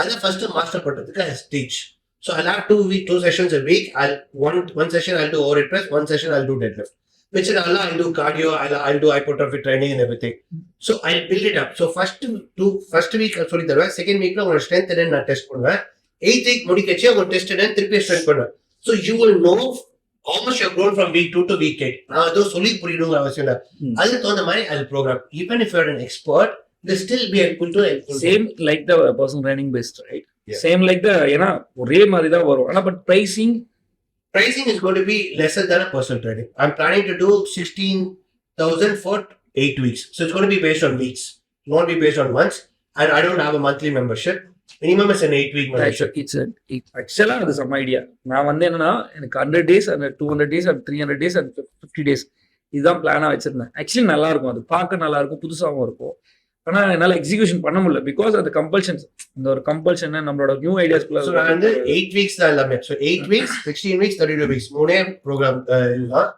I'll first master பண்றதுக்கு I'll teach. So I'll have 2 sessions a week. One session I'll do overhead press, one session I'll do deadlift. Which I'll do cardio, I'll do hypertrophy training and everything. So I'll build it up. So first week sorry தருவேன், second week உங்களோட strength என்ன நான் test பண்ணுவேன். 8th week முடிக்கச்சு அவங்க test and திருப்பி strength பண்ணுவேன். So you will know how much you have grown from week 2 to week 8. நான் அதோ சொல்லி புரியணுங்கிற அவசியம் இல்லை. அதுக்கு தகுந்த மாதிரி I'll program. Even if you're an expert, they still be able to same like the personal training based, right? Yeah. Same like the ஏன்னா ஒரே மாதிரி தான் வரும். ஆனா but pricing is going to be lesser than a personal training. I'm planning to do 16,000 for 8 weeks. So it's going to be based on weeks. It won't be based on months. And I don't have a monthly membership. Minimum is an 8-week membership. Actually, அது some idea. நான் வந்து என்னன்னா எனக்கு 100 days and 200 days and 300 days and 50 days இதுதான் பிளானா வச்சிருந்தேன். Actually நல்லா இருக்கும், அது பார்க்க நல்லா இருக்கும், புதுசாகவும் இருக்கும். ஆனா என்னால எக்ஸிகியூஷன் பண்ண முடியல பிகாஸ் அது கம்பல்ஷன். இந்த ஒரு கம்பல்ஷன் நம்மளோட நியூ ஐடியாஸ்க்குள்ள. ஸோ நான் வந்து 8 weeks தான் எல்லாமே. So 8 weeks, 16 weeks, 32 weeks 3 program இதுதான்.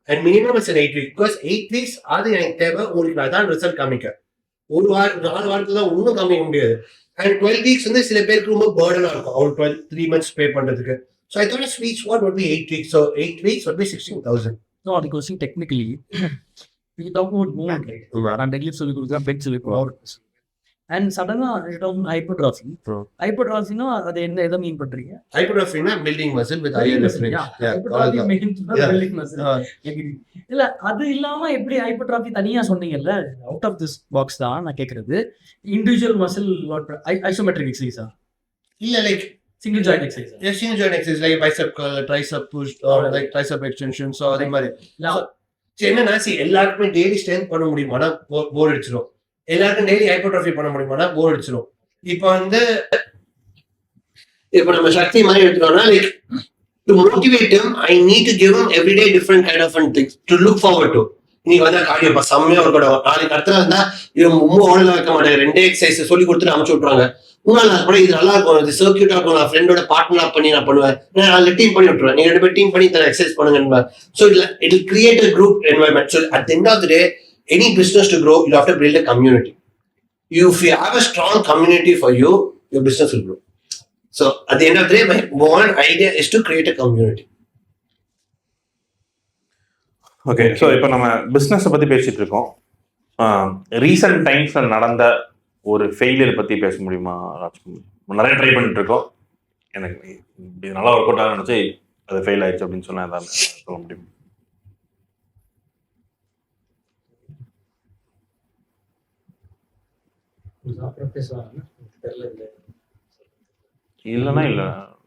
And minimum is 8 weeks because 8 weeks அது எனக்கு தேவை. உங்களுக்கு அதான் ரிசல்ட் காமிக்க. 4 வாரத்துல தான் ஒன்றும் காமிக்க முடியாது. அண்ட் 12 weeks வந்து சில பேருக்கு ரொம்ப பர்டனாக இருக்கும், அவங்களுக்கு 3 months பே பண்ணுறதுக்கு. So I thought a sweet spot would be 8 weeks. So 8 weeks would be 16,000. No, because technically we talk about movement, right? And deadlift சொல்லி கொடுக்குறா, பெஞ்ச் சொல்லி கொடுக்குறா. And suddenly hypertrophy. Hypertrophy னா அது என்ன எதை மீன் பண்றீங்க? Hypertrophy னா building muscle with higher leverage. Hypertrophy means building muscle. இல்ல அது இல்லாம எப்படி hypertrophy தனியா சொன்னீங்கல்ல, அவுட் ஆஃப் திஸ் பாக்ஸ் தான் நான் கேக்குறது. இண்டிவிஜுவல் மசில் ஐசோமெட்ரிக் எக்சர்சைஸா இல்ல like single joint exercise? Yeah, single joint exercise like bicep curl, tricep push or like tricep extension. So அதே மாதிரி என்னன்னா எல்லாருக்குமே டெய்லி ஸ்ட்ரென்த் பண்ண முடியுமானா போர் அடிச்சிடும். எல்லாருக்கும் டெய்லி ஹைப்பர்ட்ரோஃபி பண்ண முடியுமானா போர் அடிச்சிடும். இப்போ நம்ம சக்தி மாதிரி எடுத்துட்டோம்னா like to motivate him I need to give him every day different kind of things to look forward to. இன்னைக்கு வந்தா கார்டியோ செம்மையா ஒர்க் அவுட், நாளைக்கு அடுத்த நாள் இருந்தா இவன் ரொம்ப ஓடல வைக்க மாட்டேன், 2 எக்ஸசைஸ் சொல்லி கொடுத்துட்டு அனுப்பிச்சு விட்டுருவாங்க. நான் கூட இது நல்லா இருக்கும், இது சர்க்கியூட்டா இருக்கும், நான் ஃப்ரெண்டோட பார்ட்னர் பண்ணி நான் பண்ணுவேன், நான் டீம் பண்ணி விட்டுருவேன், நீங்க 2 பேர் டீம் பண்ணி எக்ஸசைஸ் பண்ணுங்க. So it will create a group environment. So at the end of the day, any business to grow, you have to build a community. If you have a strong community for you, your business will grow. So at the end of the day, my one idea is to create a community. Okay, so இப்போ நம்ம பிஸ்னஸை பற்றி பேசிட்டு இருக்கோம். Recent டைம்ஸில் நடந்த ஒரு failure பற்றி பேச முடியுமா ராஜ்குமார்? நிறைய ட்ரை பண்ணிட்டு இருக்கோம், எனக்கு இது நல்லா ஒர்க் அவுட் ஆக நினச்சி அது ஃபெயில் ஆயிடுச்சு அப்படின்னு சொன்னால் எதாவது சொல்ல முடியுமா?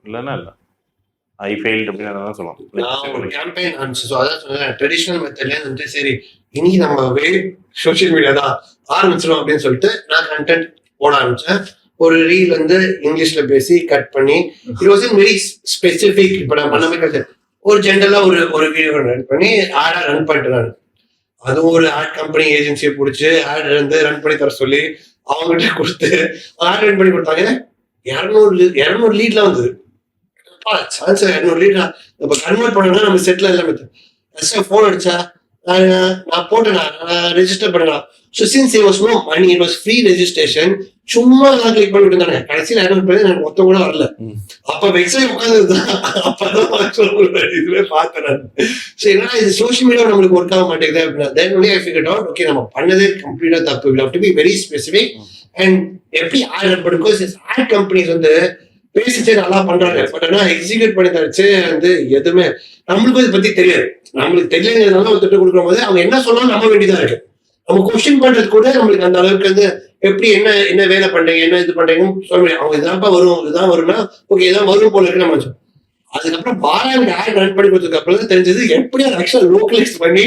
இல்லைன்னா இல்லை ஐ ஃபெயில்ட் அப்படின்னு சொல்லலாம். ஒரு கேம்பெயின் ஆரம்பிச்சு. ஸோ அதான் சொன்னேன், ட்ரெடிஷ்னல் மெத்தட்லேயே வந்துட்டு சரி இன்னைக்கு நம்ம சோஷியல் மீடியா தான் ஆரம்பிச்சிடும் அப்படின்னு சொல்லிட்டு நான் கண்டென்ட் போட ஆரம்பிச்சேன். ஒரு ரீல் வந்து இங்கிலீஷ்ல பேசி கட் பண்ணி இட் வாஸ் வெரி ஸ்பெசிபிக். இப்ப நான் பண்ண ஒரு ஜென்ரலா ஒரு வீடியோ ரன் பண்ணி ஆடா ரன் பண்ணிட்டு நான் அதுவும் ஒரு ஆட் கம்பெனி ஏஜென்சியை பிடிச்சி ஆட் வந்து ரன் பண்ணி தர சொல்லி அவங்ககிட்ட கொடுத்து ஆட் ரன் பண்ணி கொடுத்தாங்க. 200 லீட்ல வந்தது. சான்ஸ் 200 லீட் இப்ப கன்வெர்ட் பண்ணா நம்ம செட்ல எல்லாமே போன் அடிச்சா நான் போட்டேன், ரெஜிஸ்டர் பண்ணலாம். So since it was no money, it was free registration. சும்மா நான் கிளிக் பண்ணிட்டு இருந்தாங்க. கடைசியில் 200 பேர் எனக்கு மொத்தம் கூட வரல. அப்ப வெப்சைட் உட்காந்துருந்தான். அப்பதான் இதுவே பார்த்தேன் நான். ஸோ என்னன்னா இது சோஷியல் மீடியா நம்மளுக்கு ஒர்க் ஆக மாட்டேங்குது அப்படின்னா then only I figured out okay நம்ம பண்ணதே கம்ப்ளீட்டா தப்பு. We have to be very specific and எப்படி ஆட் பிகாஸ் ஆட் கம்பெனிஸ் வந்து பேசிச்சே நல்லா பண்றாங்க. பட் ஆனா எக்ஸிக்யூட் பண்ணி தரச்சு வந்து எதுவுமே நம்மளுக்கும் இதை பத்தி தெரியாது. நம்மளுக்கு தெரியலங்கிறதுனால ஒரு திட்டம் கொடுக்கும் போது அவங்க என்ன சொன்னாலும் நம்ப வேண்டியதா இருக்கு. நம்ம கொஸ்டின் பண்றது கூட நம்மளுக்கு அந்த அளவுக்கு வந்து எப்படி என்ன வேலை பண்றீங்க என்ன இது பண்றீங்கன்னு சொல்ல முடியும். அவங்க இதான்ப்பா வரும் இதுதான் வரும்னா ஓகே இதான் வரும் போல இருக்கு நம்ம. அதுக்கப்புறம் பாராளுக்கு ஆட் ரன் பண்ணி கொடுத்ததுக்கு அப்புறம் தான் தெரிஞ்சது எப்படி அதை ஆக்சுவலா லோக்கலைஸ் பண்ணி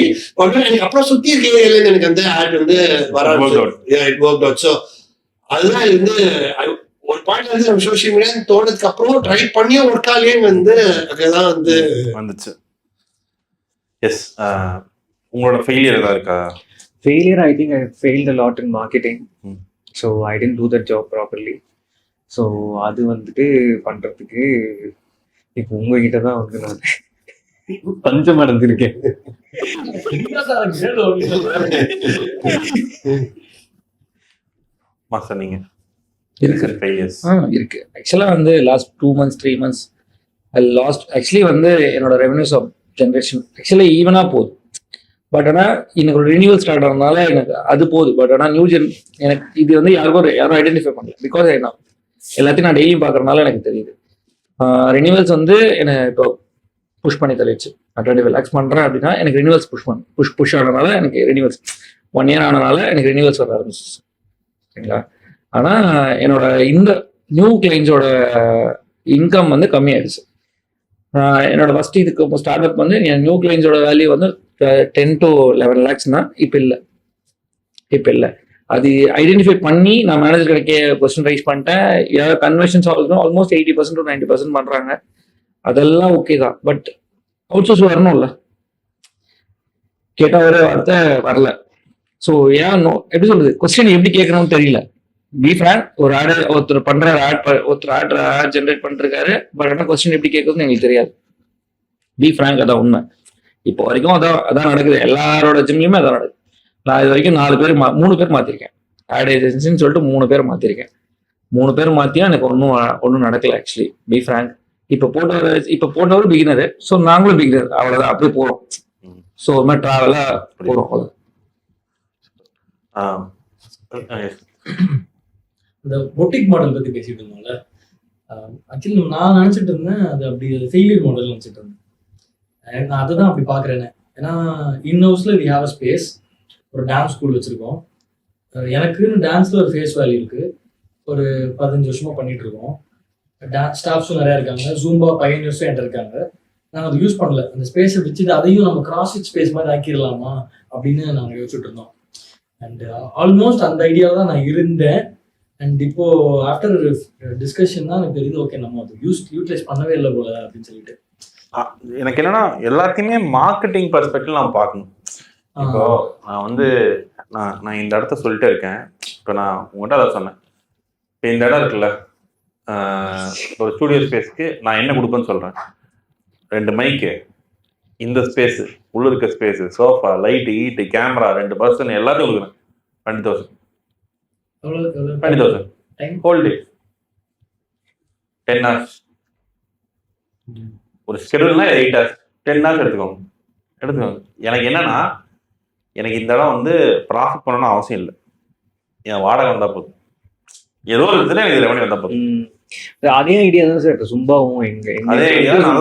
எனக்கு அப்புறம் சுத்தி இருக்க ஏரியால எனக்கு வந்து ஆட் வந்து வராது. ஸோ அதுதான் வந்து ஒரு பாயிண்ட்ல வந்து நம்ம சோசியல் மீடியா தோணதுக்கு அப்புறம் ட்ரை பண்ணியும் ஒர்க் ஆகலையே வந்து அங்கதான் வந்து வந்துச்சு. எஸ், உங்களோட ஃபெயிலியர் ஏதாவது இருக்கா? Failure, I think I failed a lot in marketing. So I didn't do that job properly. So அது வந்துட்டு பண்றதுக்கு இப்போ உங்ககிட்ட தான் வந்து நான் பஞ்சம் அடைஞ்சிருக்கேன். மாஸ்டர் நீங்க இருக்கு ஃபெயிலியர்ஸ்? இருக்கு. ஆக்சுவலாக வந்து லாஸ்ட் 2 months 3 months ஆக்சுவலி வந்து என்னோட ரெவன்யூஸ் ஆஃப் ஜென்ரேஷன் ஆக்சுவலி ஈவனாக போகுது. பட் ஆனால் எனக்கு ஒரு ரினியூவல் ஸ்டார்ட் ஆனதுனால எனக்கு அது போகுது. பட் ஆனால் எனக்கு இது வந்து யாரும் ஐடென்டிஃபை பண்ணல. பிகாஸ் என்ன எல்லாத்தையும் நான் டெய்லியும் பார்க்கறதுனால எனக்கு தெரியுது. ரினியூவல்ஸ் வந்து என்னை இப்போ புஷ் பண்ணி தள்ளிடுச்சு. நான் 25 lakhs பண்ணுறேன் அப்படின்னா எனக்கு ரினியூவல்ஸ் புஷ் ஆனதுனால எனக்கு ரினியூவல்ஸ் 1 year ஆனதுனால எனக்கு ரினியூவல்ஸ் வர ஆரம்பிச்சிச்சு. சரிங்களா? ஆனால் என்னோட இந்த நியூ கிளைண்ட்ஸோட இன்கம் வந்து கம்மியாயிடுச்சு. என்னோட ஃபர்ஸ்ட் இதுக்கு ஸ்டார்ட் அப் வந்து என் நியூ கிளைண்ட்ஸோட வேல்யூ வந்து 10 to 11 lakhsனா இப்போ இல்லை. அது ஐடென்டிஃபை பண்ணி நான் மேனேஜர் கிடைக்க கொஸ்டின் ரைஸ் பண்ணிட்டேன். யாராவது கன்வர்ஷன்ஸ் ஆல்மோஸ்ட் 80% to 90% பண்ணுறாங்க. அதெல்லாம் ஓகே தான். பட் அவுட் சோர்ஸ் வரணும்ல, கேட்டால் ஒரே வார்த்தை வரல. ஸோ எப்படி சொல்றது, கொஸ்டின் எப்படி கேட்கணும்னு தெரியல. பி ஃப்ராங்க், ஒருத்தர் பண்றாரு ஆட் ஜென்ரேட் பண்ணிருக்காரு. பட் ஆனால் கொஸ்டின் எப்படி கேட்கறதுன்னு எங்களுக்கு தெரியாது. பி ஃப்ராங்க், அதான் உண்மை. இப்போ வரைக்கும் அதான் நடக்குது. எல்லாரோட ஜிம்லையுமே அதான் நடக்குது. நான் இது வரைக்கும் 3 பேர் மாத்திருக்கேன். ஆட் ஏஜென்சின்னு சொல்லிட்டு 3 பேர் மாத்திருக்கேன். 3 பேர் மாத்தியும் எனக்கு ஒன்றும் நடக்கல ஆக்சுவலி. பி ஃப்ராங்க், இப்போ போட்டவர் பிகினர். ஸோ நாங்களும் பிகினர், அவ்வளோதான். அப்படியே போறோம். ஸோ ஒரு மாதிரி டிராவலா போறோம். இந்த பொட்டிக் மாடல் பத்தி பேசிட்டு இருந்தோம்ல, ஆக்சுவலி நான் நினைச்சிட்டு இருந்தேன் அது அப்படி ஃபெயிலியர் மாடல் நினைச்சிட்டு இருந்தேன். நான் அதை தான் அப்படி பாக்குறேன். ஏன்னா இன்ஹவுஸ்ல வி ஹேவ் அ ஸ்பேஸ், ஒரு டான்ஸ் ஸ்கூல் வச்சிருக்கோம். எனக்குன்னு டான்ஸ்ல ஒரு ஃபேஸ் வேல்யூ இருக்கு. ஒரு 15 வருஷமா பண்ணிட்டு இருக்கோம். டான்ஸ் ஸ்டாஃப்ஸும் நிறைய இருக்காங்க. ஜூம்பா பையனர்ஸும் என்கிட்ட இருக்காங்க. நாங்கள் அதை யூஸ் பண்ணல. அந்த ஸ்பேஸை வச்சுட்டு அதையும் நம்ம கிராஸ்ஃபிட் ஸ்பேஸ் மாதிரி ஆக்கிடலாமா அப்படின்னு நாங்கள் யோசிச்சுட்டு இருந்தோம். அண்ட் ஆல்மோஸ்ட் அந்த ஐடியாவில் தான் நான் இருந்தேன். அண்ட் இப்போ ஆஃப்டர் டிஸ்கஷன் தான் எனக்கு தெரியுது, ஓகே நம்ம அதை யூட்டிலைஸ் பண்ணவே இல்லை போல அப்படின்னு சொல்லிட்டு. எனக்கு என்னன்னா எல்லாத்தையுமே மார்க்கெட்டிங் பெர்ஸ்பெக்டிவ் நான் பார்க்கணும். இப்போ நான் இந்த இடத்த சொல்லிட்டே இருக்கேன். இப்போ நான் உங்கள்கிட்ட அதை சொன்னேன். இப்போ இந்த இடம் இருக்குல்ல, ஒரு ஸ்டூடியோ ஸ்பேஸ்க்கு நான் என்ன கொடுப்பேன்னு சொல்கிறேன். 2 மைக்கு, இந்த ஸ்பேஸு, உள்ள இருக்க ஸ்பேஸு, சோஃபா, லைட்டு, ஈட்டு, கேமரா, 2 பர்சன் எல்லாத்தையும் கொடுக்குறேன். 20,000 ஹோல் டே 10 hours. ஒரு ஸ்கெடியூல்னா 8 hours 10 hours எடுத்துக்கோங்க. எனக்கு என்னன்னா, எனக்கு இந்த இடம் வந்து ப்ராஃபிட் பண்ணணும்னு அவசியம் இல்லை. என் வாடகை வந்தா போதும், ஏதோ ஒரு விதத்துல எனக்கு ரெவன்யூ வந்தா போதும். அதே ஐடியா தான் சார் சும்பாவும். அதே ஐடியா நான்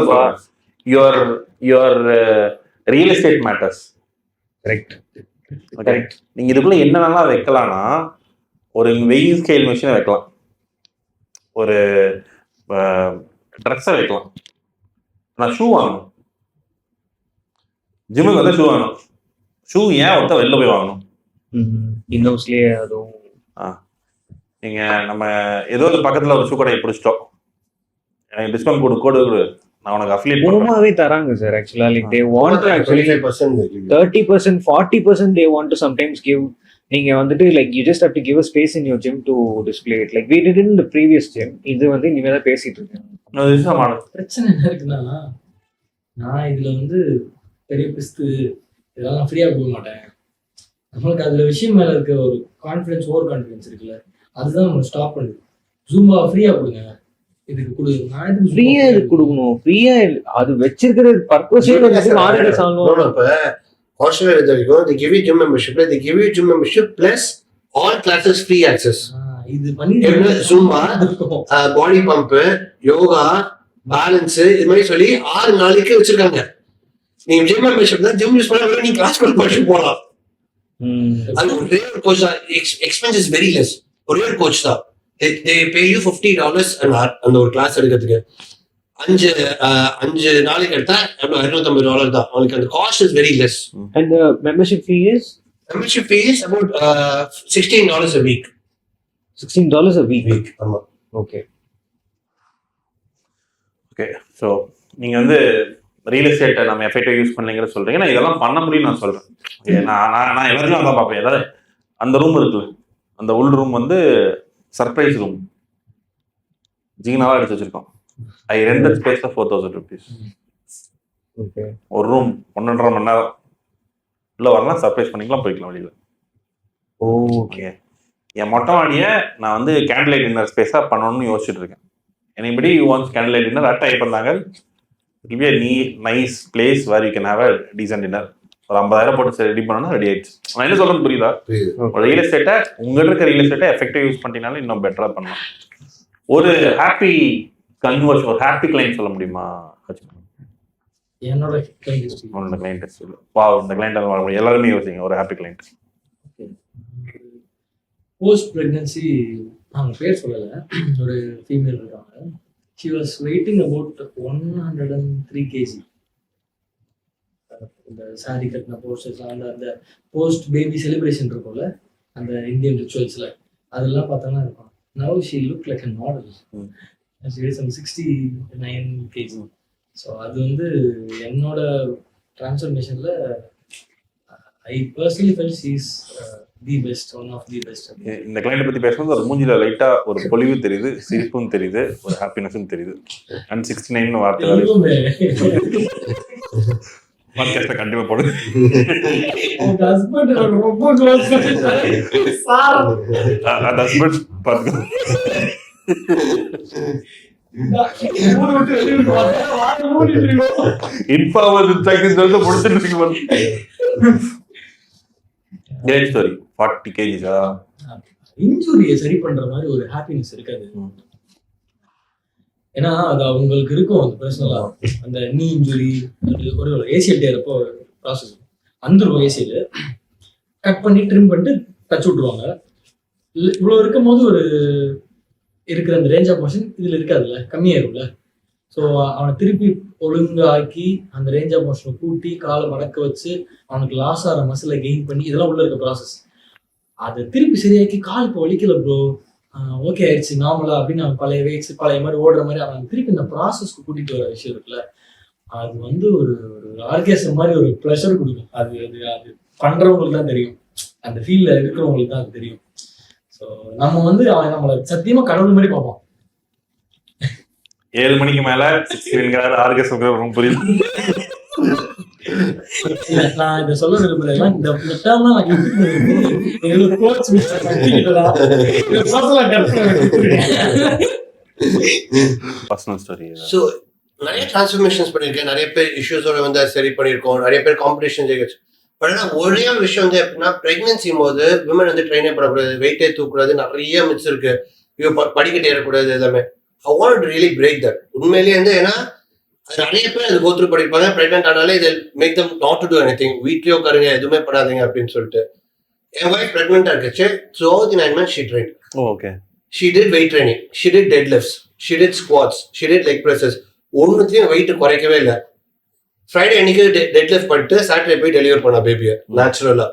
your real estate matters. Correct. நீங்க இதுக்குள்ள என்னென்னலாம் வைக்கலாம்னா, ஒரு வெயிங் ஸ்கேல் மிஷினை வைக்கலாம், ஒரு ட்ரெஸ்ஸை வைக்கலாம். நான் ஷூ வாங்கணும், ஜிம்முக்கு வந்து ஷூ வாங்கணும். ஷூ ஏன் ஒருத்தர் வெளில போய் வாங்கணும்? இன்னோஸ்லயே அதுவும் நீங்க நம்ம ஏதோ ஒரு பக்கத்துல ஒரு ஷூ கடையை பிடிச்சிட்டோம், எனக்கு டிஸ்கவுண்ட் கோடு நான் உனக்கு அஃபிலியேட் மூலமாவே தராங்க சார். ஆக்சுவலா like they want to actually 30%, 40% they want to sometimes give. நீங்க வந்துட்டு like you just have to give a space in your gym to display it. Like we did in the previous gym. இது வந்து இனிமே தான் பேசிட்டு இருக்கேன். பிரச்சனை என்ன இருக்குன்னா, நான் இதுல வந்து பெரிய பிஸ்து இதெல்லாம் நான் ஃப்ரீயா கொடுக்க மாட்டேன். நம்மளுக்கு அதுல விஷயம் மேல இருக்க ஒரு கான்ஃபிடன்ஸ், ஓவர் கான்ஃபிடன்ஸ் இருக்குல்ல, அதுதான் நம்ம ஸ்டாப் பண்ணுது. ஜூம்பா ஃப்ரீயா கொடுங்க, இதுக்கு கொடு. நான் இதுக்கு ஃப்ரீயா இதுக்கு கொடுக்கணும், ஃப்ரீயா அது வச்சிருக்கிற பர்பஸே வந்து மார்க்கெட் ஆகும். இப்ப ஆஸ்திரேலியா இது வரைக்கும் they give you gym membership, they give you gym membership plus all classes free access. இது பண்ணி ஜூம்பா, பாடி பம்ப், யோகா, பேலன்ஸ், இது மாதிரி சொல்லி 6 நாளைக்கு வச்சிருக்காங்க. நீங்க ஜிம் மெம்பர்ஷிப் தான், ஜிம் யூஸ் பண்ணா நீங்க கிளாஸ் படிச்சு போகலாம். அது ஒரே ஒரு கோச் தான், எக்ஸ்பென்ஸ் இஸ் வெரி லெஸ். ஒரே ஒரு கோச் தான், they pay you $50 an hour அந்த ஒரு கிளாஸ் எடுக்கிறதுக்கு. 5 நாளைக்கு எடுத்தா எவ்வளவு, $250 தான். அவங்களுக்கு அந்த cost is very less. And the membership fee is about $16 a week. $16 a week. ஆமா. Okay okay. ஸோ நீங்கள் வந்து ரியல் எஸ்டேட்டை நம்ம எஃபெக்டிவ் யூஸ் பண்ணலைங்கிற சொல்கிறீங்க. நான் இதெல்லாம் பண்ண முடியும்னு நான் சொல்கிறேன். நான் எல்லாத்தையும் அதான் பார்ப்பேன். ஏதாவது அந்த ரூம் இருக்குல்ல, அந்த உள் ரூம் வந்து சர்ப்ரைஸ் ரூம் ஜீனாவாக எடுத்து வச்சுருக்கோம். ஐ ரெண்டட் ஸ்பேஸ் ஆஃப் ₹4,000. ஓகே. ஒரு ரூம் 1.5 மணி நேரம் உள்ள வரலாம், சர்ப்ரைஸ் பண்ணிக்கலாம், போய்க்கலாம் வெளியில். ஓகே. என் மொட்டை மாடியை நான் வந்து கேண்டில் லைட் டின்னர் ஸ்பேஸாக பண்ணணும்னு யோசிச்சுட்டு இருக்கேன். Anybody you wants candle light dinner at type பண்ணாங்க, it will be a nice place where you can have a decent dinner. ஒரு 50,000 போட்டு ரெடி பண்ணணும், ரெடி ஆயிடுச்சு. நான் என்ன சொல்றது புரியுதா? ஒரு ரியல் எஸ்டேட்டை, உங்கள்கிட்ட இருக்க ரியல் எஸ்டேட்டை எஃபெக்டிவ் யூஸ் பண்ணிட்டீங்கனாலும் இன்னும் பெட்டரா பண்ணலாம். ஒரு ஹாப்பி கன்வர்ஷன், ஒரு ஹாப்பி கிளைண்ட் சொல்ல முடியுமா? என்னோட கிளைண்ட் வா, இந்த கிளைண்ட் எல்லாருமே யோசிங்க ஒரு ஹாப்பி கிளைண்ட். போஸ்ட் பிரெக்னன்சி, அவங்க பேர் சொல்லலை, ஒரு ஃபீமேல் இருக்காங்க. she was weighing about 103 kg. இந்த சாரி கட்டின போஸ்டர்ஸ், அந்த போஸ்ட் பேபி செலிப்ரேஷன் இருக்கும்ல, அந்த இந்தியன் ரிச்சுவல்ஸ்ல அதெல்லாம் பார்த்தோன்னா இருக்கும். now she looked like a model. she weighs some 69 kg. So அது வந்து என்னோட டிரான்ஸ்ஃபர்மேஷன்ல I personally felt she is the best, one of the best. இந்த கிளைண்ட் பத்தி பேசும்போது ஒரு மூஞ்சில லைட்டா ஒரு பொலிவு தெரியுது, சிரிப்பும் தெரியுது, ஒரு ஹாப்பினஸும் தெரியுது. அண்ட் 69 வார்த்தை பாட்காஸ்ட்ல கண்டிப்பா போடு. ஹஸ்பண்ட் ரொம்ப க்ளோஸ் சார், அந்த ஹஸ்பண்ட் பாத்து இன்ஃபார்மல் செகண்ட்ஸ் வந்து முடிச்சிட்டு இருக்கீங்க. Great story. 40 kg இன்ஜூரியை சரி பண்ற மாதிரி ஒரு ஹாப்பினஸ் இருக்காது. ஏன்னா அது அவங்களுக்கு இருக்கும், அந்த பர்சனலா அந்த நீ இன்ஜுரி, ஒரு ஏசியல் டேரப்போ ப்ராசஸ் அந்த ஏசியல் கட் பண்ணி ட்ரிம் பண்ணிட்டு டச் விட்டுருவாங்க. இவ்வளவு இருக்கும் போது ஒரு இருக்கிற அந்த ரேஞ்ச் ஆஃப் மோஷன் இதுல இருக்காதுல்ல, கம்மியாயிரும்ல. ஸோ அவனை திருப்பி ஒழுங்காக்கி அந்த ரேஞ்ச் ஆஃப் மோஷனை கூட்டி காலை மடக்க வச்சு அவனுக்கு லாஸ் ஆகிற மசிலை கெயின் பண்ணி இதெல்லாம் உள்ள இருக்க ப்ராசஸ். அதை திருப்பி சரியாக்கி கால் இப்போ வலிக்கல ப்ரோ, ஓகே ஆயிடுச்சு நார்மலா அப்படின்னு அவன் பழைய வெயிட்ஸ் பழைய மாதிரி ஓடுற மாதிரி அவன் திருப்பி இந்த ப்ராசஸ்க்கு கூட்டிட்டு வர விஷயம் இருக்குல்ல, அது வந்து ஒரு ஆர்கேசம் மாதிரி ஒரு ப்ளஷர் கொடுக்கும். அது அது அது பண்றவங்களுக்கு தான் தெரியும், அந்த ஃபீல்ட்ல இருக்கிறவங்களுக்கு தான் அது தெரியும். ஸோ நம்ம வந்து அவன் நம்மளை சத்தியமா கடவுள் மாதிரி பார்ப்போம். 7 மணிக்கு மேல 16 ஆர்கேசம் ரொம்ப புரியுது. நான் இதை சொல்ல விரும்புறேன், இந்த டேர்ம்ல நான் எங்களுக்கு கோச் பர்சனல் ஸ்டோரி. ஸோ நிறைய டிரான்ஸ்ஃபர்மேஷன்ஸ் பண்ணியிருக்கேன், நிறைய பேர் இஷ்யூஸோட வந்து சரி பண்ணியிருக்கோம், நிறைய பேர் காம்படிஷன் ஜெயிச்சு. பட் ஆனால் ஒரே ஒரு விஷயம் வந்து எப்படின்னா, பிரெக்னன்சி போது விமன் வந்து ட்ரெயினே பண்ணக்கூடாது, வெயிட்டே தூக்கக்கூடாது, நிறைய மிச்சம் இருக்கு, படிக்கட்டு ஏறக்கூடாது, எல்லாமே. I want to really break that. உண்மையிலேயே வந்து ஏன்னா நிறைய பேர் அது கோத்ரூ பண்ணிருப்பாங்க, பிரெக்னென்ட் ஆனாலே இதை make them not to do anything, வீட்லயோ உட்காருங்க எதுவுமே பண்ணாதீங்க அப்படின்னு சொல்லிட்டு. என் வைஃப் பிரெக்னென்டா இருக்குச்சு, ஸோ 9 months she trained. ஓகே. She did weight training, she did deadlifts, she did squats, she did leg presses. ஒன்னுத்தையும் வெயிட் குறைக்கவே இல்லை. ஃப்ரைடே அன்னைக்கு டெட்லிஃப்ட் பண்ணிட்டு சாட்டர்டே போய் டெலிவர் பண்ணா பேபியை நேச்சுரலா,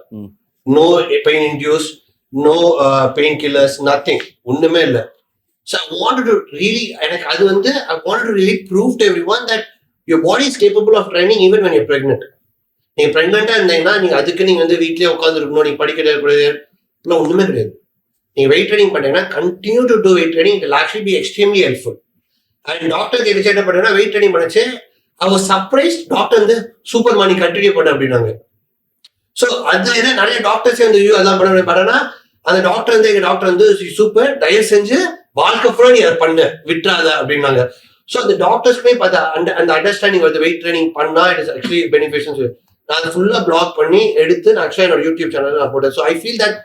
no pain induce, no painkillers, nothing. ஒண்ணுமே இல்ல. So I wanted to really, எனக்கு அது வந்து I wanted to really prove to everyone that your body is capable of training even when you're pregnant. நீங்க பிரெக்னெண்டா இருந்தீங்கன்னா நீங்க அதுக்கு நீங்க வந்து வீட்லயே உட்காந்துருக்கணும், நீங்க படிக்கிறது இல்லை, ஒண்ணுமே கிடையாது. நீங்க வெயிட் ட்ரைனிங் பண்ணீங்கன்னா continue to do weight training, it will actually be extremely helpful. And doctor என்ன பண்ணீங்கன்னா வெயிட் ட்ரைனிங் பண்ணிச்சு, அவர் சர்ப்ரைஸ் டாக்டர் வந்து சூப்பர் மணி கண்டினியூ பண்ண அப்படின்னாங்க. ஸோ அது என்ன நிறைய டாக்டர்ஸே வந்து அதான் பண்ண பண்ணனா அந்த டாக்டர் வந்து எங்க டாக்டர் வந்து சூப்பர் தயவு செஞ்சு வாழ்க்கை ஃபுல்லா நீ அதை பண்ண விட்டுறாத அப்படின்னாங்க. ஸோ அந்த டாக்டர்ஸ்க்குமே பார்த்தா அந்த அண்டர்ஸ்டாண்டிங் வந்து வெயிட் ட்ரைனிங் பண்ணா இட் இஸ் ஆக்சுவலி பெனிஃபிஷியல். நான் அதை ஃபுல்லா பிளாக் பண்ணி எடுத்து நான் ஆக்சுவலா என்னோட யூடியூப் சேனல் நான் போட்டேன். ஸோ ஐ ஃபீல் தட்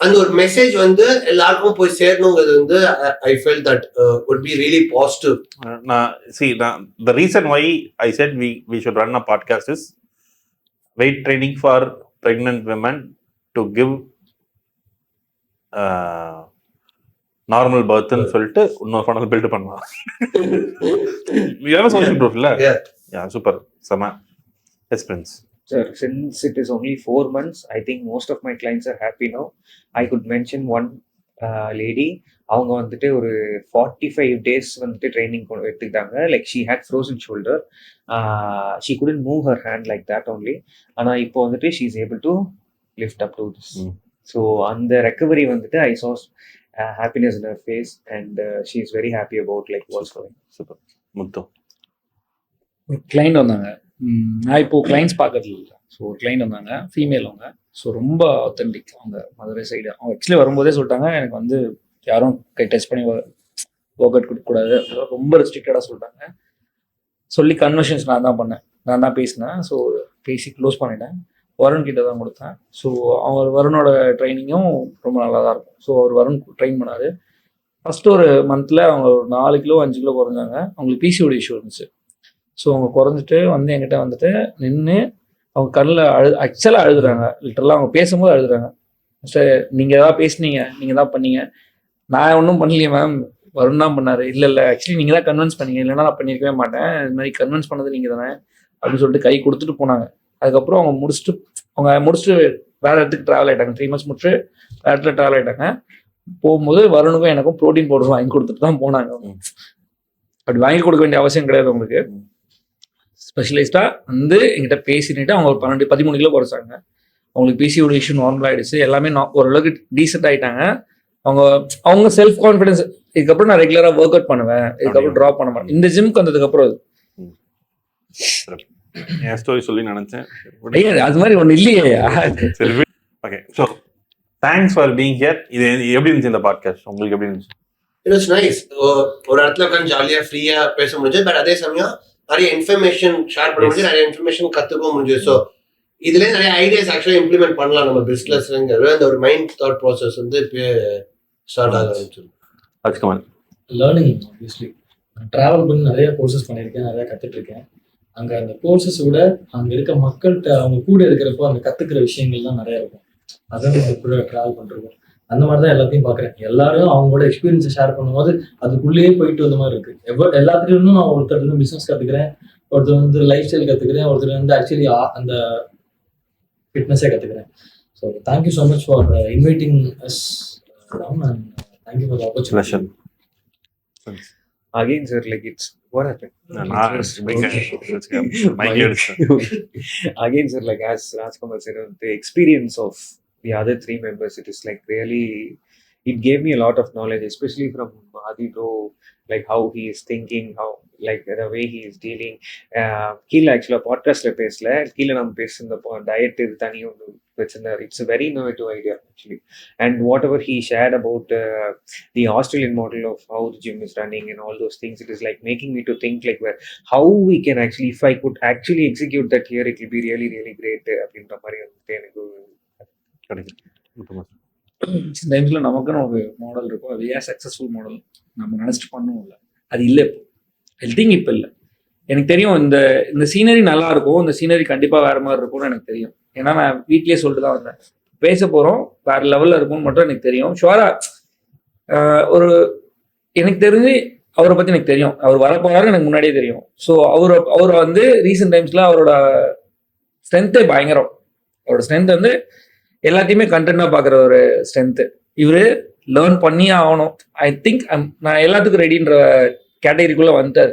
அந்த ஒரு மெசேஜ் வந்து எல்லாருக்கும் போய் சேரணுங்கிறது வந்து I feel that would be really positive. The reason why I said we should run a podcast is weight training for pregnant women to give normal பர்த்னு சொல்லிட்டு இன்னொரு funnel build பண்ணலாம். இதெல்லாம் சோஷியல் ப்ரூஃப் இல்ல? யா சூப்பர் செம. Yes Prince. Sir, since it is only 4 months, I think most of my clients are happy now. I could mention one lady, அவங்க வந்துட்டு ஒரு 45 days வந்துட்டு ட்ரைனிங் எடுத்துக்கிட்டாங்க. Like she had frozen shoulder, she couldn't move her hand like that only. ஆனால் இப்போ வந்துட்டு she is able to lift up to this. So அந்த recovery வந்துட்டு I saw happiness in her face and she is very happy about like what's going. Super. Muthu client வந்தாங்க. நான் இப்போ clients பார்க்கறது இல்லை. ஸோ ஒரு கிளைண்ட் வந்தாங்க, ஃபீமேல் அவங்க. ஸோ ரொம்ப ஆத்தென்டிக், அவங்க மதுரை சைடு. அவங்க ஆக்சுவலி வரும்போதே சொல்லிட்டாங்க எனக்கு வந்து யாரும் கை டச் பண்ணி ஒர்க் அவுட் கொடுக்கக்கூடாது, ரொம்ப ரெஸ்ட்ரிக்டடாக சொல்லிட்டாங்க. சொல்லி கன்வர்ஷன்ஸ் நான் தான் பண்ணேன், நான் தான் பேசினேன். ஸோ பேசி க்ளோஸ் பண்ணிட்டேன். வருண் கிட்ட தான் கொடுத்தேன். ஸோ அவங்க வருணோட ட்ரைனிங்கும் ரொம்ப நல்லா தான் இருக்கும். ஸோ அவர் வருண் ட்ரெயின் பண்ணாரு. ஃபஸ்ட்டு ஒரு மந்தில் அவங்க ஒரு 4 கிலோ 5 கிலோ குறைஞ்சாங்க. அவங்களுக்கு பிசிஓடி இஷ்யூ இருந்துச்சு. ஸோ அவங்க குறைஞ்சிட்டு வந்து என்கிட்ட வந்துட்டு நின்று அவங்க கண்ணில் ஆக்சுவலாக அழுதுறாங்க. லிட்டரலாக அவங்க பேசும்போது அழுதுறாங்க. சார் நீங்கள் எதாவது பேசுனீங்க, நீங்கள் தான் பண்ணீங்க, நான் ஒன்றும் பண்ணலையே மேம், வருண் தான் பண்ணார். இல்லை ஆக்சுவலி நீங்கள் தான் கன்வின்ஸ் பண்ணீங்க, இல்லைன்னா நான் பண்ணியிருக்கவே மாட்டேன், இது மாதிரி கன்வின்ஸ் பண்ணது நீங்கள் தானே அப்படின்னு சொல்லிட்டு கை கொடுத்துட்டு போனாங்க. அதுக்கப்புறம் அவங்க முடிச்சுட்டு வேறு இடத்துக்கு ட்ராவல் ஆகிட்டாங்க. 3 months முடிச்சுட்டு வேறு இடத்துல ட்ராவல் ஆகிட்டாங்க. போகும்போது வருணுக்கும் எனக்கும் ப்ரோட்டீன் பவுடர் வாங்கி கொடுத்துட்டு தான் போனாங்க. அப்படி வாங்கி கொடுக்க வேண்டிய அவசியம் கிடையாது. அவங்களுக்கு ஸ்பெஷலைஸ்டாக வந்து எங்கிட்ட பேசிட்டு அவங்க ஒரு 12-13 கிலோ குறைச்சாங்க. அவங்களுக்கு பிசிஓடி இஷ்யூ நார்மல் ஆகிடுச்சு. எல்லாமே ஓரளவுக்கு டீசென்ட் ஆகிட்டாங்க. அவங்க செல்ஃப் கான்ஃபிடன்ஸ், இதுக்கப்புறம் நான் ரெகுலராக ஒர்க் அவுட் பண்ணுவேன், இதுக்கப்புறம் ட்ராப் பண்ண மாட்டேன். இந்த ஜிம்க்கு வந்ததுக்கப்புறம் என் ஸ்டோரி சொல்லி நினைச்சேன், அது மாதிரி ஒன்று இல்லையே. Okay, so thanks for being here. இது எப்படி இருந்துச்சு இந்த பாட்காஸ்ட்? உங்களுக்கு எப்படி இருந்துச்சு? It was nice. ஒரு இடத்துல உட்காந்து ஜாலியாக ஃப்ரீயாக பேச முடிஞ்சது. பட் அதே சமயம் நிறைய இன்ஃபர்மேஷன் ஷேர் பண்ண முடிஞ்சு, நிறைய இன்ஃபர்மேஷன் கற்றுக்கவும் முடிஞ்சது. ஸோ இதுல நிறைய ஐடியாஸ் ஆக்சுவலி இம்ப்ளிமெண்ட் பண்ணலாம் நம்ம பிஸ்னஸ்ங்கிறது. அந்த ஒரு மைண்ட் தாட் ப்ராசஸ் வந்து இப்போ ஸ்டார்ட் ஆக ஆரம்பிச்சிடும். அதுக்கு லேர்னிங் ஆப்வியஸ்லி ட்ராவல் பண்ணி நிறைய கோர்சஸ் பண்ணியிருக்கேன், நிறைய கற்றுட்டு இருக்கேன். அங்கே அந்த கோர்சஸ் விட அங்கே இருக்க மக்கள்கிட்ட அவங்க கூட இருக்கிறப்போ அந்த கற்றுக்கிற விஷயங்கள்லாம் நிறையா இருக்கும். அதான் அவங்க கூட ட்ராவல் பண்ணுறோம். அந்த மாதிரி தான் எல்லாத்தையும் பார்க்குறேன். எல்லாரும் அவங்களோட எக்ஸ்பீரியன்ஸை ஷேர் பண்ணும்போது அதுக்குள்ளேயே போயிட்டு வந்த மாதிரி இருக்கு. எல்லாத்துலேயும் நான் ஒருத்தர் வந்து பிஸ்னஸ் கற்றுக்கிறேன், ஒருத்தர் வந்து லைஃப் ஸ்டைல் கற்றுக்கிறேன், ஒருத்தர் வந்து ஆக்சுவலி அந்த ஃபிட்னஸே கற்றுக்கிறேன். So thank you so much for inviting us and thank you for the opportunity. Again, sir, like it's what happened? Again, sir, like as Rajkumar said, the experience of the other 3 members, it is like really, it gave me a lot of knowledge, especially from Adi bro, like how he is thinking, how like the way he is dealing. Kila actually podcast la pesla, kila nam pesunda diet idu thani ondu vechindar. It's a very innovative idea actually. And whatever he shared about the Australian model of how the gym is running and all those things, it is like making me to think like how we can actually, if I could actually execute that here, it will be really really great அப்படின்ற மாதிரி வந்து எனக்கு சில டைம்ஸில் நமக்குன்னு ஒரு model இருக்கும், அது ஏன் சக்ஸஸ்ஃபுல் மாடல் நம்ம நினச்சிட்டு பண்ணுவோம். இல்லை அது இல்லை, இப்போ ஹெல்த்திங் இப்போ இல்லை. எனக்கு தெரியும் இந்த சீனரி நல்லா இருக்கும், இந்த சீனரி கண்டிப்பாக வேறு மாதிரி இருக்கும்னு எனக்கு தெரியும். ஏன்னா நான் வீட்லேயே சொல்லிட்டு தான் வந்தேன், பேச போகிறோம் வேறு லெவலில் இருக்கும்னு மட்டும் எனக்கு தெரியும். ஷுவராக ஒரு எனக்கு தெரிஞ்சு அவரை பற்றி எனக்கு தெரியும், அவர் வரப்போறாரு எனக்கு முன்னாடியே தெரியும். ஸோ அவர் வந்து ரீசெண்ட் டைம்ஸில் அவரோட ஸ்ட்ரென்த்தே பயங்கரம். அவரோட ஸ்ட்ரென்த் வந்து எல்லாத்தையுமே கண்டென்ட்டா பாக்குற ஒரு ஸ்ட்ரென்த். இவரு லேர்ன் பண்ணி ஆகணும். ஐ திங்க் நான் எல்லாத்துக்கும் ரெடின்ற கேட்டகரிக்குள்ள வந்துட்டாரு.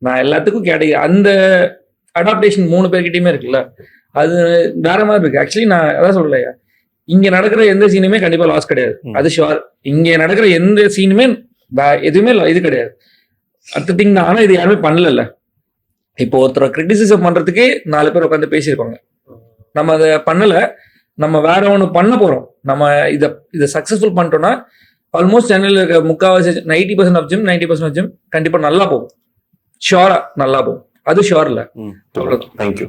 நான் எல்லாத்துக்கும் கேட்டகரி அந்த அடாப்டேஷன் 3 பேர்கிட்டயுமே இருக்குல்ல, அது வேற மாதிரி இருக்கு. ஆக்சுவலி நான் அதான் சொல்லலையா, இங்க நடக்கிற எந்த சீனுமே கண்டிப்பா லாஸ் கிடையாது, அது ஷுவர். இங்க நடக்கிற எந்த சீனுமே எதுவுமே இது கிடையாது. அடுத்த திங் தான். ஆனா இது யாருமே பண்ணல. இப்போ ஒருத்தரை கிரிட்டிசிசம் பண்றதுக்கே 4 பேர் உட்காந்து பேசியிருப்பாங்க. நம்ம அதை பண்ணல, நம்ம வேற ஒன்று பண்ண போறோம். நம்ம இதை சக்சஸ்ஃபுல் பண்ணிட்டோம்னா ஆல்மோஸ்ட் சென்னையில் இருக்க 90% ஆஃப் ஜிம் 90% ஆஃப் ஜிம் கண்டிப்பா நல்லா போகும். ஷுவரா நல்லா போகும், அது ஷுவர் இல்ல. தேங்க்யூ.